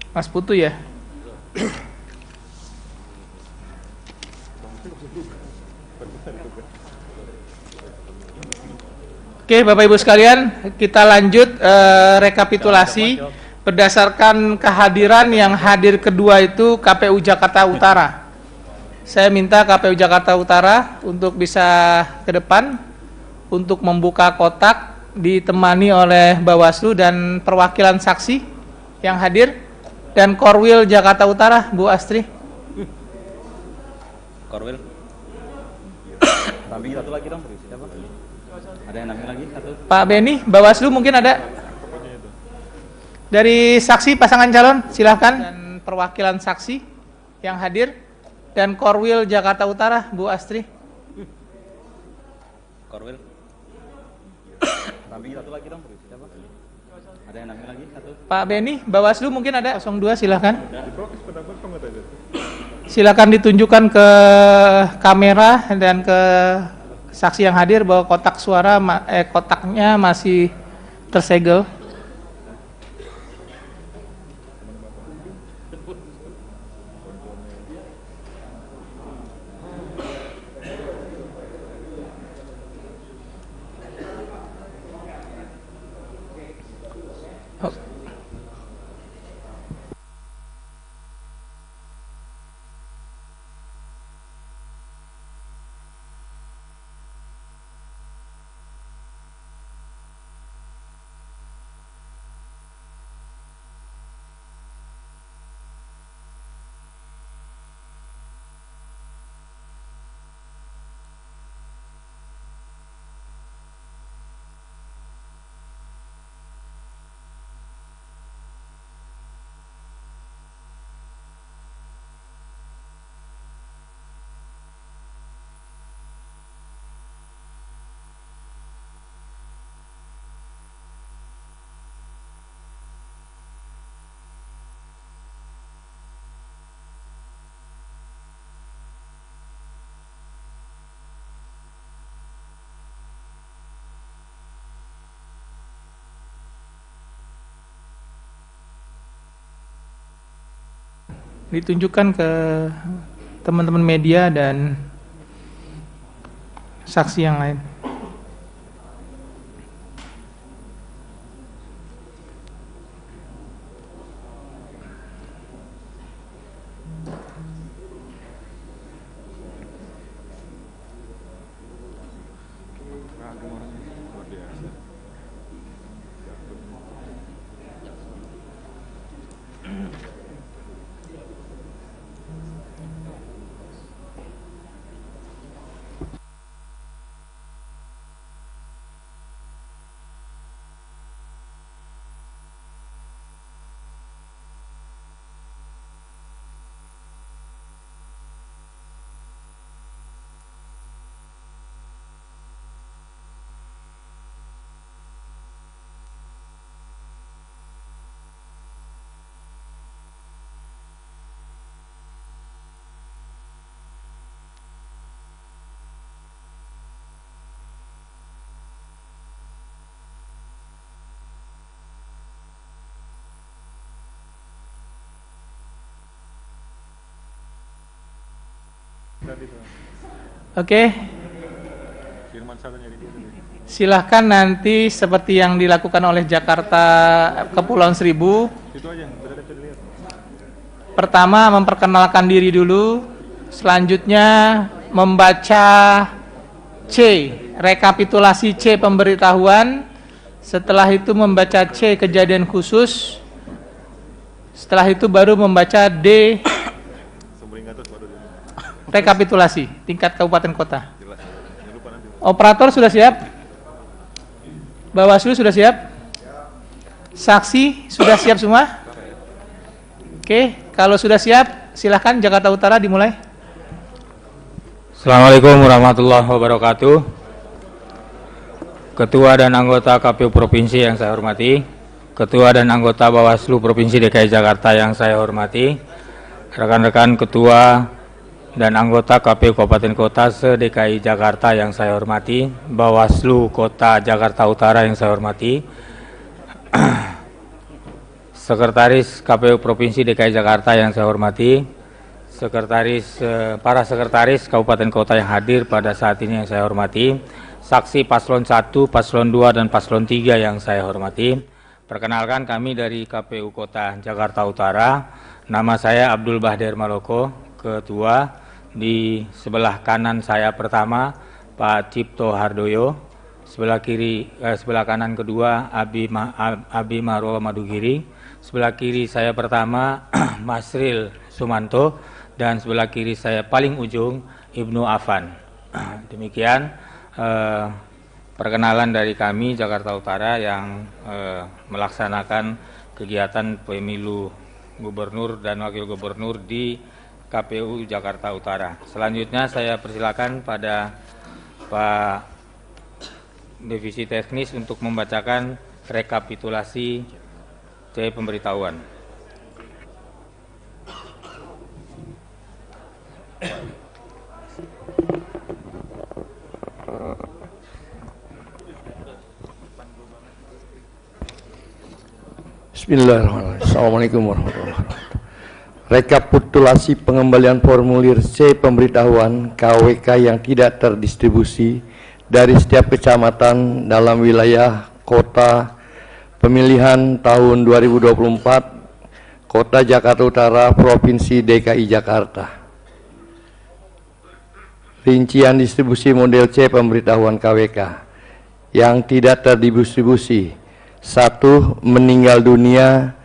F: Mas Putu ya. Oke, Bapak Ibu sekalian, kita lanjut rekapitulasi berdasarkan kehadiran yang hadir kedua itu KPU Jakarta Utara. saya minta KPU Jakarta Utara untuk bisa ke depan untuk membuka kotak ditemani oleh Bawaslu dan perwakilan saksi yang hadir dan Korwil Jakarta Utara, Bu Astri.
G: Korwil. Tambah satu lagi dong. Siapa? Ada yang nambah lagi satu?
F: Pak Beni, Bawaslu mungkin ada. Dari saksi pasangan calon, silahkan. Dan perwakilan saksi yang hadir dan Korwil Jakarta Utara, Bu Astri.
G: Korwil. Tambah satu lagi dong. Siapa? Ada yang nambah lagi satu?
F: Pak Beni, Bawaslu mungkin ada. 02 silahkan. Silakan ditunjukkan ke kamera dan ke saksi yang hadir bahwa kotak suara kotaknya masih tersegel. Ditunjukkan ke teman-teman media dan saksi yang lain. Oke. Silahkan nanti seperti yang dilakukan oleh Jakarta Kepulauan Seribu. Pertama memperkenalkan diri dulu, selanjutnya membaca C, rekapitulasi C pemberitahuan, setelah itu membaca C kejadian khusus, setelah itu baru membaca D rekapitulasi tingkat kabupaten kota. Operator sudah siap? Bawaslu sudah siap? Saksi sudah siap semua? Oke, kalau sudah siap, silahkan Jakarta Utara dimulai.
L: Assalamualaikum warahmatullahi wabarakatuh. Ketua dan anggota KPU Provinsi yang saya hormati, Ketua dan anggota Bawaslu Provinsi DKI Jakarta yang saya hormati, rekan-rekan ketua dan anggota KPU Kabupaten Kota se-DKI Jakarta yang saya hormati, Bawaslu Kota Jakarta Utara yang saya hormati, Sekretaris KPU Provinsi DKI Jakarta yang saya hormati, para sekretaris Kabupaten Kota yang hadir pada saat ini yang saya hormati, saksi Paslon 1, Paslon 2, dan Paslon 3 yang saya hormati. Perkenalkan, kami dari KPU Kota Jakarta Utara. Nama saya Abdul Bahdir Maloko, Ketua. Di sebelah kanan saya pertama Pak Cipto Hardoyo, sebelah kanan kedua Abi Marwah Madugiri, sebelah kiri saya pertama Masril Sumanto, dan sebelah kiri saya paling ujung Ibnu Afan. Demikian perkenalan dari kami Jakarta Utara yang melaksanakan kegiatan pemilu gubernur dan wakil gubernur di KPU Jakarta Utara. Selanjutnya saya persilakan pada Pak Divisi Teknis untuk membacakan rekapitulasi C pemberitahuan.
U: Bismillahirrahmanirrahim. Assalamualaikum warahmatullahi wabarakatuh. Rekapitulasi pengembalian formulir C pemberitahuan KWK yang tidak terdistribusi dari setiap kecamatan dalam wilayah kota pemilihan tahun 2024 Kota Jakarta Utara Provinsi DKI Jakarta. Rincian distribusi model C pemberitahuan KWK yang tidak terdistribusi: 1. Meninggal dunia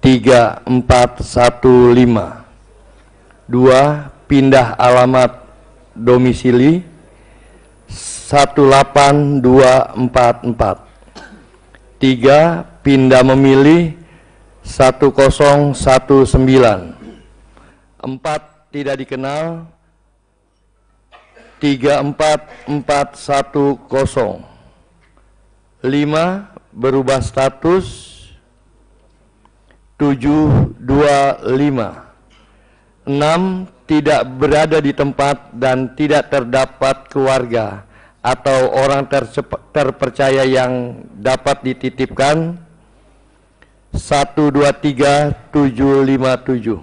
U: 3415. 2. Pindah alamat domisili 18244. 3. Pindah memilih 1019. 4. Tidak dikenal 34410. 5. Berubah status 725. 6. Tidak berada di tempat dan tidak terdapat keluarga atau orang terpercaya yang dapat dititipkan 123757.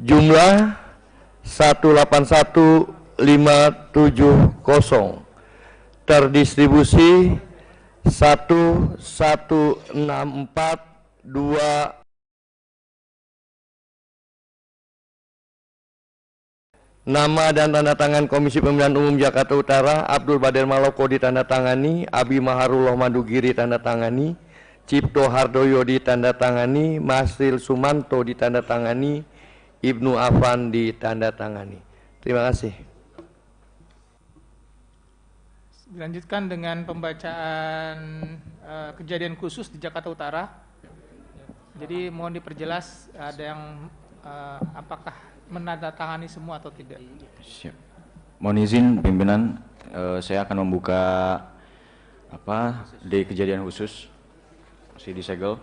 U: Jumlah 181570. Terdistribusi 11642. Nama dan tanda tangan Komisi Pemilihan Umum Jakarta Utara: Abdul Badir Maloko ditandatangani, Abi Maharullah Madugiri ditandatangani, Cipto Hardoyo ditandatangani, Masril Sumanto ditandatangani, Ibnu Afan ditandatangani. Terima kasih.
F: Dilanjutkan dengan pembacaan kejadian khusus di Jakarta Utara. Jadi mohon diperjelas ada yang apakah menandatangani semua atau tidak.
J: Siap. Mohon izin pimpinan, saya akan membuka di kejadian khusus. Masih disegel.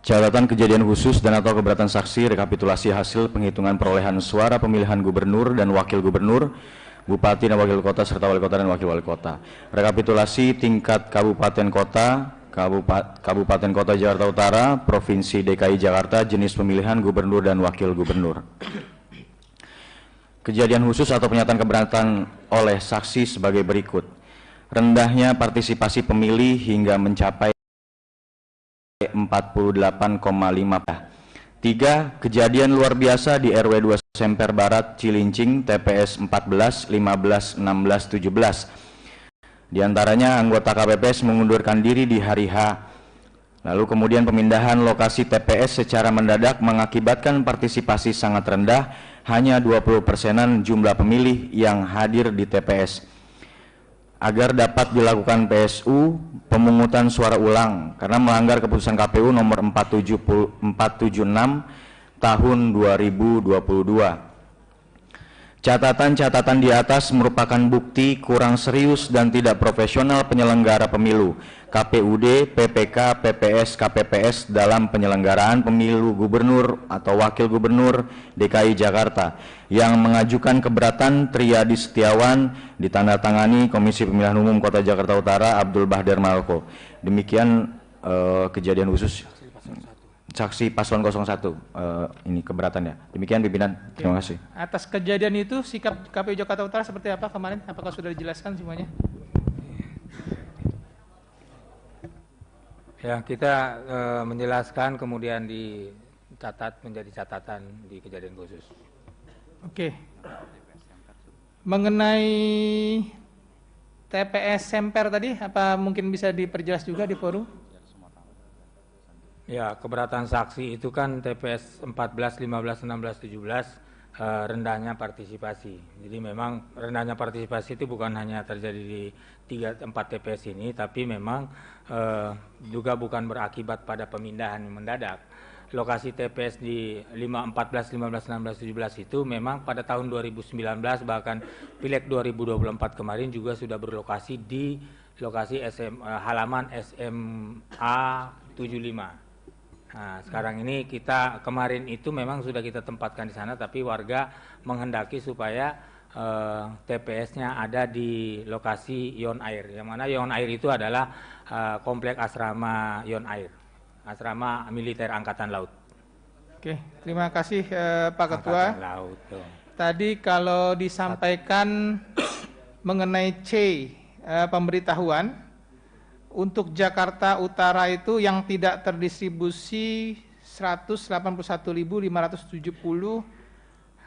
J: Catatan kejadian khusus dan atau keberatan saksi rekapitulasi hasil penghitungan perolehan suara pemilihan gubernur dan wakil gubernur, bupati dan wakil kota serta wali kota dan wakil wali kota. Rekapitulasi tingkat kabupaten kota, Kabupaten Kota Jakarta Utara, Provinsi DKI Jakarta, jenis pemilihan gubernur dan wakil gubernur. Kejadian khusus atau pernyataan keberatan oleh saksi sebagai berikut. Rendahnya partisipasi pemilih hingga mencapai 48,5%. 3. Kejadian luar biasa di RW 2 Semper Barat, Cilincing, TPS 14, 15, 16, 17. Di antaranya anggota KPPS mengundurkan diri di hari H. Lalu kemudian pemindahan lokasi TPS secara mendadak mengakibatkan partisipasi sangat rendah, hanya 20%-an jumlah pemilih yang hadir di TPS. Agar dapat dilakukan PSU pemungutan suara ulang karena melanggar keputusan KPU nomor 476 tahun 2022. Catatan-catatan di atas merupakan bukti kurang serius dan tidak profesional penyelenggara pemilu, KPUD, PPK, PPS, KPPS dalam penyelenggaraan pemilu gubernur atau wakil gubernur DKI Jakarta yang mengajukan keberatan Triadi Setiawan ditandatangani Komisi Pemilihan Umum Kota Jakarta Utara Abdul Badir Maloko. Demikian kejadian khusus. saksi paslon 01 ini keberatannya. Demikian pimpinan. Terima kasih.
F: Atas kejadian itu sikap KPU Jakarta Utara seperti apa kemarin? Apakah sudah dijelaskan semuanya?
L: Ya, kita menjelaskan kemudian dicatat menjadi catatan di kejadian khusus.
F: Oke. Mengenai TPS Semper tadi, apa mungkin bisa diperjelas juga di forum?
L: Ya, keberatan saksi itu kan TPS 14, 15, 16, 17 rendahnya partisipasi. Jadi memang rendahnya partisipasi itu bukan hanya terjadi di 3-4 TPS ini, tapi memang juga bukan berakibat pada pemindahan yang mendadak. Lokasi TPS di 5, 14, 15, 16, 17 itu memang pada tahun 2019 bahkan Pileg 2024 kemarin juga sudah berlokasi di lokasi halaman SMA 75. Nah, sekarang ini kita kemarin itu memang sudah kita tempatkan di sana, tapi warga menghendaki supaya TPS-nya ada di lokasi Yon Air, yang mana Yon Air itu adalah komplek asrama Yon Air, asrama militer Angkatan Laut.
F: Oke, terima kasih Pak Ketua.
L: Angkatan Laut.
F: Tadi kalau disampaikan mengenai pemberitahuan untuk Jakarta Utara itu yang tidak terdistribusi 181.570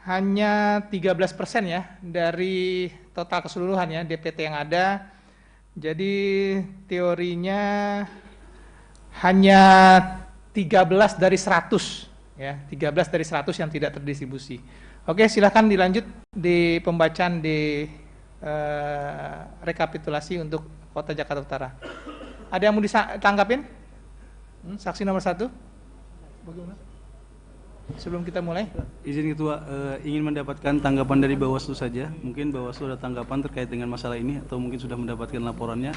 F: hanya 13% ya dari total keseluruhan ya DPT yang ada. Jadi teorinya hanya 13 dari 100 ya, 13 dari 100 yang tidak terdistribusi. Oke, silakan dilanjut di pembacaan di rekapitulasi untuk Kota Jakarta Utara. Ada yang mau ditanggapin? Saksi nomor 1. Bagaimana? Sebelum kita mulai,
B: izin Ketua, ingin mendapatkan tanggapan dari Bawaslu saja. Mungkin Bawaslu ada tanggapan terkait dengan masalah ini atau mungkin sudah mendapatkan laporannya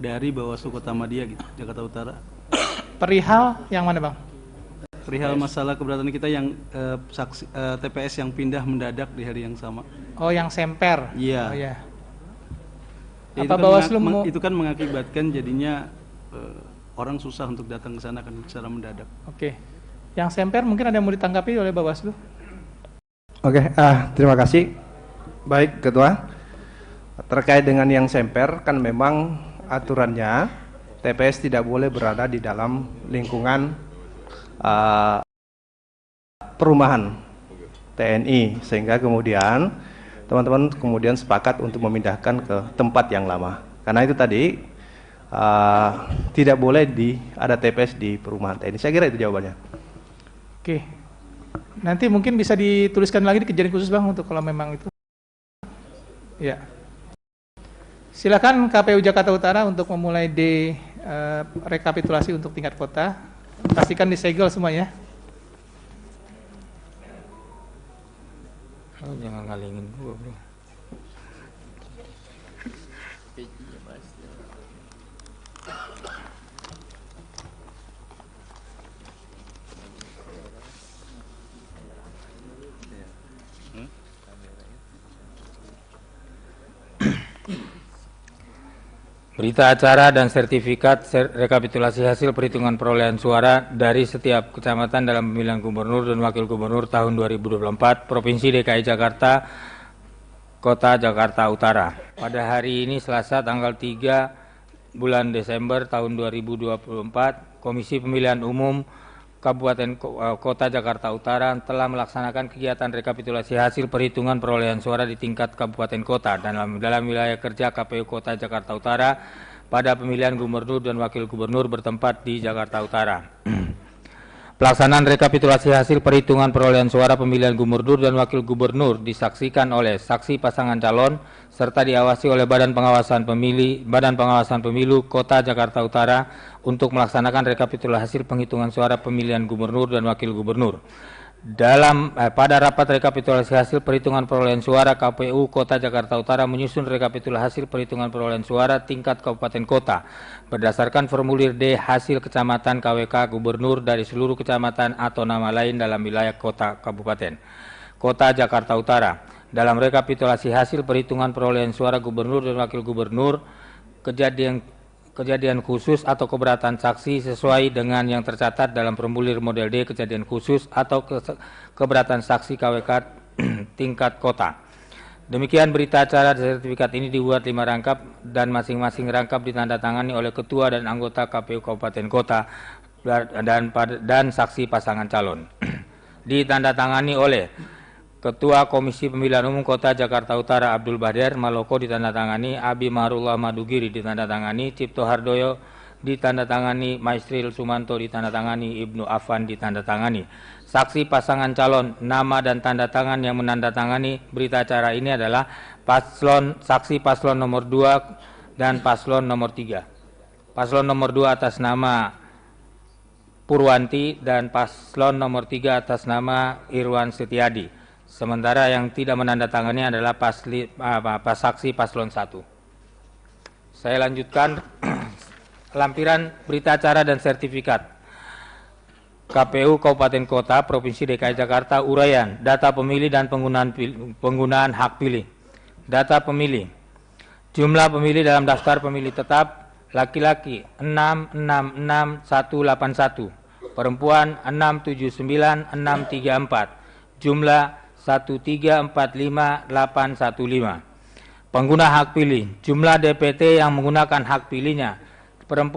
B: dari Bawaslu Kota Madia gitu, Jakarta Utara.
F: Perihal yang mana, Bang?
B: Perihal masalah keberatan kita yang TPS yang pindah mendadak di hari yang sama.
F: Oh, yang Semper.
B: Iya.
F: Oh, ya.
B: Ya,
F: apa Bawaslu
B: itu kan mengakibatkan jadinya orang susah untuk datang ke sana kan secara mendadak.
F: Oke. Yang Semper mungkin ada yang mau ditanggapi oleh Bawaslu?
V: Oke, terima kasih. Baik, Ketua. Terkait dengan yang Semper, kan memang aturannya TPS tidak boleh berada di dalam lingkungan perumahan TNI, sehingga kemudian teman-teman kemudian sepakat untuk memindahkan ke tempat yang lama. Karena itu tadi tidak boleh ada TPS di perumahan TNI. Saya kira itu jawabannya.
F: Oke, nanti mungkin bisa dituliskan lagi di kejadian khusus Bang untuk kalau memang itu. Ya, silakan KPU Jakarta Utara untuk memulai rekapitulasi untuk tingkat kota. Pastikan disegel semuanya.
L: Oh, jangan ngalingin gua, Bro. Berita acara dan sertifikat rekapitulasi hasil perhitungan perolehan suara dari setiap kecamatan dalam pemilihan gubernur dan wakil gubernur tahun 2024 Provinsi DKI Jakarta, Kota Jakarta Utara. Pada hari ini Selasa tanggal 3 bulan Desember tahun 2024, Komisi Pemilihan Umum Kabupaten Kota Jakarta Utara telah melaksanakan kegiatan rekapitulasi hasil perhitungan perolehan suara di tingkat kabupaten kota dalam wilayah kerja KPU Kota Jakarta Utara pada pemilihan gubernur dan wakil gubernur bertempat di Jakarta Utara. Pelaksanaan rekapitulasi hasil perhitungan perolehan suara pemilihan gubernur dan wakil gubernur disaksikan oleh saksi pasangan calon serta diawasi oleh Badan Pengawasan Pemilu Kota Jakarta Utara untuk melaksanakan rekapitulasi hasil penghitungan suara pemilihan gubernur dan wakil gubernur. Pada rapat rekapitulasi hasil perhitungan perolehan suara KPU Kota Jakarta Utara menyusun rekapitulasi hasil perhitungan perolehan suara tingkat kabupaten kota berdasarkan formulir D hasil kecamatan KWK gubernur dari seluruh kecamatan atau nama lain dalam wilayah kota kabupaten Kota Jakarta Utara. Dalam rekapitulasi hasil perhitungan perolehan suara gubernur dan wakil gubernur, kejadian khusus atau keberatan saksi sesuai dengan yang tercatat dalam formulir model D kejadian khusus atau keberatan saksi KWK tingkat kota. Demikian berita acara sertifikat ini dibuat 5 rangkap dan masing-masing rangkap ditandatangani oleh ketua dan anggota KPU Kabupaten Kota dan saksi pasangan calon. Ditandatangani oleh Ketua Komisi Pemilihan Umum Kota Jakarta Utara Abdul Bader Maloko ditandatangani, Abi Mahrullah Madugiri ditandatangani, Cipto Hardoyo ditandatangani, Maisril Sumanto ditandatangani, Ibnu Afan ditandatangani. Saksi pasangan calon, nama dan tanda tangan yang menandatangani berita acara ini adalah saksi paslon nomor 2 dan paslon nomor 3. Paslon nomor 2 atas nama Purwanti dan paslon nomor 3 atas nama Irwan Setiadi. Sementara yang tidak menandatangani adalah saksi paslon 1. Saya lanjutkan lampiran berita acara dan sertifikat. KPU Kabupaten Kota Provinsi DKI Jakarta uraian data pemilih dan penggunaan hak pilih. Data pemilih. Jumlah pemilih dalam daftar pemilih tetap laki-laki 666.181, perempuan 679.634, jumlah 1345815. Pengguna hak pilih, jumlah DPT yang menggunakan hak pilihnya,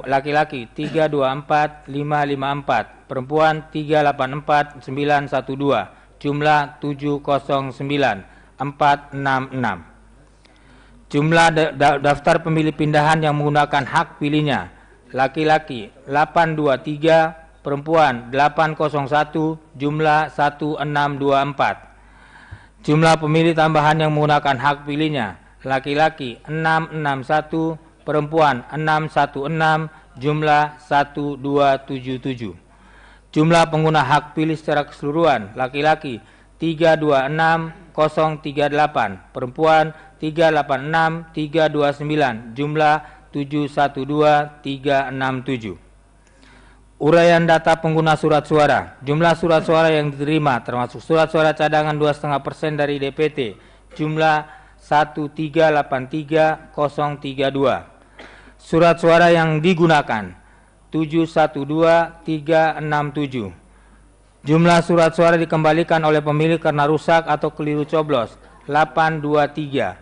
L: laki-laki 324.554, perempuan 384.912, jumlah 709.466. Jumlah daftar pemilih pindahan yang menggunakan hak pilihnya, laki-laki 823, perempuan 801, jumlah 1624. Jumlah pemilih tambahan yang menggunakan hak pilihnya, laki-laki 661, perempuan 616, jumlah 1277. Jumlah pengguna hak pilih secara keseluruhan, laki-laki 326038, perempuan 386329, jumlah 712367. Uraian data pengguna surat suara. Jumlah surat suara yang diterima termasuk surat suara cadangan 2,5% dari DPT. Jumlah 1383032. Surat suara yang digunakan 712367. Jumlah surat suara dikembalikan oleh pemilih karena rusak atau keliru coblos 823.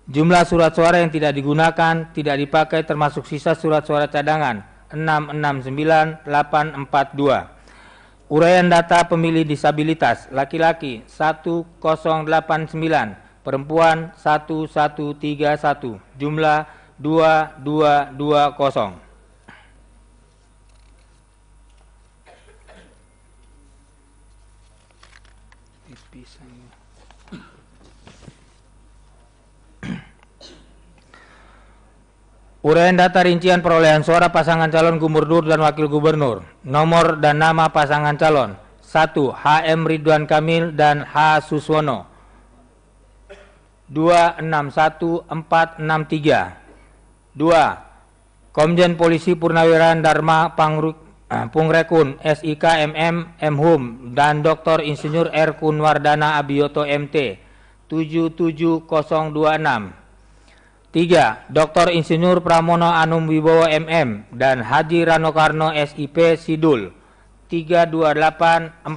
L: Jumlah surat suara yang tidak digunakan, tidak dipakai termasuk sisa surat suara cadangan 669842. Uraian data pemilih disabilitas, laki-laki 1089, perempuan 1131, jumlah 2220. Uraian data rincian perolehan suara pasangan calon gubernur dan wakil gubernur. Nomor dan nama pasangan calon. 1. HM Ridwan Kamil dan H. Suswono. 261463. 2. Komjen Polisi Purnawirawan Dharma Pungrekun SIK MM Mhum dan Dr. Insinyur R. Kunwardana Abiyoto MT 77026. 3. Dr. Insinyur Pramono Anum Wibowo MM dan Haji Rano Karno SIP Sidul 328486.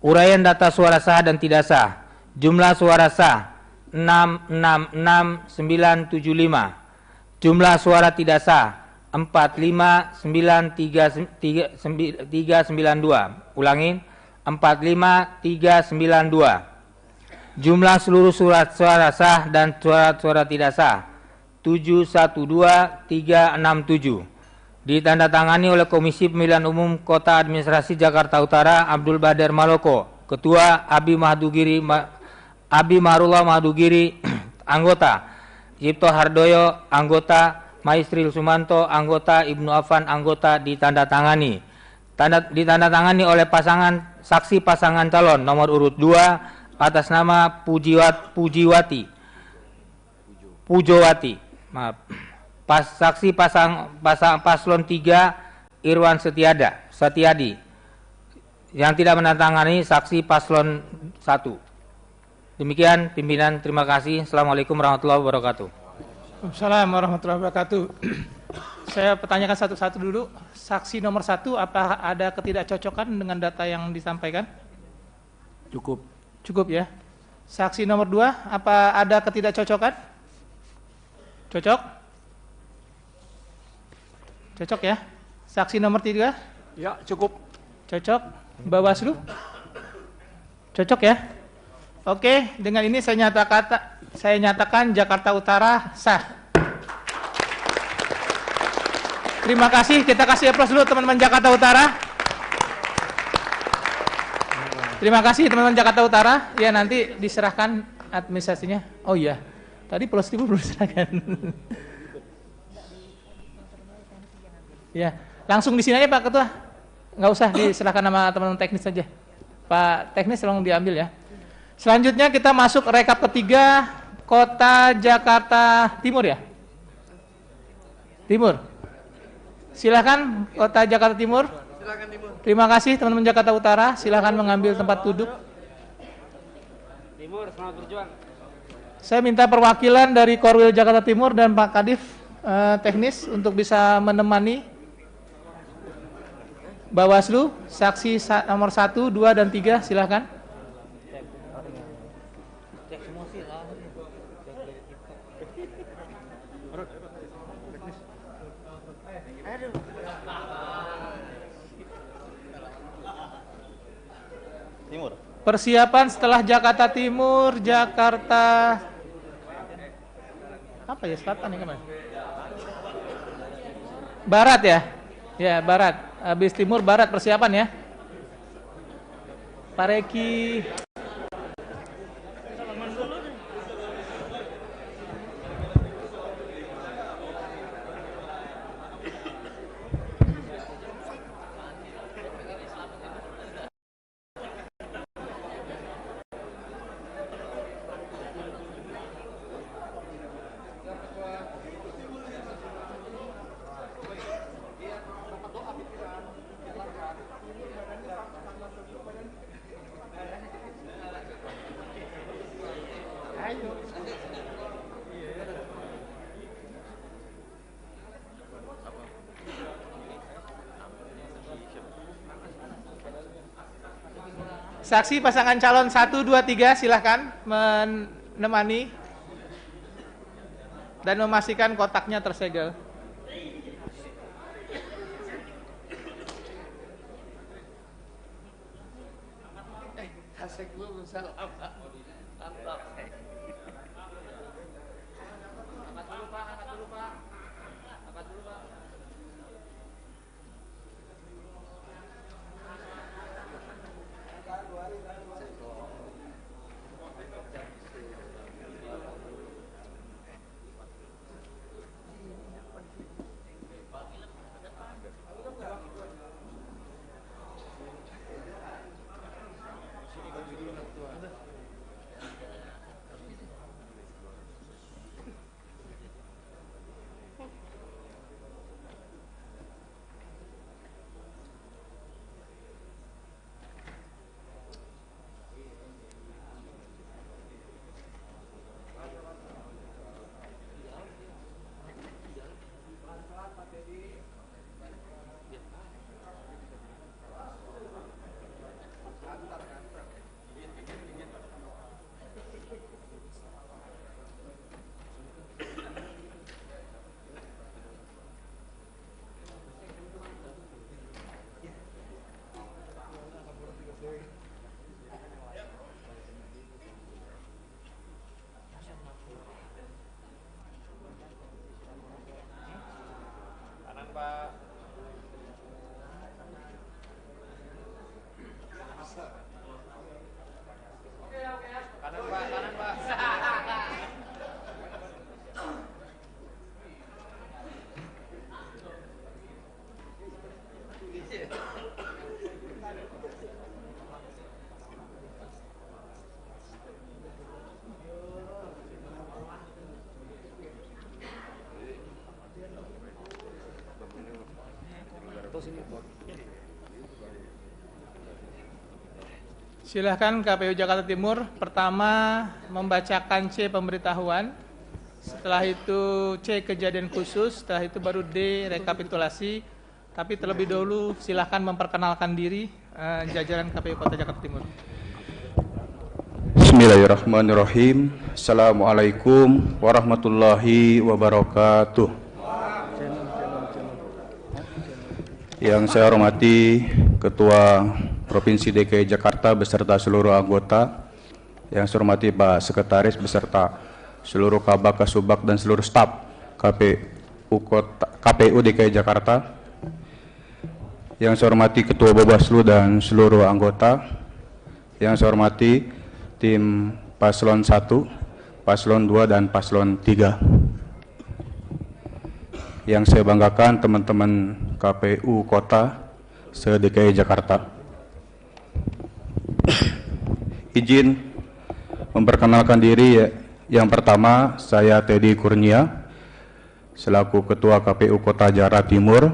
L: Uraian data suara sah dan tidak sah. Jumlah suara sah 666975. Jumlah suara tidak sah 4593392. Ulangi 45392. Jumlah seluruh surat suara sah dan surat tidak sah 712367. Ditandatangani oleh Komisi Pemilihan Umum Kota Administrasi Jakarta Utara Abdul Bader Maloko, Ketua Abi Mahrullah Madugiri, anggota Cipto Hardoyo, anggota Maisril Sumanto, anggota Ibnu Afan, anggota ditandatangani. Ditandatangani oleh saksi pasangan calon nomor urut 2 atas nama Pujowati. Maaf. Saksi paslon 3 Irwan Setiadi. Yang tidak menandatangani saksi paslon 1. Demikian pimpinan, terima kasih. Assalamualaikum warahmatullahi wabarakatuh.
F: Assalamualaikum warahmatullahi wabarakatuh. Saya pertanyakan satu-satu dulu. Saksi nomor 1, apa ada ketidakcocokan dengan data yang disampaikan?
B: Cukup.
F: Cukup ya. Saksi nomor 2, apa ada ketidakcocokan? Cocok? Cocok ya. Saksi nomor 3?
B: Ya, cukup.
F: Cocok. Bawaslu? Cocok ya. Oke, dengan ini saya nyatakan Jakarta Utara sah. Terima kasih, kita kasih aplaus dulu teman-teman Jakarta Utara. Terima kasih teman-teman Jakarta Utara. Ya, nanti diserahkan administrasinya. Oh iya, tadi Pulau Seribu belum diserahkan. Ya, langsung di sini aja Pak Ketua. Nggak usah diserahkan nama teman-teman teknis saja. Pak teknis tolong diambil ya. Selanjutnya kita masuk rekap ketiga, Kota Jakarta Timur ya? Timur. Silakan Kota Jakarta Timur.
C: Silakan Timur.
F: Terima kasih teman-teman Jakarta Utara. Silakan mengambil tempat duduk.
C: Timur, semangat berjuang.
F: Saya minta perwakilan dari Korwil Jakarta Timur dan Pak Kadif teknis untuk bisa menemani Bawaslu, saksi nomor 1, 2, dan 3, silakan.
C: Timur.
F: Persiapan setelah Jakarta Timur, Jakarta apa ya, selatan ya kemana? Barat ya? Ya, barat. Habis timur, barat persiapan ya. Pak Reki. Saksi pasangan calon 1, 2, 3 silahkan menemani dan memastikan kotaknya tersegel. Silahkan KPU Jakarta Timur pertama membacakan C pemberitahuan, setelah itu C kejadian khusus, setelah itu baru D rekapitulasi. Tapi terlebih dahulu silahkan memperkenalkan diri jajaran KPU Kota Jakarta Timur.
D: Bismillahirrahmanirrahim. Assalamualaikum warahmatullahi wabarakatuh. Yang saya hormati Ketua Provinsi DKI Jakarta beserta seluruh anggota, yang saya hormati Pak Sekretaris beserta seluruh Kabak, Kasubag dan seluruh staf KPU DKI Jakarta, yang saya hormati Ketua Bawaslu dan seluruh anggota, yang saya hormati tim Paslon 1, Paslon 2 dan Paslon 3. Yang saya banggakan teman-teman KPU Kota se-DKI Jakarta. Izin memperkenalkan diri. Yang pertama, saya Teddy Kurnia selaku Ketua KPU Kota Jakarta Timur.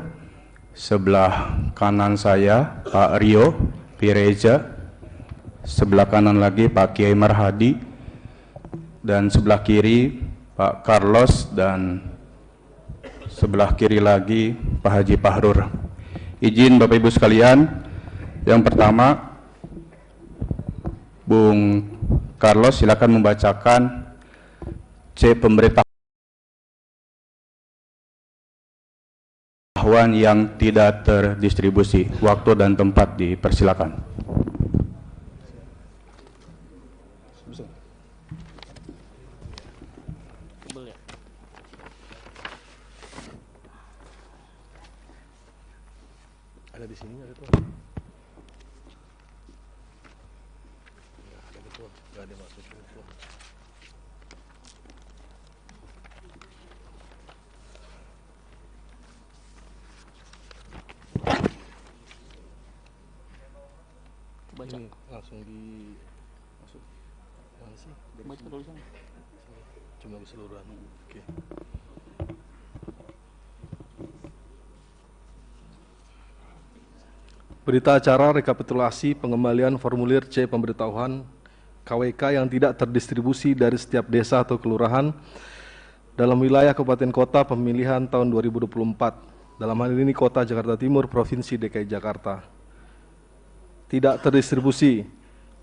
D: Sebelah kanan saya Pak Rio Pireza, sebelah kanan lagi Pak Kiai Marhadi, dan sebelah kiri Pak Carlos, dan sebelah kiri lagi Pak Haji Pahrur. Izin Bapak Ibu sekalian, yang pertama Bung Carlos silakan membacakan C pemberitahuan yang tidak terdistribusi. Waktu dan tempat dipersilakan.
S: Ada di sini, ada tuh. Ada ketua, nggak ada masuk ketua.
N: Baca.
S: Ini langsung di masuk. Mana sih?
N: Baca tulisan.
S: Cuma keseluruhan. Oke. Berita acara rekapitulasi pengembalian formulir C pemberitahuan KWK yang tidak terdistribusi dari setiap desa atau kelurahan dalam wilayah kabupaten kota pemilihan tahun 2024. Dalam hal ini Kota Jakarta Timur, Provinsi DKI Jakarta. Tidak terdistribusi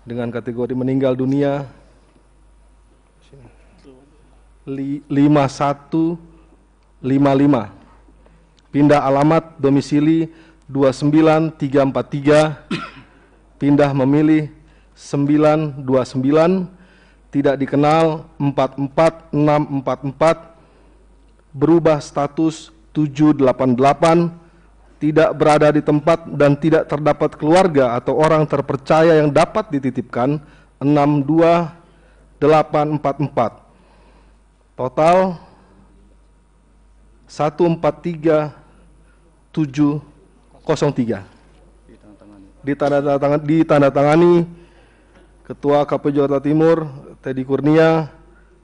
S: dengan kategori meninggal dunia 5155, pindah alamat domisili 29343, pindah memilih 929, tidak dikenal 44644, berubah status 788, tidak berada di tempat dan tidak terdapat keluarga atau orang terpercaya yang dapat dititipkan 62844. Total 143703. Ditandatangani Ketua KPU Jakarta Timur Teddy Kurnia,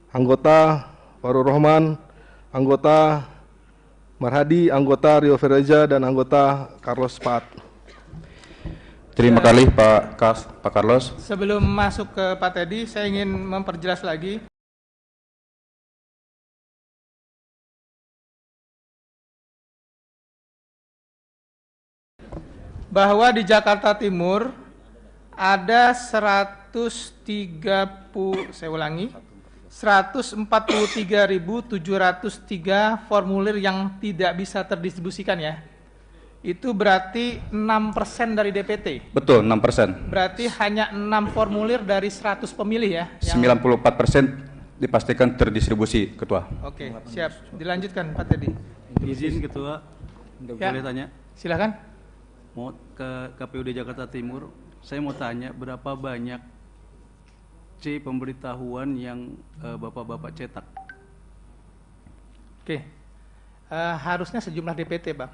S: anggota Farur Rahman, anggota Marhadi, anggota Rio Ferreja, dan anggota Carlos Pat.
D: Terima kasih Pak Carlos.
F: Sebelum masuk ke Pak Teddy, saya ingin memperjelas lagi. Bahwa di Jakarta Timur ada 143.703 formulir yang tidak bisa terdistribusikan ya. Itu berarti 6% dari DPT.
D: Betul, 6%.
F: Berarti hanya 6 formulir dari 100 pemilih ya.
D: 94% dipastikan terdistribusi, Ketua.
F: Oke, siap. Dilanjutkan Pak Teddy.
B: Izin Ketua,
F: Ya,
B: boleh tanya?
F: silakan.
B: Mau ke KPUD Jakarta Timur, saya mau tanya berapa banyak C pemberitahuan yang Bapak-Bapak cetak?
F: Oke, harusnya sejumlah DPT, Bang.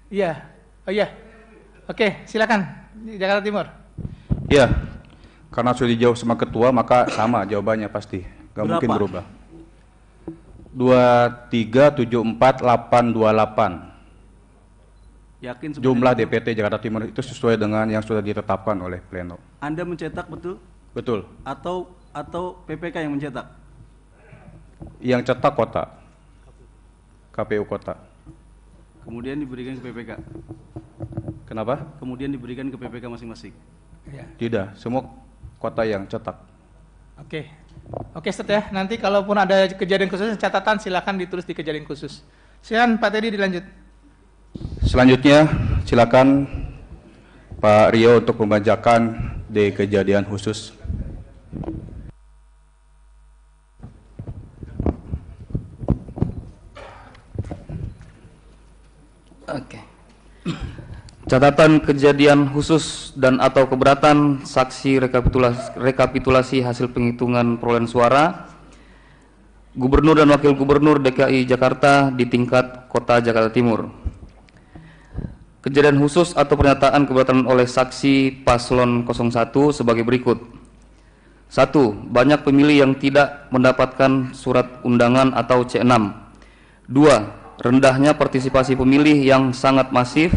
F: Iya, oh iya. Oke, silakan di Jakarta Timur.
D: Iya, karena sudah dijawab sama Ketua, maka sama jawabannya pasti. Gak
B: Berapa?
D: mungkin berubah. 2374828.
B: Yakin seperti
D: Jumlah
B: itu?
D: DPT Jakarta Timur itu sesuai dengan yang sudah ditetapkan oleh Pleno.
B: Anda mencetak betul?
D: Betul.
B: Atau PPK yang mencetak?
D: Yang cetak kota, KPU kota.
B: Kemudian diberikan ke PPK.
D: Kenapa?
B: Kemudian diberikan ke PPK masing-masing.
F: Ya.
D: Tidak, semua kota yang cetak.
F: Oke, Ustaz ya. Nanti kalaupun ada kejadian khusus catatan silakan ditulis di kejadian khusus. Silakan Pak Teddy dilanjut.
D: Selanjutnya silakan Pak Rio untuk membacakan di kejadian khusus.
E: Oke. Catatan kejadian khusus dan atau keberatan saksi rekapitulasi hasil penghitungan perolehan suara Gubernur dan Wakil Gubernur DKI Jakarta di tingkat Kota Jakarta Timur. Kejadian khusus atau pernyataan keberatan oleh saksi paslon 01 sebagai berikut. 1. Banyak pemilih yang tidak mendapatkan surat undangan atau C6. 2. Rendahnya partisipasi pemilih yang sangat masif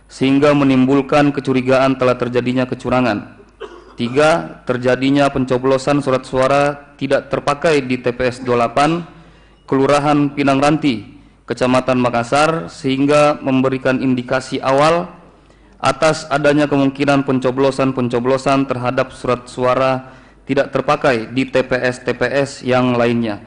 E: sehingga menimbulkan kecurigaan telah terjadinya kecurangan. 3. Terjadinya pencoblosan surat suara tidak terpakai di TPS 28 Kelurahan Pinang Ranti, Kecamatan Makassar sehingga memberikan indikasi awal atas adanya kemungkinan pencoblosan terhadap surat suara tidak terpakai di TPS-TPS yang lainnya.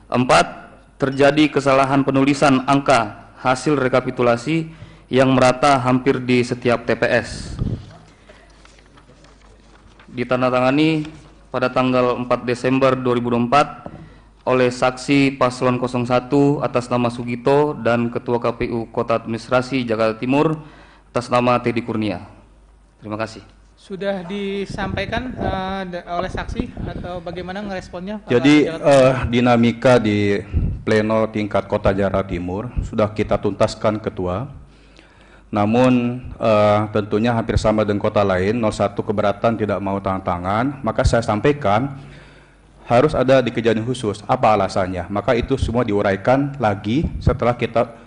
E: 4. Terjadi kesalahan penulisan angka hasil rekapitulasi yang merata hampir di setiap TPS. Ditandatangani pada tanggal 4 Desember 2024 oleh saksi paslon 01 atas nama Sugito dan Ketua KPU Kota Administrasi Jakarta Timur atas nama Teddy Kurnia. Terima kasih.
F: Sudah disampaikan oleh saksi atau bagaimana ngeresponnya?
D: Jadi dinamika di pleno tingkat Kota Jakarta Timur sudah kita tuntaskan Ketua. Namun tentunya hampir sama dengan kota lain, 01 keberatan tidak mau tanda tangan, maka saya sampaikan harus ada di kejadian khusus. Apa alasannya? Maka itu semua diuraikan lagi setelah kita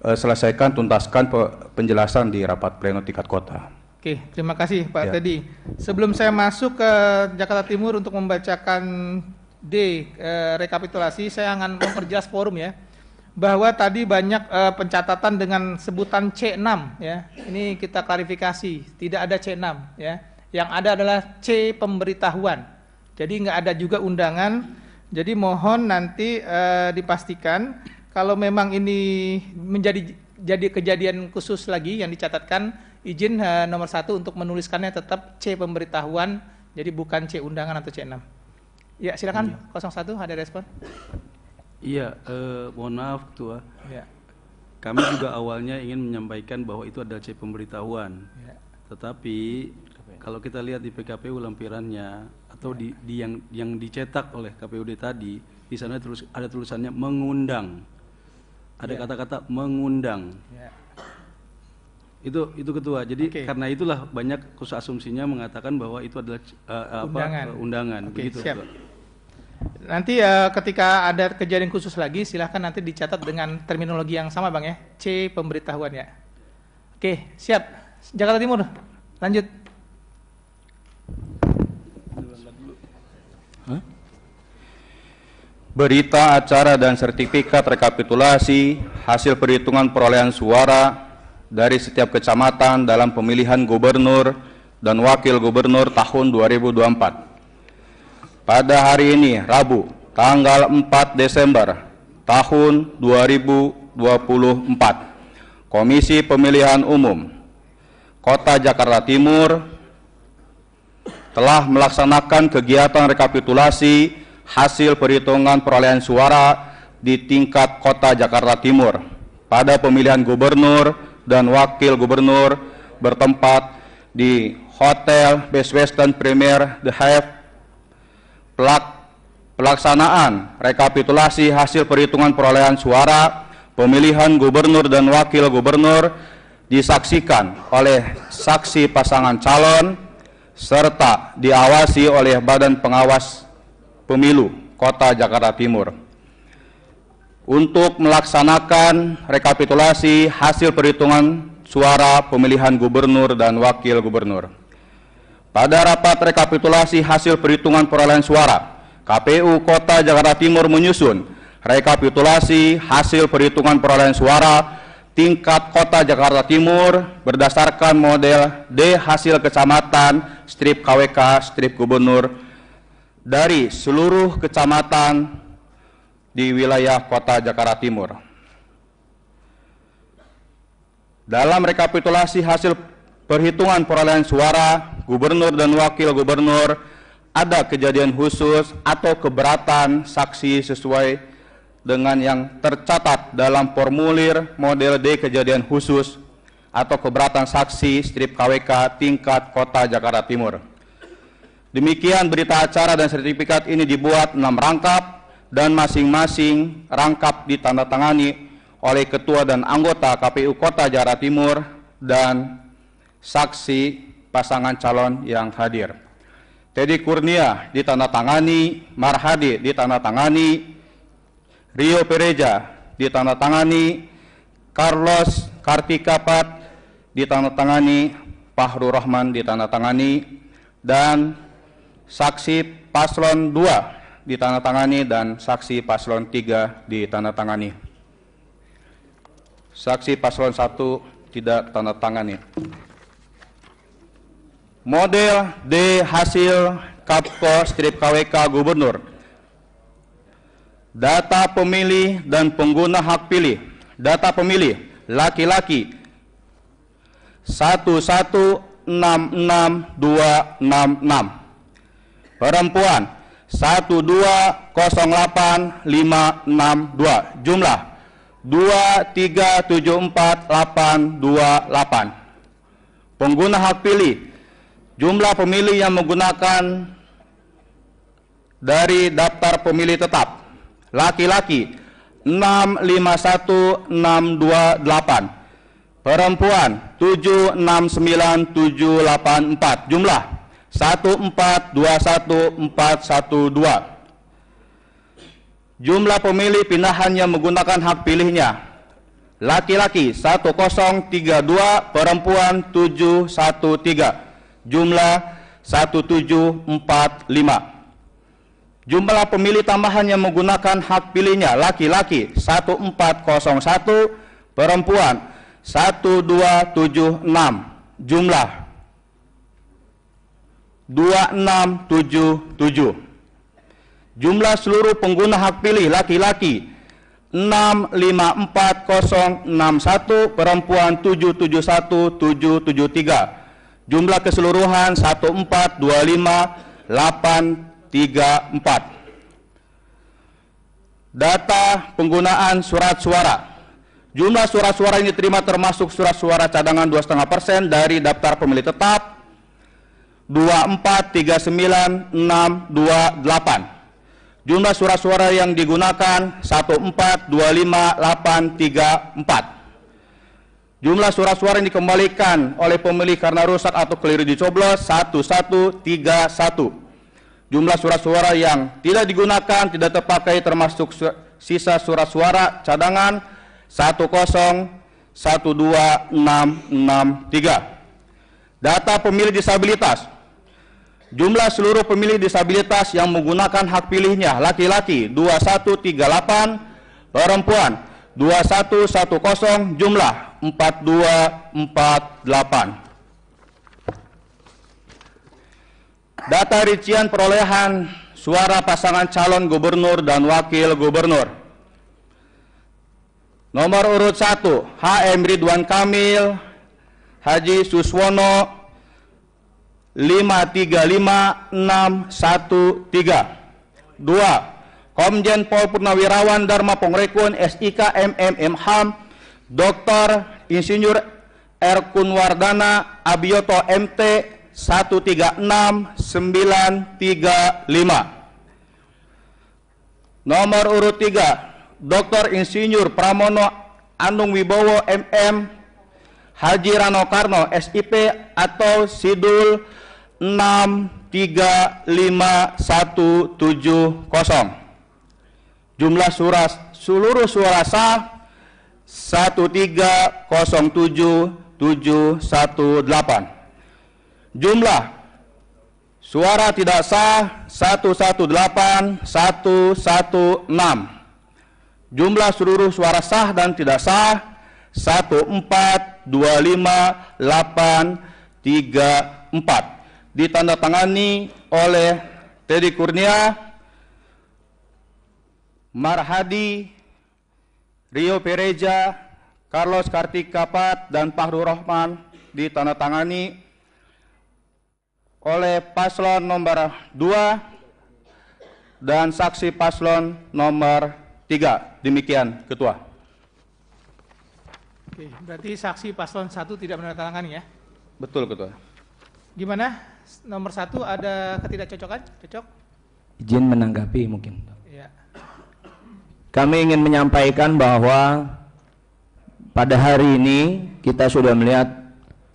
D: selesaikan tuntaskan penjelasan di rapat pleno tingkat kota.
F: Oke, terima kasih Pak Teddy. Sebelum saya masuk ke Jakarta Timur untuk membacakan rekapitulasi, saya akan memperjelas forum ya, bahwa tadi banyak pencatatan dengan sebutan C6 ya. Ini kita klarifikasi, tidak ada C6 ya. Yang ada adalah C pemberitahuan. Jadi nggak ada juga undangan. Jadi mohon nanti dipastikan kalau memang ini jadi kejadian khusus lagi yang dicatatkan, izin nomor 1 untuk menuliskannya tetap C pemberitahuan, jadi bukan C undangan atau C6. Ya silakan 01 ada respon.
B: Iya, mohon maaf Ketua.
F: Ya.
B: Kami juga awalnya ingin menyampaikan bahwa itu adalah C pemberitahuan.
F: Ya.
B: Tetapi kalau kita lihat di PKPU lampirannya atau di yang dicetak oleh KPUD tadi, di sana ada tulisannya mengundang. Ada kata-kata mengundang.
F: Ya.
B: Itu Ketua. Jadi karena itulah banyak khusus asumsinya mengatakan bahwa itu adalah undangan. Begitu.
F: Siap. Nanti ketika ada kejadian khusus lagi silahkan nanti dicatat dengan terminologi yang sama Bang ya, C pemberitahuan ya. Oke, siap. Jakarta Timur, lanjut.
D: Berita acara dan sertifikat rekapitulasi hasil perhitungan perolehan suara dari setiap kecamatan dalam pemilihan gubernur dan wakil gubernur tahun 2024. Pada hari ini, Rabu, tanggal 4 Desember tahun 2024, Komisi Pemilihan Umum Kota Jakarta Timur telah melaksanakan kegiatan rekapitulasi hasil perhitungan perolehan suara di tingkat Kota Jakarta Timur pada pemilihan gubernur dan wakil gubernur bertempat di Hotel Best Western Premier The Hive. Pelaksanaan rekapitulasi hasil perhitungan perolehan suara pemilihan gubernur dan wakil gubernur disaksikan oleh saksi pasangan calon serta diawasi oleh Badan Pengawas Pemilu Kota Jakarta Timur. Untuk melaksanakan rekapitulasi hasil perhitungan suara pemilihan gubernur dan wakil gubernur. Pada rapat rekapitulasi hasil perhitungan perolehan suara
G: KPU Kota Jakarta Timur menyusun rekapitulasi hasil perhitungan perolehan suara tingkat Kota Jakarta Timur berdasarkan model D hasil kecamatan strip KWK strip gubernur dari seluruh kecamatan di wilayah Kota Jakarta Timur. Dalam rekapitulasi hasil perhitungan perolehan suara gubernur dan wakil gubernur, ada kejadian khusus atau keberatan saksi sesuai dengan yang tercatat dalam formulir model D kejadian khusus atau keberatan saksi strip KWK tingkat Kota Jakarta Timur. Demikian berita acara dan sertifikat ini dibuat 6 rangkap dan masing-masing rangkap ditandatangani oleh Ketua dan anggota KPU Kota Jakarta Timur dan saksi pasangan calon yang hadir. Teddy Kurnia ditandatangani, Marhadi ditandatangani, Rio Pereja ditandatangani, Carlos Kartikapat ditandatangani, Fahrul Rahman ditandatangani, dan saksi paslon 2 ditandatangani dan saksi paslon 3 ditandatangani. Saksi paslon 1 tidak tanda tangani. Model D hasil Kapko strip KWK Gubernur. Data pemilih dan pengguna hak pilih. Data pemilih laki-laki 1166266, perempuan 1208562, jumlah 2374828. Pengguna hak pilih, jumlah pemilih yang menggunakan dari daftar pemilih tetap, laki-laki 651628, perempuan 769784, jumlah 1421412. Jumlah pemilih pindahan yang menggunakan hak pilihnya, laki-laki 1032, perempuan 713, jumlah 1745. Jumlah pemilih tambahan yang menggunakan hak pilihnya, laki-laki 1401, perempuan 1276, jumlah 2677. Jumlah seluruh pengguna hak pilih laki-laki 654061, perempuan 771773. Jumlah keseluruhan 1425834. Data penggunaan surat suara. Jumlah surat suara yang diterima termasuk surat suara cadangan 2,5% dari daftar pemilih tetap 2439628. Jumlah surat suara yang digunakan 1425834. Jumlah surat suara yang dikembalikan oleh pemilih karena rusak atau keliru dicoblos 1131. Jumlah surat suara yang tidak digunakan tidak terpakai termasuk sisa surat suara cadangan 1012663. Data pemilih disabilitas. Jumlah seluruh pemilih disabilitas yang menggunakan hak pilihnya, laki-laki 2138, perempuan 2110, jumlah 4248. Data rincian perolehan suara pasangan calon gubernur dan wakil gubernur. Nomor urut 1, HM Ridwan Kamil, Haji Suswono 535613. 2. Komjen Pol Purnawirawan Dharma Pongrekun SIK MMM Dr. Insinyur R. Kunwardana Abiyoto MT 136935. Nomor urut 3, Dr. Insinyur Pramono Anung Wibowo MM Haji Rano Karno SIP atau Sidul 635170. Jumlah seluruh suara sah 1307718. Jumlah Suara tidak sah 118 116. Jumlah seluruh suara sah dan tidak sah 1425834. Ditandatangani oleh Teddy Kurnia, Marhadi, Rio Pereja, Carlos Kartika Pat, dan Fahru Rahman. Ditandatangani oleh paslon nomor 2 dan saksi paslon nomor 3. Demikian, Ketua.
F: Oke, berarti saksi paslon 1 tidak menandatangani ya?
G: Betul, Ketua.
F: Gimana? Nomor 1 ada ketidakcocokan? Cocok?
H: Izin menanggapi mungkin.
F: Ya.
H: Kami ingin menyampaikan bahwa pada hari ini kita sudah melihat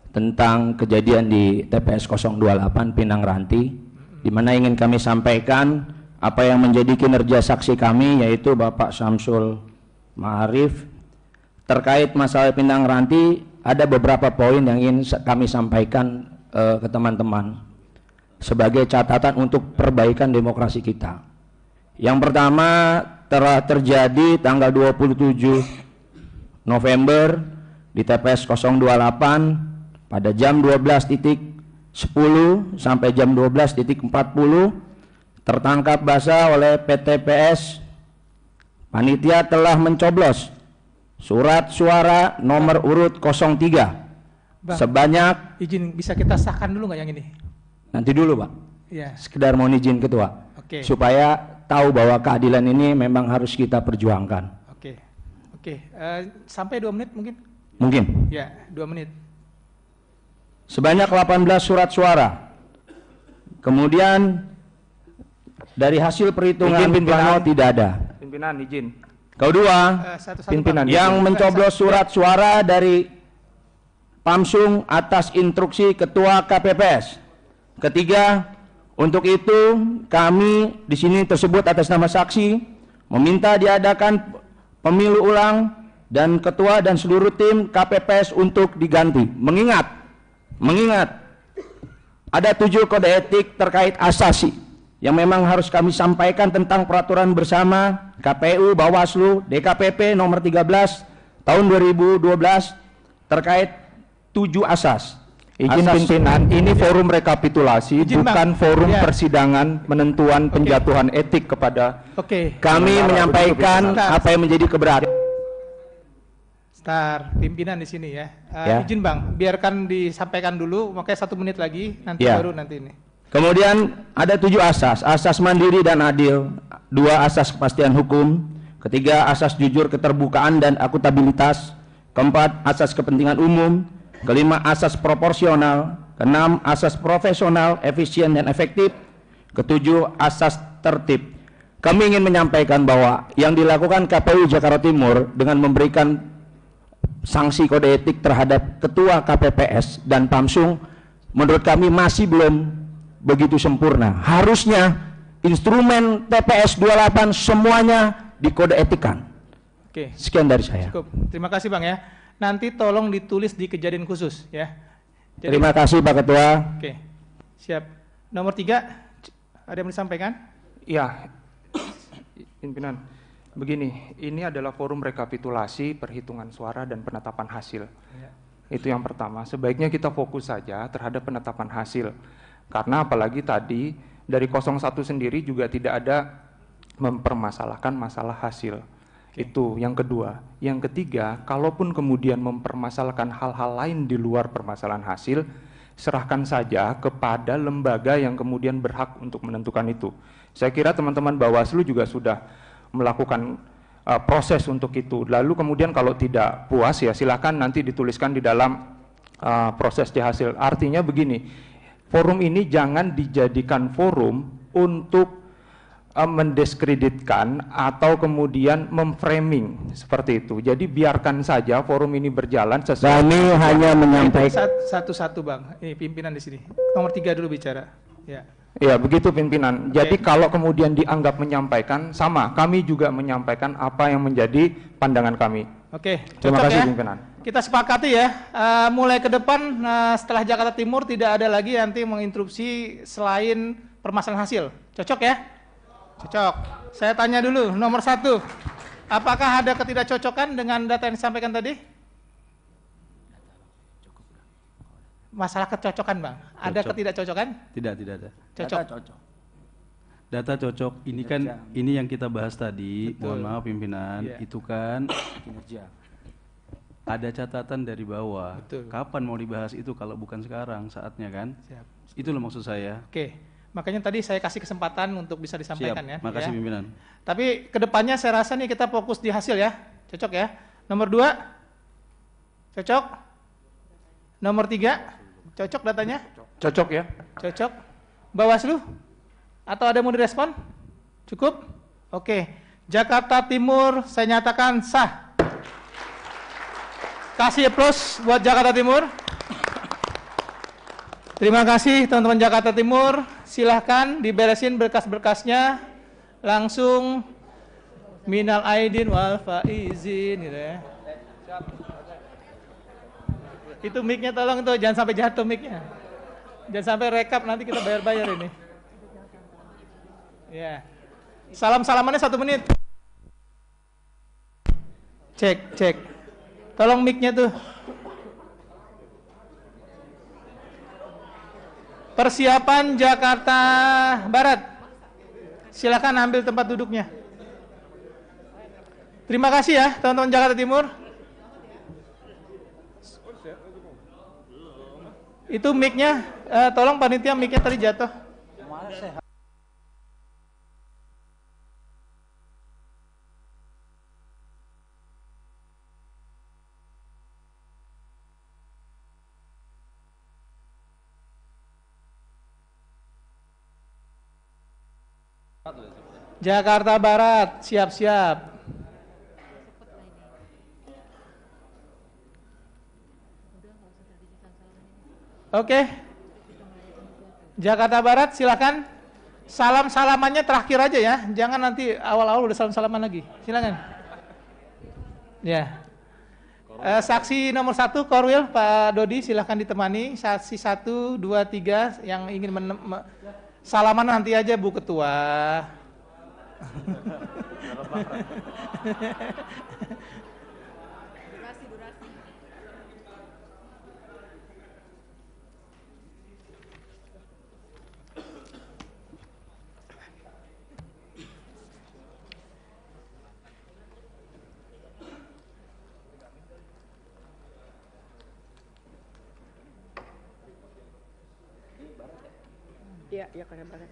H: tentang kejadian di TPS 028 Pinang Ranti, di mana ingin kami sampaikan apa yang menjadi kinerja saksi kami, yaitu Bapak Samsul Ma'arif. Terkait masalah Pinang Ranti, ada beberapa poin yang ingin kami sampaikan ke teman-teman sebagai catatan untuk perbaikan demokrasi kita. Yang pertama, telah terjadi tanggal 27 November di TPS 028 pada jam 12.10 sampai jam 12.40 tertangkap basah oleh PTPS. Panitia telah mencoblos surat suara nomor urut 03
F: Bang,
H: sebanyak,
F: izin bisa kita sahkan dulu nggak yang ini?
H: nanti dulu Pak,
F: Iya.
H: sekedar mohon izin Ketua,
F: Oke.
H: supaya tahu bahwa keadilan ini memang harus kita perjuangkan.
F: Oke, sampai 2 menit mungkin?
H: Mungkin.
F: Ya, 2 menit.
H: Sebanyak 18 surat suara. Kemudian dari hasil perhitungan plano tidak ada.
V: Pimpinan izin.
H: Kedua,
V: Pimpinan
H: yang mencoblos surat suara dari Pamsung atas instruksi Ketua KPPS. Ketiga, untuk itu kami di sini tersebut atas nama saksi meminta diadakan pemilu ulang dan Ketua dan seluruh tim KPPS untuk diganti. Mengingat ada 7 kode etik terkait asasi yang memang harus kami sampaikan tentang peraturan bersama KPU, Bawaslu, DKPP nomor 13 tahun 2012 terkait 7 asas.
V: Izin pimpinan, ini forum rekapitulasi, bukan forum persidangan penentuan penjatuhan etik kepada.
H: Kami menyampaikan apa yang menjadi keberatan.
F: Pimpinan di sini ya. Izin Bang, biarkan disampaikan dulu, makanya 1 menit lagi, nanti baru nanti ini.
H: Kemudian ada 7 asas, asas mandiri dan adil, 2 asas kepastian hukum, ketiga asas jujur, keterbukaan dan akuntabilitas, keempat asas kepentingan umum, kelima asas proporsional, keenam asas profesional, efisien dan efektif, ketujuh asas tertib. Kami ingin menyampaikan bahwa yang dilakukan KPU Jakarta Timur dengan memberikan sanksi kode etik terhadap Ketua KPPS dan Pamsung menurut kami masih belum begitu sempurna. Harusnya instrumen TPS 28 semuanya dikode etikan.
F: Oke.
H: Sekian dari saya.
F: Cukup. Terima kasih Bang ya. Nanti tolong ditulis di kejadian khusus ya.
H: Terima kasih Pak Ketua.
F: Oke. Siap. Nomor 3 ada yang disampaikan?
V: Iya. Pimpinan, begini, ini adalah forum rekapitulasi perhitungan suara dan penetapan hasil.
F: Ya.
V: Itu yang pertama. Sebaiknya kita fokus saja terhadap penetapan hasil. Karena apalagi tadi dari 01 sendiri juga tidak ada mempermasalahkan masalah hasil. Itu yang kedua. Yang ketiga, kalaupun kemudian mempermasalahkan hal-hal lain di luar permasalahan hasil, serahkan saja kepada lembaga yang kemudian berhak untuk menentukan itu. Saya kira teman-teman Bawaslu juga sudah melakukan proses untuk itu. Lalu kemudian kalau tidak puas ya silakan nanti dituliskan di dalam proses di hasil. Artinya begini, forum ini jangan dijadikan forum untuk mendiskreditkan atau kemudian memframing seperti itu. Jadi biarkan saja forum ini berjalan sesuai.
H: Kami hanya menyampaikan
F: satu-satu Bang. Ini pimpinan di sini. Nomor 3 dulu bicara. Ya.
V: Ya begitu pimpinan. Jadi kalau kemudian dianggap menyampaikan, sama kami juga menyampaikan apa yang menjadi pandangan kami.
F: Oke,
I: Terima
F: cocok
I: kasih
F: ya.
I: pimpinan.
F: Kita sepakati ya, mulai ke depan setelah Jakarta Timur tidak ada lagi nanti menginterupsi selain permasalahan hasil. Cocok ya? Cocok. Saya tanya dulu, nomor 1. Apakah ada ketidakcocokan dengan data yang disampaikan tadi? Masalah kecocokan, Bang. Ada
B: Cocok.
F: ketidakcocokan?
B: Tidak ada.
F: Cocok.
B: Data cocok. Ini kan ini yang kita bahas tadi.
F: Betul.
B: Mohon maaf pimpinan,
F: Iya.
B: itu kan ada catatan dari bawah.
F: Betul.
B: Kapan mau dibahas itu kalau bukan sekarang saatnya kan?
F: Siap.
B: Itu loh maksud saya.
F: Oke, makanya tadi saya kasih kesempatan untuk bisa disampaikan
B: Siap.
F: ya.
B: Makasih
F: ya.
B: pimpinan.
F: Tapi kedepannya saya rasa nih kita fokus di hasil ya, cocok ya. Nomor 2, cocok. Nomor 3, cocok datanya?
I: Cocok ya.
F: Cocok. Bawaslu? Atau ada yang mau direspon? Cukup? Oke. Jakarta Timur saya nyatakan sah. Kasih applause buat Jakarta Timur. Terima kasih teman-teman Jakarta Timur. Silahkan diberesin berkas-berkasnya. Langsung minal aidin wal faizin gitu ya. Itu mic-nya tolong tuh, jangan sampai jatuh mic-nya. Jangan sampai rekap nanti kita bayar-bayar ini. Ya. Salam-salamannya 1 menit. Cek. Tolong mic-nya tuh. Persiapan Jakarta Barat. Silakan ambil tempat duduknya. Terima kasih ya teman-teman Jakarta Timur. Itu mic-nya, tolong panitia mic-nya tadi jatuh. Jakarta Barat, siap-siap. Oke. Jakarta Barat, silakan. Salam-salamannya terakhir aja ya. Jangan nanti awal-awal udah salam-salaman lagi. Silakan. Ya. Saksi nomor 1, Korwil, Pak Dodi, silakan ditemani. Saksi 1, 2, 3 yang ingin salaman nanti aja Bu Ketua.
K: Iya, Korea Barat.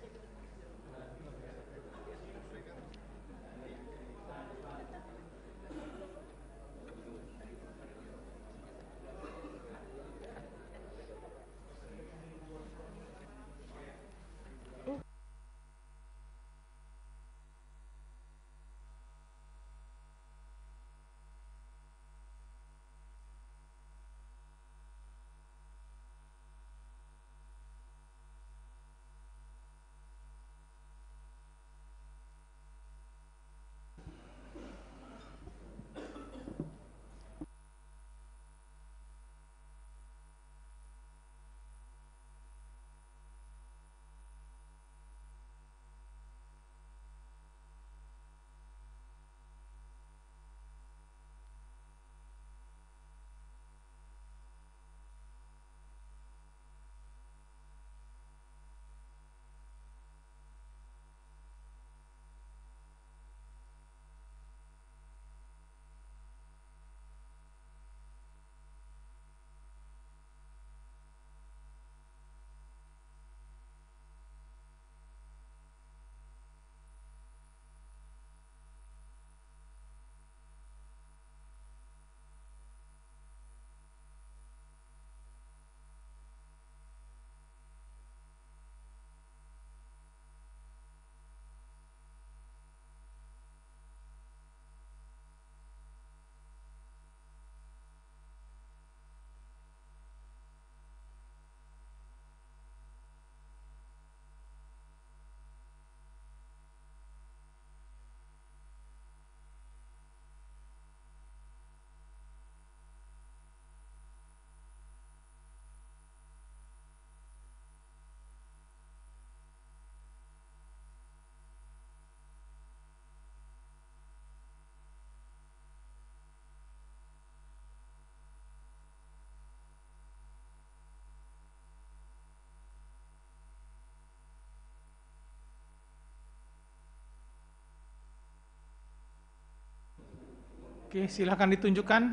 F: Oke, silakan ditunjukkan.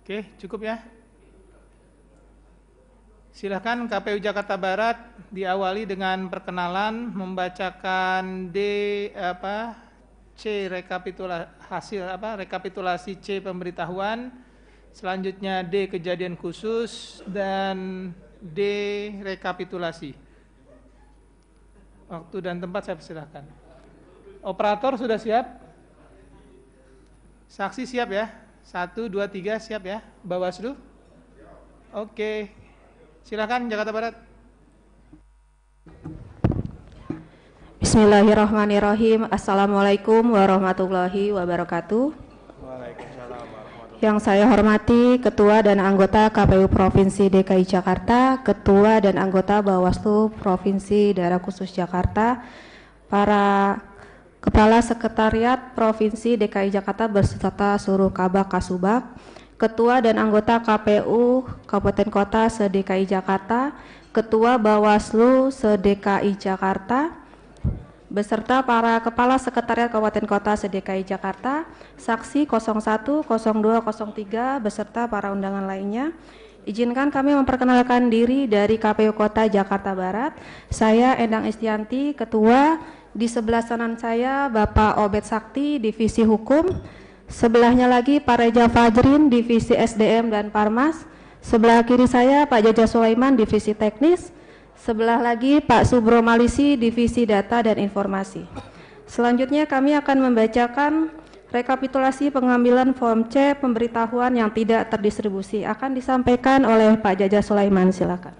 F: Oke, cukup ya. Silakan KPU Jakarta Barat diawali dengan perkenalan, membacakan rekapitulasi C pemberitahuan, selanjutnya D kejadian khusus, dan D rekapitulasi. Waktu dan tempat saya persilahkan. Operator sudah siap? Saksi siap ya? 1, 2, 3 siap ya? Bawaslu? Oke. Silakan Jakarta Barat.
I: Bismillahirrahmanirrahim. Assalamualaikum warahmatullahi wabarakatuh. Yang saya hormati Ketua dan anggota KPU Provinsi DKI Jakarta, Ketua dan anggota Bawaslu Provinsi Daerah Khusus Jakarta, para Kepala Sekretariat Provinsi DKI Jakarta beserta seluruh Kabak Kasubag, Ketua dan anggota KPU Kabupaten Kota se-DKI Jakarta, Ketua Bawaslu se-DKI Jakarta, beserta para Kepala Sekretariat Kabupaten Kota se-DKI Jakarta, saksi 01, 02, 03, beserta para undangan lainnya. Izinkan kami memperkenalkan diri dari KPU Kota Jakarta Barat. Saya Endang Istianti, Ketua. Di sebelah kanan saya Bapak Obed Sakti, Divisi Hukum. Sebelahnya lagi Pak Reza Fajrin, Divisi SDM dan Parmas. Sebelah kiri saya Pak Jaja Sulaiman, Divisi Teknis. Sebelah lagi Pak Subro Malisi, Divisi Data dan Informasi. Selanjutnya kami akan membacakan rekapitulasi pengambilan form C pemberitahuan yang tidak terdistribusi. Akan disampaikan oleh Pak Jaja Sulaiman, silakan.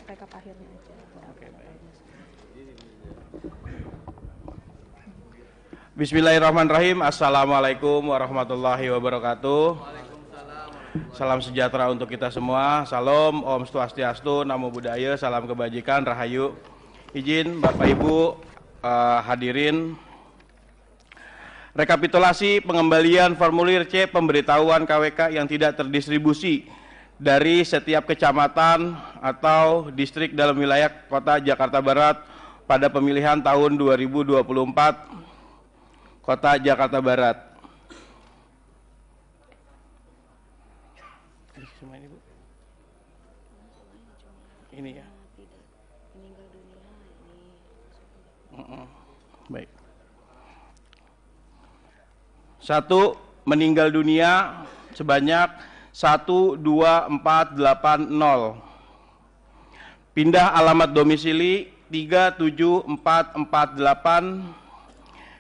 I: Rekap akhirnya aja.
G: Bismillahirrahmanirrahim. Assalamualaikum warahmatullahi wabarakatuh. Salam sejahtera untuk kita semua. Salam, Om Swastiastu, Namo Buddhaya, salam kebajikan, rahayu. Izin Bapak Ibu hadirin, rekapitulasi pengembalian formulir C pemberitahuan KWK yang tidak terdistribusi dari setiap kecamatan atau distrik dalam wilayah Kota Jakarta Barat pada pemilihan tahun 2024 Kota Jakarta Barat. Ini ya. Baik. 1. Meninggal dunia sebanyak 12480. Pindah alamat domisili 37448.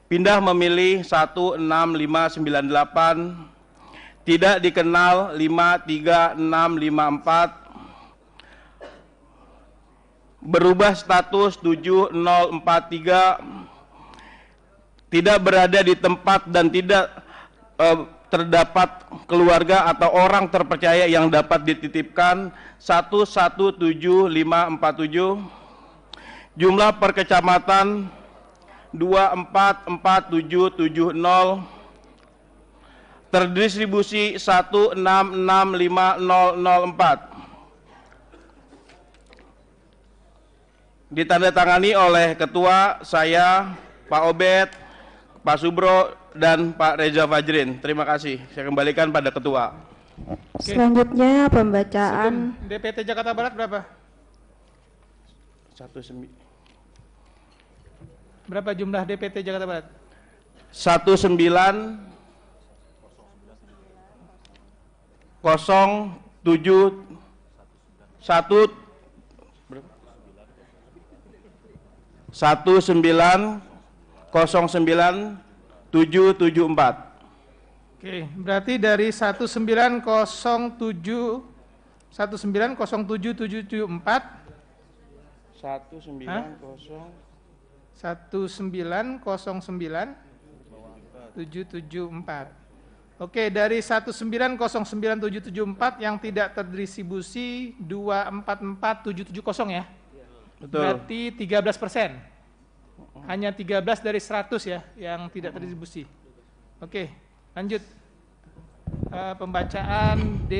G: Pindah memilih 16598. Tidak dikenal 53654. Berubah status 7043. Tidak berada di tempat dan tidak terdapat keluarga atau orang terpercaya yang dapat dititipkan 117547. Jumlah per kecamatan 244770. Terdistribusi 1665004. Ditandatangani oleh Ketua saya, Pak Obed, Pak Subro, dan Pak Reza Fajrin. Terima kasih. Saya kembalikan pada Ketua.
I: Selanjutnya pembacaan
F: DPT Jakarta Barat berapa? Berapa jumlah DPT Jakarta Barat?
G: 1907 1909774.
F: Oke, berarti dari 1909774 1909774. Oke, dari 1909774 yang tidak terdistribusi 244770 ya.
G: Betul.
F: Berarti 13%. Hanya 13 dari 100 ya yang tidak terdistribusi. Oke, lanjut. Pembacaan D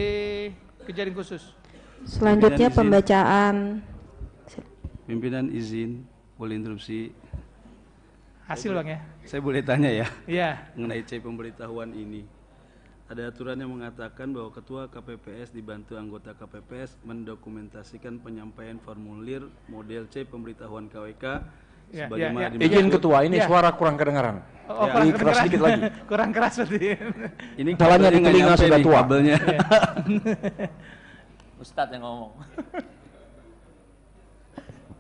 F: kejadian khusus.
I: Selanjutnya pembacaan.
B: Pimpinan izin, boleh interupsi.
F: Hasil Bang ya.
B: Saya boleh tanya ya?
F: Iya.
B: Mengenai C pemberitahuan ini. Ada aturan yang mengatakan bahwa Ketua KPPS dibantu anggota KPPS mendokumentasikan penyampaian formulir model C pemberitahuan KWK
A: Ya,
B: sebagaimana
A: ya. Izin Ketua, ini suara kurang kedengaran.
F: Oh,
A: Kurang keras sedikit lagi.
F: Kurang keras berarti.
B: Ini
A: Salahnya di telinga sudah tua.
B: Kabelnya.
N: Ustadz yang ngomong.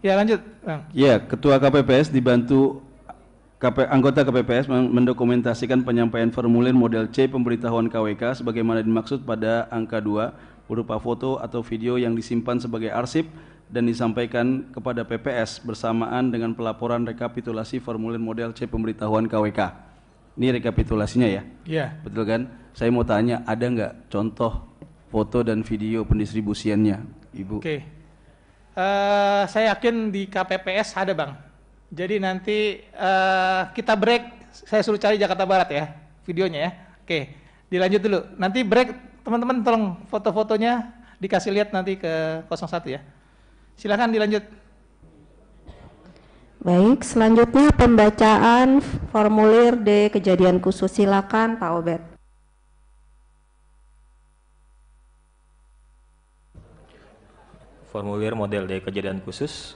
F: Ya lanjut, Bang.
B: Ya, Ketua KPPS dibantu anggota KPPS mendokumentasikan penyampaian formulir model C pemberitahuan KWK sebagaimana dimaksud pada angka 2 berupa foto atau video yang disimpan sebagai arsip dan disampaikan kepada PPS bersamaan dengan pelaporan rekapitulasi formulir model C pemberitahuan KWK. Ini rekapitulasinya ya?
F: Iya.
B: Betul kan? Saya mau tanya, ada nggak contoh foto dan video pendistribusiannya, Ibu?
F: Oke. Saya yakin di KPPS ada Bang. Jadi nanti kita break, saya suruh cari Jakarta Barat ya, videonya ya. Oke, dilanjut dulu. Nanti break, teman-teman tolong foto-fotonya dikasih lihat nanti ke 01 ya. Silakan dilanjut.
I: Baik, selanjutnya pembacaan formulir D kejadian khusus. Silakan Pak Obed.
K: Formulir model D kejadian khusus.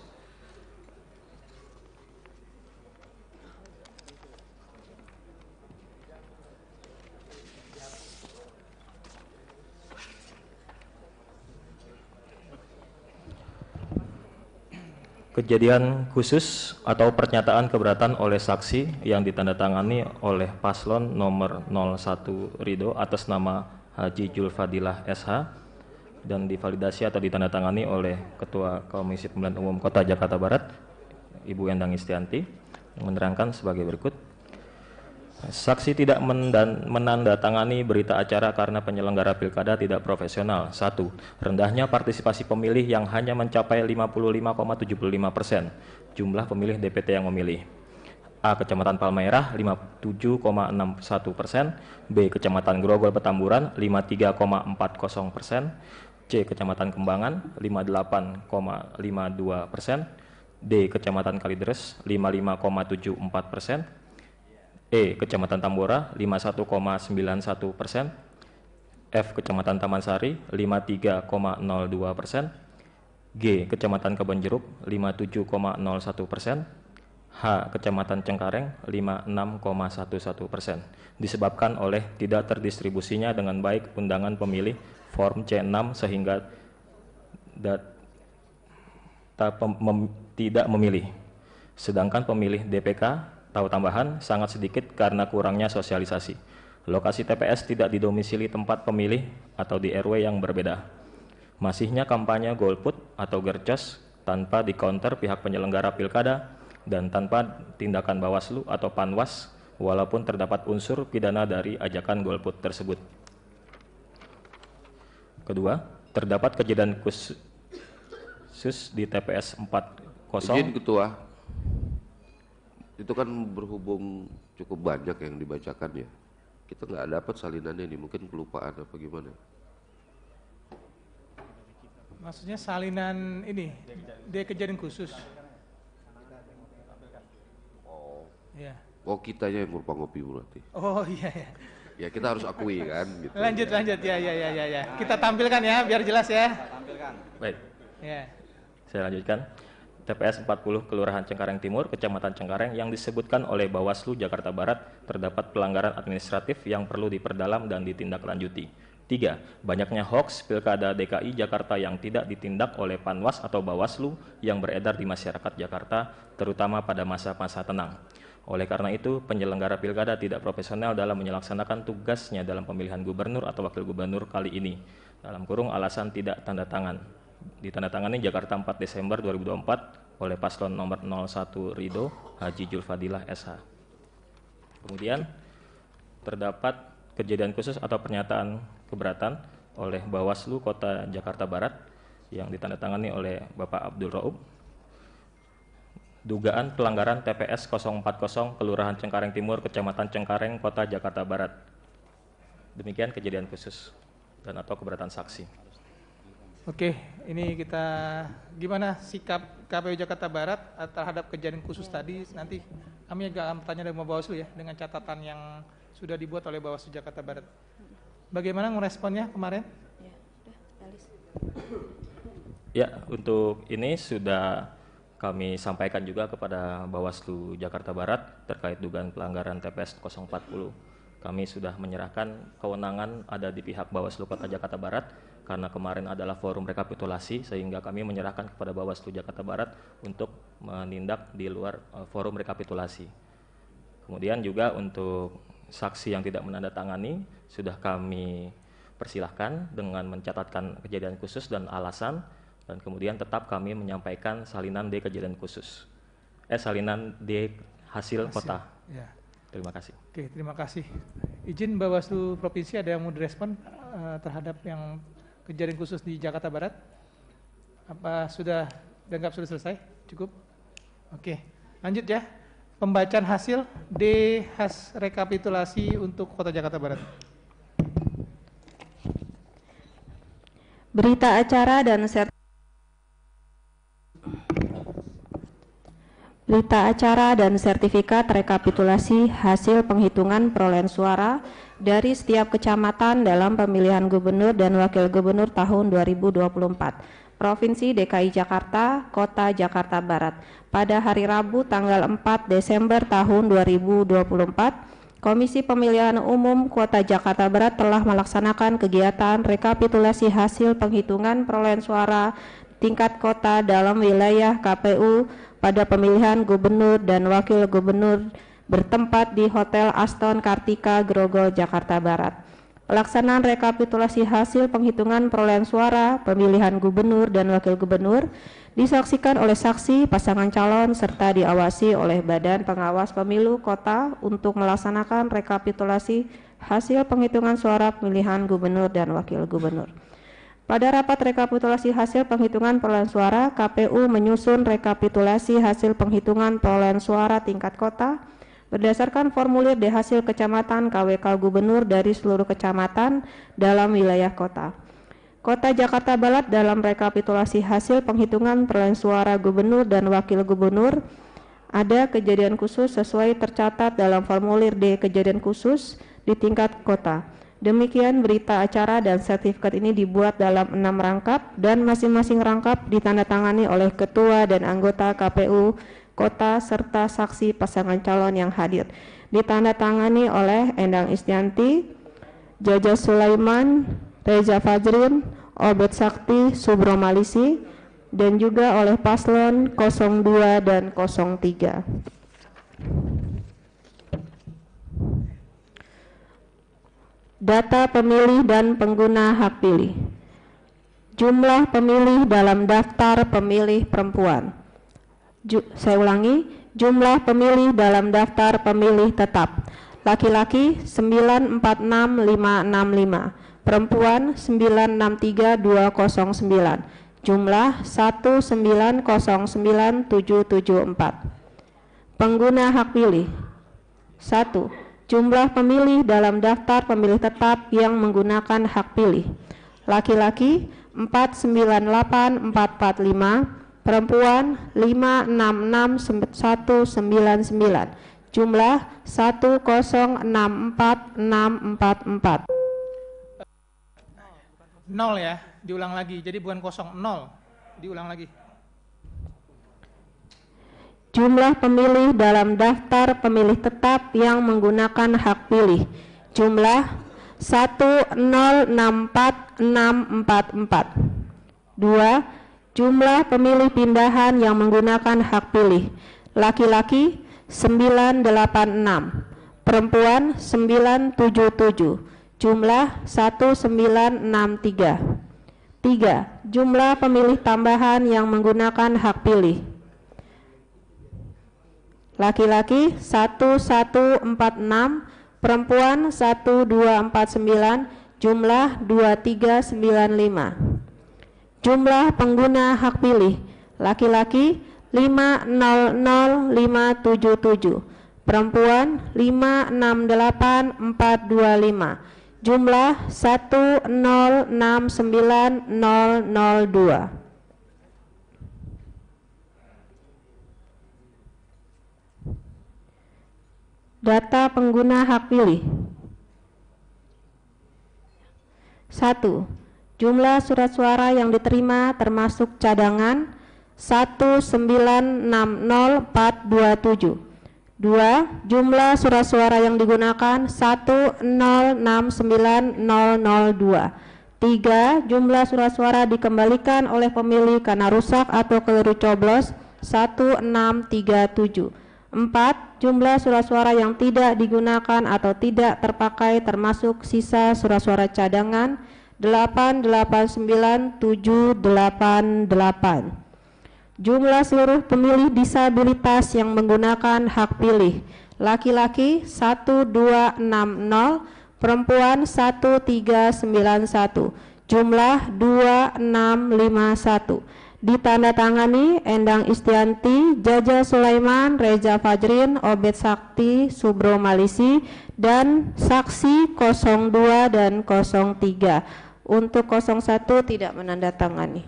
K: Kejadian khusus atau pernyataan keberatan oleh saksi yang ditandatangani oleh paslon nomor 01 Ridho atas nama Haji Julfadilah SH dan divalidasi atau ditandatangani oleh Ketua Komisi Pemilihan Umum Kota Jakarta Barat Ibu Endang Istianti yang menerangkan sebagai berikut. Saksi tidak menandatangani berita acara karena penyelenggara pilkada tidak profesional. 1. Rendahnya partisipasi pemilih yang hanya mencapai 55,75%. Jumlah pemilih DPT yang memilih. A. Kecamatan Palmerah 57,61%. B. Kecamatan Grogol Petamburan 53,40%. C. Kecamatan Kembangan 58,52%. D. Kecamatan Kalideres 55,74%. E. Kecamatan Tambora 51,91%. F. Kecamatan Taman Sari 53,02%. G. Kecamatan Kebonjeruk 57,01%. H. Kecamatan Cengkareng 56,11%. Disebabkan oleh tidak terdistribusinya dengan baik undangan pemilih form C6 sehingga tidak memilih. Sedangkan pemilih DPK tahu tambahan sangat sedikit karena kurangnya sosialisasi. Lokasi TPS tidak didomisili tempat pemilih atau di RW yang berbeda. Masihnya kampanye golput atau gercos tanpa di-counter pihak penyelenggara pilkada dan tanpa tindakan Bawaslu atau Panwas walaupun terdapat unsur pidana dari ajakan golput tersebut. Kedua, terdapat kejadian khusus di TPS 40.
W: Izin Ketua, itu kan berhubung cukup banyak yang dibacakan ya, kita nggak dapat salinannya ini, mungkin kelupaan apa gimana?
F: Maksudnya salinan ini, D kejadian khusus.
W: Oh,
F: ya.
W: Oh kitanya yang lupa ngopi berarti.
F: Oh iya ya.
W: Ya kita harus akui kan. Gitu.
F: Lanjut ya. Kita tampilkan ya biar jelas ya.
K: Tampilkan. Baik.
F: Ya.
K: Saya lanjutkan. TPS 40 Kelurahan Cengkareng Timur, Kecamatan Cengkareng yang disebutkan oleh Bawaslu Jakarta Barat terdapat pelanggaran administratif yang perlu diperdalam dan ditindaklanjuti. 3. Banyaknya hoaks Pilkada DKI Jakarta yang tidak ditindak oleh Panwas atau Bawaslu yang beredar di masyarakat Jakarta, terutama pada masa-masa tenang. Oleh karena itu, penyelenggara Pilkada tidak profesional dalam melaksanakan tugasnya dalam pemilihan gubernur atau wakil gubernur kali ini. Dalam kurung alasan tidak tanda tangan. Ditandatangani Jakarta 4 Desember 2024 oleh paslon nomor 01 Ridho Haji Julfadilah SH. Kemudian terdapat kejadian khusus atau pernyataan keberatan oleh Bawaslu Kota Jakarta Barat yang ditandatangani oleh Bapak Abdul Raub dugaan pelanggaran TPS 040 Kelurahan Cengkareng Timur, Kecamatan Cengkareng, Kota Jakarta Barat. Demikian kejadian khusus dan atau keberatan saksi.
F: Oke, ini kita gimana sikap KPU Jakarta Barat terhadap kejadian khusus tadi? Nanti kami agak akan bertanya dari Bawaslu ya, dengan catatan yang sudah dibuat oleh Bawaslu Jakarta Barat. Bagaimana meresponnya kemarin?
K: Ya, untuk ini sudah kami sampaikan juga kepada Bawaslu Jakarta Barat terkait dugaan pelanggaran TPS 040. Kami sudah menyerahkan kewenangan ada di pihak Bawaslu Kota Jakarta Barat karena kemarin adalah forum rekapitulasi, sehingga kami menyerahkan kepada Bawaslu Jakarta Barat untuk menindak di luar forum rekapitulasi. Kemudian juga untuk saksi yang tidak menandatangani sudah kami persilahkan dengan mencatatkan kejadian khusus dan alasan, dan kemudian tetap kami menyampaikan salinan D kejadian khusus. Salinan D hasil kota.
F: Ya.
K: Terima kasih.
F: Oke, terima kasih. Izin Bawaslu Provinsi ada yang mau direspon terhadap yang kejadian khusus di Jakarta Barat? Apa sudah dianggap sudah selesai? Cukup? Oke, lanjut ya. Pembacaan hasil D rekapitulasi untuk Kota Jakarta Barat.
I: Berita acara dan sertifikat rekapitulasi hasil penghitungan perolehan suara dari setiap kecamatan dalam pemilihan gubernur dan wakil gubernur tahun 2024 Provinsi DKI Jakarta, Kota Jakarta Barat. Pada hari Rabu tanggal 4 Desember tahun 2024, Komisi Pemilihan Umum Kota Jakarta Barat telah melaksanakan kegiatan rekapitulasi hasil penghitungan perolehan suara tingkat kota dalam wilayah KPU pada pemilihan gubernur dan wakil gubernur bertempat di Hotel Aston Kartika Grogol, Jakarta Barat. Pelaksanaan rekapitulasi hasil penghitungan perolehan suara pemilihan gubernur dan wakil gubernur disaksikan oleh saksi, pasangan calon, serta diawasi oleh Badan Pengawas Pemilu Kota untuk melaksanakan rekapitulasi hasil penghitungan suara pemilihan gubernur dan wakil gubernur. Pada rapat rekapitulasi hasil penghitungan perolehan suara, KPU menyusun rekapitulasi hasil penghitungan perolehan suara tingkat kota berdasarkan formulir D hasil kecamatan KWK gubernur dari seluruh kecamatan dalam wilayah kota. Kota Jakarta Barat dalam rekapitulasi hasil penghitungan perolehan suara gubernur dan wakil gubernur ada kejadian khusus sesuai tercatat dalam formulir D kejadian khusus di tingkat kota. Demikian berita acara dan sertifikat ini dibuat dalam 6 rangkap dan masing-masing rangkap ditandatangani oleh ketua dan anggota KPU Kota serta saksi pasangan calon yang hadir. Ditandatangani oleh Endang Istianti, Jaja Sulaiman, Reza Fajrin, Obed Sakti, Subro Malisi, dan juga oleh paslon 02 dan 03. Data pemilih dan pengguna hak pilih. Jumlah pemilih dalam daftar pemilih perempuan. Saya ulangi, jumlah pemilih dalam daftar pemilih tetap. Laki-laki 946565, perempuan 963209, jumlah 1909774. Pengguna hak pilih. 1. Jumlah pemilih dalam daftar pemilih tetap yang menggunakan hak pilih. Laki-laki 498445, perempuan 566199, jumlah 1064644.
F: 0 ya, diulang lagi. Jadi bukan 0, diulang lagi.
I: Jumlah pemilih dalam daftar pemilih tetap yang menggunakan hak pilih. Jumlah 1064644. 2. Jumlah pemilih pindahan yang menggunakan hak pilih. Laki-laki 986, perempuan 977, jumlah 1963. 3. Jumlah pemilih tambahan yang menggunakan hak pilih. Laki-laki 1146, perempuan 1249, jumlah 2395. Jumlah pengguna hak pilih. Laki-laki 500-577. Perempuan 568-425. Jumlah 1069002. Data pengguna hak pilih. 1. Jumlah surat suara yang diterima termasuk cadangan 1960427. 2. Jumlah surat suara yang digunakan 1069002. 3. Jumlah surat suara dikembalikan oleh pemilih karena rusak atau keliru coblos 1637. 4. Jumlah surat suara yang tidak digunakan atau tidak terpakai termasuk sisa surat suara cadangan 889788. Jumlah seluruh pemilih disabilitas yang menggunakan hak pilih: laki-laki 1260, perempuan 1391, jumlah 2651. Ditandatangani Endang Istianti, Jaja Sulaiman, Reza Fajrin, Obed Sakti, Subro Malisi, dan saksi 02 dan 03. Untuk 01 tidak menandatangani.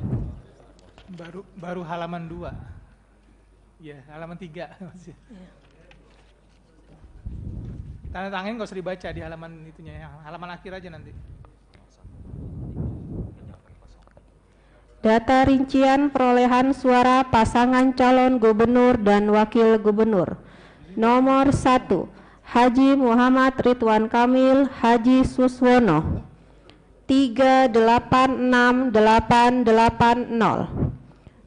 F: Baru halaman 2. Ya, halaman 3. Tanda tangan nggak usah dibaca di halaman itunya, halaman akhir aja nanti.
I: Data rincian perolehan suara pasangan calon gubernur dan wakil gubernur. Nomor 1, Haji Muhammad Ridwan Kamil Haji Suswono 386880.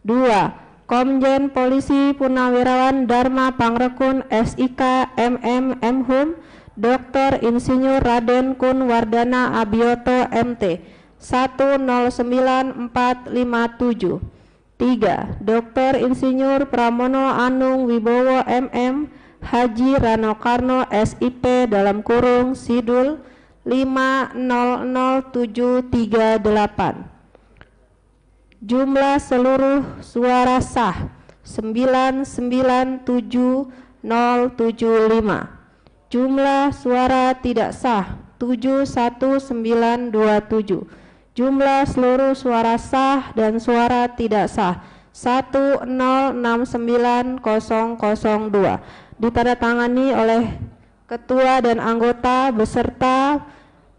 I: 2. Komjen Polisi Purnawirawan Dharma Pangrekun SIK MM Mhum Dr. Insinyur Raden Kun Wardana Abioto MT 109457. 3. Dr. Insinyur Pramono Anung Wibowo MM Haji Rano Karno SIP dalam kurung Sidul 500738. Jumlah seluruh suara sah 997075. Jumlah suara tidak sah 71927. Jumlah seluruh suara sah dan suara tidak sah 1069002. Ditandatangani oleh ketua dan anggota beserta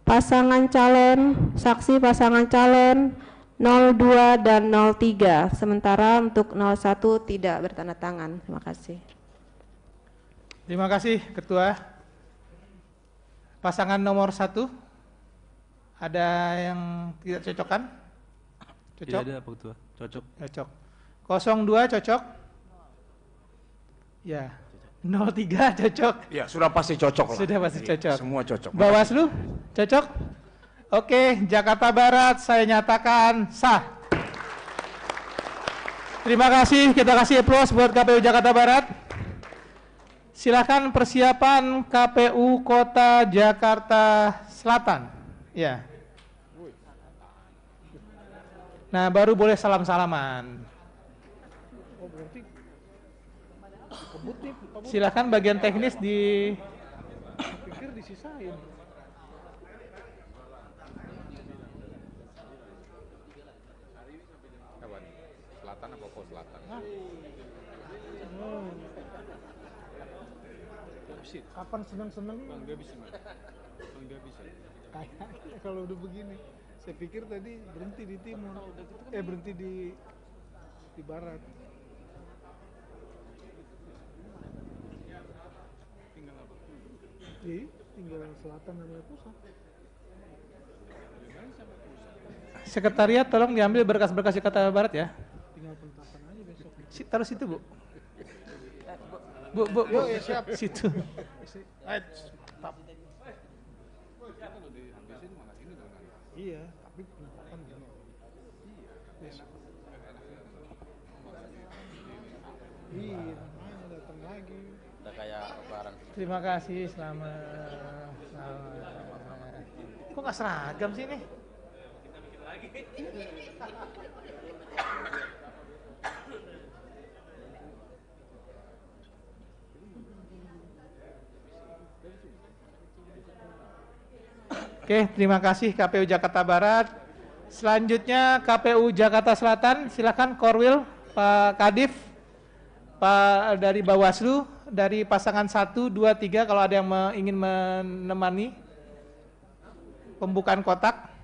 I: pasangan calon, saksi pasangan calon 02 dan 03. Sementara untuk 01 tidak bertanda tangan. Terima kasih.
F: Terima kasih Ketua. Pasangan nomor 1, ada yang tidak cocokan? Cocok?
B: Tidak ada Pak Ketua, cocok.
F: Cocok. 02 cocok? Ya. 03 cocok?
A: Ya, sudah pasti cocok lah.
F: Sudah pasti cocok.
A: Semua cocok.
F: Bawaslu cocok? Oke, Jakarta Barat saya nyatakan sah. Terima kasih, kita kasih aplaus buat KPU Jakarta Barat. Silakan persiapan KPU Kota Jakarta Selatan. Ya. Nah, baru boleh salam-salaman. Silakan bagian teknis di pikir disisain.
A: Selatan apa kok selatan?
F: Kapan senang-senang?
A: Enggak bisa. Enggak bisa.
F: Kayaknya kalau udah begini, saya pikir tadi berhenti di timur, berhenti di barat.
A: Tinggal apa?
F: Iya, tinggal selatan dan pusat. Sekretariat tolong diambil berkas-berkas Jakarta Barat ya. Tinggal penetapan aja besok. Taruh situ, Bu. Bu.
A: Ya, siap.
F: Situ. Iya, tapi penetapan gini. Besok. Iya, makanya datang lagi.
J: Udah kayak lebaran.
F: Terima kasih, selamat. Kok nggak seragam sih ini? Oke, terima kasih KPU Jakarta Barat. Selanjutnya KPU Jakarta Selatan, silakan Korwil, Pak Kadif, Pak dari Bawaslu, dari pasangan 1, 2, 3 kalau ada yang ingin menemani pembukaan kotak.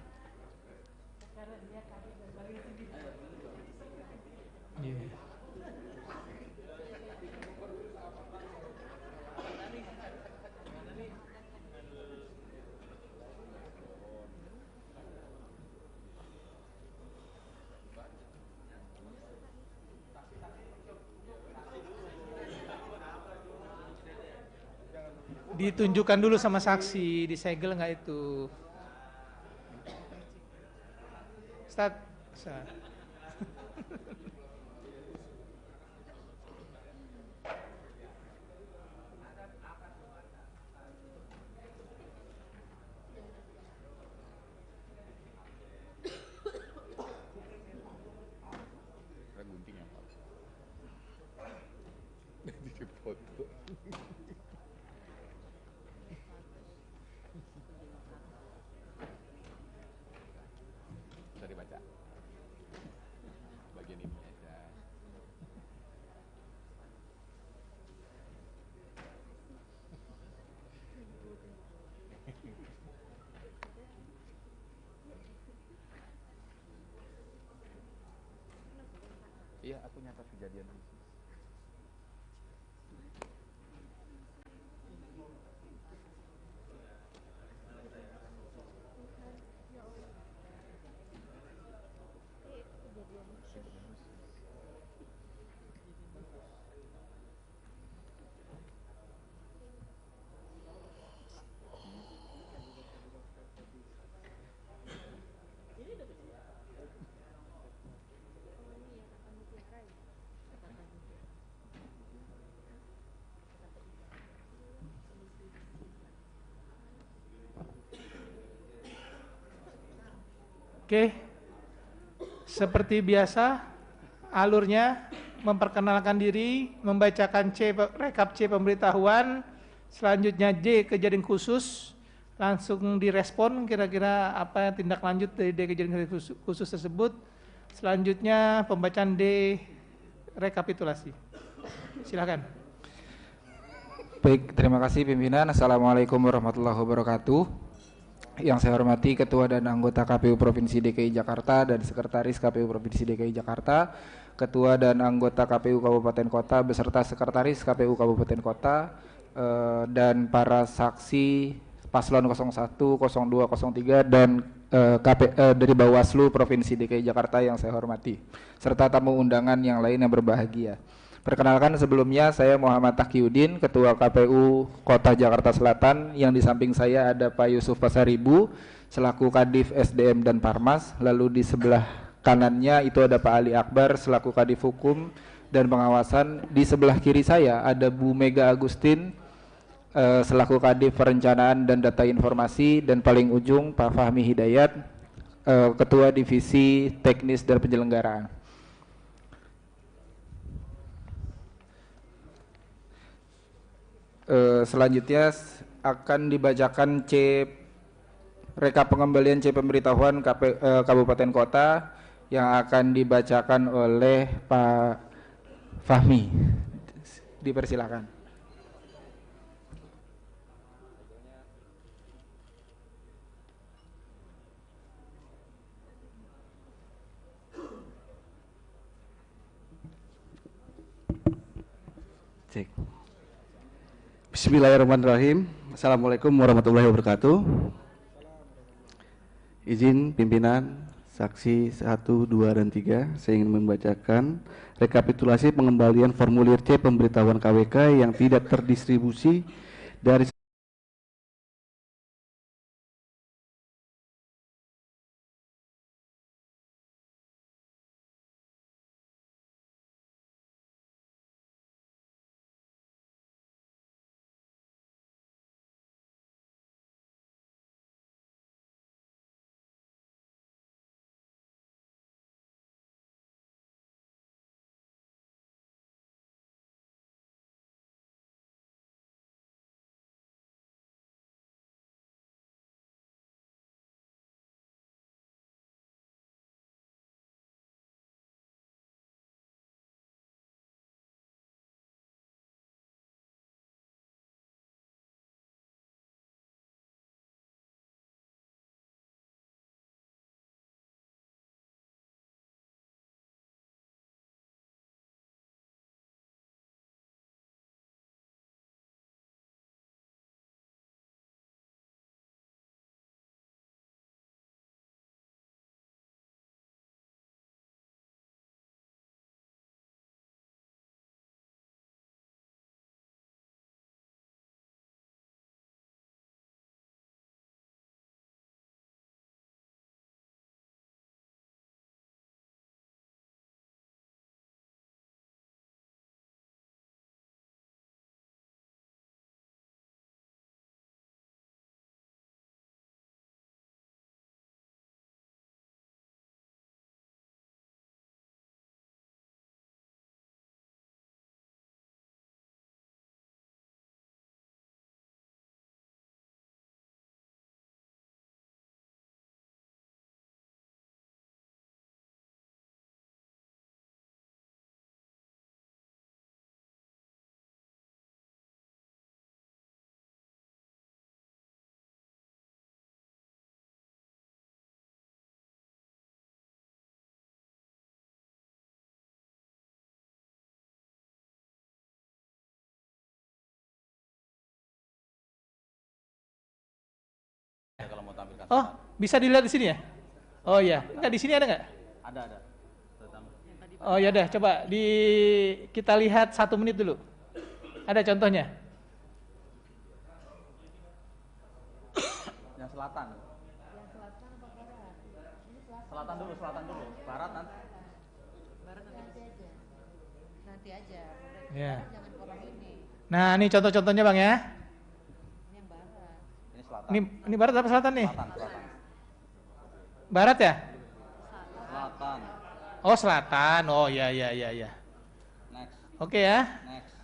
F: Ditunjukkan dulu sama saksi, disegel nggak itu? Start.
A: Gunting ya Pak. Di foto. Bisa dibaca. Bagian ini aja. Iya, aku nyata kejadian ini.
F: Oke, seperti biasa alurnya memperkenalkan diri, membacakan rekap C pemberitahuan, selanjutnya J kejadian khusus, langsung direspon kira-kira apa tindak lanjut dari D kejadian khusus tersebut, selanjutnya pembacaan D rekapitulasi. Silakan.
P: Baik, terima kasih pimpinan. Assalamualaikum warahmatullahi wabarakatuh. Yang saya hormati Ketua dan anggota KPU Provinsi DKI Jakarta dan Sekretaris KPU Provinsi DKI Jakarta, Ketua dan anggota KPU Kabupaten Kota beserta Sekretaris KPU Kabupaten Kota, dan para saksi paslon 01, 02, 03 dan dari Bawaslu Provinsi DKI Jakarta yang saya hormati, serta tamu undangan yang lain yang berbahagia. Perkenalkan, sebelumnya saya Muhammad Taqiyuddin, Ketua KPU Kota Jakarta Selatan. Yang di samping saya ada Pak Yusuf Pasaribu selaku Kadif SDM dan Parmas. Lalu di sebelah kanannya itu ada Pak Ali Akbar selaku Kadif Hukum dan Pengawasan. Di sebelah kiri saya ada Bu Mega Agustin selaku Kadif Perencanaan dan Data Informasi. Dan paling ujung Pak Fahmi Hidayat, Ketua Divisi Teknis dan Penyelenggaraan. Selanjutnya akan dibacakan C rekap pengembalian C pemberitahuan Kabupaten Kota yang akan dibacakan oleh Pak Fahmi. Dipersilakan.
Q: Cek. Bismillahirrahmanirrahim. Assalamualaikum warahmatullahi wabarakatuh. Izin pimpinan, saksi 1, 2, dan 3, saya ingin membacakan rekapitulasi pengembalian formulir C pemberitahuan KWK yang tidak terdistribusi dari
F: Oh, bisa dilihat di sini ya? Oh ya, enggak di sini ada nggak?
B: Ada.
F: Oh ya deh, coba kita lihat 1 menit dulu. Ada contohnya?
B: Yang selatan. Selatan dulu. Barat nanti.
M: Nanti aja.
F: Ya.
M: Jangan orang ini.
F: Nah, ini contoh-contohnya Bang ya.
M: Yang barat.
B: Ini selatan.
F: Ini barat apa selatan nih?
B: Selatan.
F: Barat ya?
B: Selatan.
F: Oh, selatan. Oh, ya.
B: Next.
F: Oke ya.
B: Next.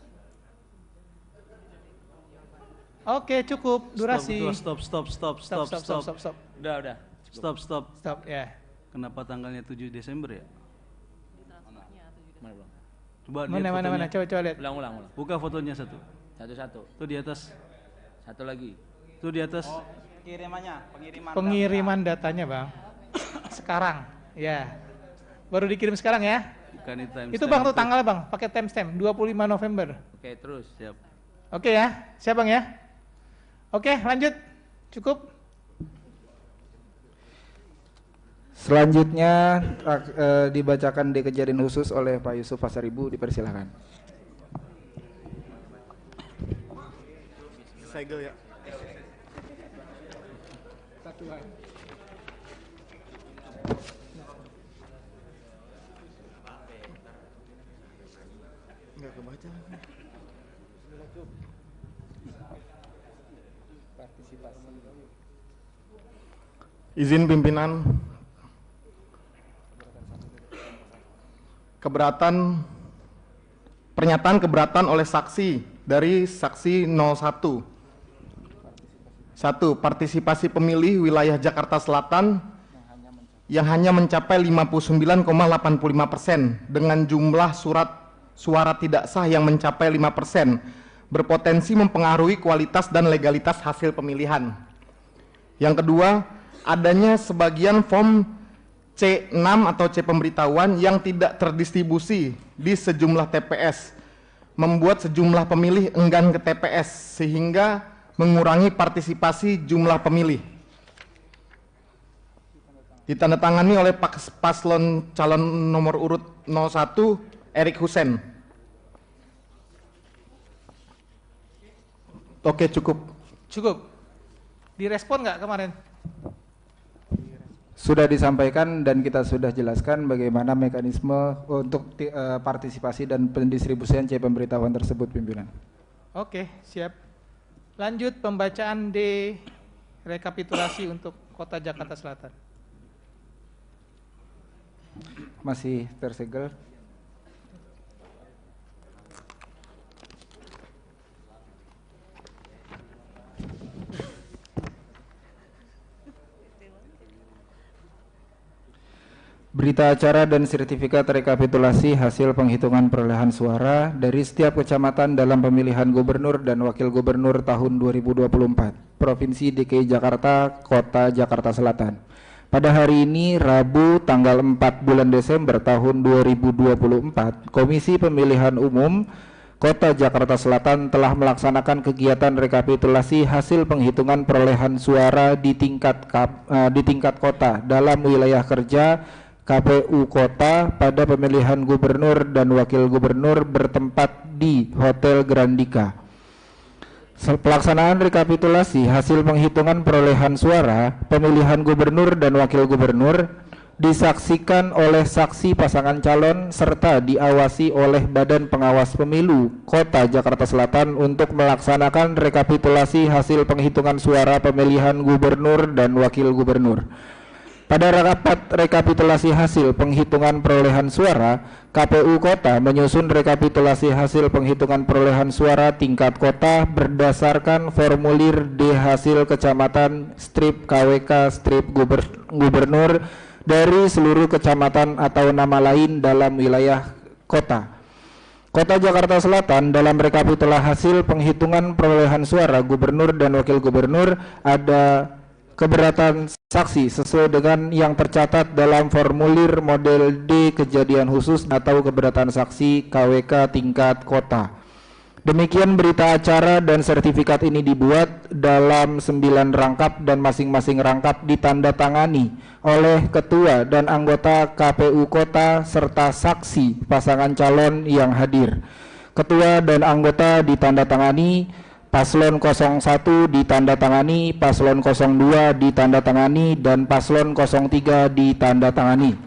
F: Oke, cukup durasi.
B: Stop.
F: Udah.
B: Stop.
F: Ya.
B: Kenapa tanggalnya 7 Desember ya?
A: Mana Bang?
B: Coba
F: Mana? Coba lihat.
A: Ulang.
B: Buka fotonya satu.
A: Satu.
B: Itu di atas.
A: Satu lagi.
B: Itu di atas.
A: Oh,
F: Pengiriman datanya, Bang. Sekarang. Ya. Baru dikirim sekarang ya.
B: Bukan
F: Itu Bang tuh tanggal Bang, pakai timestamp 25 November.
A: Oke, terus.
B: Siap.
F: Oke ya. Siap Bang ya? Oke, lanjut. Cukup.
P: Selanjutnya dibacakan di kejadian khusus oleh Pak Yusuf Pasaribu, dipersilakan.
O: Segel ya.
F: Satuan.
O: Enggak kebaca.
F: Partisipasi.
O: Izin pimpinan. Pernyataan keberatan oleh saksi dari saksi 01. 1. Partisipasi pemilih wilayah Jakarta Selatan yang hanya mencapai 59,85% dengan jumlah surat suara tidak sah yang mencapai 5%, berpotensi mempengaruhi kualitas dan legalitas hasil pemilihan. Yang kedua, adanya sebagian form C6 atau C pemberitahuan yang tidak terdistribusi di sejumlah TPS, membuat sejumlah pemilih enggan ke TPS sehingga mengurangi partisipasi jumlah pemilih. Ditandatangani oleh paslon calon nomor urut 01 Erik Hussein. Oke, cukup.
F: Direspon nggak kemarin?
P: Sudah disampaikan dan kita sudah jelaskan bagaimana mekanisme untuk partisipasi dan pendistribusian C pemberitahuan tersebut, pimpinan.
F: Oke, siap. Lanjut pembacaan D rekapitulasi untuk Kota Jakarta Selatan.
P: Masih tersegel. Berita acara dan sertifikat rekapitulasi hasil penghitungan perolehan suara dari setiap kecamatan dalam pemilihan gubernur dan wakil gubernur tahun 2024 Provinsi DKI Jakarta, Kota Jakarta Selatan. Pada hari ini, Rabu tanggal 4 bulan Desember tahun 2024, Komisi Pemilihan Umum Kota Jakarta Selatan telah melaksanakan kegiatan rekapitulasi hasil penghitungan perolehan suara di tingkat kota dalam wilayah kerja KPU Kota pada pemilihan gubernur dan wakil gubernur bertempat di Hotel Grandika. Pelaksanaan rekapitulasi hasil penghitungan perolehan suara pemilihan gubernur dan wakil gubernur disaksikan oleh saksi pasangan calon serta diawasi oleh Badan Pengawas Pemilu Kota Jakarta Selatan untuk melaksanakan rekapitulasi hasil penghitungan suara pemilihan gubernur dan wakil gubernur. Pada rapat rekapitulasi hasil penghitungan perolehan suara, KPU Kota menyusun rekapitulasi hasil penghitungan perolehan suara tingkat kota berdasarkan formulir D hasil kecamatan strip KWK strip gubernur dari seluruh kecamatan atau nama lain dalam wilayah kota. Kota Jakarta Selatan dalam rekapitulasi hasil penghitungan perolehan suara gubernur dan wakil gubernur ada keberatan saksi sesuai dengan yang tercatat dalam formulir model D kejadian khusus atau keberatan saksi KWK tingkat kota. Demikian berita acara dan sertifikat ini dibuat dalam 9 rangkap dan masing-masing rangkap ditandatangani oleh Ketua dan anggota KPU Kota serta saksi pasangan calon yang hadir. Ketua dan anggota ditandatangani, Paslon 01 ditandatangani, Paslon 02 ditandatangani, dan Paslon 03 ditandatangani.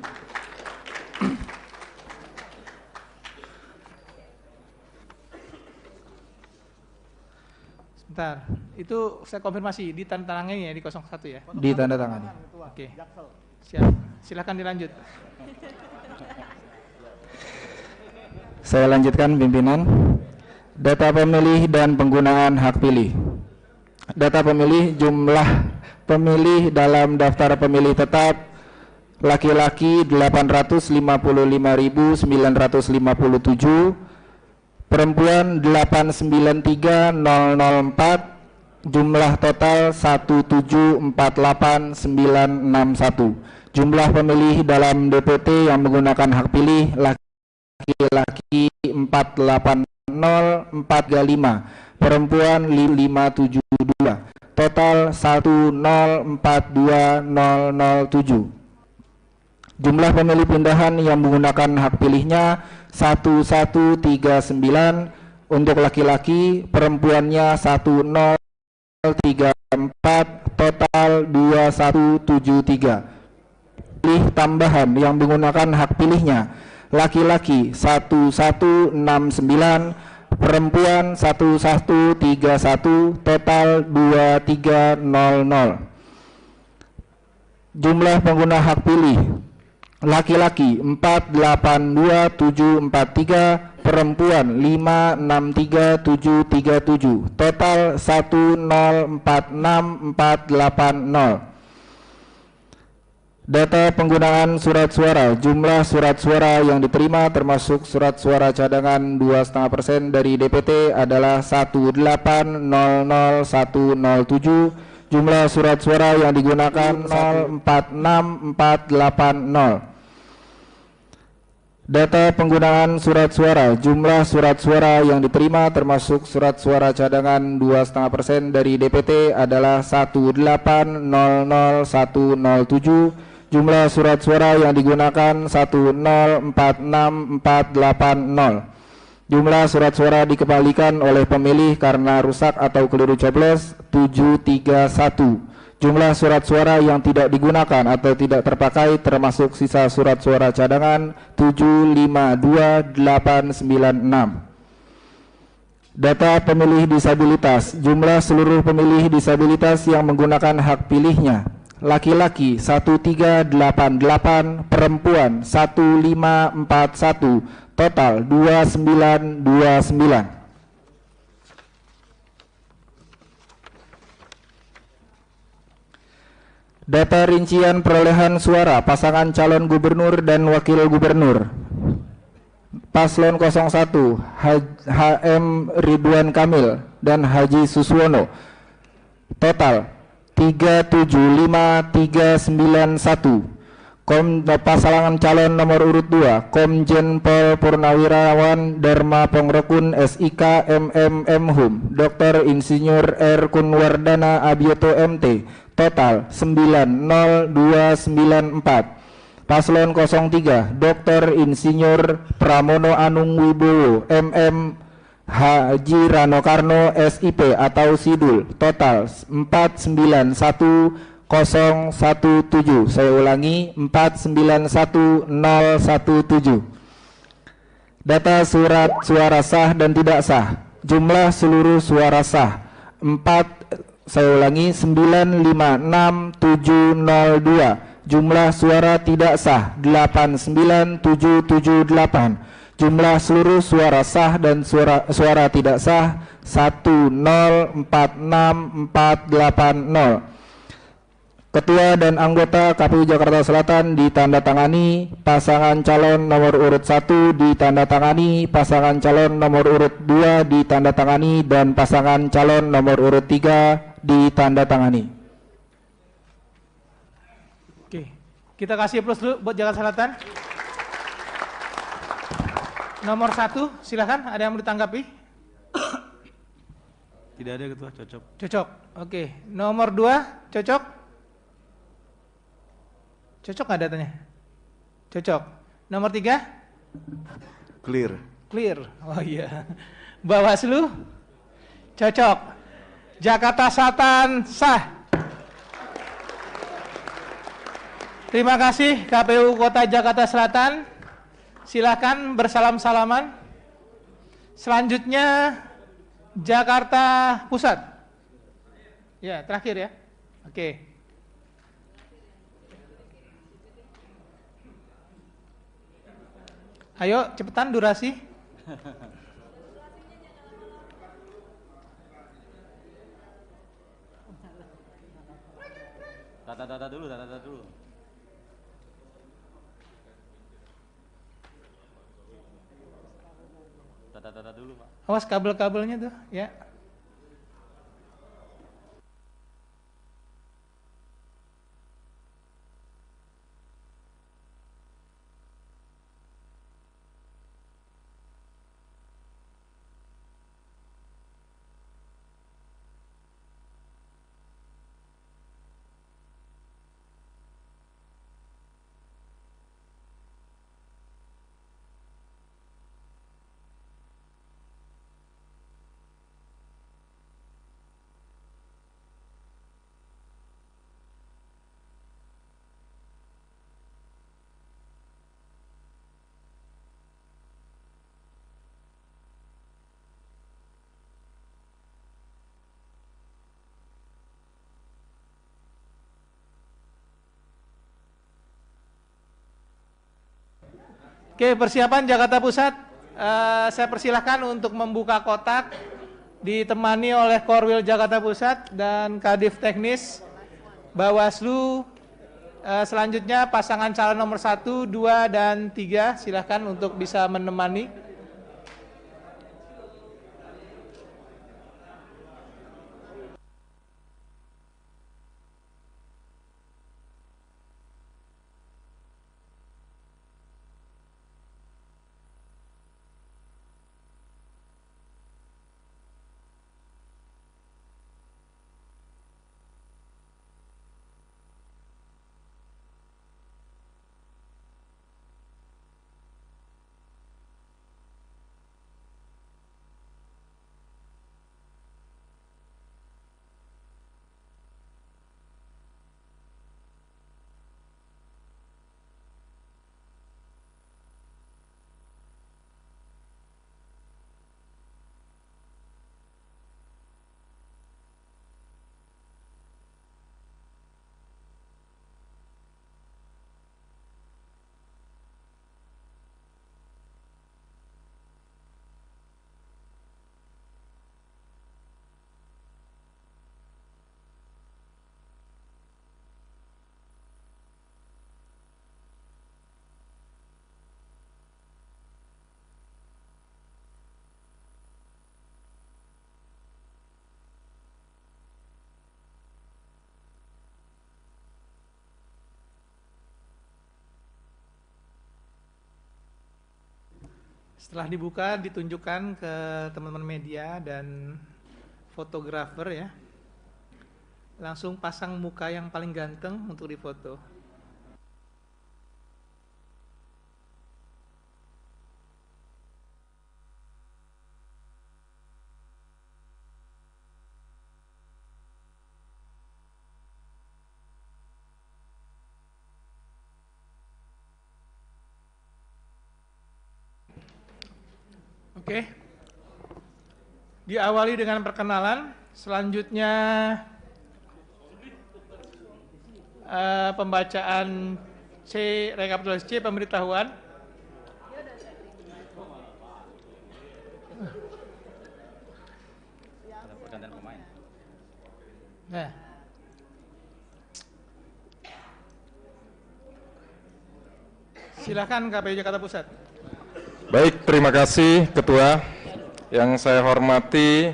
F: Sebentar, itu saya konfirmasi ditandatangani ya di 01 ya?
P: Ditandatangani.
F: Oke, siap. Silakan dilanjut.
P: Saya lanjutkan pimpinan. Data pemilih dan penggunaan hak pilih. Data pemilih, jumlah pemilih dalam daftar pemilih tetap laki-laki 855.957, perempuan 893.004, jumlah total 1748961. Jumlah pemilih dalam DPT yang menggunakan hak pilih laki-laki 480.435, perempuan 572, total 1042007. Jumlah pemilih pindahan yang menggunakan hak pilihnya 1139, untuk laki-laki, perempuannya 1034, total 2173. Pilih tambahan yang menggunakan hak pilihnya laki-laki 1169, perempuan 1131, total 2300. Jumlah pengguna hak pilih laki-laki 482743, perempuan 563737, total 1046480. Data penggunaan surat suara, jumlah surat suara yang diterima termasuk surat suara cadangan 2,5% dari DPT adalah 1800107, jumlah surat suara yang digunakan 046480. Data penggunaan surat suara, jumlah surat suara yang diterima termasuk surat suara cadangan 2,5% dari DPT adalah 1800107, jumlah surat suara yang digunakan 1046480. Jumlah surat suara dikembalikan oleh pemilih karena rusak atau keliru coblos 731. Jumlah surat suara yang tidak digunakan atau tidak terpakai termasuk sisa surat suara cadangan 752896. Data pemilih disabilitas, jumlah seluruh pemilih disabilitas yang menggunakan hak pilihnya laki-laki 1388, perempuan 1541, total 2929. Data rincian perolehan suara pasangan calon gubernur dan wakil gubernur. Paslon 01 HM Ridwan Kamil dan Haji Suswono, total 375391. Pasangan calon nomor urut 2 Komjen Pol Purnawirawan Dharma Pongrekun SIK MM Hum Dr. Insinyur R. Kunwardana Abioto MT, total 90294. Paslon 03 Dr. Insinyur Pramono Anung Wibowo MM Haji Rano Karno SIP atau Sidul, total 491017. Saya ulangi, 491017. Data surat suara sah dan tidak sah, jumlah seluruh suara sah 956702, jumlah suara tidak sah 89778. Jumlah seluruh suara sah dan suara tidak sah 1046480. Ketua dan anggota KPU Jakarta Selatan ditandatangani, pasangan calon nomor urut 1 ditandatangani, pasangan calon nomor urut 2 ditandatangani, dan pasangan calon nomor urut 3 ditandatangani.
F: Oke, kita kasih plus dulu buat Jakarta Selatan. Nomor 1, silakan, ada yang mau ditanggapi?
B: Tidak ada ketua, cocok.
F: Cocok. Oke. Nomor 2, cocok? Cocok nggak datanya? Cocok. Nomor 3?
Q: Clear.
F: Clear. Oh iya. Bawaslu? Cocok. Jakarta Selatan sah. Terima kasih KPU Kota Jakarta Selatan. Silakan bersalam-salaman. Selanjutnya Jakarta Pusat. Ya, terakhir ya. Oke. Ayo, cepetan durasi.
G: Data dulu. Data dulu, Pak.
F: Awas kabel-kabelnya tuh, ya. Oke, persiapan Jakarta Pusat. Saya persilahkan untuk membuka kotak, ditemani oleh Korwil Jakarta Pusat dan Kadif Teknis Bawaslu. Selanjutnya pasangan calon nomor 1, 2, dan 3. Silahkan untuk bisa menemani. Setelah dibuka, ditunjukkan ke teman-teman media dan fotografer ya. Langsung pasang muka yang paling ganteng untuk difoto. Oke, diawali dengan perkenalan, selanjutnya pembacaan C, rekapitulasi C, pemberitahuan.
G: Pergantian pemain.
F: Nah, silakan KPU Jakarta Pusat.
R: Baik, terima kasih Ketua. Yang saya hormati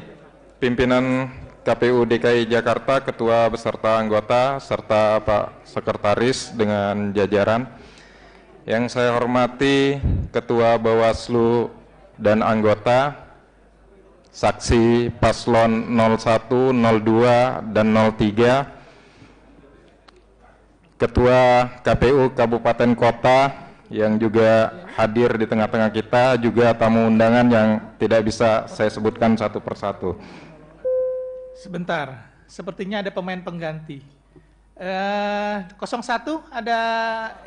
R: pimpinan KPU DKI Jakarta, Ketua beserta anggota, serta Pak Sekretaris dengan jajaran. Yang saya hormati Ketua Bawaslu dan anggota, saksi paslon 01, 02, dan 03, Ketua KPU Kabupaten Kota yang juga hadir di tengah-tengah kita, juga tamu undangan yang tidak bisa saya sebutkan satu persatu.
F: Sebentar, sepertinya ada pemain pengganti. 01 ada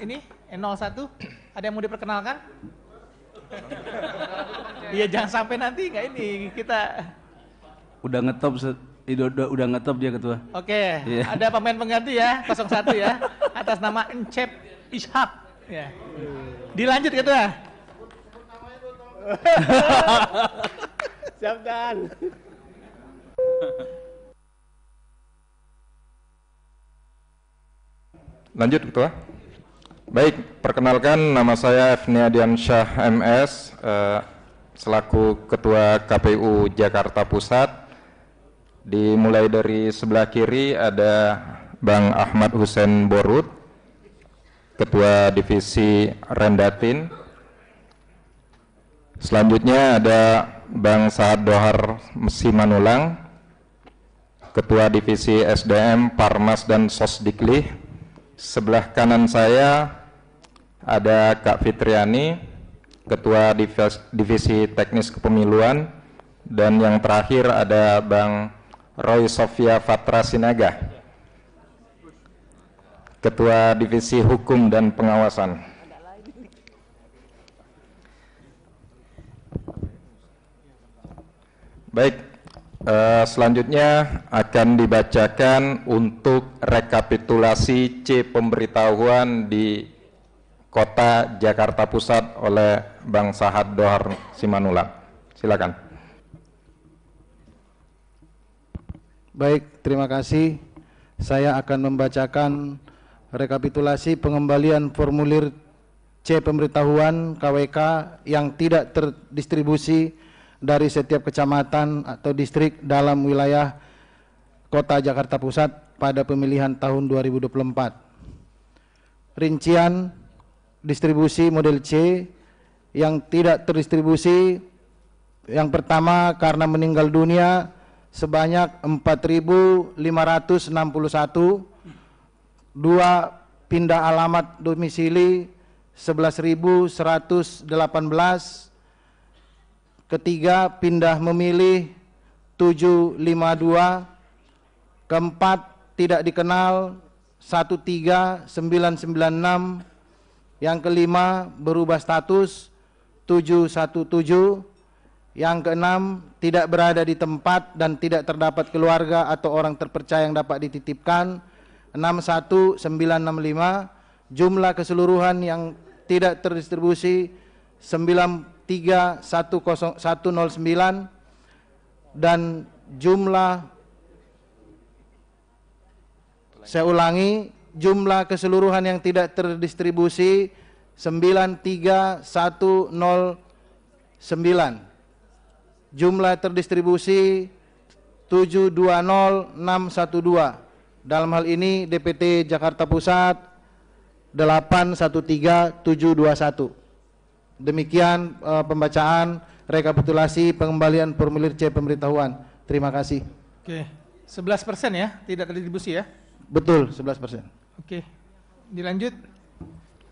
F: ini, 01, ada yang mau diperkenalkan? Iya, jangan sampai nanti nggak ini kita.
B: Udah ngetop, udah ngetop dia ketua.
F: Oke,
B: Iya.
F: ada pemain pengganti ya, 01 ya, atas nama Encep Ishak. Ya. Dilanjut ketua.
L: Siap Dan.
R: Lanjut Ketua. Baik, perkenalkan nama saya Efniadian Syah MS, selaku Ketua KPU Jakarta Pusat. Dimulai dari sebelah kiri ada Bang Ahmad Hussein Borut, Ketua Divisi Rendatin. Selanjutnya ada Bang Saad Dohar Simanulang, Ketua Divisi SDM Parmas dan Sosdikli. Sebelah kanan saya ada Kak Fitriani, Ketua Divisi Teknis Kepemiluan, dan yang terakhir ada Bang Roy Sofia Fatra Sinaga, Ketua Divisi Hukum dan Pengawasan. Baik, selanjutnya akan dibacakan untuk rekapitulasi C pemberitahuan di Kota Jakarta Pusat oleh Bang Saad Dohar Simanulang. Silakan.
P: Baik, terima kasih. Saya akan membacakan rekapitulasi pengembalian formulir C pemberitahuan KWK yang tidak terdistribusi dari setiap kecamatan atau distrik dalam wilayah Kota Jakarta Pusat pada pemilihan tahun 2024. Rincian distribusi model C yang tidak terdistribusi, yang pertama karena meninggal dunia sebanyak 4.561, 2 pindah alamat domisili 11.118, ketiga pindah memilih 752, keempat tidak dikenal 13996, yang kelima berubah status 717, yang keenam tidak berada di tempat dan tidak terdapat keluarga atau orang terpercaya yang dapat dititipkan 61965, jumlah keseluruhan yang tidak terdistribusi 93109, dan jumlah, saya ulangi, jumlah keseluruhan yang tidak terdistribusi 93109, jumlah terdistribusi 720612. Dalam hal ini DPT Jakarta Pusat 813721. Demikian pembacaan rekapitulasi pengembalian formulir C pemberitahuan. Terima kasih.
F: Oke, 11% ya, tidak terdistribusi ya?
P: Betul, 11%.
F: Oke, dilanjut.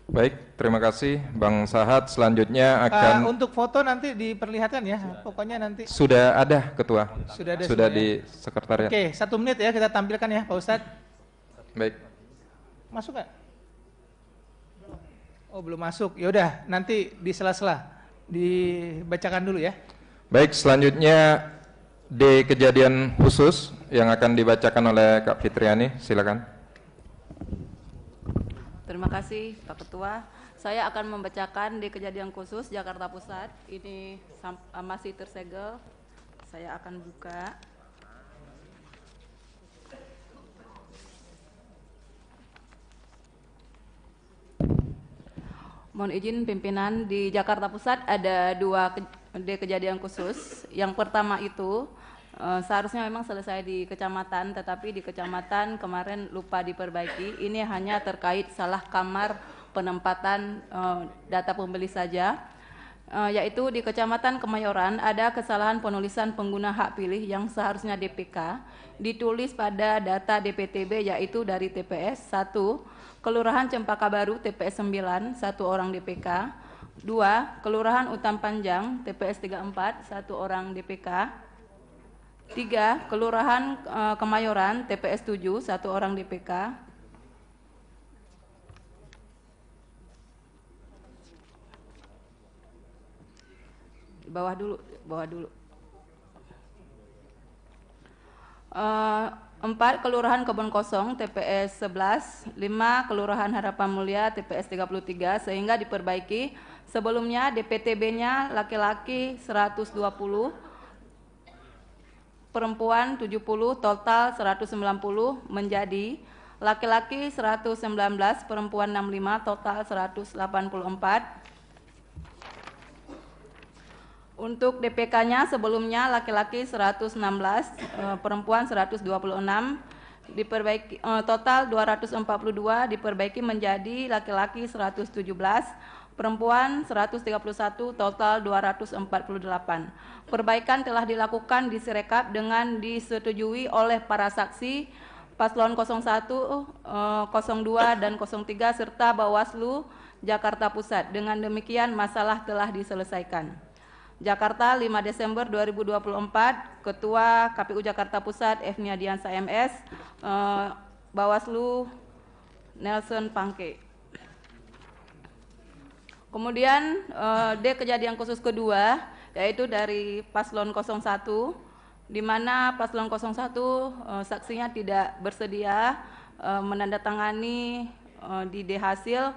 R: Baik, terima kasih Bang Saad. Selanjutnya akan
F: Untuk foto nanti diperlihatkan ya, pokoknya nanti.
R: sudah ada Ketua.
F: Sudah ada,
R: sudah
F: sudah
R: di sekretariat.
F: Oke, 1 menit ya kita tampilkan ya Pak Ustadz.
R: Baik.
F: Masuk nggak? Oh belum masuk, yaudah nanti di sela-sela dibacakan dulu ya.
R: Baik, selanjutnya D kejadian khusus yang akan dibacakan oleh Kak Fitriani. Silakan.
T: Terima kasih Pak Ketua. Saya akan membacakan di kejadian khusus Jakarta Pusat. Ini masih tersegel. Saya akan buka. Mohon izin pimpinan, di Jakarta Pusat ada 2 kejadian khusus. Yang pertama itu seharusnya memang selesai di kecamatan, tetapi di kecamatan kemarin lupa diperbaiki. Ini hanya terkait salah kamar penempatan data pembeli saja. yaitu di Kecamatan Kemayoran ada kesalahan penulisan pengguna hak pilih yang seharusnya DPK ditulis pada data DPTB yaitu dari TPS 1, Kelurahan Cempaka Baru TPS 9, 1 orang DPK, 2, Kelurahan Utam Panjang TPS 34, 1 orang DPK, 3, Kelurahan Kemayoran TPS 7, 1 orang DPK, bawah dulu. 4, Kelurahan Kebon Kosong TPS 11, 5, Kelurahan Harapan Mulia TPS 33 sehingga diperbaiki. Sebelumnya DPTB-nya laki-laki 120, perempuan 70, total 190 menjadi laki-laki 119, perempuan 65, total 184. Untuk DPK-nya sebelumnya laki-laki 116, perempuan 126, diperbaiki total 242 diperbaiki menjadi laki-laki 117, perempuan 131, total 248. Perbaikan telah dilakukan di Sirekap dengan disetujui oleh para saksi Paslon 01, 02 dan 03 serta Bawaslu Jakarta Pusat. Dengan demikian masalah telah diselesaikan. Jakarta 5 Desember 2024, Ketua KPU Jakarta Pusat Efnia Diansa MS, Bawaslu Nelson Pangke. Kemudian D kejadian khusus kedua yaitu dari Paslon 01 di mana Paslon 01 saksinya tidak bersedia menandatangani di D hasil.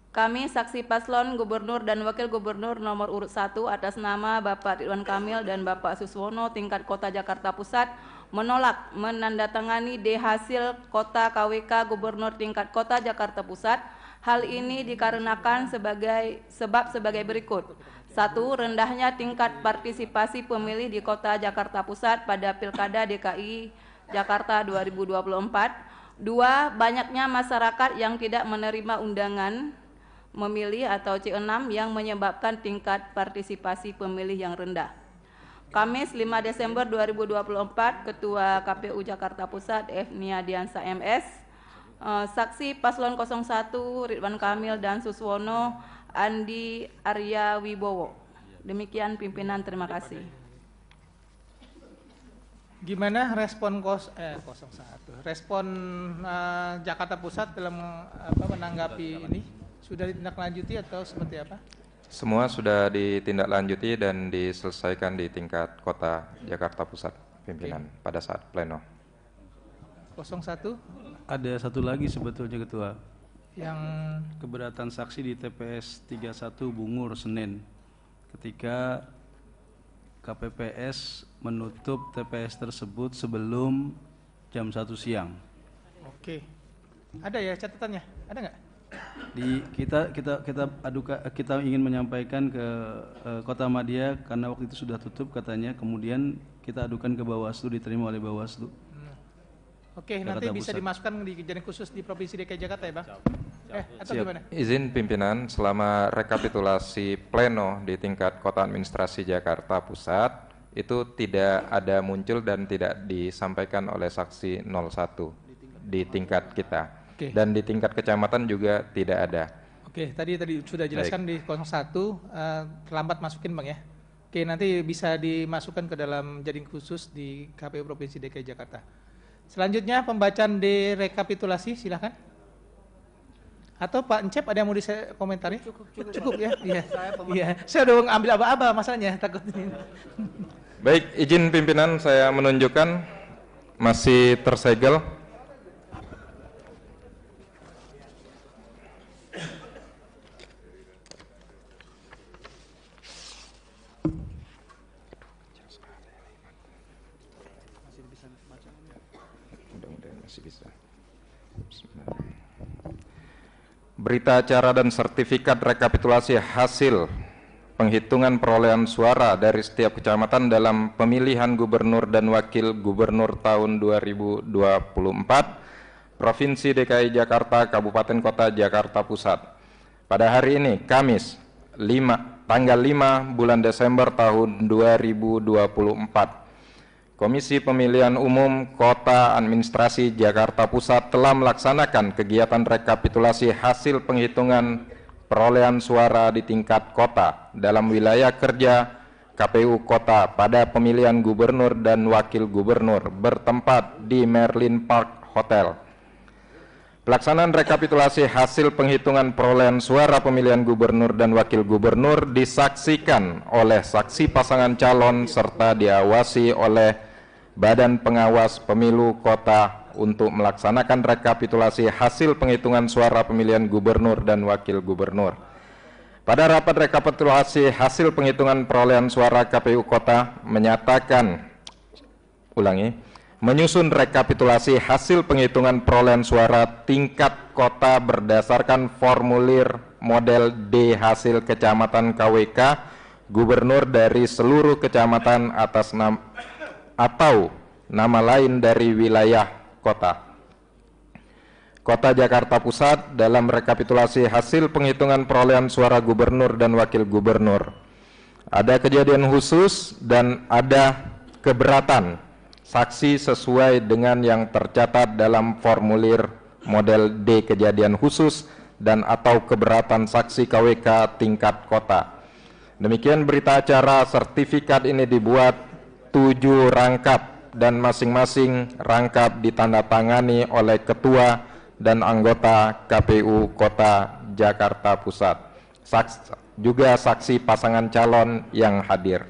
T: Kami saksi paslon gubernur dan wakil gubernur nomor urut 1 atas nama Bapak Ridwan Kamil dan Bapak Suswono tingkat Kota Jakarta Pusat menolak menandatangani D hasil Kota KWK Gubernur tingkat Kota Jakarta Pusat. Hal ini dikarenakan sebagai berikut. 1. Rendahnya tingkat partisipasi pemilih di Kota Jakarta Pusat pada Pilkada DKI Jakarta 2024. 2. Banyaknya masyarakat yang tidak menerima undangan memilih atau C6 yang menyebabkan tingkat partisipasi pemilih yang rendah. Kamis 5 Desember 2024, Ketua KPU Jakarta Pusat Efnia Diansa MS, saksi Paslon 01 Ridwan Kamil dan Suswono Andi Arya Wibowo. Demikian pimpinan, terima kasih.
F: Gimana respon 01? Respon Jakarta Pusat dalam menanggapi ini? Sudah ditindaklanjuti atau seperti apa?
R: Semua sudah ditindaklanjuti dan diselesaikan di tingkat Kota Jakarta Pusat, pimpinan, pada saat pleno.
F: 01?
B: Ada satu lagi sebetulnya Ketua.
F: Yang
B: keberatan saksi di TPS 31 Bungur Senin ketika KPPS menutup TPS tersebut sebelum jam 1 siang.
F: Oke. Ada ya catatannya? Ada nggak?
B: Kita ingin menyampaikan ke Kota Madia karena waktu itu sudah tutup katanya, kemudian kita adukan ke Bawaslu, diterima oleh Bawaslu.
F: Oke, nanti bisa dimasukkan di kejadian khusus di Provinsi DKI Jakarta ya, Bang? Atau gimana?
R: Izin pimpinan, selama rekapitulasi pleno di tingkat Kota Administrasi Jakarta Pusat itu tidak ada muncul dan tidak disampaikan oleh saksi 01 di tingkat kita.
F: Oke.
R: Dan di tingkat kecamatan juga tidak ada.
F: Oke, tadi sudah jelaskan. Baik. Di 01 terlambat masukin Bang ya. Oke, nanti bisa dimasukkan ke dalam jaring khusus di KPU Provinsi DKI Jakarta. Selanjutnya pembacaan di rekapitulasi, silakan. Atau Pak Encep ada yang mau dikomentari? Cukup ya. Iya. Iya. Saya udah ambil aba-aba masalahnya, takut ini.
R: Baik, izin pimpinan saya menunjukkan masih tersegel. Berita acara dan sertifikat rekapitulasi hasil penghitungan perolehan suara dari setiap kecamatan dalam pemilihan gubernur dan wakil gubernur tahun 2024 Provinsi DKI Jakarta Kabupaten Kota Jakarta Pusat. Pada hari ini, Kamis tanggal 5 bulan Desember tahun 2024. Komisi Pemilihan Umum Kota Administrasi Jakarta Pusat telah melaksanakan kegiatan rekapitulasi hasil penghitungan perolehan suara di tingkat kota dalam wilayah kerja KPU Kota pada pemilihan gubernur dan wakil gubernur bertempat di Merlin Park Hotel. Pelaksanaan rekapitulasi hasil penghitungan perolehan suara pemilihan gubernur dan wakil gubernur disaksikan oleh saksi pasangan calon serta diawasi oleh Badan Pengawas Pemilu Kota untuk melaksanakan rekapitulasi hasil penghitungan suara pemilihan gubernur dan wakil gubernur. Pada rapat rekapitulasi hasil penghitungan perolehan suara KPU Kota menyusun rekapitulasi hasil penghitungan perolehan suara tingkat kota berdasarkan formulir model D hasil kecamatan KWK gubernur dari seluruh kecamatan atas nama atau nama lain dari wilayah kota. Kota Jakarta Pusat dalam rekapitulasi hasil penghitungan perolehan suara gubernur dan wakil gubernur. Ada kejadian khusus dan ada keberatan saksi sesuai dengan yang tercatat dalam formulir model D kejadian khusus dan atau keberatan saksi KWK tingkat kota. Demikian berita acara. Sertifikat ini dibuat 7 rangkap dan masing-masing rangkap ditandatangani oleh ketua dan anggota KPU Kota Jakarta Pusat. Juga saksi pasangan calon yang hadir.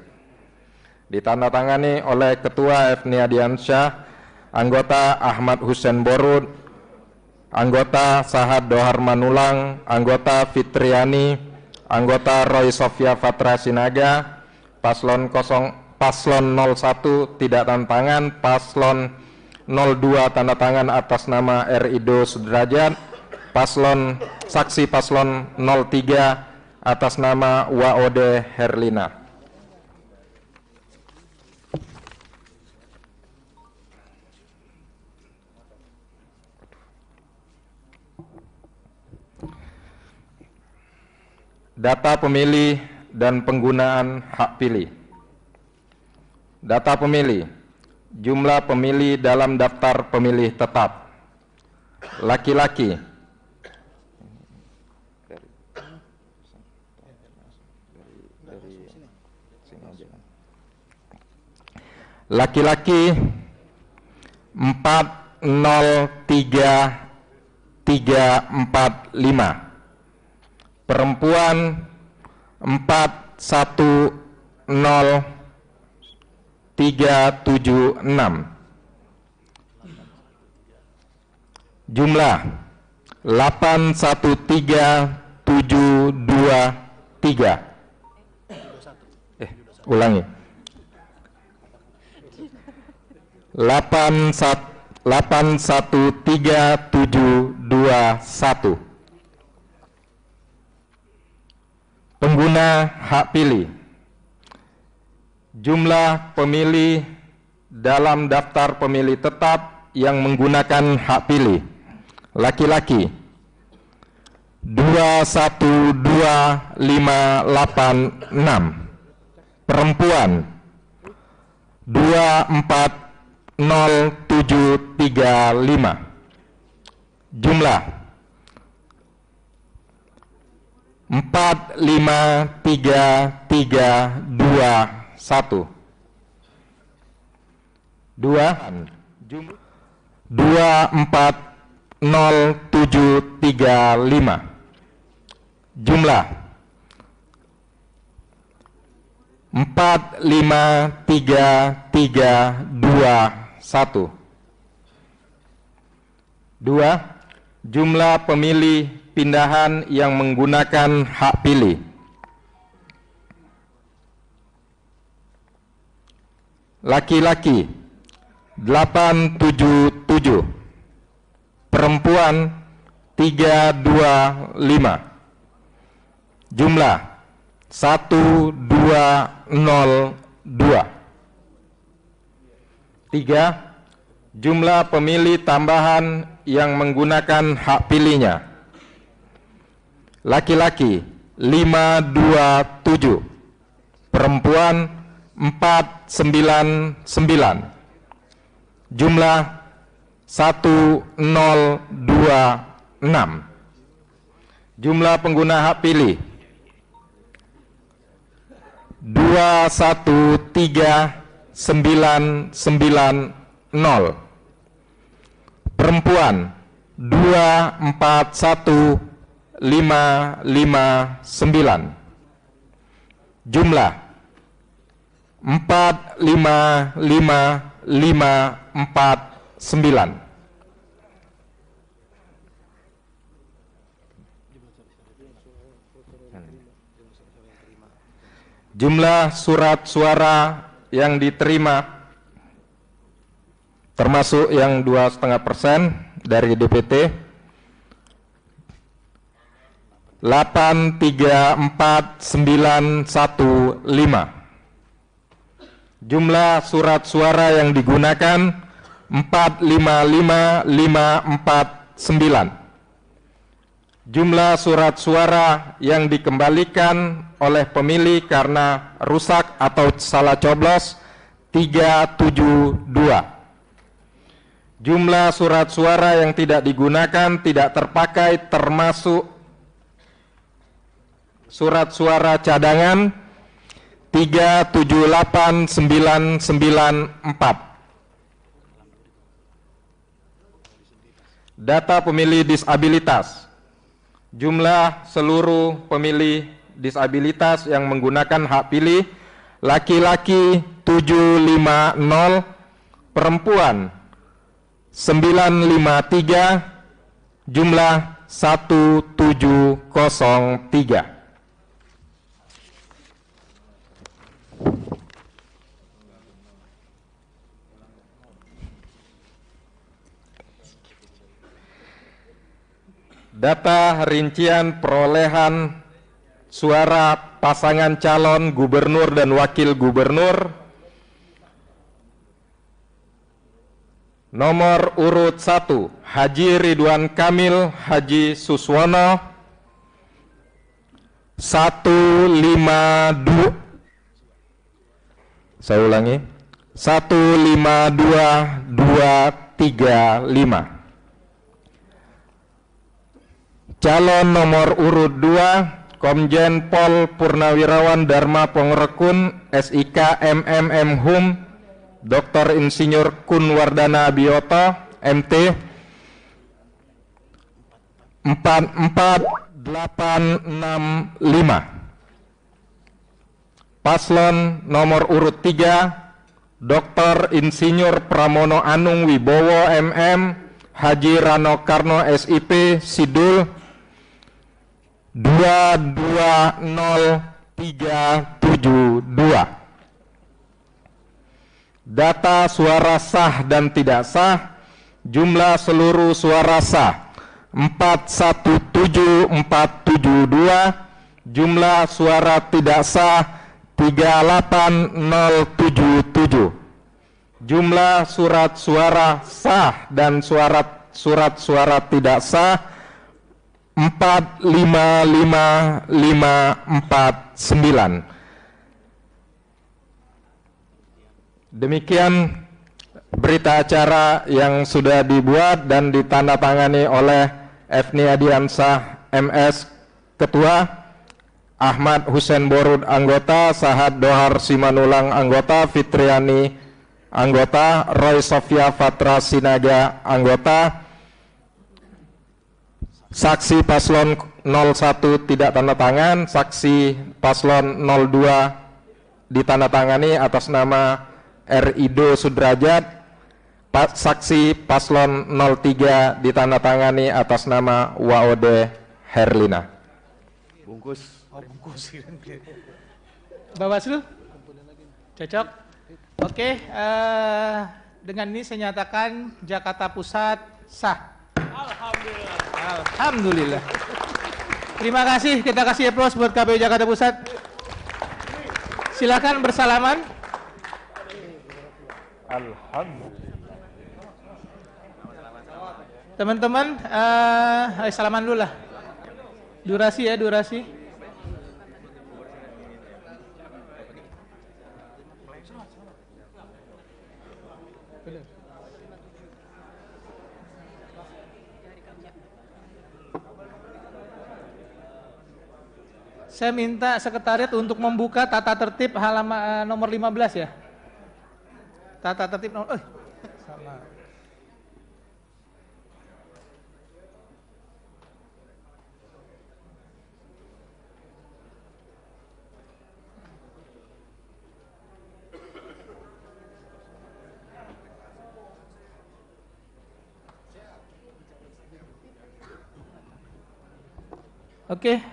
R: Ditandatangani oleh Ketua Efnia Diansyah, anggota Ahmad Hussein Borud, anggota Sahad Dohar Manulang, anggota Fitriani, anggota Roy Sofia Fatra Sinaga, paslon 01 tidak tanda tangan, paslon 02 tanda tangan atas nama Rido Sudrajat, saksi paslon 03 atas nama Waode Herlina. Data pemilih dan penggunaan hak pilih. Data pemilih. Jumlah pemilih dalam daftar pemilih tetap. Laki-laki. Laki-laki 403345. Perempuan 410376. Jumlah 813723. Ulangi. 813721. Pengguna hak pilih. Jumlah pemilih dalam daftar pemilih tetap yang menggunakan hak pilih. Laki-laki 212586. Perempuan 240735. Jumlah 453321. 2400735. Jumlah 4533321. 2. Jumlah pemilih pindahan yang menggunakan hak pilih. Laki-laki 877. Perempuan 325. Jumlah 1202. 3. Jumlah pemilih tambahan yang menggunakan hak pilihnya. Laki-laki 527. Perempuan 499. Jumlah 1026. Jumlah pengguna hak pilih 213.990. Perempuan 241.559. Jumlah 455.549. Jumlah surat suara yang diterima termasuk yang 2,5% dari DPT 834.915. Jumlah surat suara yang digunakan 455.549. Jumlah surat suara yang dikembalikan oleh pemilih karena rusak atau salah coblos 372. Jumlah surat suara yang tidak digunakan tidak terpakai termasuk surat suara cadangan 378.994. Data pemilih disabilitas. Jumlah seluruh pemilih disabilitas yang menggunakan hak pilih laki-laki 750, perempuan 953, jumlah 1703. Data rincian perolehan suara pasangan calon gubernur dan wakil gubernur. Nomor urut 1, Haji Ridwan Kamil Haji Suswono 152. Saya ulangi, 152235. Calon nomor urut 2, Komjen Pol Purnawirawan Dharma Pongrekun SIK MMM Hum Dr. Insinyur Kunwardana Bioto MT 44865. Paslon nomor urut 3, Dr. Insinyur Pramono Anung Wibowo MM Haji Rano Karno SIP Sidul 220.372. Data suara sah dan tidak sah. Jumlah seluruh suara sah 417472. Jumlah suara tidak sah 38077. Jumlah surat suara sah dan surat suara tidak sah 455549. Demikian berita acara yang sudah dibuat dan ditandatangani oleh Efni Adiansah MS Ketua, Ahmad Hussein Borud anggota, Sahad Dohar Simanulang anggota, Fitriani anggota, Roy Sofia Fatra Sinaga anggota. Saksi paslon 01 tidak tanda tangan, saksi paslon 02 ditandatangani atas nama Rido Sudrajat, saksi paslon 03 ditandatangani atas nama Waode Herlina.
W: Bungkus.
F: Oh, bungkus. Bawaslu? Cocok? Oke, dengan ini saya nyatakan Jakarta Pusat sah. Alhamdulillah. Alhamdulillah. Terima kasih, kita kasih aplaus buat KPU Jakarta Pusat. Silakan bersalaman.
R: Alhamdulillah.
F: Teman-teman, salaman dulu lah. Durasi ya, durasi. Saya minta sekretariat untuk membuka tata tertib halaman nomor 15 ya. Tata tertib nomor sama. Oke.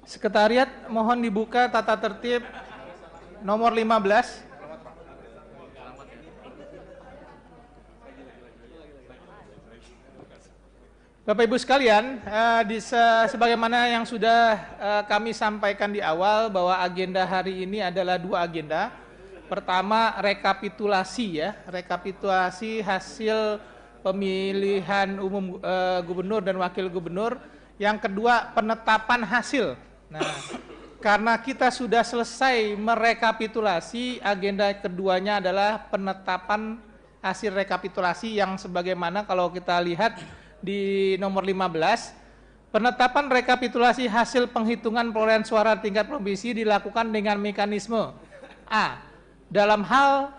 F: Sekretariat mohon dibuka tata tertib nomor 15. Bapak Ibu sekalian, sebagaimana yang sudah kami sampaikan di awal bahwa agenda hari ini adalah dua agenda. Pertama, rekapitulasi ya, rekapitulasi hasil pemilihan umum gubernur dan wakil gubernur. Yang kedua, penetapan hasil. Nah, karena kita sudah selesai merekapitulasi, agenda keduanya adalah penetapan hasil rekapitulasi yang sebagaimana kalau kita lihat di nomor 15, penetapan rekapitulasi hasil penghitungan perolehan suara tingkat provinsi dilakukan dengan mekanisme A. Dalam hal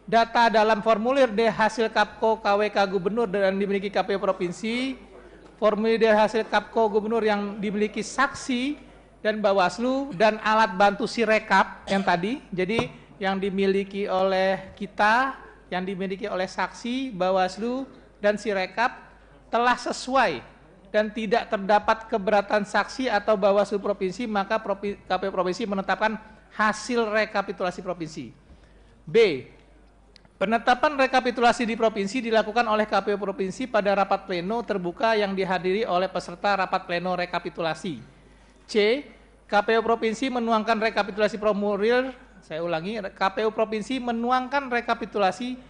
F: data dalam formulir D hasil KAPKO KWK Gubernur dan dimiliki KPU Provinsi, formulir hasil KAPKO Gubernur yang dimiliki saksi dan Bawaslu, dan alat bantu Sirekap yang tadi, jadi yang dimiliki oleh kita, yang dimiliki oleh saksi, Bawaslu, dan Sirekap telah sesuai dan tidak terdapat keberatan saksi atau Bawaslu Provinsi, maka KPU Provinsi menetapkan hasil rekapitulasi provinsi. B. Penetapan rekapitulasi di provinsi dilakukan oleh KPU Provinsi pada rapat pleno terbuka yang dihadiri oleh peserta rapat pleno rekapitulasi. C. KPU Provinsi menuangkan rekapitulasi formulir, saya ulangi, KPU Provinsi menuangkan rekapitulasi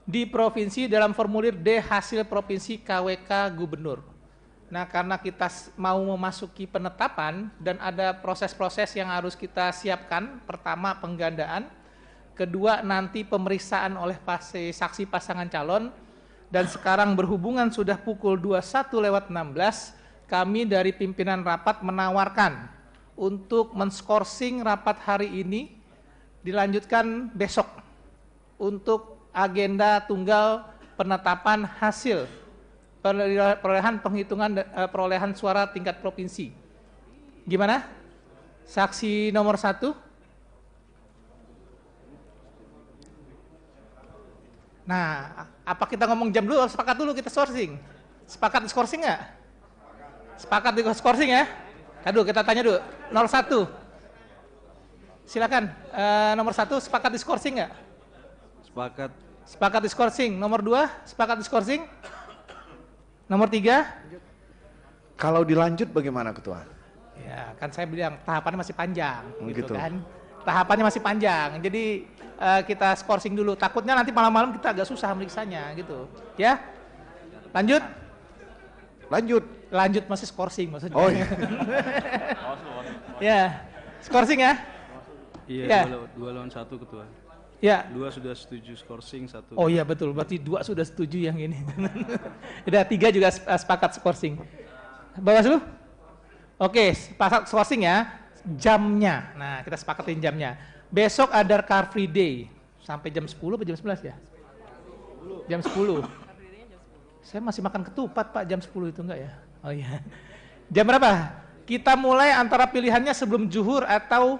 F: di provinsi dalam formulir D hasil provinsi KWK Gubernur. Nah, karena kita mau memasuki penetapan dan ada proses-proses yang harus kita siapkan, pertama penggandaan, kedua nanti pemeriksaan oleh saksi pasangan calon, dan sekarang berhubungan sudah pukul 21:16, kami dari pimpinan rapat menawarkan untuk menskorsing rapat hari ini dilanjutkan besok untuk agenda tunggal penetapan hasil perolehan penghitungan perolehan suara tingkat provinsi. Gimana? Saksi nomor 1. Nah, apa kita ngomong jam dulu? Sepakat dulu kita sourcing. Sepakat skorsing nggak? Sepakat di skorsing ya? Aduh, kita tanya dulu. 01. Silakan. Nomor 1 sepakat di skorsing nggak?
B: Sepakat.
F: Sepakat di skorsing. Nomor 2 sepakat di skorsing. Nomor 3.
C: Kalau dilanjut bagaimana Ketua?
F: Ya, kan saya bilang tahapannya masih panjang, gitu
C: gitu.
F: kan? Tahapannya masih panjang. Jadi kita skorsing dulu. Takutnya nanti malam-malam kita agak susah meriksanya, gitu. Ya? Lanjut? Lanjut masih skorsing maksudnya.
C: Oh iya.
F: Ya, skorsing ya?
B: Iya,
F: Ya.
B: 2 lawan 1 Ketua.
F: Ya.
B: 2 sudah setuju skorsing, 1.
F: Oh iya betul, berarti 2 sudah setuju yang ini. Udah 3 juga sepakat skorsing. Bawaslu? Oke, sepakat skorsing ya. Jamnya, nah kita sepakatin jamnya. Besok ada Car Free Day sampai jam 10 atau jam 11 ya? Jam 10. Saya masih makan ketupat Pak, jam 10 itu enggak ya? Oh iya. Jam berapa? Kita mulai antara pilihannya sebelum zuhur atau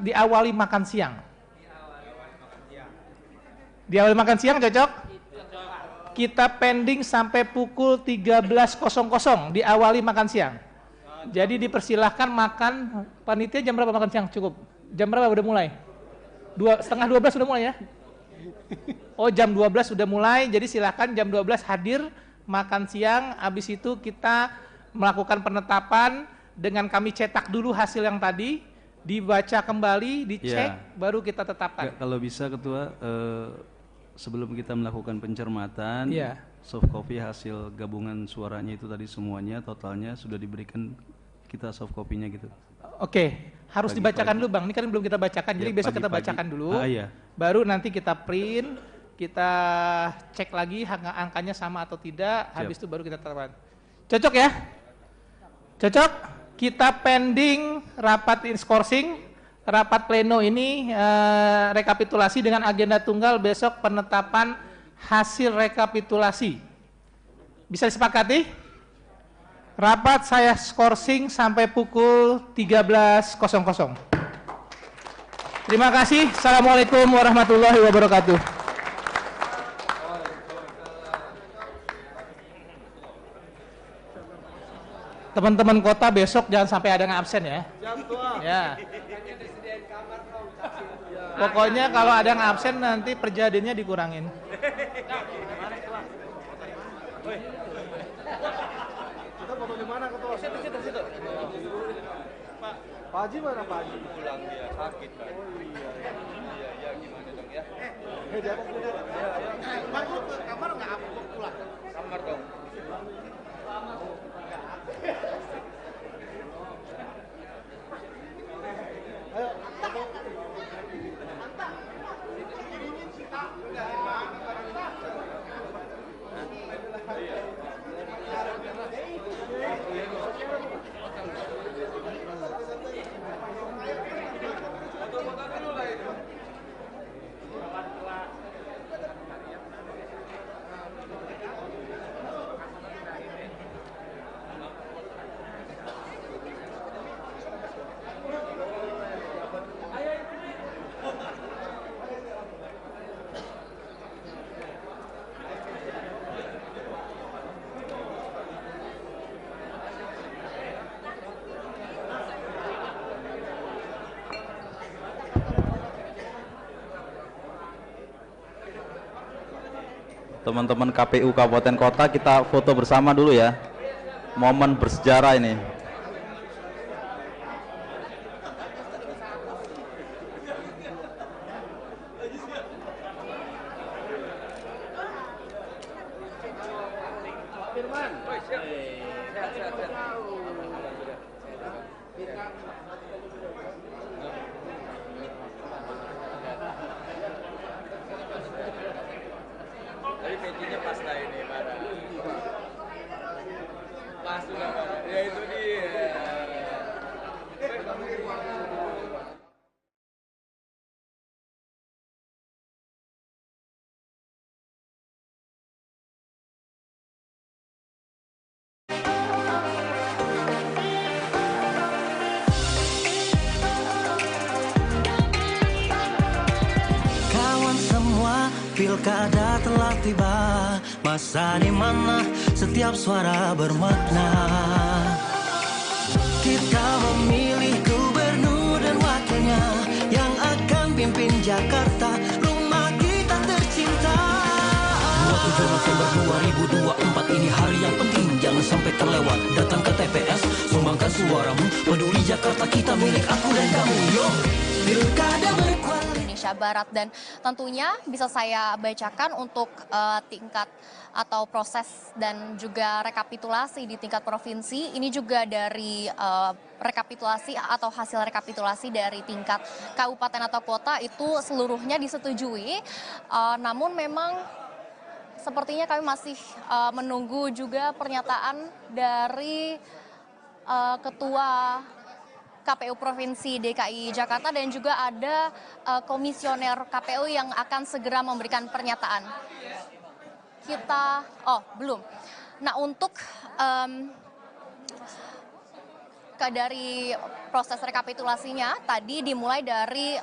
F: diawali makan siang. Diawali makan siang cocok? Kita pending sampai pukul 13.00 diawali makan siang. Jadi dipersilahkan makan, panitia jam berapa makan siang? Cukup. Jam berapa udah mulai? 11:30 sudah mulai ya? Oh jam 12 sudah mulai, jadi silahkan jam 12 hadir makan siang, habis itu kita melakukan penetapan dengan kami cetak dulu hasil yang tadi, dibaca kembali, dicek, baru kita tetapkan.
B: Kalau bisa Ketua, sebelum kita melakukan pencermatan,
F: Iya.
B: soft copy hasil gabungan suaranya itu tadi semuanya, totalnya sudah diberikan kita soft copy-nya gitu.
F: Oke, harus
B: Pagi,
F: dibacakan
B: pagi.
F: dulu Bang. Ini kan belum kita bacakan. Jadi
B: Ya,
F: besok kita
B: pagi-pagi.
F: bacakan dulu.
B: Iya.
F: Baru nanti kita print, kita cek lagi angkanya sama atau tidak.
B: Siap.
F: Habis itu baru kita tetapkan. Cocok ya? Cocok? Kita pending rapat skorsing, rapat pleno ini rekapitulasi dengan agenda tunggal besok penetapan hasil rekapitulasi. Bisa disepakati? Rapat saya skorsing sampai pukul 13.00. Terima kasih. Assalamualaikum warahmatullahi wabarakatuh. Teman-teman kota besok jangan sampai ada yang absen ya. Ya. Pokoknya kalau ada yang absen nanti perjadiannya dikurangin.
L: Kita foto di mana ketua? Situ. Pak Haji mana Pak Haji? Pulang dia sakit kan. Oh iya gimana dong ya? Di atas beda. Baru ke kamar nggak apa pulang? Kamar dong. Ayo, foto.
G: Teman-teman KPU Kabupaten Kota, kita foto bersama dulu ya. Momen bersejarah ini.
L: Tapi pecinya pas lah ini, parah. Pas sudah, ya itu dia.
E: Kawan semua, pilkada telah tiba, masa di mana setiap suara bermakna. Kita memilih gubernur dan wakilnya yang akan pimpin Jakarta, rumah kita tercinta. 27 November 2024 ini hari yang penting, jangan sampai terlewat. Datang ke TPS, sumbangkan suaramu, peduli Jakarta kita milik aku dan kamu. Yo, pilkada berkualitas.
S: Indonesia Barat, dan tentunya bisa saya bacakan untuk tingkat atau proses dan juga rekapitulasi di tingkat provinsi. Ini juga dari rekapitulasi atau hasil rekapitulasi dari tingkat kabupaten atau kota itu seluruhnya disetujui. Namun memang sepertinya kami masih menunggu juga pernyataan dari Ketua KPU Provinsi DKI Jakarta dan juga ada komisioner KPU yang akan segera memberikan pernyataan. Belum. Nah, untuk dari proses rekapitulasinya tadi dimulai dari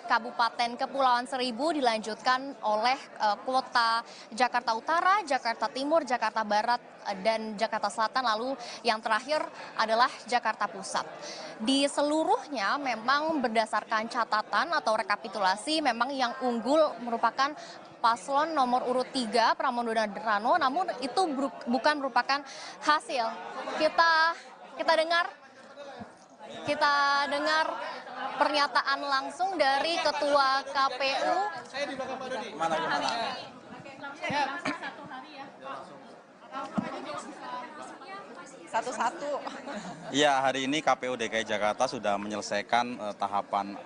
S: Kabupaten Kepulauan Seribu, dilanjutkan oleh kota Jakarta Utara, Jakarta Timur, Jakarta Barat, dan Jakarta Selatan, lalu yang terakhir adalah Jakarta Pusat. Di seluruhnya memang berdasarkan catatan atau rekapitulasi memang yang unggul merupakan paslon nomor urut 3 Pramono Andrano, namun itu bukan merupakan hasil. Kita dengar pernyataan langsung dari Ketua KPU.
L: Saya di belakang Pak Dodi.
G: Mana?
D: Satu-satu.
G: Iya, hari ini KPU DKI Jakarta sudah menyelesaikan tahapan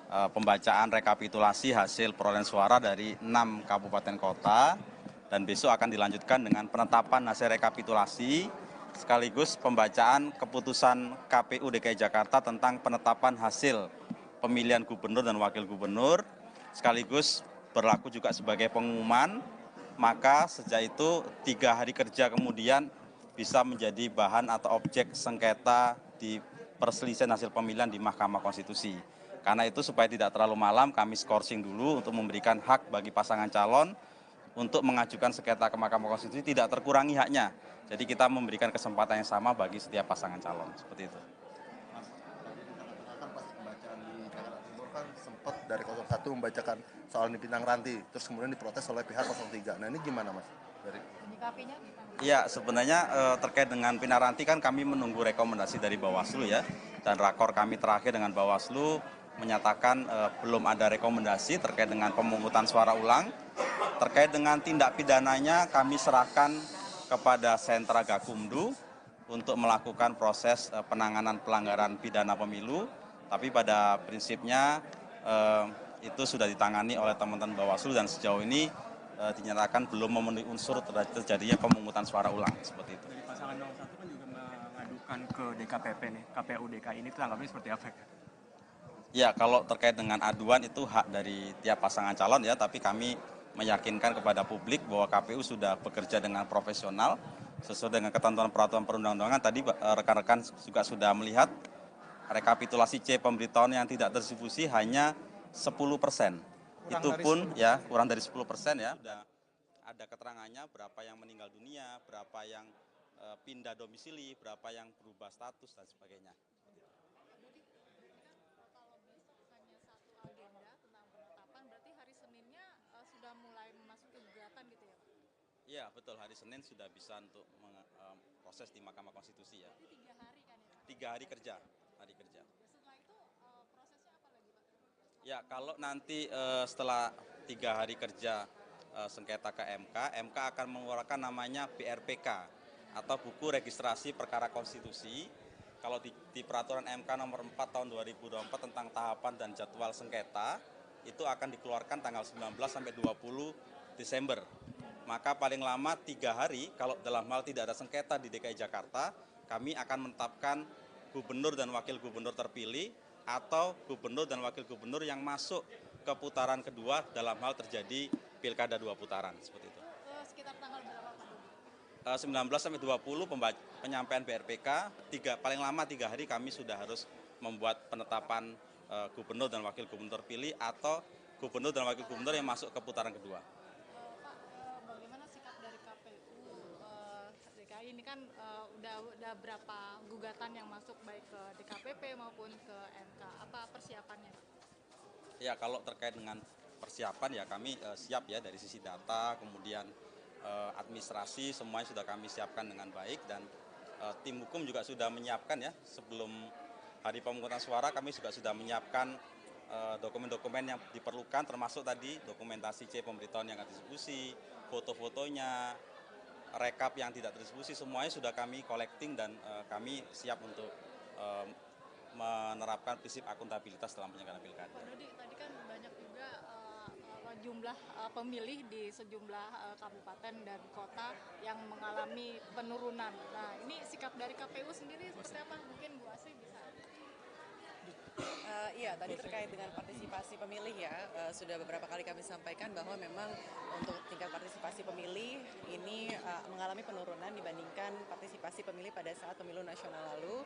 G: pembacaan rekapitulasi hasil perolehan suara dari 6 kabupaten kota, dan besok akan dilanjutkan dengan penetapan hasil rekapitulasi sekaligus pembacaan keputusan KPU DKI Jakarta tentang penetapan hasil pemilihan gubernur dan wakil gubernur, sekaligus berlaku juga sebagai pengumuman. Maka sejak itu 3 hari kerja kemudian bisa menjadi bahan atau objek sengketa di perselisihan hasil pemilihan di Mahkamah Konstitusi. Karena itu supaya tidak terlalu malam, kami skorsing dulu untuk memberikan hak bagi pasangan calon untuk mengajukan sengketa ke Mahkamah Konstitusi, tidak terkurangi haknya. Jadi kita memberikan kesempatan yang sama bagi setiap pasangan calon, seperti itu.
H: Kan pas pembacaan di Jakarta Timur kan sempat dari 01 membacakan soal Pinang Ranti, terus kemudian diprotes oleh pihak 03. Nah ini gimana Mas?
D: Menyikapinya gimana?
G: Ya, sebenarnya terkait dengan Pinang Ranti kan kami menunggu rekomendasi dari Bawaslu ya. Dan rakor kami terakhir dengan Bawaslu menyatakan belum ada rekomendasi terkait dengan pemungutan suara ulang. Terkait dengan tindak pidananya kami serahkan kepada Sentra Gakumdu untuk melakukan proses penanganan pelanggaran pidana pemilu. Tapi pada prinsipnya itu sudah ditangani oleh teman-teman Bawaslu dan sejauh ini dinyatakan belum memenuhi unsur terjadinya pemungutan suara ulang, seperti itu.
U: Dari pasangan 01 kan juga mengadukan ke DKPP nih, KPU DKI ini tanggapannya seperti apa?
G: Ya, kalau terkait dengan aduan itu hak dari tiap pasangan calon ya, tapi kami meyakinkan kepada publik bahwa KPU sudah bekerja dengan profesional sesuai dengan ketentuan peraturan perundang-undangan. Tadi rekan-rekan juga sudah melihat rekapitulasi C pemberitahuan yang tidak terdistribusi hanya 10%. Itu pun ya kurang dari 10% ya. Sudah ada keterangannya berapa yang meninggal dunia, berapa yang pindah domisili, berapa yang berubah status dan sebagainya. Iya betul, hari Senin sudah bisa untuk proses di Mahkamah Konstitusi ya.
D: 3 hari kan ya?
G: 3 hari kerja,
D: Setelah itu prosesnya apa lagi Pak?
G: Ya kalau nanti setelah 3 hari kerja sengketa ke MK, MK akan mengeluarkan namanya BRPK atau Buku Registrasi Perkara Konstitusi. Kalau di peraturan MK nomor 4 tahun 2024 tentang tahapan dan jadwal sengketa, itu akan dikeluarkan tanggal 19 sampai 20 Desember. Maka paling lama 3 hari, kalau dalam hal tidak ada sengketa di DKI Jakarta, kami akan menetapkan gubernur dan wakil gubernur terpilih atau gubernur dan wakil gubernur yang masuk ke putaran kedua dalam hal terjadi pilkada 2 putaran, seperti itu.
D: Sekitar tanggal berapa Pak?
G: 19 sampai 20 penyampaian BRPK, paling lama 3 hari kami sudah harus membuat penetapan gubernur dan wakil gubernur terpilih atau gubernur dan wakil gubernur yang masuk ke putaran kedua.
D: Ini kan udah berapa gugatan yang masuk baik ke DKPP maupun ke MK. Apa persiapannya?
G: Ya kalau terkait dengan persiapan ya kami siap ya dari sisi data, kemudian administrasi semuanya sudah kami siapkan dengan baik dan tim hukum juga sudah menyiapkan ya sebelum hari pemungutan suara kami juga sudah menyiapkan dokumen-dokumen yang diperlukan termasuk tadi dokumentasi C pemberitahuan yang akan distribusi, foto-fotonya, rekap yang tidak terdistribusi semuanya sudah kami collecting dan kami siap untuk menerapkan prinsip akuntabilitas dalam penyelenggaraan pilkada.
D: Pak Dodi, tadi kan banyak juga jumlah pemilih di sejumlah kabupaten dan kota yang mengalami penurunan. Nah, ini sikap dari KPU sendiri seperti apa? Mungkin Bu Asri bisa.
X: Iya, tadi terkait dengan partisipasi pemilih ya, sudah beberapa kali kami sampaikan bahwa memang untuk tingkat partisipasi pemilih ini mengalami penurunan dibandingkan partisipasi pemilih pada saat pemilu nasional lalu,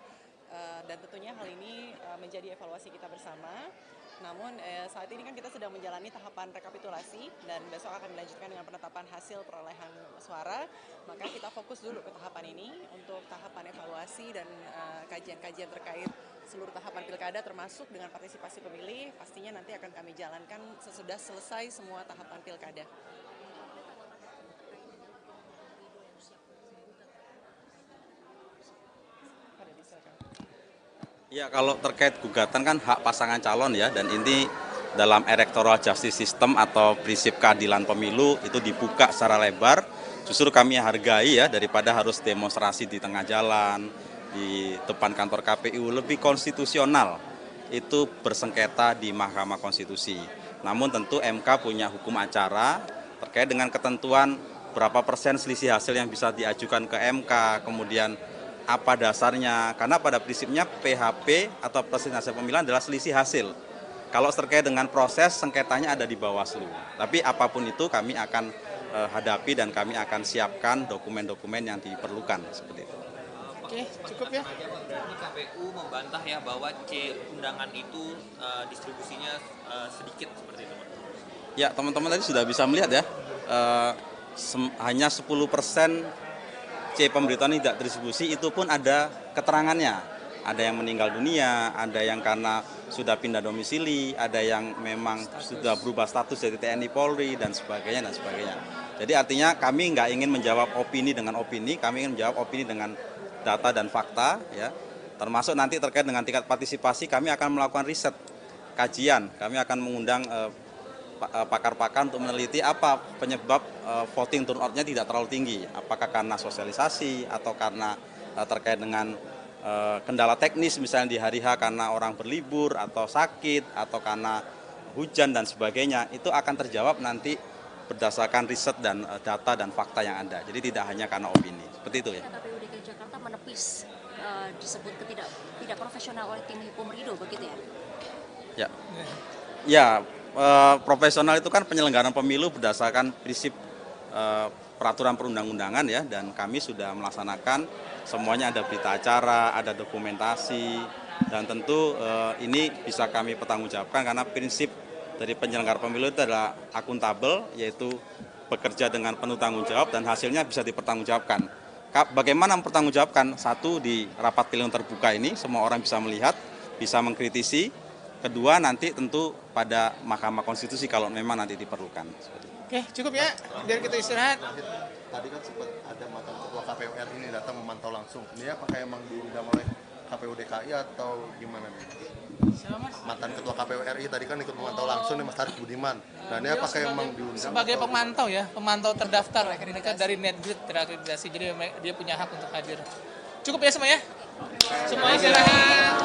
X: dan tentunya hal ini menjadi evaluasi kita bersama. Namun saat ini kan kita sedang menjalani tahapan rekapitulasi dan besok akan dilanjutkan dengan penetapan hasil perolehan suara, maka kita fokus dulu ke tahapan ini untuk tahapan evaluasi dan kajian-kajian terkait seluruh tahapan pilkada termasuk dengan partisipasi pemilih pastinya nanti akan kami jalankan sesudah selesai semua tahapan pilkada.
G: Ya kalau terkait gugatan kan hak pasangan calon ya dan ini dalam electoral justice system atau prinsip keadilan pemilu itu dibuka secara lebar
I: Justru kami hargai ya, daripada harus demonstrasi di tengah jalan, di depan kantor KPU, lebih konstitusional itu bersengketa di Mahkamah Konstitusi. Namun tentu MK punya hukum acara terkait dengan ketentuan berapa persen selisih hasil yang bisa diajukan ke MK, kemudian apa dasarnya, karena pada prinsipnya PHP atau perselisihan hasil pemilihan adalah selisih hasil. Kalau terkait dengan proses, sengketanya ada di Bawaslu. Tapi apapun itu kami akan hadapi dan kami akan siapkan dokumen-dokumen yang diperlukan seperti itu.
K: Oke, cukup ya.
N: Berarti KPU membantah ya bahwa C undangan itu distribusinya sedikit seperti itu, Pak.
I: Ya, teman-teman tadi sudah bisa melihat ya, hanya 10% C pemberitahuan tidak distribusi, itu pun ada keterangannya. Ada yang meninggal dunia, ada yang karena sudah pindah domisili, ada yang memang sudah berubah status dari TNI Polri, dan sebagainya, dan sebagainya. Jadi artinya kami nggak ingin menjawab opini dengan opini, kami ingin menjawab opini dengan data dan fakta, ya. Termasuk nanti terkait dengan tingkat partisipasi, kami akan melakukan riset, kajian, kami akan mengundang pakar-pakar untuk meneliti apa penyebab voting turnout-nya tidak terlalu tinggi. Apakah karena sosialisasi atau karena terkait dengan kendala teknis misalnya di hari H karena orang berlibur atau sakit atau karena hujan dan sebagainya. Itu akan terjawab nanti berdasarkan riset dan data dan fakta yang ada. Jadi tidak hanya karena opini. Seperti itu ya.
V: KPU DKI Jakarta menepis disebut tidak profesional oleh tim hukum Ridho, begitu ya?
I: Ya. Ya, profesional itu kan penyelenggaraan pemilu berdasarkan prinsip peraturan perundang-undangan ya, dan kami sudah melaksanakan semuanya, ada berita acara, ada dokumentasi, dan tentu ini bisa kami pertanggungjawabkan karena prinsip dari penyelenggara pemilu itu adalah akuntabel, yaitu bekerja dengan penuh tanggung jawab dan hasilnya bisa dipertanggungjawabkan. Bagaimana mempertanggungjawabkan? Satu, di rapat pilihan terbuka ini semua orang bisa melihat, bisa mengkritisi. Kedua, nanti tentu pada Mahkamah Konstitusi kalau memang nanti diperlukan.
K: Oke, cukup ya, biar kita istirahat.
H: Tadi kan sempat ada mantan ketua KPU RI ini datang memantau langsung. Ini apakah emang diundang oleh KPU DKI atau gimana nih?
K: Siapa, Mas?
H: Mantan ketua KPU RI tadi kan ikut memantau langsung nih, Mas Arief Budiman. Nah, ini apakah emang diundang?
K: Sebagai pemantau ya, pemantau terdaftar akreditasi dari NetGrid terakreditasi, jadi dia punya hak untuk hadir. Cukup ya semua ya? Semua istirahat.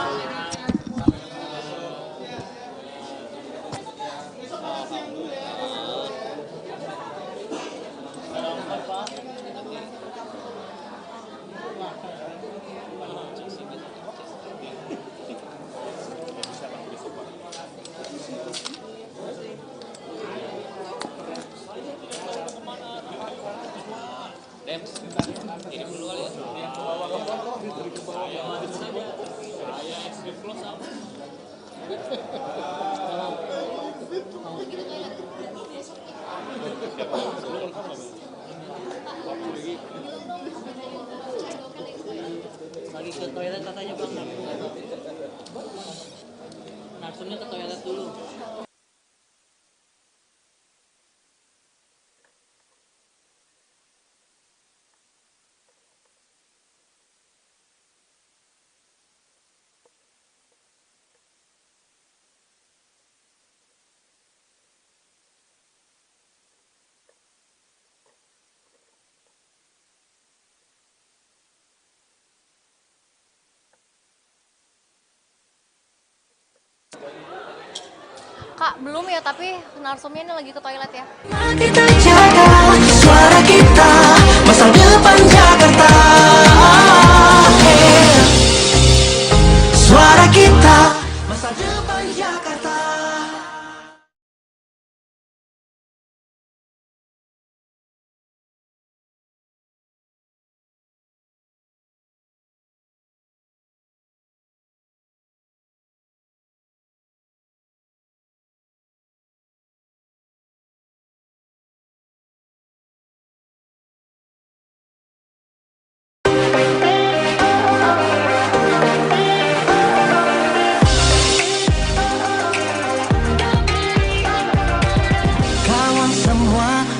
Y: Lagi ke toilet katanya Bang. Narsumnya ke toilet dulu.
S: Kak, belum ya, tapi narsumnya ini lagi ke toilet ya.
E: Kita jaga suara kita, masa depan Jakarta. Suara kita, masa depan Jakarta.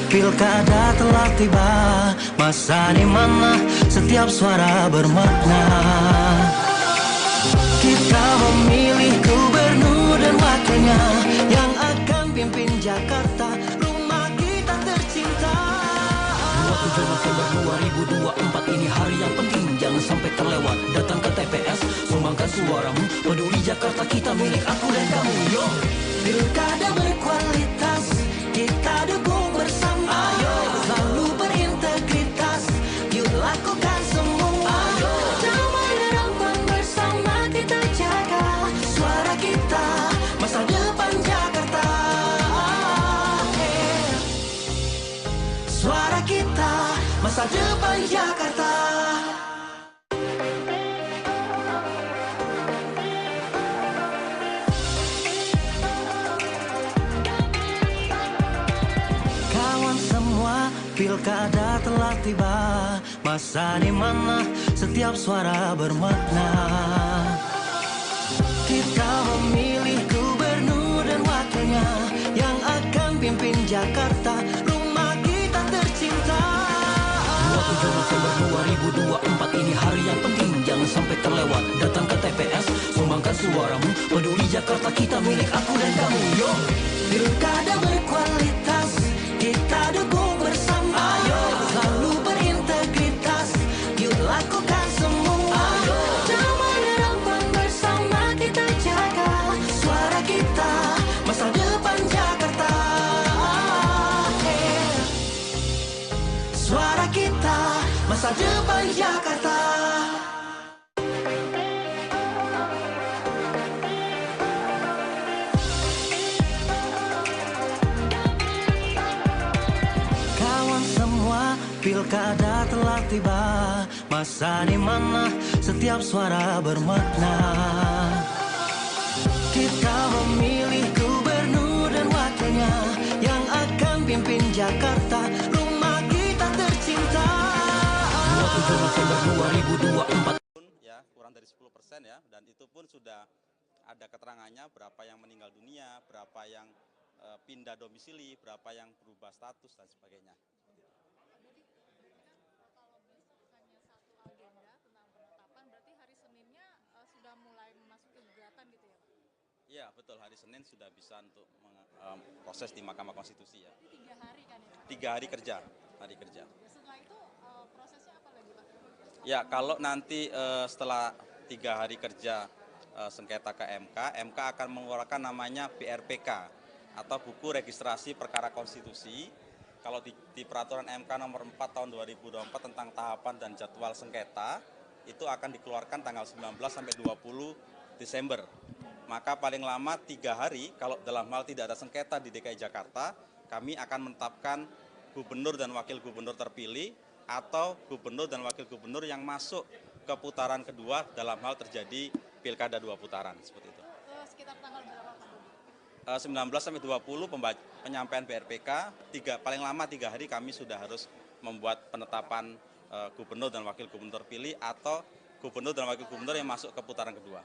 E: Pilkada telah tiba, masa di mana setiap suara bermakna. Kita memilih gubernur dan wakilnya yang akan pimpin Jakarta, rumah kita tercinta. 27 milik aku dan kamu. Yo, pilkada berkualitas, kita dukung bersama. Ayo, selalu berintegritas, yuk lakukan semua. Ayo, damai dan rukun bersama kita jaga suara kita, masa depan Jakarta. Suara kita, masa depan Jakarta. Kawan semua, pilkada telah tiba, masa di mana setiap suara bermakna. Kita memilih gubernur dan wakilnya yang akan pimpin Jakarta, rumah kita tercinta. 27 November 2024 ini hari yang penting, jangan sampai terlewat. Datang ke TPS, sumbangkan suaramu, peduli Jakarta kita, milik aku dan kamu. Yo, pilkada berkualitas, kita dukung bersama. Ayo, selalu berintegritas, yuk lakukan semua. Ayo, damai dan rukun bersama kita jaga suara kita, masa depan Jakarta. Suara kita, masa depan Jakarta. Kawan semua, pilkada telah tiba, masa di mana setiap suara bermakna. Kita memilih gubernur dan wakilnya yang akan pimpin Jakarta, rumah kita tercinta. 27 November 2024.
I: Ya, kurang dari 10% ya, dan itu pun sudah ada keterangannya berapa yang meninggal dunia, berapa yang pindah domisili, berapa yang berubah status dan sebagainya.
D: Sudah mulai memasuki gugatan gitu ya Pak?
I: Iya betul, hari Senin sudah bisa untuk proses di Mahkamah Konstitusi ya.
D: Ini 3 hari kan ya Pak?
I: 3 hari kerja, hari kerja.
D: Setelah itu prosesnya apa lagi Pak?
I: Ya kalau nanti setelah 3 hari kerja sengketa ke MK, MK akan mengeluarkan namanya BRPK atau Buku Registrasi Perkara Konstitusi. Kalau di peraturan MK nomor 4 tahun 2024 tentang tahapan dan jadwal sengketa, itu akan dikeluarkan tanggal 19 sampai 20 Desember. Maka paling lama 3 hari, kalau dalam hal tidak ada sengketa di DKI Jakarta, kami akan menetapkan gubernur dan wakil gubernur terpilih atau gubernur dan wakil gubernur yang masuk ke putaran kedua dalam hal terjadi pilkada 2 putaran, seperti itu.
D: Sekitar tanggal berapa Pak?
I: 19 sampai 20 penyampaian BRPK, paling lama 3 hari kami sudah harus membuat penetapan gubernur dan wakil gubernur terpilih atau gubernur dan wakil gubernur yang masuk ke putaran kedua.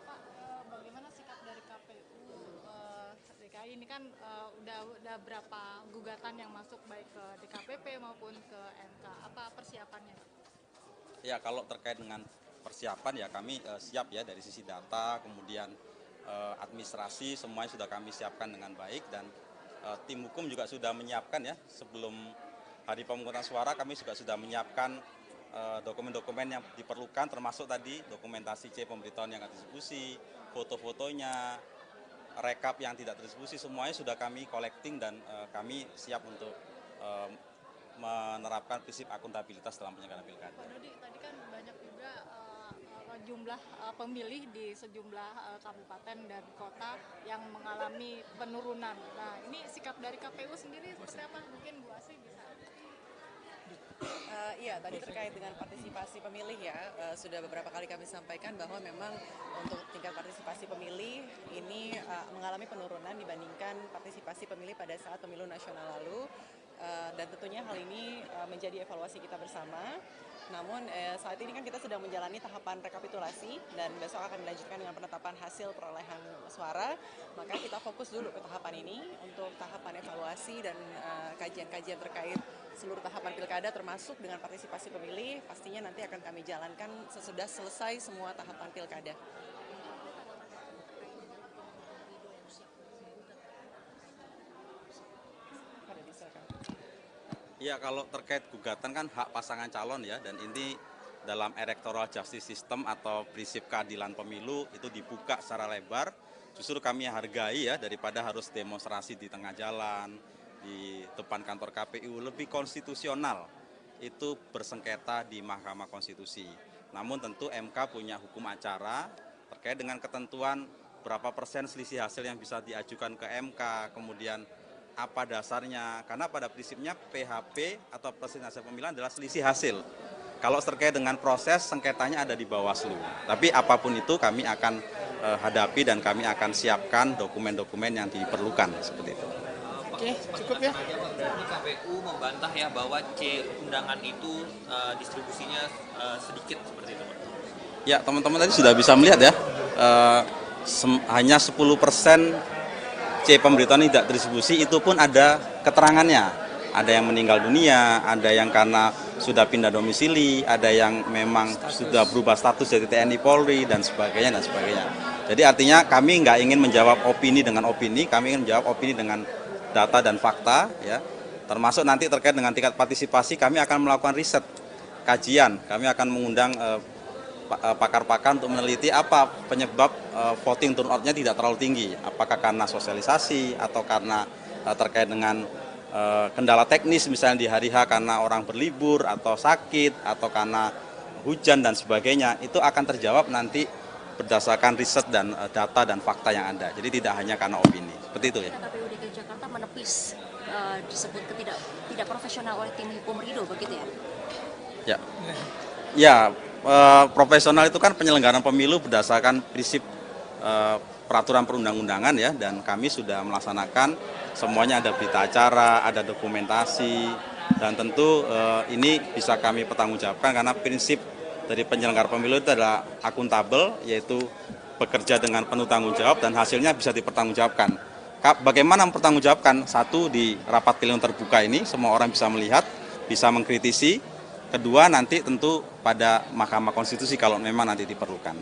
D: Pak, bagaimana sikap dari KPU DKI ini kan udah berapa gugatan yang masuk baik ke DKPP maupun ke MK, apa persiapannya?
I: Ya kalau terkait dengan persiapan ya kami siap ya dari sisi data, kemudian administrasi semuanya sudah kami siapkan dengan baik, dan tim hukum juga sudah menyiapkan ya sebelum hari pemungutan suara kami juga sudah menyiapkan dokumen-dokumen yang diperlukan, termasuk tadi dokumentasi C pemberitahuan yang distribusi, foto-fotonya, rekap yang tidak terdistribusi, semuanya sudah kami collecting dan kami siap untuk menerapkan prinsip akuntabilitas dalam penyelenggaraan pilkada.
D: Pak Dodi, tadi kan banyak juga jumlah pemilih di sejumlah kabupaten dan kota yang mengalami penurunan. Nah, ini sikap dari KPU sendiri seperti apa? Mungkin Bu Asri bisa.
X: Iya, tadi terkait dengan partisipasi pemilih ya, sudah beberapa kali kami sampaikan bahwa memang untuk tingkat partisipasi pemilih ini mengalami penurunan dibandingkan partisipasi pemilih pada saat pemilu nasional lalu, dan tentunya hal ini menjadi evaluasi kita bersama. Namun saat ini kan kita sedang menjalani tahapan rekapitulasi dan besok akan dilanjutkan dengan penetapan hasil perolehan suara, maka kita fokus dulu ke tahapan ini untuk tahapan evaluasi dan kajian-kajian terkait seluruh tahapan pilkada termasuk dengan partisipasi pemilih pastinya nanti akan kami jalankan sesudah selesai semua tahapan pilkada.
I: Ya kalau terkait gugatan kan hak pasangan calon ya, dan ini dalam electoral justice system atau prinsip keadilan pemilu itu dibuka secara lebar. Justru kami hargai ya daripada harus demonstrasi di tengah jalan, di depan kantor KPU, lebih konstitusional itu bersengketa di Mahkamah Konstitusi. Namun tentu MK punya hukum acara terkait dengan ketentuan berapa persen selisih hasil yang bisa diajukan ke MK, kemudian apa dasarnya, karena pada prinsipnya PHP atau perselisihan hasil pemilihan adalah selisih hasil. Kalau terkait dengan proses, sengketanya ada di Bawaslu. Tapi apapun itu kami akan hadapi dan kami akan siapkan dokumen-dokumen yang diperlukan seperti itu.
K: Oke, cukup ya.
N: Berarti KPU membantah ya bahwa C undangan itu distribusinya sedikit seperti itu, Pak.
I: Ya, teman-teman tadi sudah bisa melihat ya, hanya 10% C pemberitahuan tidak distribusi, itu pun ada keterangannya. Ada yang meninggal dunia, ada yang karena sudah pindah domisili, ada yang memang sudah berubah status dari TNI Polri, dan sebagainya, dan sebagainya. Jadi artinya kami nggak ingin menjawab opini dengan opini, kami ingin menjawab opini dengan data dan fakta, ya. Termasuk nanti terkait dengan tingkat partisipasi, kami akan melakukan riset, kajian, kami akan mengundang pakar-pakar untuk meneliti apa penyebab voting turnout-nya tidak terlalu tinggi. Apakah karena sosialisasi atau karena terkait dengan kendala teknis misalnya di hari H karena orang berlibur atau sakit atau karena hujan dan sebagainya. Itu akan terjawab nanti berdasarkan riset dan data dan fakta yang ada. Jadi tidak hanya karena opini. Seperti itu ya.
V: KPU DKI Jakarta menepis disebut tidak profesional oleh tim hukum Ridho, begitu ya?
I: Ya. Ya, profesional itu kan penyelenggaraan pemilu berdasarkan prinsip peraturan perundang-undangan ya, dan kami sudah melaksanakan semuanya, ada berita acara, ada dokumentasi, dan tentu ini bisa kami pertanggungjawabkan karena prinsip dari penyelenggara pemilu itu adalah akuntabel, yaitu bekerja dengan penuh tanggung jawab dan hasilnya bisa dipertanggungjawabkan. Bagaimana mempertanggungjawabkan? Satu, di rapat pilihan terbuka ini semua orang bisa melihat, bisa mengkritisi. Kedua, nanti tentu pada Mahkamah Konstitusi kalau memang nanti diperlukan.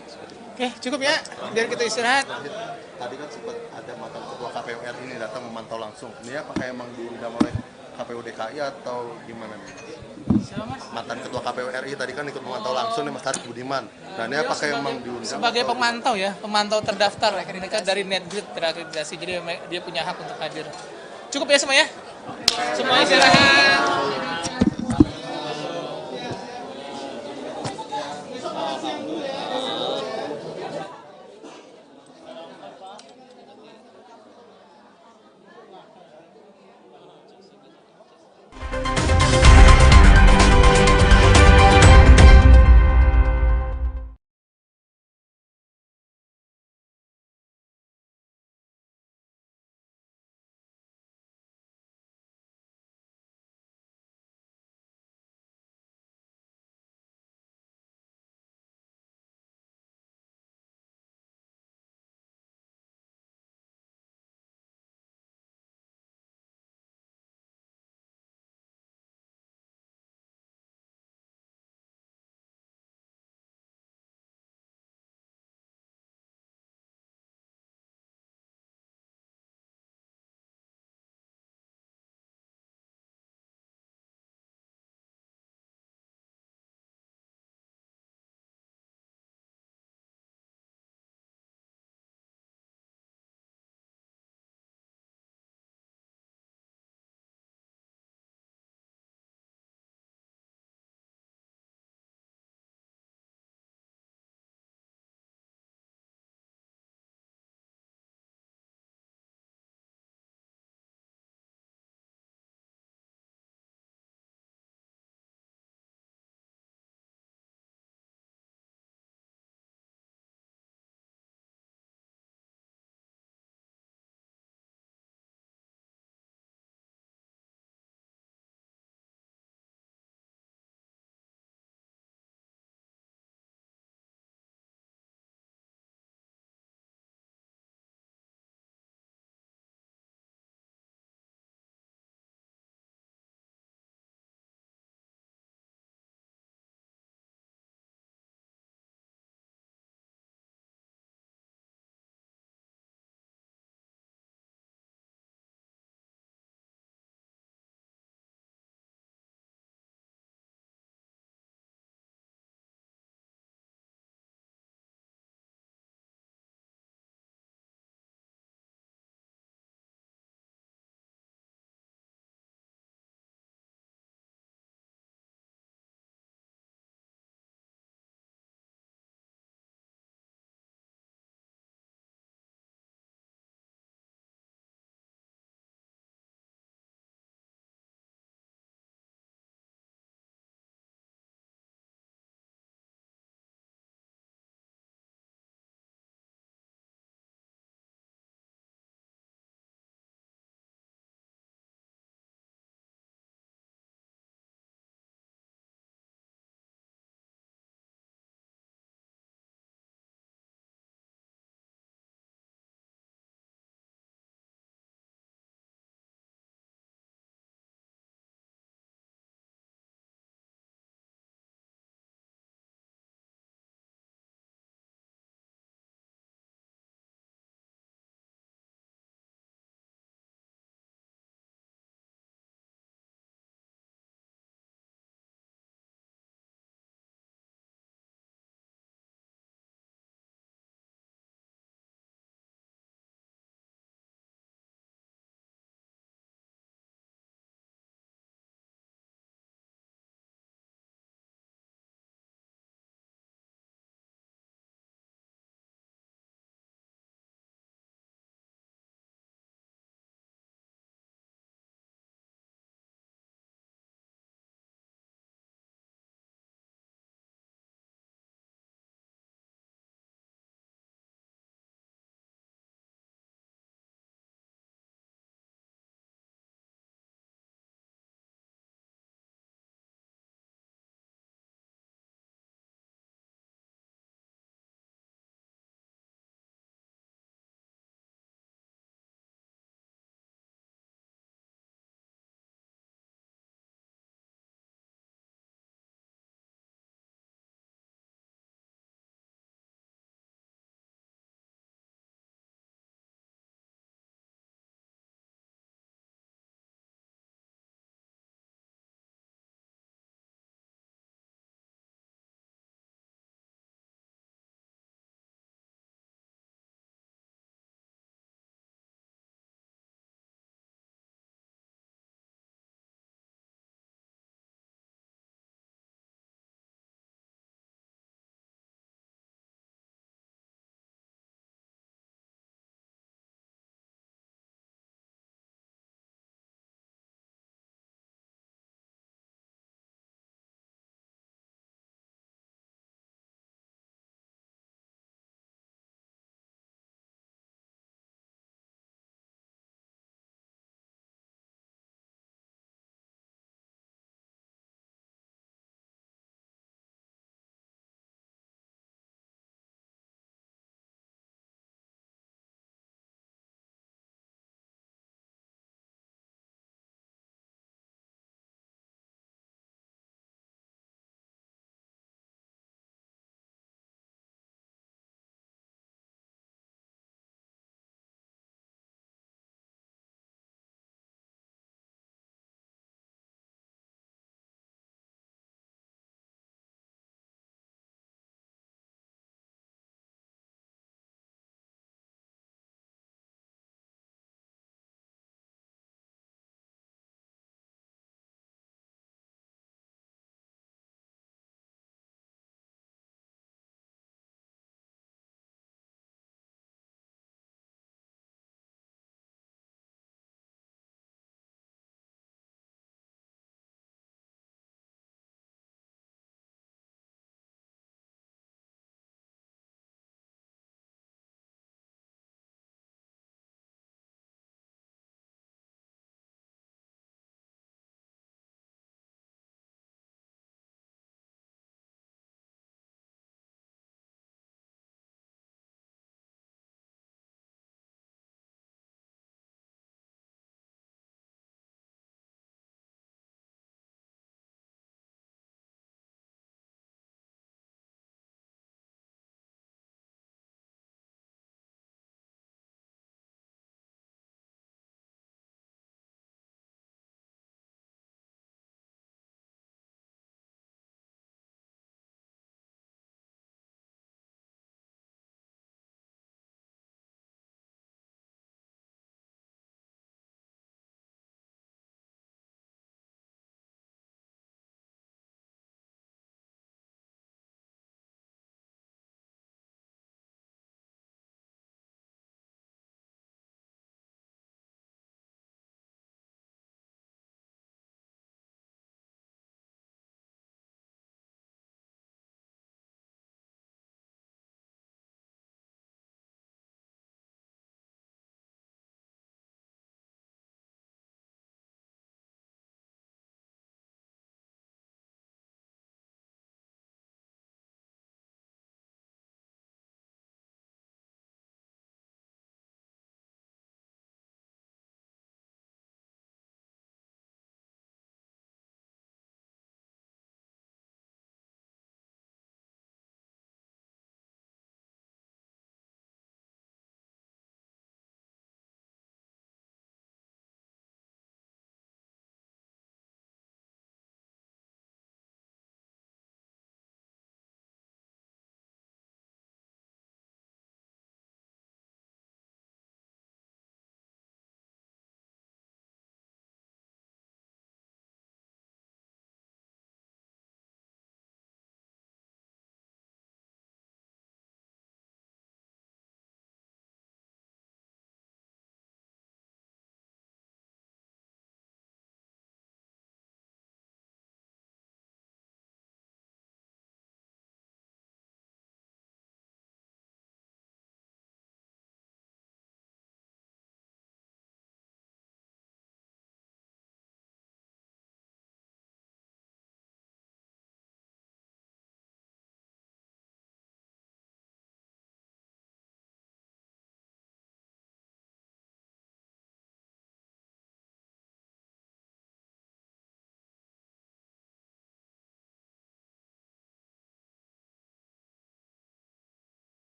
K: Oke, cukup ya. Biar kita istirahat.
H: Tadi kan sempat ada mantan ketua KPU RI ini datang memantau langsung. Ini apakah emang diundang oleh KPU DKI atau gimana nih? Mantan ketua KPU RI tadi kan ikut memantau langsung nih Mas Haris Budiman. Nah ini apakah emang diundang?
K: Sebagai pemantau ya, pemantau terdaftar akreditasi dari NetGrid terakreditasi. Jadi dia punya hak untuk hadir. Cukup ya semua ya. Semua istirahat.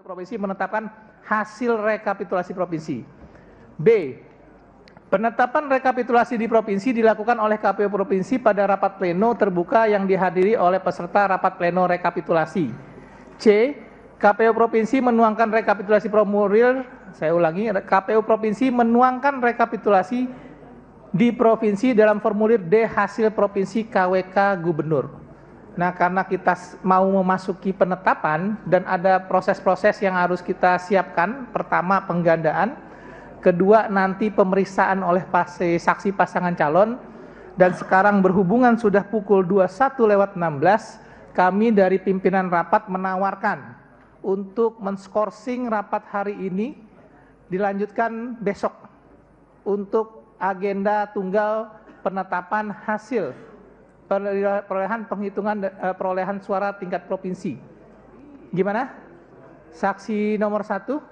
F: provinsi menetapkan hasil rekapitulasi provinsi. B. Penetapan rekapitulasi di provinsi dilakukan oleh KPU provinsi pada rapat pleno terbuka yang dihadiri oleh peserta rapat pleno rekapitulasi. C. KPU provinsi menuangkan rekapitulasi formulir, saya ulangi, KPU provinsi menuangkan rekapitulasi di provinsi dalam formulir D hasil provinsi KWK gubernur. Nah, karena kita mau memasuki penetapan dan ada proses-proses yang harus kita siapkan. Pertama, penggandaan. Kedua, nanti pemeriksaan oleh saksi pasangan calon. Dan sekarang berhubungan sudah pukul 21:16, kami dari pimpinan rapat menawarkan untuk menskorsing rapat hari ini dilanjutkan besok untuk agenda tunggal penetapan hasil perolehan suara tingkat provinsi. Gimana? Saksi nomor 1.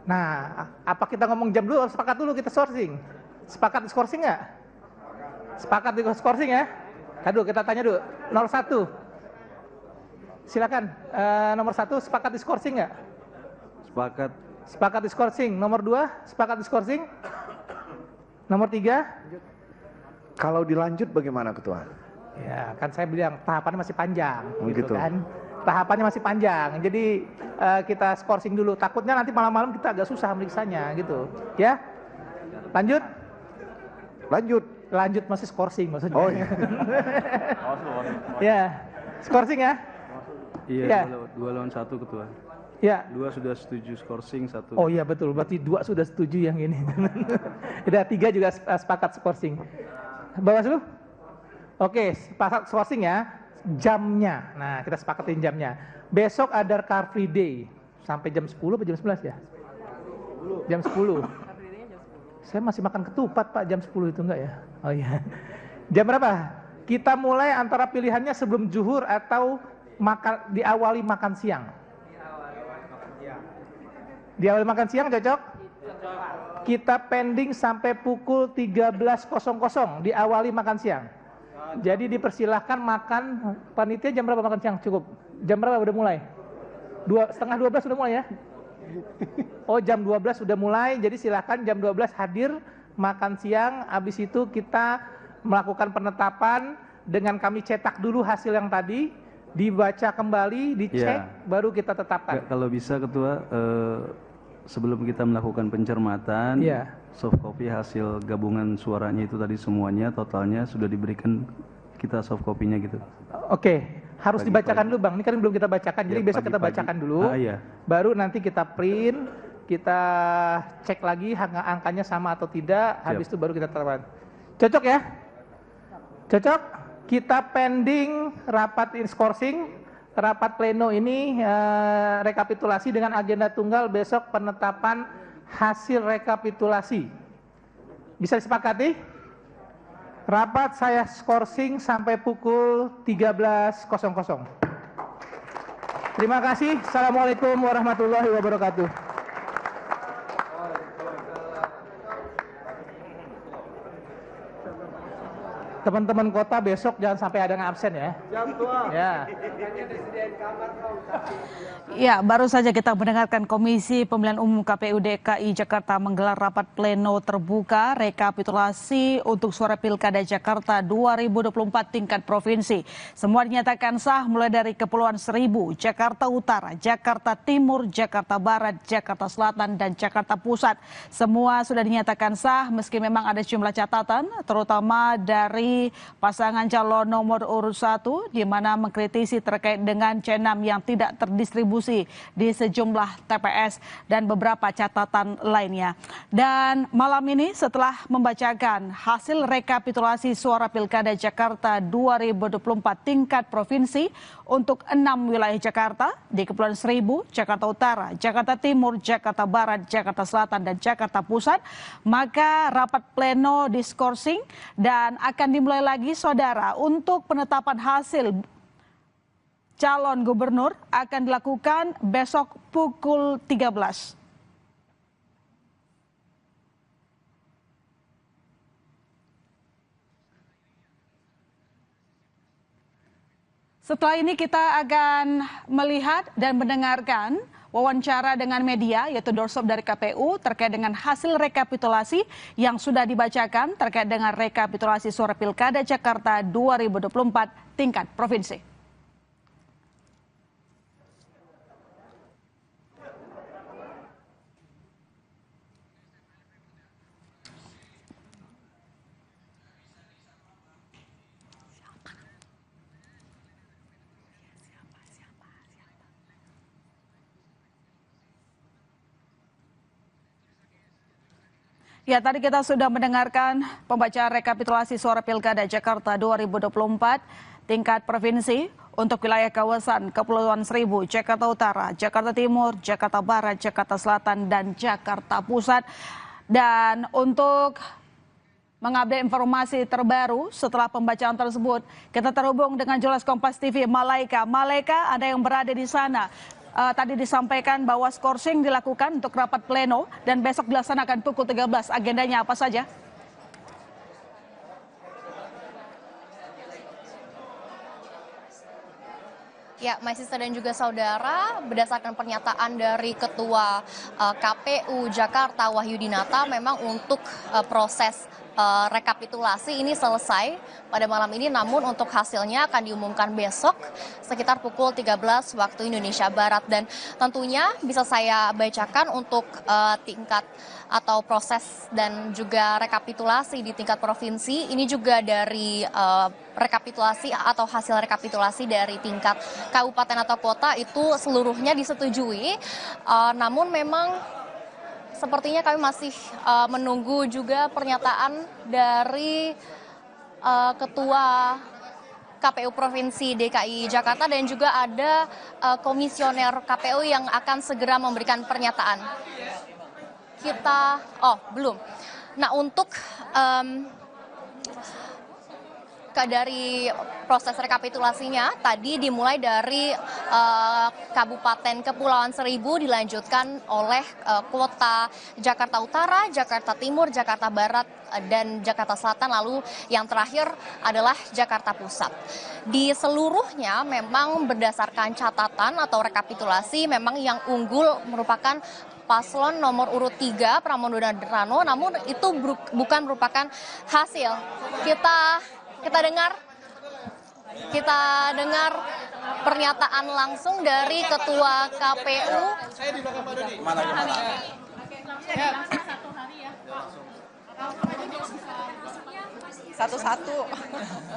F: Nah, apa kita ngomong jam dulu? Sepakat dulu kita sourcing. Sepakat di skorsing nggak? Sepakat di skorsing ya? Aduh, kita tanya dulu. 01. Silakan. Nomor 1 sepakat di skorsing nggak?
B: Sepakat.
F: Sepakat di skorsing. Nomor 2 sepakat di skorsing. Nomor 3.
C: Kalau dilanjut bagaimana Ketua?
F: Ya, kan saya bilang tahapannya masih panjang.
C: Oh, gitu.
F: Kan? Tahapannya masih panjang. Jadi kita skorsing dulu. Takutnya nanti malam-malam kita agak susah meriksanya gitu. Ya. Lanjut. Lanjut masih skorsing maksudnya.
C: Oh iya.
F: Ya. Skorsing ya?
B: Iya,
F: Ya.
B: 2 lawan 1 Ketua.
F: Ya.
B: 2 sudah setuju skorsing, 1.
F: Oh iya betul, berarti 2 sudah setuju yang ini. Udah 3 juga sepakat skorsing. Bawaslu? Oke, sepakat skorsing ya. Jamnya. Nah, kita sepakatin jamnya. Besok ada Car Free Day sampai jam 10 atau jam 11 ya? Jam 10. Saya masih makan ketupat Pak, jam 10 itu enggak ya? Oh iya. Jam berapa? Kita mulai antara pilihannya sebelum zuhur atau diawali makan siang. Diawali makan siang cocok? Kita pending sampai pukul 13.00 diawali makan siang. Jadi dipersilahkan makan, panitia jam berapa makan siang? Cukup. Jam berapa udah mulai? 11:30 sudah mulai ya? Oh jam 12 sudah mulai, jadi silahkan jam 12 hadir makan siang. Habis itu kita melakukan penetapan dengan kami cetak dulu hasil yang tadi, dibaca kembali, dicek, baru kita tetapkan.
B: Kalau bisa Ketua, sebelum kita melakukan pencermatan, soft copy hasil gabungan suaranya itu tadi semuanya, totalnya sudah diberikan kita soft copy-nya gitu.
F: Oke, harus dibacakan dulu Bang, ini kan belum kita bacakan, jadi besok kita bacakan dulu, baru nanti kita print, kita cek lagi angkanya sama atau tidak, habis itu baru kita terapkan. Cocok ya? Cocok? Kita pending rapat skorsing, rapat pleno ini rekapitulasi dengan agenda tunggal besok penetapan hasil rekapitulasi. Bisa disepakati? Rapat saya skorsing sampai pukul 13.00. Terima kasih. Assalamualaikum warahmatullahi wabarakatuh. Teman-teman kota besok jangan sampai ada yang absen ya.
L: Jam tua.
F: Ya.
A: Ya, baru saja kita mendengarkan Komisi Pemilihan Umum KPU DKI Jakarta menggelar rapat pleno terbuka rekapitulasi untuk suara Pilkada Jakarta 2024 tingkat provinsi. Semua dinyatakan sah mulai dari Kepulauan Seribu, Jakarta Utara, Jakarta Timur, Jakarta Barat, Jakarta Selatan, dan Jakarta Pusat. Semua sudah dinyatakan sah meski memang ada sejumlah catatan, terutama dari pasangan calon nomor urut 1 di mana mengkritisi terkait dengan C6 yang tidak terdistribusi di sejumlah TPS dan beberapa catatan lainnya. Dan malam ini setelah membacakan hasil rekapitulasi suara Pilkada Jakarta 2024 tingkat provinsi untuk 6 wilayah Jakarta di Kepulauan Seribu, Jakarta Utara, Jakarta Timur, Jakarta Barat, Jakarta Selatan, dan Jakarta Pusat, maka rapat pleno diskorsing dan akan dimulai lagi saudara untuk penetapan hasil calon gubernur akan dilakukan besok pukul 13. Setelah ini kita akan melihat dan mendengarkan wawancara dengan media, yaitu doorstop dari KPU terkait dengan hasil rekapitulasi yang sudah dibacakan terkait dengan rekapitulasi suara Pilkada Jakarta 2024 tingkat provinsi. Ya, tadi kita sudah mendengarkan pembacaan rekapitulasi suara Pilkada Jakarta 2024 tingkat provinsi untuk wilayah kawasan Kepulauan Seribu, Jakarta Utara, Jakarta Timur, Jakarta Barat, Jakarta Selatan, dan Jakarta Pusat. Dan untuk mengupdate informasi terbaru setelah pembacaan tersebut, kita terhubung dengan jurnalis Kompas TV Malaika. Malaika, ada yang berada di sana. Tadi disampaikan bahwa skorsing dilakukan untuk rapat pleno dan besok dilaksanakan pukul 13. Agendanya apa saja?
S: Ya, My Sister dan juga saudara, berdasarkan pernyataan dari Ketua KPU Jakarta Wahyudinata, memang untuk proses rekapitulasi ini selesai pada malam ini, namun untuk hasilnya akan diumumkan besok sekitar pukul 13 waktu Indonesia Barat. Dan tentunya bisa saya bacakan untuk tingkat atau proses dan juga rekapitulasi di tingkat provinsi. Ini juga dari rekapitulasi atau hasil rekapitulasi dari tingkat kabupaten atau kota itu seluruhnya disetujui. Namun memang sepertinya kami masih menunggu juga pernyataan dari Ketua KPU Provinsi DKI Jakarta dan juga ada komisioner KPU yang akan segera memberikan pernyataan. Belum. Nah, untuk dari proses rekapitulasinya tadi dimulai dari Kabupaten Kepulauan Seribu, dilanjutkan oleh kota Jakarta Utara, Jakarta Timur, Jakarta Barat, dan Jakarta Selatan, lalu yang terakhir adalah Jakarta Pusat. Di seluruhnya memang berdasarkan catatan atau rekapitulasi, memang yang unggul merupakan paslon nomor urut 3 Pramono Andrano, namun itu bukan merupakan hasil. Kita dengar pernyataan langsung dari Ketua KPU.
X: Satu-satu.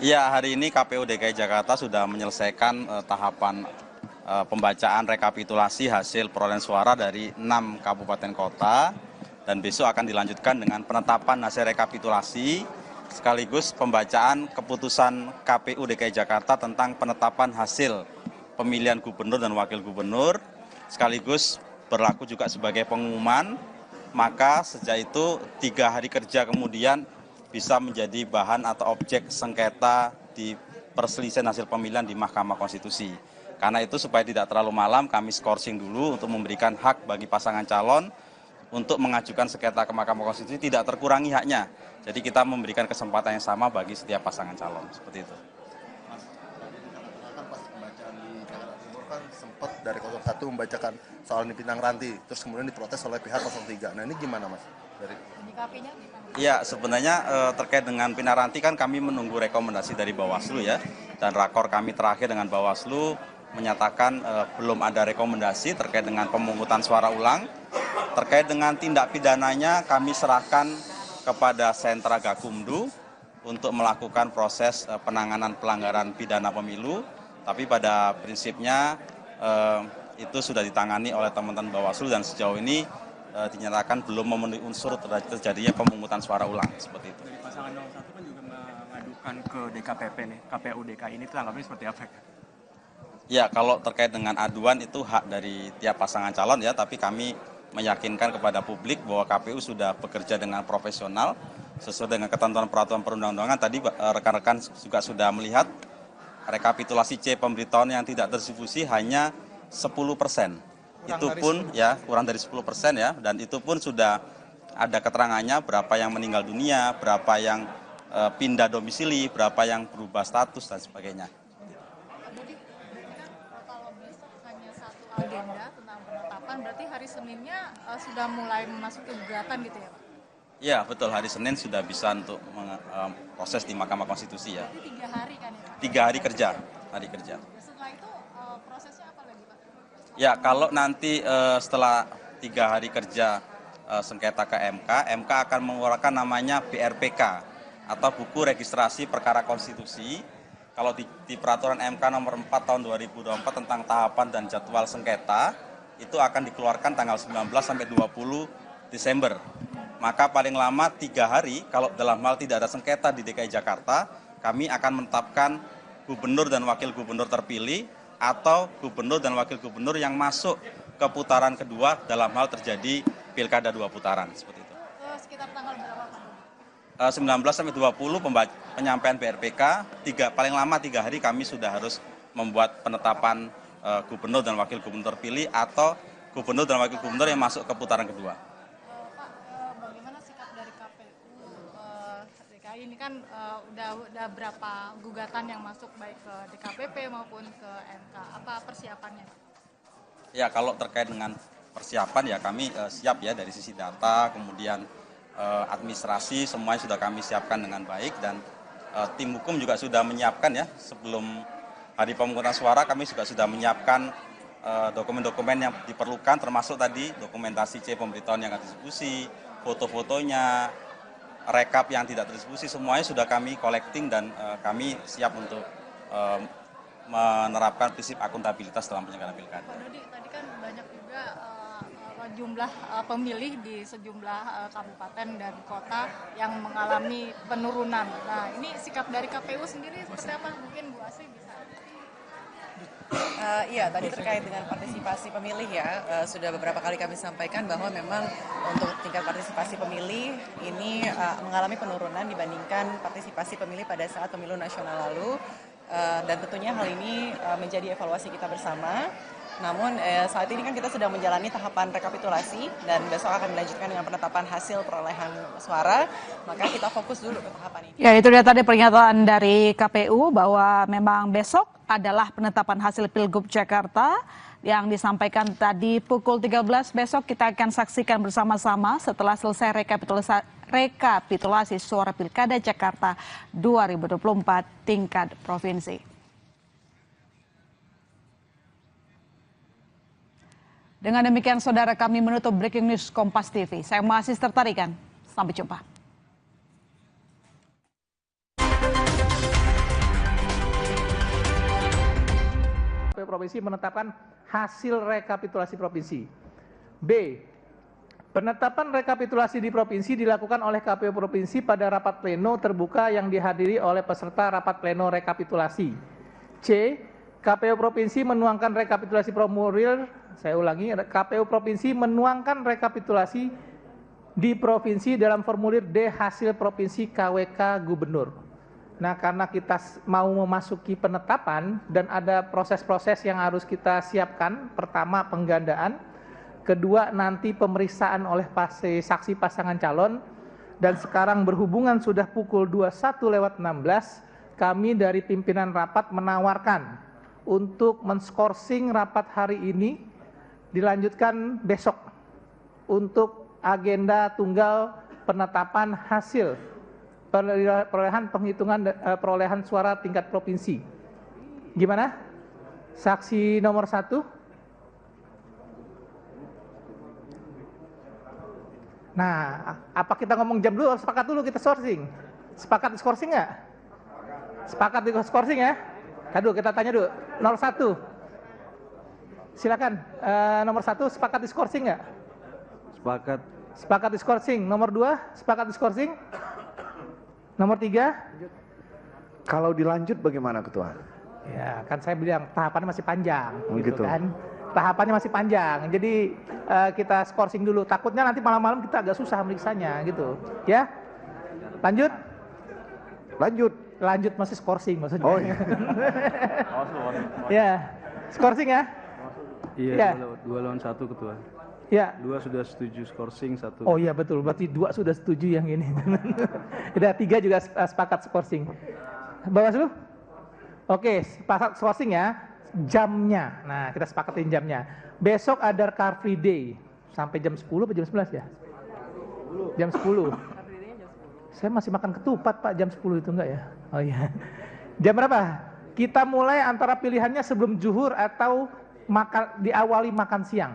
I: Iya, hari ini KPU DKI Jakarta sudah menyelesaikan tahapan pembacaan rekapitulasi hasil perolehan suara dari 6 kabupaten kota, dan besok akan dilanjutkan dengan penetapan hasil rekapitulasi sekaligus pembacaan keputusan KPU DKI Jakarta tentang penetapan hasil pemilihan gubernur dan wakil gubernur, sekaligus berlaku juga sebagai pengumuman. Maka sejak itu 3 hari kerja kemudian bisa menjadi bahan atau objek sengketa di perselisihan hasil pemilihan di Mahkamah Konstitusi. Karena itu supaya tidak terlalu malam, kami skorsing dulu untuk memberikan hak bagi pasangan calon untuk mengajukan sengketa ke Mahkamah Konstitusi, tidak terkurangi haknya. Jadi kita memberikan kesempatan yang sama bagi setiap pasangan calon, seperti itu.
H: Kan pas pembacaan di Jakarta Timur kan sempat dari 01 membacakan soal Pinang Ranti, terus kemudian diprotes oleh pihak 03. Nah, ini gimana, Mas?
I: Ya, sebenarnya terkait dengan Pinang Ranti kan kami menunggu rekomendasi dari Bawaslu ya, dan rakor kami terakhir dengan Bawaslu menyatakan belum ada rekomendasi terkait dengan pemungutan suara ulang. Terkait dengan tindak pidananya kami serahkan kepada Sentra Gakumdu untuk melakukan proses penanganan pelanggaran pidana pemilu, tapi pada prinsipnya itu sudah ditangani oleh teman-teman Bawaslu dan sejauh ini dinyatakan belum memenuhi unsur terjadinya pemungutan suara ulang, seperti itu.
U: Dari pasangan 01 kan juga mengadukan ke DKPP nih, KPU DKI ini tanggapannya seperti apa?
I: Ya, kalau terkait dengan aduan itu hak dari tiap pasangan calon ya, tapi kami meyakinkan kepada publik bahwa KPU sudah bekerja dengan profesional sesuai dengan ketentuan peraturan perundang-undangan. Tadi rekan-rekan juga sudah melihat rekapitulasi C pemberitahuan yang tidak terdistribusi hanya 10%. Itu pun ya kurang dari 10% ya, dan itu pun sudah ada keterangannya berapa yang meninggal dunia, berapa yang pindah domisili, berapa yang berubah status dan sebagainya.
D: kan berarti hari Seninnya sudah mulai memasuki gugatan gitu ya Pak?
I: Iya betul, hari Senin sudah bisa untuk proses di Mahkamah Konstitusi ya.
D: Berarti 3 hari kan ya Pak?
I: 3 hari kerja, hari kerja.
D: Setelah itu prosesnya apa lagi Pak?
I: Ya kalau nanti setelah 3 hari kerja sengketa ke MK, MK akan mengeluarkan namanya BRPK atau Buku Registrasi Perkara Konstitusi. Kalau di peraturan MK nomor 4 tahun 2024 tentang tahapan dan jadwal sengketa, itu akan dikeluarkan tanggal 19 sampai 20 Desember. Maka paling lama 3 hari, kalau dalam hal tidak ada sengketa di DKI Jakarta, kami akan menetapkan gubernur dan wakil gubernur terpilih atau gubernur dan wakil gubernur yang masuk ke putaran kedua dalam hal terjadi pilkada 2 putaran, seperti itu.
D: Sekitar tanggal berapa Pak?
I: 19 sampai 20 penyampaian BRPK, paling lama 3 hari kami sudah harus membuat penetapan gubernur dan wakil gubernur terpilih atau gubernur dan wakil gubernur yang masuk ke putaran kedua.
D: Pak, bagaimana sikap dari KPU DKI ini kan udah berapa gugatan yang masuk baik ke DKPP maupun ke MK, apa persiapannya?
I: Ya kalau terkait dengan persiapan ya kami siap ya dari sisi data, kemudian administrasi semuanya sudah kami siapkan dengan baik dan tim hukum juga sudah menyiapkan ya sebelum hari pemungutan suara kami juga sudah menyiapkan dokumen-dokumen yang diperlukan termasuk tadi dokumentasi C pemberitahuan yang akan distribusi, foto-fotonya, rekap yang tidak terdistribusi semuanya sudah kami collecting dan kami siap untuk menerapkan prinsip akuntabilitas dalam penyelenggaraan pilkada.
D: Pak Dodi, tadi kan banyak juga jumlah pemilih di sejumlah kabupaten dan kota yang mengalami penurunan. Nah, ini sikap dari KPU sendiri seperti apa? Mungkin Bu Asri bisa.
X: Iya, tadi terkait dengan partisipasi pemilih ya, sudah beberapa kali kami sampaikan bahwa memang untuk tingkat partisipasi pemilih ini mengalami penurunan dibandingkan partisipasi pemilih pada saat pemilu nasional lalu. Dan tentunya hal ini menjadi evaluasi kita bersama. Namun saat ini kan kita sedang menjalani tahapan rekapitulasi dan besok akan dilanjutkan dengan penetapan hasil perolehan suara. Maka kita fokus dulu ke tahapan ini.
A: Ya, itu dia tadi pernyataan dari KPU bahwa memang besok adalah penetapan hasil Pilgub Jakarta yang disampaikan tadi pukul 13. Besok kita akan saksikan bersama-sama setelah selesai rekapitulasi suara Pilkada Jakarta 2024 tingkat provinsi. Dengan demikian saudara kami menutup Breaking News Kompas TV. Saya Mahasiswa Tertarikan. Sampai jumpa.
F: Provinsi menetapkan hasil rekapitulasi provinsi. B. Penetapan rekapitulasi di provinsi dilakukan oleh KPU Provinsi pada rapat pleno terbuka yang dihadiri oleh peserta rapat pleno rekapitulasi. C. KPU Provinsi menuangkan rekapitulasi formulir, saya ulangi, KPU Provinsi menuangkan rekapitulasi di provinsi dalam formulir D hasil provinsi KWK Gubernur. Nah, karena kita mau memasuki penetapan dan ada proses-proses yang harus kita siapkan, pertama penggandaan, kedua nanti pemeriksaan oleh saksi pasangan calon, dan sekarang berhubungan sudah pukul 21:16, kami dari pimpinan rapat menawarkan untuk menskorsing rapat hari ini dilanjutkan besok untuk agenda tunggal penetapan hasil perolehan suara tingkat provinsi. Gimana? Saksi nomor 1. Nah, apa kita ngomong jam dulu? Sepakat dulu kita sourcing. Sepakat skorsing nggak? Sepakat di skorsing ya? Aduh, kita tanya dulu. 01. Silakan. Nomor 1 sepakat di skorsing nggak?
B: Sepakat.
F: Sepakat di skorsing. Nomor 2 sepakat di skorsing. Nomor 3.
C: Kalau dilanjut bagaimana Ketua?
F: Ya, kan saya bilang tahapannya masih panjang.
C: Gitu
F: kan. Tahapannya masih panjang. Jadi kita skorsing dulu. Takutnya nanti malam-malam kita agak susah meriksanya gitu. Ya. Lanjut. Lanjut masih skorsing maksudnya. Oh iya. Ya. Skorsing ya?
B: Iya,
F: ya.
B: 2 lawan 1 Ketua.
F: Ya.
B: 2 sudah setuju skorsing, 1.
F: Oh iya betul, berarti 2 sudah setuju yang ini. Udah 3 juga sepakat skorsing. Bawaslu? Oke, sepakat skorsing ya. jamnya. Nah, kita sepakatin jamnya. Besok ada Car Free Day sampai jam 10 atau jam 11 ya? Jam 10. Saya masih makan ketupat Pak, jam 10 itu enggak ya? Oh iya. Jam berapa? Kita mulai antara pilihannya sebelum zuhur atau diawali makan siang.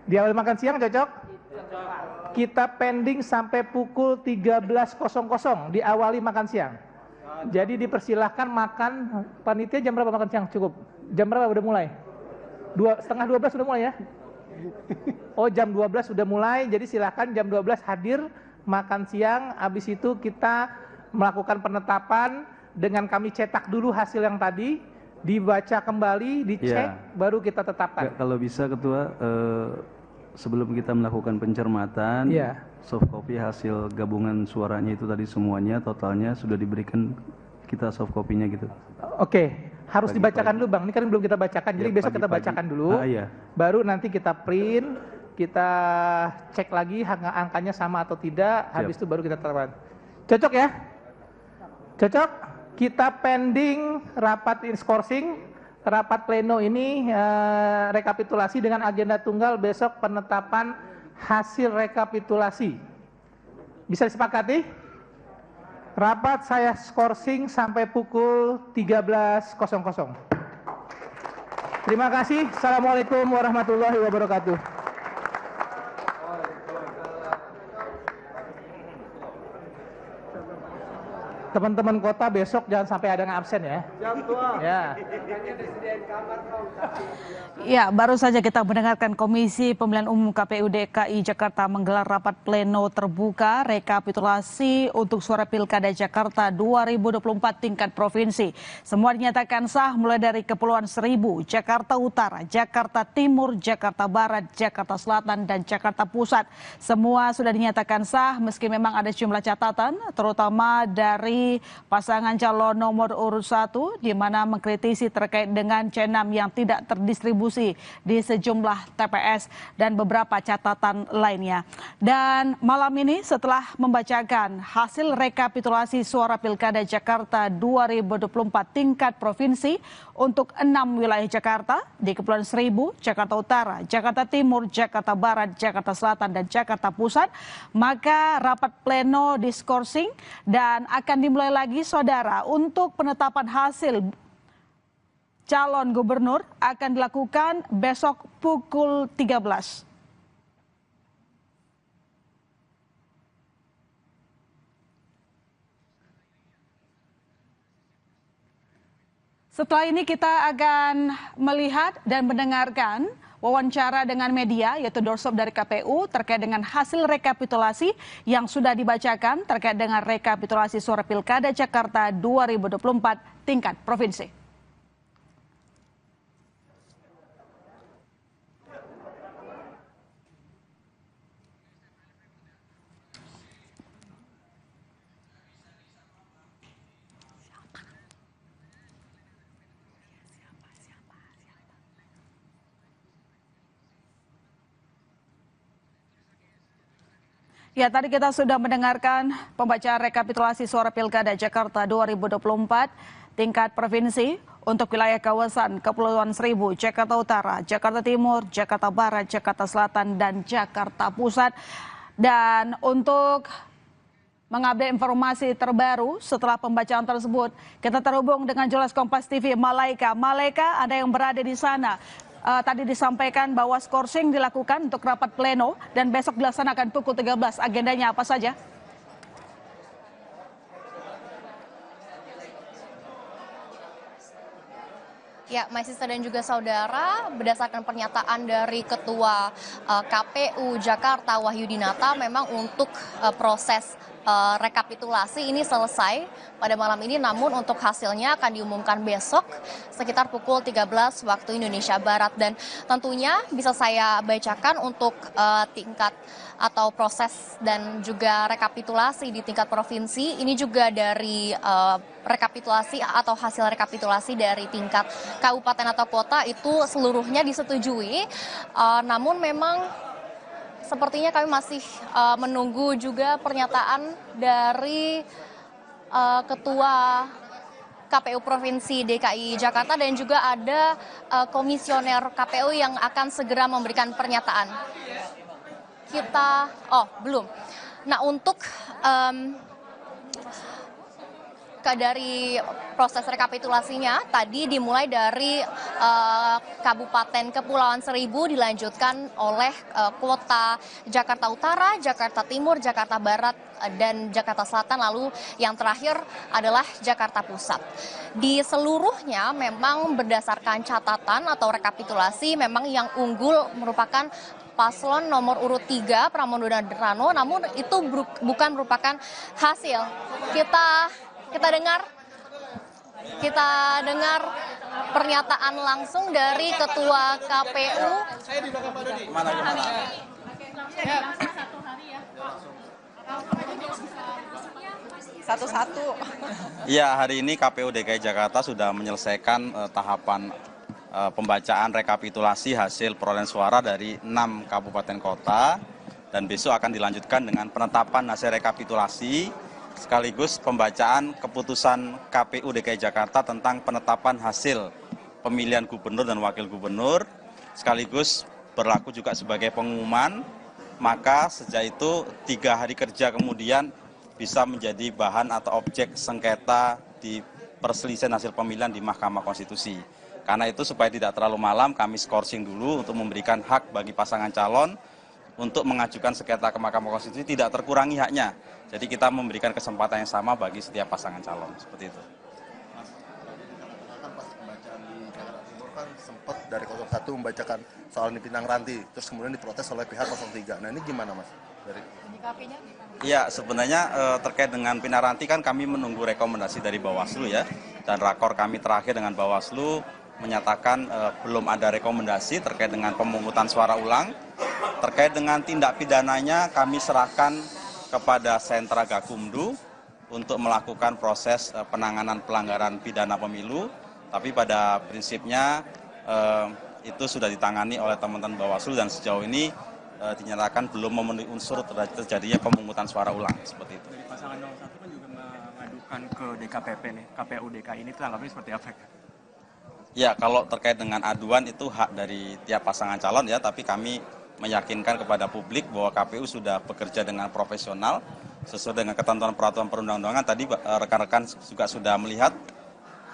F: Diawali makan siang cocok? Kita pending sampai pukul 13.00 diawali makan siang. Jadi dipersilahkan makan, panitia jam berapa makan siang? Cukup. Jam berapa udah mulai? 11:30 sudah mulai ya? Oh jam 12 sudah mulai, jadi silahkan jam 12 hadir makan siang. Habis itu kita melakukan penetapan dengan kami cetak dulu hasil yang tadi, dibaca kembali, dicek, baru kita tetapkan.
B: Kalau bisa Ketua, sebelum kita melakukan pencermatan, soft copy hasil gabungan suaranya itu tadi semuanya, totalnya sudah diberikan kita soft copy-nya gitu.
F: Oke, harus dibacakan dulu Bang, ini kan belum kita bacakan, jadi besok kita bacakan dulu, baru nanti kita print, kita cek lagi angkanya sama atau tidak, habis itu baru kita tetapkan. Cocok ya? Cocok? Kita pending rapat skorsing, rapat pleno ini rekapitulasi dengan agenda tunggal besok penetapan hasil rekapitulasi. Bisa disepakati? Rapat saya skorsing sampai pukul 13.00. Terima kasih. Assalamualaikum warahmatullahi wabarakatuh. Teman-teman kota besok jangan sampai ada yang absen ya. Ya.
A: Ya, baru saja kita mendengarkan Komisi Pemilihan Umum KPU DKI Jakarta menggelar rapat pleno terbuka rekapitulasi untuk suara Pilkada Jakarta 2024 tingkat provinsi. Semua dinyatakan sah mulai dari Kepulauan Seribu, Jakarta Utara, Jakarta Timur, Jakarta Barat, Jakarta Selatan, dan Jakarta Pusat. Semua sudah dinyatakan sah meski memang ada sejumlah catatan, terutama dari pasangan calon nomor urut 1 di mana mengkritisi terkait dengan C6 yang tidak terdistribusi di sejumlah TPS dan beberapa catatan lainnya. Dan malam ini setelah membacakan hasil rekapitulasi suara Pilkada Jakarta 2024 tingkat provinsi untuk 6 wilayah Jakarta di Kepulauan Seribu, Jakarta Utara, Jakarta Timur, Jakarta Barat, Jakarta Selatan, dan Jakarta Pusat, maka rapat pleno diskorsing dan akan dimulai lagi saudara untuk penetapan hasil calon gubernur akan dilakukan besok pukul 13. Setelah ini kita akan melihat dan mendengarkan wawancara dengan media yaitu doorstop dari KPU terkait dengan hasil rekapitulasi yang sudah dibacakan terkait dengan rekapitulasi suara Pilkada Jakarta 2024 tingkat provinsi. Ya, tadi kita sudah mendengarkan pembacaan rekapitulasi suara Pilkada Jakarta 2024 tingkat provinsi untuk wilayah kawasan Kepulauan Seribu, Jakarta Utara, Jakarta Timur, Jakarta Barat, Jakarta Selatan, dan Jakarta Pusat. Dan untuk mengupdate informasi terbaru setelah pembacaan tersebut, kita terhubung dengan jurnalis Kompas TV Malaika. Malaika, ada yang berada di sana. Tadi disampaikan bahwa skorsing dilakukan untuk rapat pleno dan besok dilaksanakan pukul 13. Agendanya apa saja?
S: Ya, my sister dan juga saudara, berdasarkan pernyataan dari Ketua KPU Jakarta Wahyudinata, memang untuk proses rekapitulasi ini selesai pada malam ini, namun untuk hasilnya akan diumumkan besok sekitar pukul 13 waktu Indonesia Barat. Dan tentunya bisa saya bacakan untuk tingkat atau proses dan juga rekapitulasi di tingkat provinsi. Ini juga dari rekapitulasi atau hasil rekapitulasi dari tingkat kabupaten atau kota itu seluruhnya disetujui, namun memang sepertinya kami masih menunggu juga pernyataan dari Ketua KPU Provinsi DKI Jakarta dan juga ada komisioner KPU yang akan segera memberikan pernyataan. Belum. Nah, untuk dari proses rekapitulasinya tadi dimulai dari Kabupaten Kepulauan Seribu, dilanjutkan oleh kota Jakarta Utara, Jakarta Timur, Jakarta Barat, dan Jakarta Selatan, lalu yang terakhir adalah Jakarta Pusat. Di seluruhnya memang berdasarkan catatan atau rekapitulasi memang yang unggul merupakan paslon nomor urut 3 Pramono Andrano, namun itu bukan merupakan hasil. Kita dengar pernyataan langsung dari Ketua KPU.
X: Satu-satu.
I: Ya, hari ini KPU DKI Jakarta sudah menyelesaikan tahapan pembacaan rekapitulasi hasil perolehan suara dari 6 kabupaten kota, dan besok akan dilanjutkan dengan penetapan hasil rekapitulasi sekaligus pembacaan keputusan KPU DKI Jakarta tentang penetapan hasil pemilihan gubernur dan wakil gubernur, sekaligus berlaku juga sebagai pengumuman. Maka sejak itu 3 hari kerja kemudian bisa menjadi bahan atau objek sengketa di perselisihan hasil pemilihan di Mahkamah Konstitusi. Karena itu supaya tidak terlalu malam, kami skorsing dulu untuk memberikan hak bagi pasangan calon untuk mengajukan sengketa ke Mahkamah Konstitusi, tidak terkurangi haknya. Jadi kita memberikan kesempatan yang sama bagi setiap pasangan calon, seperti itu.
H: Kan pas pembacaan di Jakarta Timur kan sempat dari 01 membacakan soal Pinang Ranti, terus kemudian diprotes oleh pihak 03. Nah, ini gimana, Mas?
I: Ya, sebenarnya terkait dengan Pinang Ranti kan kami menunggu rekomendasi dari Bawaslu ya, dan rakor kami terakhir dengan Bawaslu menyatakan belum ada rekomendasi terkait dengan pemungutan suara ulang. Terkait dengan tindak pidananya kami serahkan kepada Sentra Gakumdu untuk melakukan proses penanganan pelanggaran pidana pemilu, tapi pada prinsipnya itu sudah ditangani oleh teman-teman Bawaslu dan sejauh ini dinyatakan belum memenuhi unsur terjadinya pemungutan suara ulang, seperti itu.
U: Dari pasangan 01 kan juga mengadukan ke DKPP nih, KPU DKI ini tanggapannya seperti apa?
I: Ya, kalau terkait dengan aduan itu hak dari tiap pasangan calon ya, tapi kami meyakinkan kepada publik bahwa KPU sudah bekerja dengan profesional sesuai dengan ketentuan peraturan perundang-undangan. Tadi rekan-rekan juga sudah melihat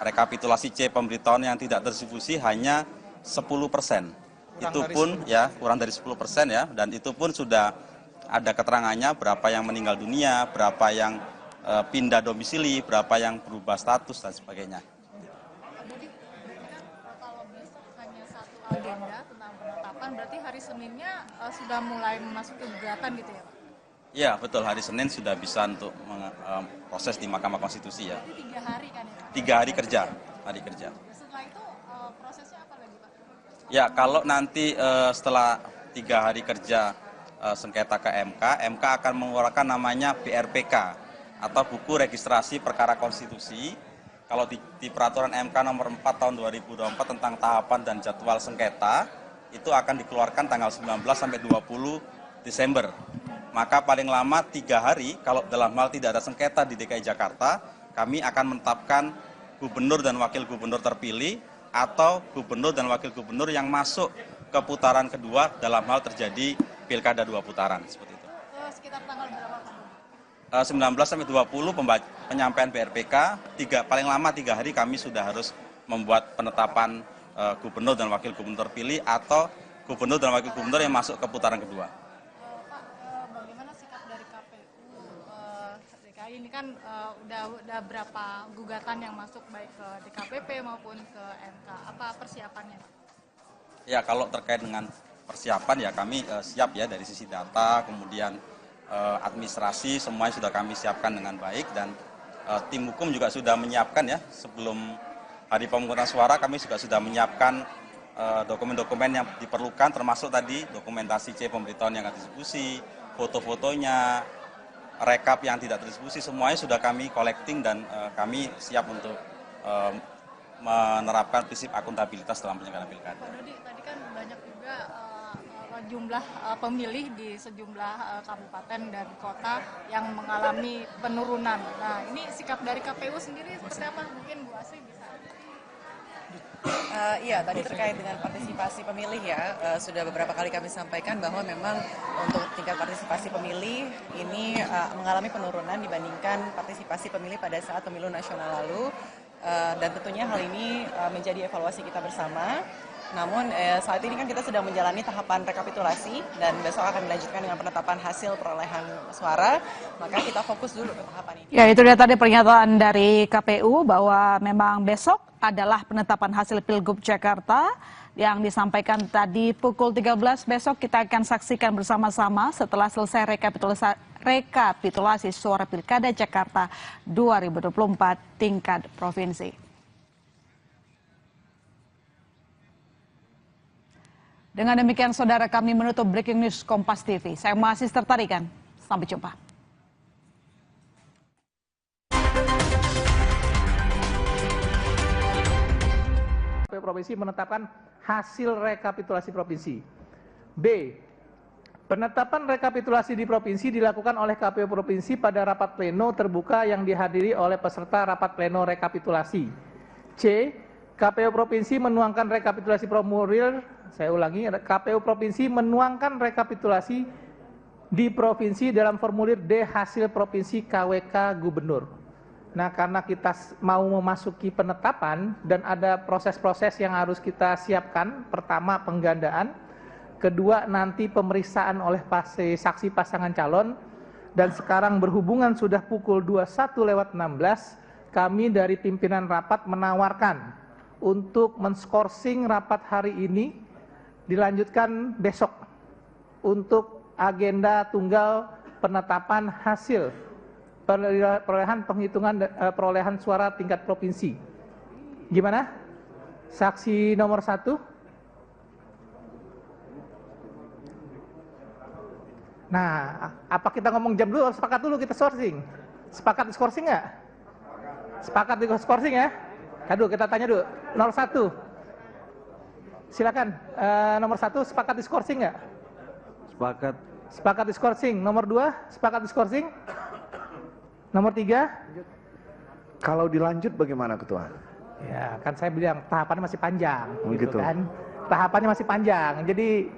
I: rekapitulasi C pemberitahuan yang tidak terdistribusi hanya 10%. Itu pun ya kurang dari 10% ya, dan itu pun sudah ada keterangannya berapa yang meninggal dunia, berapa yang pindah domisili, berapa yang berubah status dan sebagainya.
D: Agenda tentang penetapan, berarti hari Seninnya sudah mulai memasuki gugatan gitu ya Pak?
I: Ya, betul, hari Senin sudah bisa untuk proses di Mahkamah Konstitusi ya.
D: Berarti 3 hari kan ya Pak?
I: 3 hari kerja,
D: Setelah itu prosesnya apa lagi Pak?
I: Ya, kalau nanti setelah 3 hari kerja sengketa ke MK akan mengeluarkan namanya BRPK atau Buku Registrasi Perkara Konstitusi. Kalau di peraturan MK nomor 4 tahun 2024 tentang tahapan dan jadwal sengketa, itu akan dikeluarkan tanggal 19 sampai 20 Desember. Maka paling lama 3 hari, kalau dalam hal tidak ada sengketa di DKI Jakarta, kami akan menetapkan gubernur dan wakil gubernur terpilih atau gubernur dan wakil gubernur yang masuk ke putaran kedua dalam hal terjadi pilkada 2 putaran, seperti itu.
D: Sekitar tanggal berapa Pak?
I: 19 sampai 20 penyampaian BRPK, paling lama 3 hari kami sudah harus membuat penetapan gubernur dan wakil gubernur terpilih atau gubernur dan wakil gubernur yang masuk ke putaran kedua.
D: Pak, bagaimana sikap dari KPU DKI ini kan udah berapa gugatan yang masuk baik ke DKPP maupun ke MK, apa persiapannya?
I: Ya, kalau terkait dengan persiapan ya kami siap ya dari sisi data, kemudian administrasi semuanya sudah kami siapkan dengan baik, dan tim hukum juga sudah menyiapkan ya sebelum hari pemungutan suara kami juga sudah menyiapkan dokumen-dokumen yang diperlukan, termasuk tadi dokumentasi C pemberitahuan yang akan distribusi, foto-fotonya, rekap yang tidak terdistribusi, semuanya sudah kami collecting dan kami siap untuk menerapkan prinsip akuntabilitas dalam penyelenggaraan pilkada.
D: Pak Dodi, tadi kan banyak juga jumlah pemilih di sejumlah kabupaten dan kota yang mengalami penurunan. Nah, ini sikap dari KPU sendiri seperti apa? Mungkin Bu Asri bisa.
X: Iya, tadi terkait dengan partisipasi pemilih ya, sudah beberapa kali kami sampaikan bahwa memang untuk tingkat partisipasi pemilih ini mengalami penurunan dibandingkan partisipasi pemilih pada saat pemilu nasional lalu, dan tentunya hal ini menjadi evaluasi kita bersama. Namun saat ini kan kita sedang menjalani tahapan rekapitulasi dan besok akan dilanjutkan dengan penetapan hasil perolehan suara, maka kita fokus dulu ke tahapan ini.
A: Ya, itu dia tadi pernyataan dari KPU bahwa memang besok adalah penetapan hasil Pilgub Jakarta yang disampaikan tadi pukul 13. Besok kita akan saksikan bersama-sama setelah selesai rekapitulasi suara Pilkada Jakarta 2024 tingkat provinsi. Dengan demikian, saudara, kami menutup Breaking News Kompas TV. Saya masih tertarikan. Sampai jumpa.
F: Provinsi menetapkan hasil rekapitulasi provinsi. B. Penetapan rekapitulasi di provinsi dilakukan oleh KPU Provinsi pada rapat pleno terbuka yang dihadiri oleh peserta rapat pleno rekapitulasi. C. KPU Provinsi menuangkan rekapitulasi formulir, saya ulangi, KPU Provinsi menuangkan rekapitulasi di provinsi dalam formulir D hasil provinsi KWK Gubernur. Nah, karena kita mau memasuki penetapan dan ada proses-proses yang harus kita siapkan. Pertama, penggandaan. Kedua, nanti pemeriksaan oleh saksi pasangan calon. Dan sekarang berhubungan sudah pukul 21:16, kami dari pimpinan rapat menawarkan untuk menskorsing rapat hari ini dilanjutkan besok untuk agenda tunggal penetapan hasil perolehan suara tingkat provinsi. Gimana? Saksi nomor 1. Nah, apa kita ngomong jam dulu? Sepakat dulu kita sourcing. Sepakat di skorsing nggak? Sepakat di skorsing ya? Aduh, kita tanya dulu. 01. Silakan. Nomor 1 sepakat di skorsing nggak?
B: Sepakat.
F: Sepakat di skorsing. Nomor 2 sepakat di skorsing? Nomor 3?
C: Kalau dilanjut bagaimana, Ketua?
F: Ya, kan saya bilang tahapannya masih panjang,
C: gitu
F: kan? Tahapannya masih panjang, jadi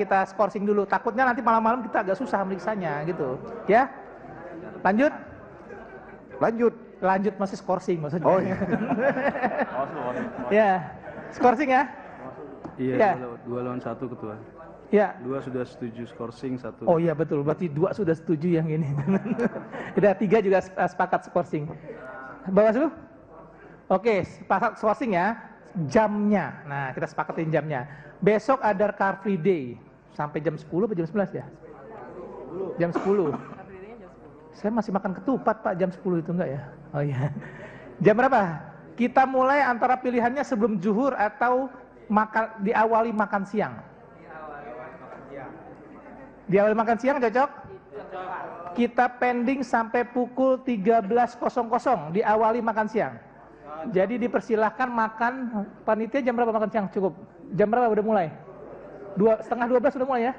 F: kita skorsing dulu. Takutnya nanti malam-malam kita agak susah meriksanya, gitu. Ya? Lanjut? Lanjut masih skorsing maksudnya. Oh iya. Ya, skorsing ya?
B: Iya,
F: ya.
B: 2 lawan 1, Ketua.
F: Ya.
B: 2 sudah setuju skorsing, 1.
F: Oh iya betul, berarti 2 sudah setuju yang ini. Udah 3 juga sepakat skorsing. Bawaslu? Oke, sepakat skorsing ya. Jamnya, nah kita sepakatin jamnya. Besok ada Car Free Day sampai jam 10 atau jam 11 ya? Jam 10. Saya masih makan ketupat Pak, jam 10 itu enggak ya? Oh iya. Jam berapa? Kita mulai antara pilihannya sebelum zuhur atau diawali makan siang. Diawali makan siang cocok? Kita pending sampai pukul 13.00 diawali makan siang. Jadi dipersilahkan makan, panitia jam berapa makan siang? Cukup. Jam berapa udah mulai? 11:30 sudah mulai ya?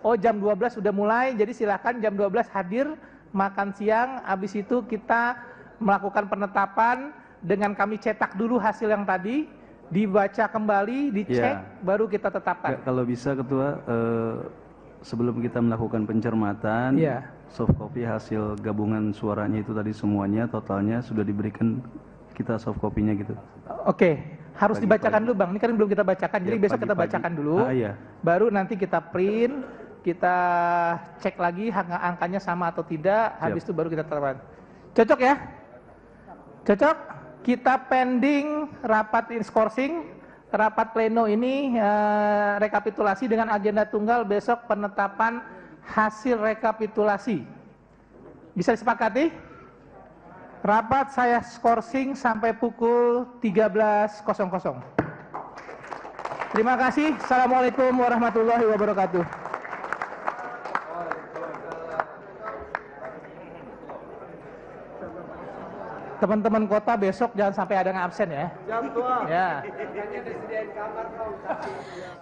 F: Oh jam 12 sudah mulai, jadi silahkan jam 12 hadir makan siang. Habis itu kita melakukan penetapan dengan kami cetak dulu hasil yang tadi, dibaca kembali, dicek, baru kita tetapkan.
B: Kalau bisa Ketua, sebelum kita melakukan pencermatan, soft copy hasil gabungan suaranya itu tadi semuanya, totalnya sudah diberikan kita soft copy-nya gitu.
F: Oke, harus dibacakan dulu Bang, ini kan belum kita bacakan, jadi besok kita bacakan dulu, baru nanti kita print, kita cek lagi angkanya sama atau tidak, habis itu baru kita tetapkan. Cocok ya? Cocok? Kita pending rapat skorsing, rapat pleno ini rekapitulasi dengan agenda tunggal besok penetapan hasil rekapitulasi. Bisa disepakati? Rapat saya skorsing sampai pukul 13.00. Terima kasih. Assalamualaikum warahmatullahi wabarakatuh. teman-teman kota besok jangan sampai ada yang absen ya.
L: Jam tua.
F: Ya.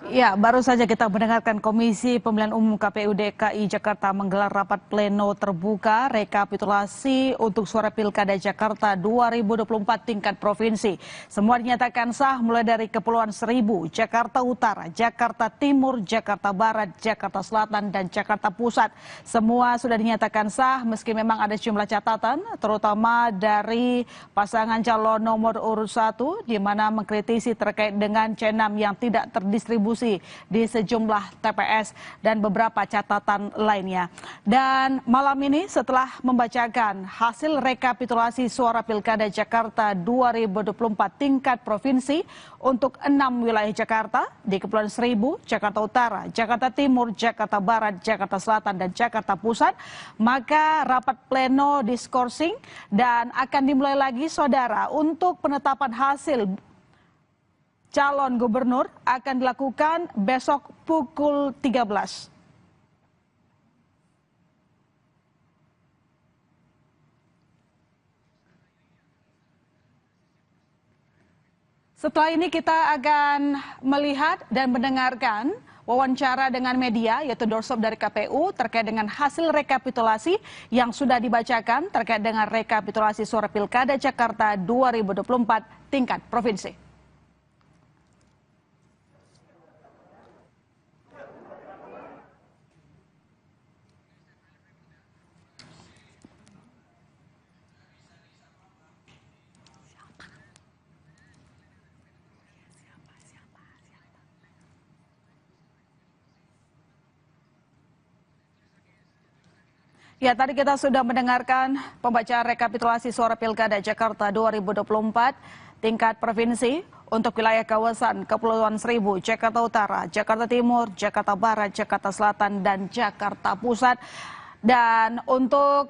A: Ya, baru saja kita mendengarkan Komisi Pemilihan Umum KPU DKI Jakarta menggelar rapat pleno terbuka rekapitulasi untuk suara Pilkada Jakarta 2024 tingkat provinsi. Semua dinyatakan sah mulai dari Kepulauan Seribu, Jakarta Utara, Jakarta Timur, Jakarta Barat, Jakarta Selatan, dan Jakarta Pusat. Semua sudah dinyatakan sah meski memang ada sejumlah catatan, terutama dari pasangan calon nomor urut 1 di mana mengkritisi terkait dengan C6 yang tidak terdistribusi di sejumlah TPS dan beberapa catatan lainnya. Dan malam ini setelah membacakan hasil rekapitulasi suara Pilkada Jakarta 2024 tingkat provinsi untuk 6 wilayah Jakarta di Kepulauan Seribu, Jakarta Utara, Jakarta Timur, Jakarta Barat, Jakarta Selatan, dan Jakarta Pusat, maka rapat pleno diskorsing dan akan dimulai lagi saudara untuk penetapan hasil calon gubernur akan dilakukan besok pukul 13. Setelah ini kita akan melihat dan mendengarkan wawancara dengan media yaitu doorstop dari KPU terkait dengan hasil rekapitulasi yang sudah dibacakan terkait dengan rekapitulasi suara Pilkada Jakarta 2024 tingkat provinsi. Ya, tadi kita sudah mendengarkan pembacaan rekapitulasi suara Pilkada Jakarta 2024 tingkat provinsi untuk wilayah kawasan Kepulauan Seribu, Jakarta Utara, Jakarta Timur, Jakarta Barat, Jakarta Selatan, dan Jakarta Pusat. Dan untuk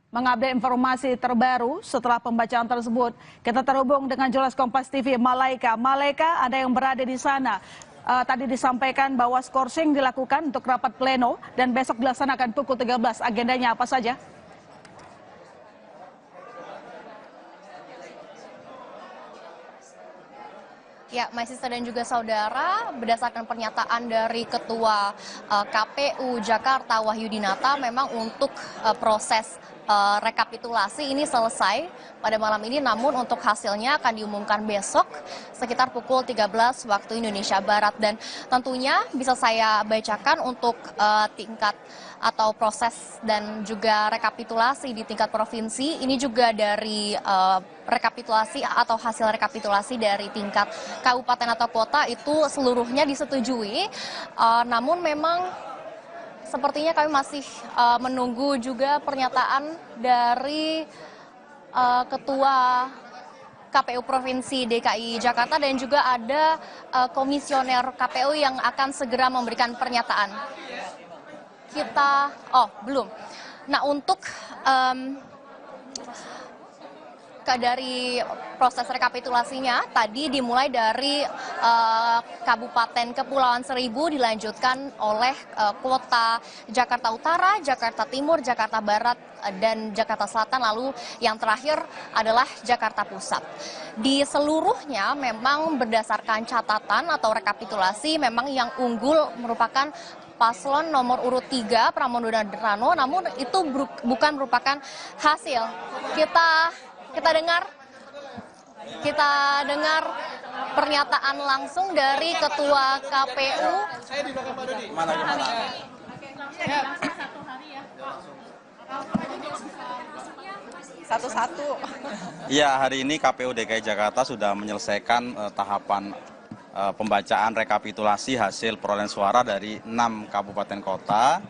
A: mengupdate informasi terbaru setelah pembacaan tersebut, kita terhubung dengan jurnalis Kompas TV Malaika. Malaika, ada yang berada di sana. Tadi disampaikan bahwa skorsing dilakukan untuk rapat pleno dan besok dilaksanakan pukul 13. Agendanya apa saja?
S: Ya, My Sister dan juga saudara, berdasarkan pernyataan dari Ketua KPU Jakarta Wahyudinata, memang untuk proses rekapitulasi ini selesai pada malam ini, namun untuk hasilnya akan diumumkan besok sekitar pukul 13 waktu Indonesia Barat. Dan tentunya bisa saya bacakan untuk tingkat atau proses dan juga rekapitulasi di tingkat provinsi. Ini juga dari rekapitulasi atau hasil rekapitulasi dari tingkat kabupaten atau kota itu seluruhnya disetujui, namun memang sepertinya kami masih menunggu juga pernyataan dari Ketua KPU Provinsi DKI Jakarta dan juga ada komisioner KPU yang akan segera memberikan pernyataan. Belum. Nah, untuk dari proses rekapitulasinya tadi dimulai dari Kabupaten Kepulauan Seribu, dilanjutkan oleh kota Jakarta Utara, Jakarta Timur, Jakarta Barat, dan Jakarta Selatan, lalu yang terakhir adalah Jakarta Pusat. Di seluruhnya memang berdasarkan catatan atau rekapitulasi memang yang unggul merupakan paslon nomor urut 3 Pramono dan Rano, namun itu bukan merupakan hasil. Kita dengar pernyataan langsung dari Ketua KPU.
X: Satu-satu.
I: Ya, hari ini KPU DKI Jakarta sudah menyelesaikan tahapan pembacaan rekapitulasi hasil perolehan suara dari 6 kabupaten kota,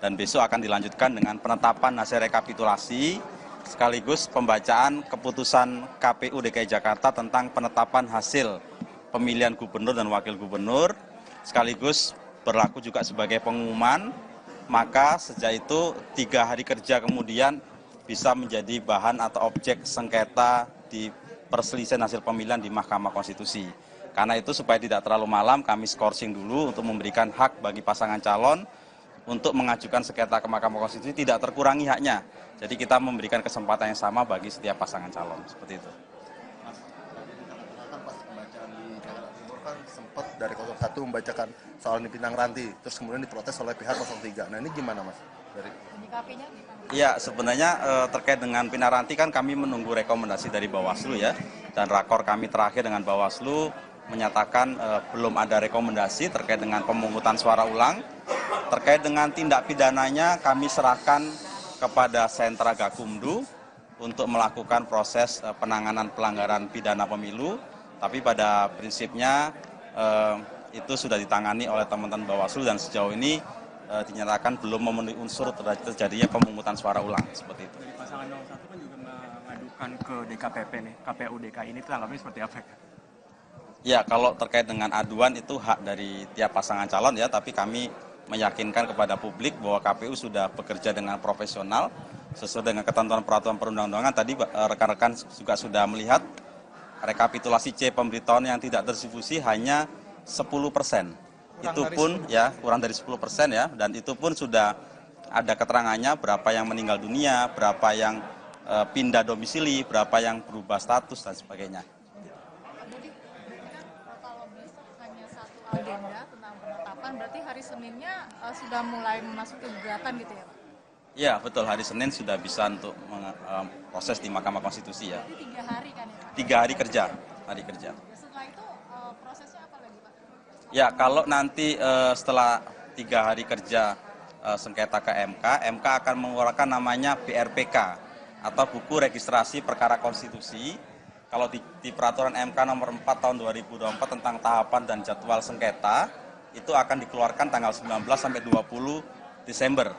I: dan besok akan dilanjutkan dengan penetapan hasil rekapitulasi sekaligus pembacaan keputusan KPU DKI Jakarta tentang penetapan hasil pemilihan gubernur dan wakil gubernur, sekaligus berlaku juga sebagai pengumuman, maka sejak itu 3 hari kerja kemudian bisa menjadi bahan atau objek sengketa di perselisihan hasil pemilihan di Mahkamah Konstitusi. Karena itu supaya tidak terlalu malam, kami skorsing dulu untuk memberikan hak bagi pasangan calon untuk mengajukan sengketa ke Mahkamah Konstitusi tidak terkurangi haknya. Jadi kita memberikan kesempatan yang sama bagi setiap pasangan calon, seperti itu.
H: Kan pas pembacaan di Jakarta Timur kan sempat dari 01 membacakan soal Pinang Ranti, terus kemudian diprotes oleh pihak 03. Nah ini gimana Mas?
I: Iya, sebenarnya terkait dengan Pinang Ranti kan kami menunggu rekomendasi dari Bawaslu ya, dan rakor kami terakhir dengan Bawaslu menyatakan belum ada rekomendasi terkait dengan pemungutan suara ulang. Terkait dengan tindak pidananya kami serahkan kepada Sentra Gakumdu untuk melakukan proses penanganan pelanggaran pidana pemilu, tapi pada prinsipnya itu sudah ditangani oleh teman-teman Bawaslu dan sejauh ini dinyatakan belum memenuhi unsur terjadinya pemungutan suara ulang, seperti itu.
U: Dari pasangan 01 kan juga mengadukan ke DKPP nih, KPU DKI ini tanggapannya seperti apa?
I: Ya, kalau terkait dengan aduan itu hak dari tiap pasangan calon ya, tapi kami meyakinkan kepada publik bahwa KPU sudah bekerja dengan profesional sesuai dengan ketentuan peraturan perundang-undangan. Tadi rekan-rekan juga sudah melihat rekapitulasi C pemberitahuan yang tidak terdistribusi hanya 10%. Itu pun ya kurang dari 10% ya, dan itu pun sudah ada keterangannya berapa yang meninggal dunia, berapa yang pindah domisili, berapa yang berubah status dan sebagainya.
D: Agenda tentang penetapan, berarti hari Seninnya sudah mulai memasuki gugatan gitu ya Pak?
I: Ya betul, hari Senin sudah bisa untuk proses di Mahkamah Konstitusi ya.
D: Berarti 3 hari kan ya Pak?
I: 3 hari kerja,
D: Setelah itu prosesnya apa lagi Pak?
I: Ya kalau nanti setelah 3 hari kerja sengketa ke MK akan mengeluarkan namanya BRPK atau Buku Registrasi Perkara Konstitusi. Kalau di peraturan MK nomor 4 tahun 2024 tentang tahapan dan jadwal sengketa, itu akan dikeluarkan tanggal 19 sampai 20 Desember.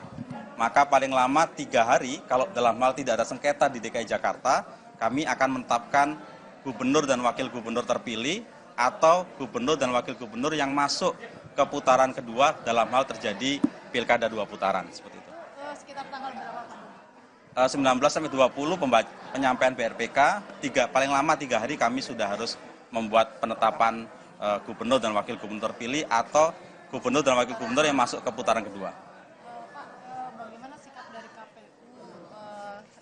I: Maka paling lama 3 hari, kalau dalam hal tidak ada sengketa di DKI Jakarta, kami akan menetapkan gubernur dan wakil gubernur terpilih, atau gubernur dan wakil gubernur yang masuk ke putaran kedua dalam hal terjadi pilkada 2 putaran, seperti itu.
D: Sekitar tanggal berapa Pak?
I: 19 sampai 20 penyampaian BRPK, paling lama 3 hari kami sudah harus membuat penetapan gubernur dan wakil gubernur terpilih atau gubernur dan wakil gubernur yang masuk ke putaran kedua.
D: Pak, bagaimana sikap dari KPU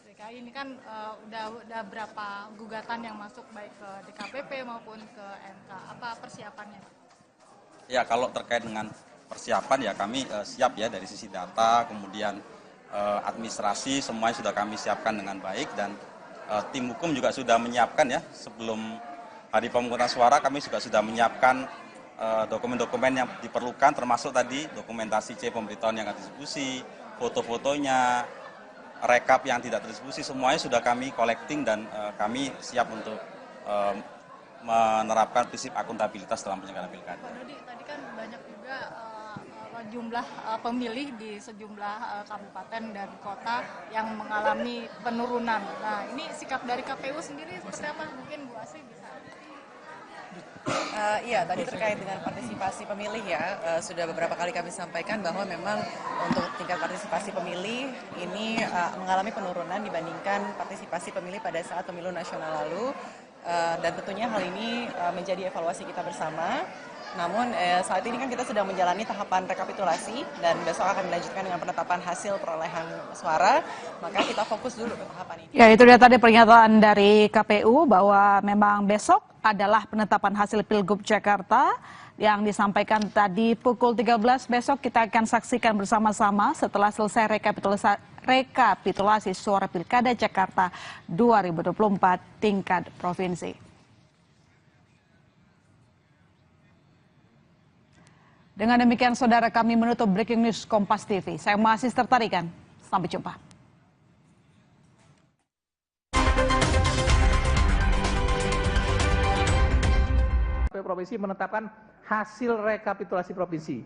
D: DKI ini kan udah berapa gugatan yang masuk baik ke DKPP maupun ke MK, apa persiapannya?
I: Ya kalau terkait dengan persiapan ya kami siap ya dari sisi data, kemudian administrasi semuanya sudah kami siapkan dengan baik, dan tim hukum juga sudah menyiapkan ya sebelum hari pemungutan suara kami juga sudah menyiapkan dokumen-dokumen yang diperlukan, termasuk tadi dokumentasi C pemberitahuan yang akan distribusi, foto-fotonya, rekap yang tidak terdistribusi, semuanya sudah kami collecting dan kami siap untuk menerapkan prinsip akuntabilitas dalam penyelenggaraan pilkada.
D: Pak Dodi, tadi kan banyak juga jumlah pemilih di sejumlah kabupaten dan kota yang mengalami penurunan. Nah, ini sikap dari KPU sendiri seperti apa? Mungkin Bu Asri bisa.
X: Iya, tadi terkait dengan partisipasi pemilih ya, sudah beberapa kali kami sampaikan bahwa memang untuk tingkat partisipasi pemilih ini mengalami penurunan dibandingkan partisipasi pemilih pada saat pemilu nasional lalu, dan tentunya hal ini menjadi evaluasi kita bersama. Namun saat ini kan kita sedang menjalani tahapan rekapitulasi dan besok akan dilanjutkan dengan penetapan hasil perolehan suara, maka kita fokus dulu ke tahapan ini.
A: Ya, itu dia tadi pernyataan dari KPU bahwa memang besok adalah penetapan hasil Pilgub Jakarta yang disampaikan tadi pukul 13 besok. Kita akan saksikan bersama-sama setelah selesai rekapitulasi suara Pilkada Jakarta 2024 tingkat provinsi. Dengan demikian, saudara, kami menutup Breaking News Kompas TV. Saya masih tertarikan. Sampai jumpa.
F: KPU Provinsi menetapkan hasil rekapitulasi provinsi.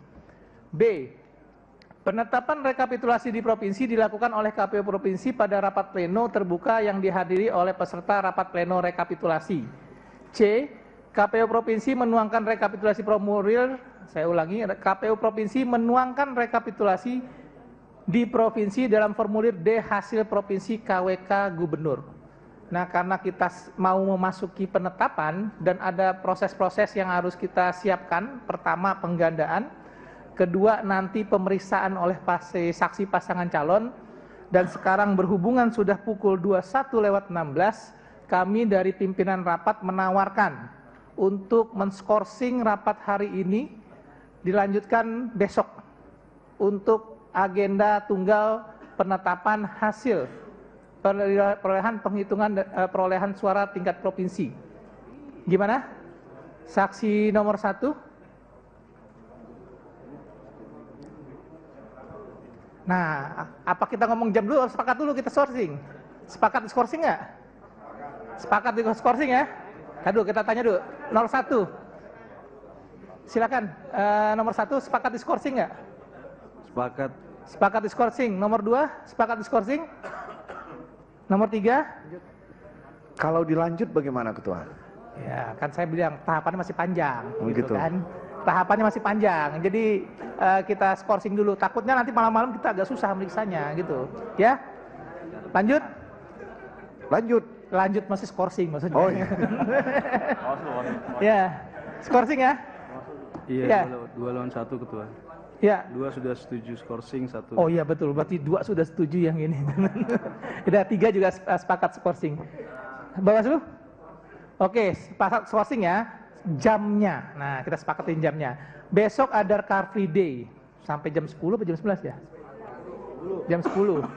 F: B. Penetapan rekapitulasi di provinsi dilakukan oleh KPU Provinsi pada rapat pleno terbuka yang dihadiri oleh peserta rapat pleno rekapitulasi. C. KPU Provinsi menuangkan rekapitulasi formulir, KPU Provinsi menuangkan rekapitulasi di provinsi dalam formulir D hasil provinsi KWK Gubernur. Nah, karena kita mau memasuki penetapan dan ada proses-proses yang harus kita siapkan. Pertama, penggandaan. kedua nanti pemeriksaan oleh saksi pasangan calon, dan sekarang berhubungan sudah pukul 21:16, kami dari pimpinan rapat menawarkan untuk menskorsing rapat hari ini dilanjutkan besok untuk agenda tunggal penetapan hasil perolehan suara tingkat provinsi. Gimana? Saksi nomor 1. Nah, apa kita ngomong jam dulu? Sepakat dulu kita sourcing. Sepakat di skorsing nggak? Sepakat di skorsing ya? Aduh, kita tanya dulu. 01. Silakan. Nomor 1 sepakat di skorsing nggak?
B: Sepakat.
F: Sepakat di skorsing. Nomor 2 sepakat di skorsing. Nomor 3.
C: Kalau dilanjut bagaimana Ketua?
F: Ya, kan saya bilang tahapannya masih panjang,
C: gitu.
F: kan? Tahapannya masih panjang. Jadi kita skorsing dulu. Takutnya nanti malam-malam kita agak susah meriksanya, gitu. Ya? Lanjut?
C: Lanjut.
F: Lanjut masih skorsing maksudnya.
C: Oh iya.
F: Ya, skorsing ya?
B: Iya,
F: Ya.
B: 2 lawan 1 Ketua.
F: Ya.
B: 2 sudah setuju skorsing, 1.
F: Oh iya betul, berarti 2 sudah setuju yang ini. Udah 3 juga sepakat skorsing. Bawaslu? Oke, sepakat skorsing ya. Jamnya. Nah, kita sepakatin jamnya. Besok ada Car Free Day sampai jam 10 atau jam 11 ya? Jam 10.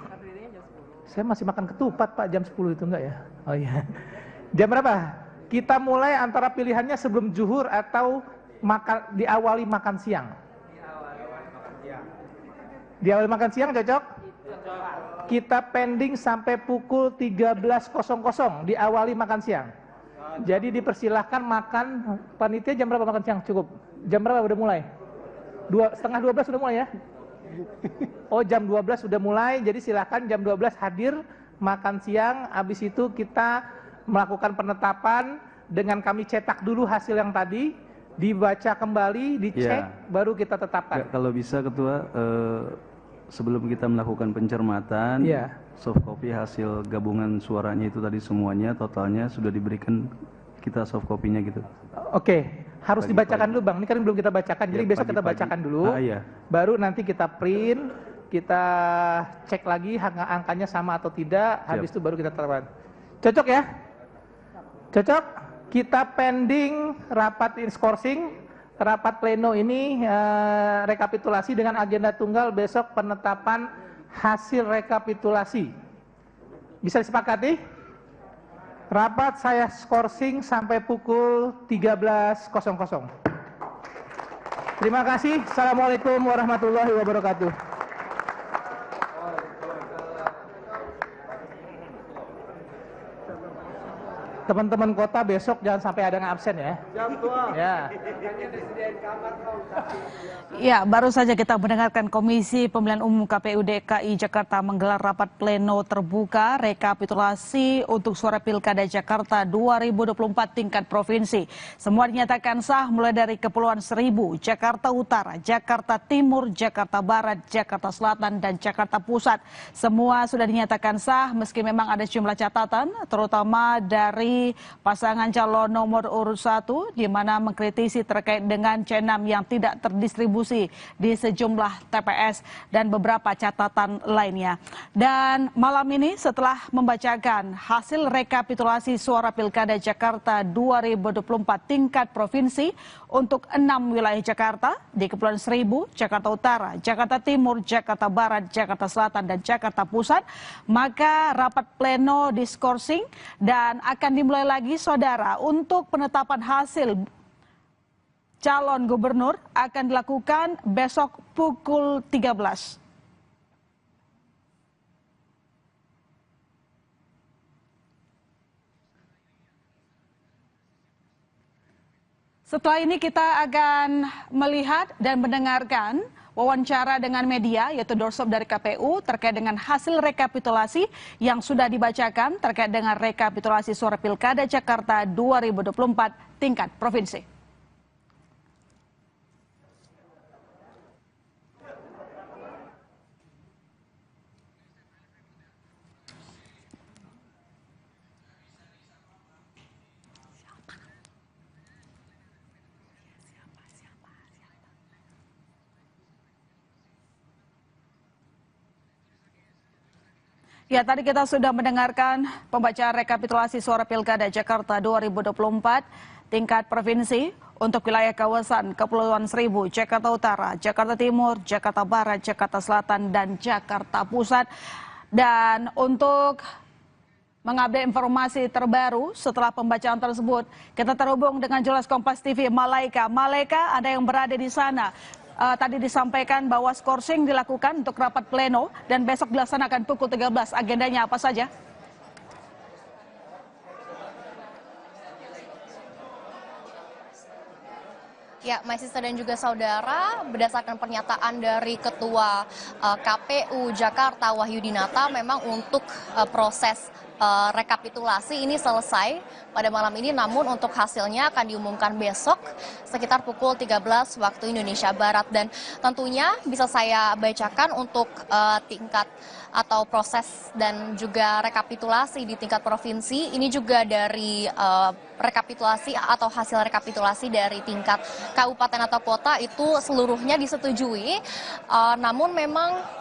F: Saya masih makan ketupat Pak, jam 10 itu enggak ya? Oh iya. Jam berapa? Kita mulai antara pilihannya sebelum zuhur atau diawali makan siang. Diawali makan siang cocok? Kita pending sampai pukul 13.00 diawali makan siang. Jadi dipersilahkan makan, panitia jam berapa makan siang? Cukup. Jam berapa udah mulai? 11:30 sudah mulai ya? Oh jam 12 sudah mulai, jadi silahkan jam 12 hadir makan siang. Habis itu kita melakukan penetapan dengan kami cetak dulu hasil yang tadi, dibaca kembali, dicek, baru kita tetapkan.
B: Kalau bisa Ketua, sebelum kita melakukan pencermatan, soft copy hasil gabungan suaranya itu tadi semuanya, totalnya sudah diberikan kita soft copy-nya gitu.
F: Oke, harus dibacakan dulu Bang, ini kan belum kita bacakan, jadi besok kita bacakan dulu, baru nanti kita print, kita cek lagi angkanya sama atau tidak, habis itu baru kita tetapkan. Cocok ya? Cocok? Kita pending rapat skorsing, rapat pleno ini rekapitulasi dengan agenda tunggal besok penetapan hasil rekapitulasi. Bisa disepakati? Rapat saya skorsing sampai pukul 13.00. Terima kasih. Assalamualaikum warahmatullahi wabarakatuh. Teman-teman kota besok jangan sampai ada yang absen ya. Ya.
A: Ya, baru saja kita mendengarkan Komisi Pemilihan Umum KPU DKI Jakarta menggelar rapat pleno terbuka rekapitulasi untuk suara Pilkada Jakarta 2024 tingkat provinsi. Semua dinyatakan sah mulai dari Kepulauan Seribu, Jakarta Utara, Jakarta Timur, Jakarta Barat, Jakarta Selatan, dan Jakarta Pusat. Semua sudah dinyatakan sah meski memang ada sejumlah catatan, terutama dari pasangan calon nomor urut 1 di mana mengkritisi terkait dengan C6 yang tidak terdistribusi di sejumlah TPS dan beberapa catatan lainnya. Dan malam ini setelah membacakan hasil rekapitulasi suara Pilkada Jakarta 2024 tingkat provinsi untuk 6 wilayah Jakarta di Kepulauan Seribu, Jakarta Utara, Jakarta Timur, Jakarta Barat, Jakarta Selatan, dan Jakarta Pusat, maka rapat pleno diskorsing dan akan dimulai lagi saudara untuk penetapan hasil calon gubernur akan dilakukan besok pukul 13. Setelah ini kita akan melihat dan mendengarkan wawancara dengan media yaitu doorstop dari KPU terkait dengan hasil rekapitulasi yang sudah dibacakan terkait dengan rekapitulasi suara Pilkada Jakarta 2024 tingkat provinsi. Ya, tadi kita sudah mendengarkan pembacaan rekapitulasi suara Pilkada Jakarta 2024 tingkat provinsi untuk wilayah kawasan Kepulauan Seribu, Jakarta Utara, Jakarta Timur, Jakarta Barat, Jakarta Selatan, dan Jakarta Pusat. Dan untuk mengupdate informasi terbaru setelah pembacaan tersebut, kita terhubung dengan jurnalis Kompas TV Malaika. Malaika, ada yang berada di sana. Tadi disampaikan bahwa skorsing dilakukan untuk rapat pleno dan besok dilaksanakan pukul 13. Agendanya apa saja?
S: Ya, My Sister dan juga saudara, berdasarkan pernyataan dari Ketua KPU Jakarta Wahyudinata, memang untuk proses rekapitulasi ini selesai pada malam ini, namun untuk hasilnya akan diumumkan besok sekitar pukul 13 waktu Indonesia Barat. Dan tentunya bisa saya bacakan untuk tingkat atau proses dan juga rekapitulasi di tingkat provinsi. Ini juga dari rekapitulasi atau hasil rekapitulasi dari tingkat kabupaten atau kota itu seluruhnya disetujui. Namun memang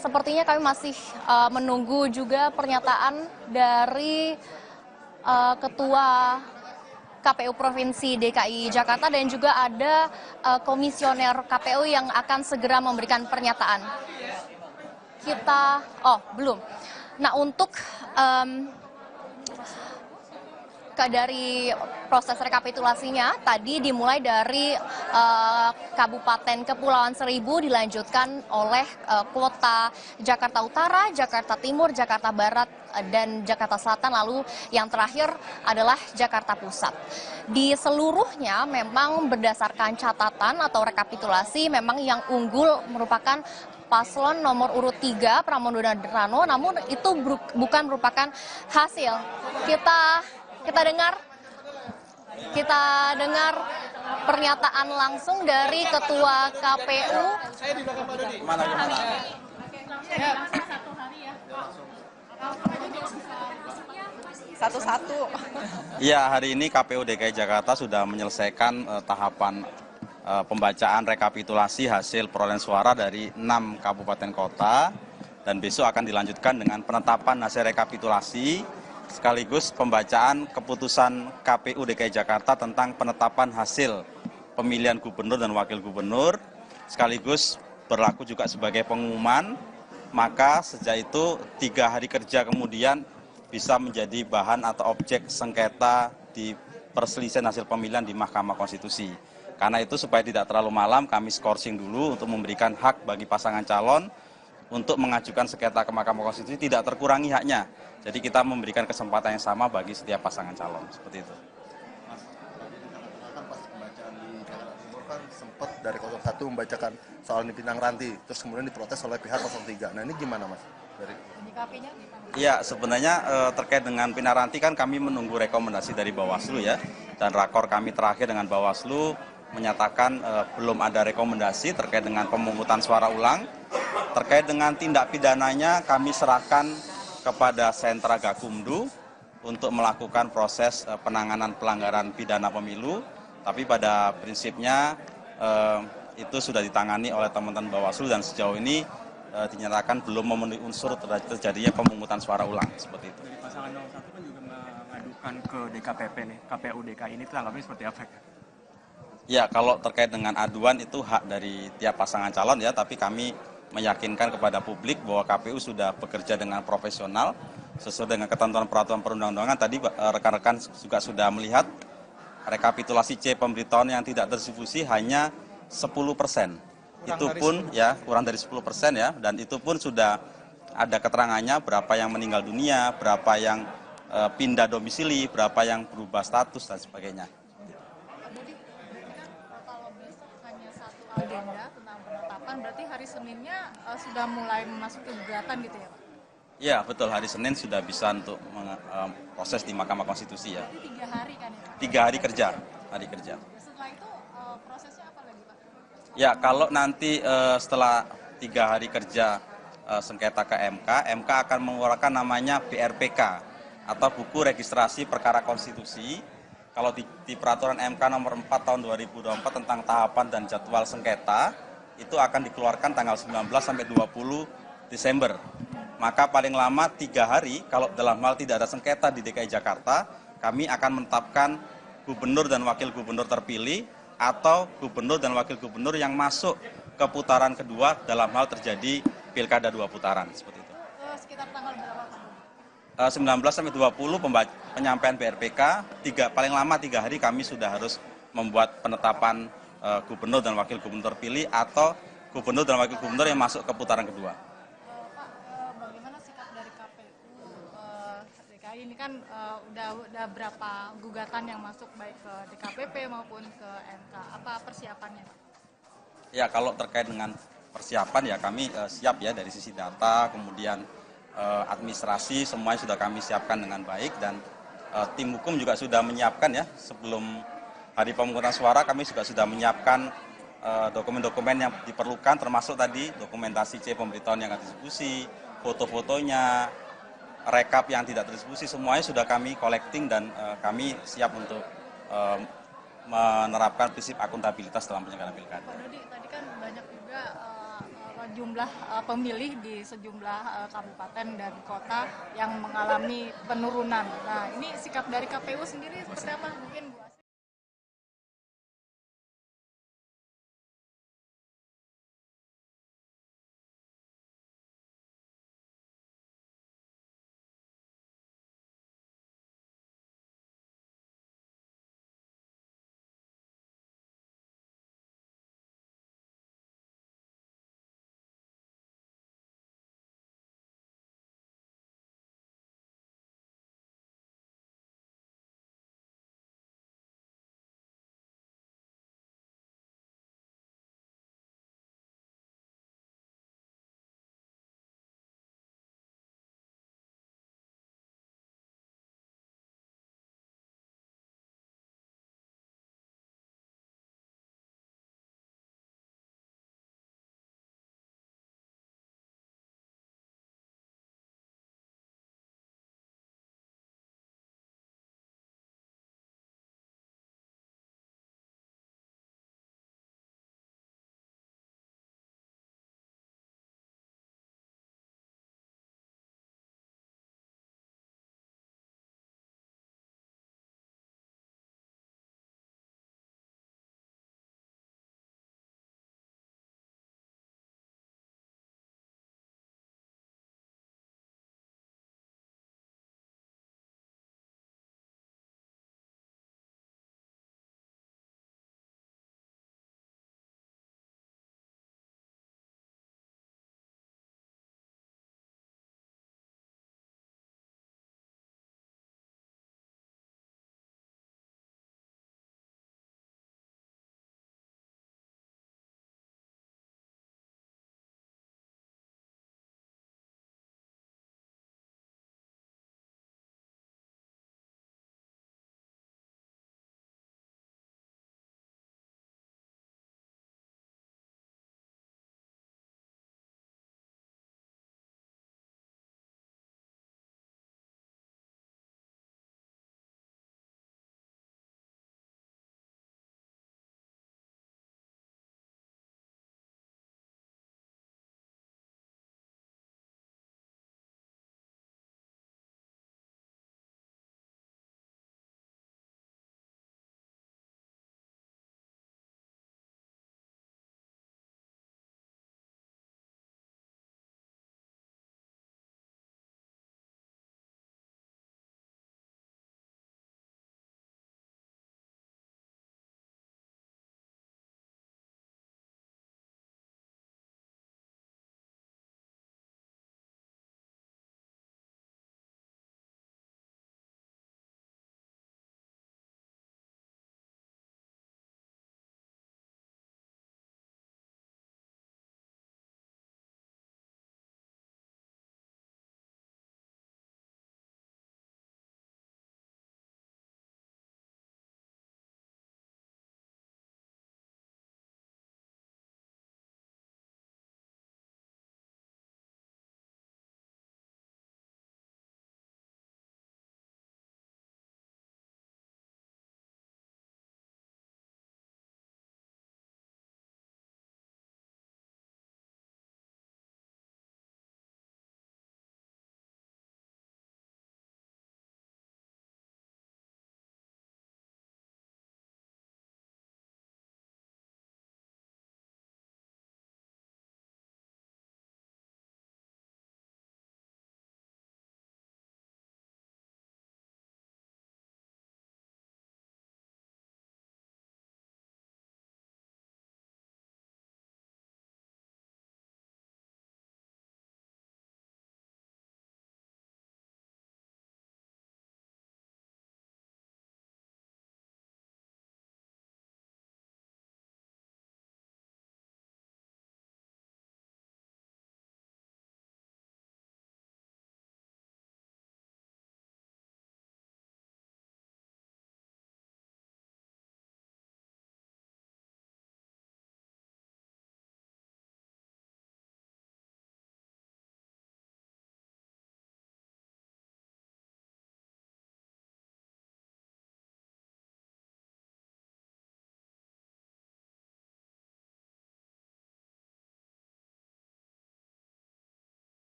S: sepertinya kami masih menunggu juga pernyataan dari Ketua KPU Provinsi DKI Jakarta dan juga ada komisioner KPU yang akan segera memberikan pernyataan. Belum. Nah, untuk dari proses rekapitulasinya tadi dimulai dari Kabupaten Kepulauan Seribu, dilanjutkan oleh kota Jakarta Utara, Jakarta Timur, Jakarta Barat, dan Jakarta Selatan, lalu yang terakhir adalah Jakarta Pusat. Di seluruhnya memang berdasarkan catatan atau rekapitulasi, memang yang unggul merupakan paslon nomor urut 3 Pramono Andrano, namun itu bukan merupakan hasil. Kita dengar pernyataan langsung dari Ketua KPU.
X: Satu-satu.
I: Ya, hari ini KPU DKI Jakarta sudah menyelesaikan tahapan pembacaan rekapitulasi hasil perolehan suara dari 6 kabupaten kota, dan besok akan dilanjutkan dengan penetapan hasil rekapitulasi sekaligus pembacaan keputusan KPU DKI Jakarta tentang penetapan hasil pemilihan gubernur dan wakil gubernur, sekaligus berlaku juga sebagai pengumuman. Maka sejak itu 3 hari kerja kemudian bisa menjadi bahan atau objek sengketa di perselisihan hasil pemilihan di Mahkamah Konstitusi. Karena itu supaya tidak terlalu malam, kami skorsing dulu untuk memberikan hak bagi pasangan calon untuk mengajukan sengketa ke Mahkamah Konstitusi, tidak terkurangi haknya. Jadi kita memberikan kesempatan yang sama bagi setiap pasangan calon, seperti itu.
H: Mas, kan pas pembacaan di Jakarta Timur kan sempat dari 01 membacakan soal Pinang Ranti, terus kemudian diprotes oleh pihak 03. Nah, ini gimana, Mas?
I: Iya, sebenarnya terkait dengan Pinang Ranti kan kami menunggu rekomendasi dari Bawaslu ya, dan rakor kami terakhir dengan Bawaslu menyatakan belum ada rekomendasi terkait dengan pemungutan suara ulang. Terkait dengan tindak pidananya kami serahkan kepada Sentra Gakumdu untuk melakukan proses penanganan pelanggaran pidana pemilu, tapi pada prinsipnya itu sudah ditangani oleh teman-teman Bawaslu dan sejauh ini dinyatakan belum memenuhi unsur terjadinya pemungutan suara ulang, seperti itu.
U: Dari pasangan 01 kan juga mengadukan ke DKPP nih, KPU DKI ini tanggapannya seperti apa?
I: Ya, kalau terkait dengan aduan itu hak dari tiap pasangan calon ya, tapi kami meyakinkan kepada publik bahwa KPU sudah bekerja dengan profesional sesuai dengan ketentuan peraturan perundang-undangan. Tadi rekan-rekan juga sudah melihat rekapitulasi C pemberitahuan yang tidak terdistribusi hanya 10%. Itu pun ya kurang dari 10% ya, dan itu pun sudah ada keterangannya berapa yang meninggal dunia, berapa yang pindah domisili, berapa yang berubah status dan sebagainya.
D: Agenda tentang penetapan, berarti hari Seninnya sudah mulai memasuki gugatan gitu ya, Pak?
I: Ya, betul, hari Senin sudah bisa untuk proses di Mahkamah Konstitusi ya.
D: 3 hari kan ya, Pak?
I: 3 hari kerja,
D: Setelah itu prosesnya apa lagi, Pak?
I: Ya, kalau nanti setelah 3 hari kerja sengketa ke MK akan mengeluarkan namanya BRPK atau Buku Registrasi Perkara Konstitusi. Kalau di peraturan MK nomor 4 tahun 2024 tentang tahapan dan jadwal sengketa, itu akan dikeluarkan tanggal 19 sampai 20 Desember. maka paling lama 3 hari, kalau dalam hal tidak ada sengketa di DKI Jakarta, kami akan menetapkan gubernur dan wakil gubernur terpilih atau gubernur dan wakil gubernur yang masuk ke putaran kedua dalam hal terjadi pilkada 2 putaran, seperti itu.
D: Sekitar tanggal berapa Pak?
I: 19 sampai 20 penyampaian BRPK, paling lama 3 hari kami sudah harus membuat penetapan gubernur dan wakil gubernur terpilih atau gubernur dan wakil gubernur yang masuk ke putaran kedua.
D: Pak, bagaimana sikap dari KPU DKI ini kan udah berapa gugatan yang masuk baik ke DKPP maupun ke MK. Apa persiapannya, Pak?
I: Ya, kalau terkait dengan persiapan ya kami siap ya dari sisi data, kemudian administrasi semuanya sudah kami siapkan dengan baik dan tim hukum juga sudah menyiapkan ya sebelum hari pemungutan suara kami juga sudah menyiapkan dokumen-dokumen yang diperlukan termasuk tadi dokumentasi C pemberitahuan yang akan distribusi, foto-fotonya, rekap yang tidak terdistribusi semuanya sudah kami collecting dan kami siap untuk menerapkan prinsip akuntabilitas dalam penyelenggaraan pilkada.
D: Pak Dodi, tadi kan banyak juga jumlah pemilih di sejumlah kabupaten dan kota yang mengalami penurunan. Nah, ini sikap dari KPU sendiri seperti apa? Mungkin Bu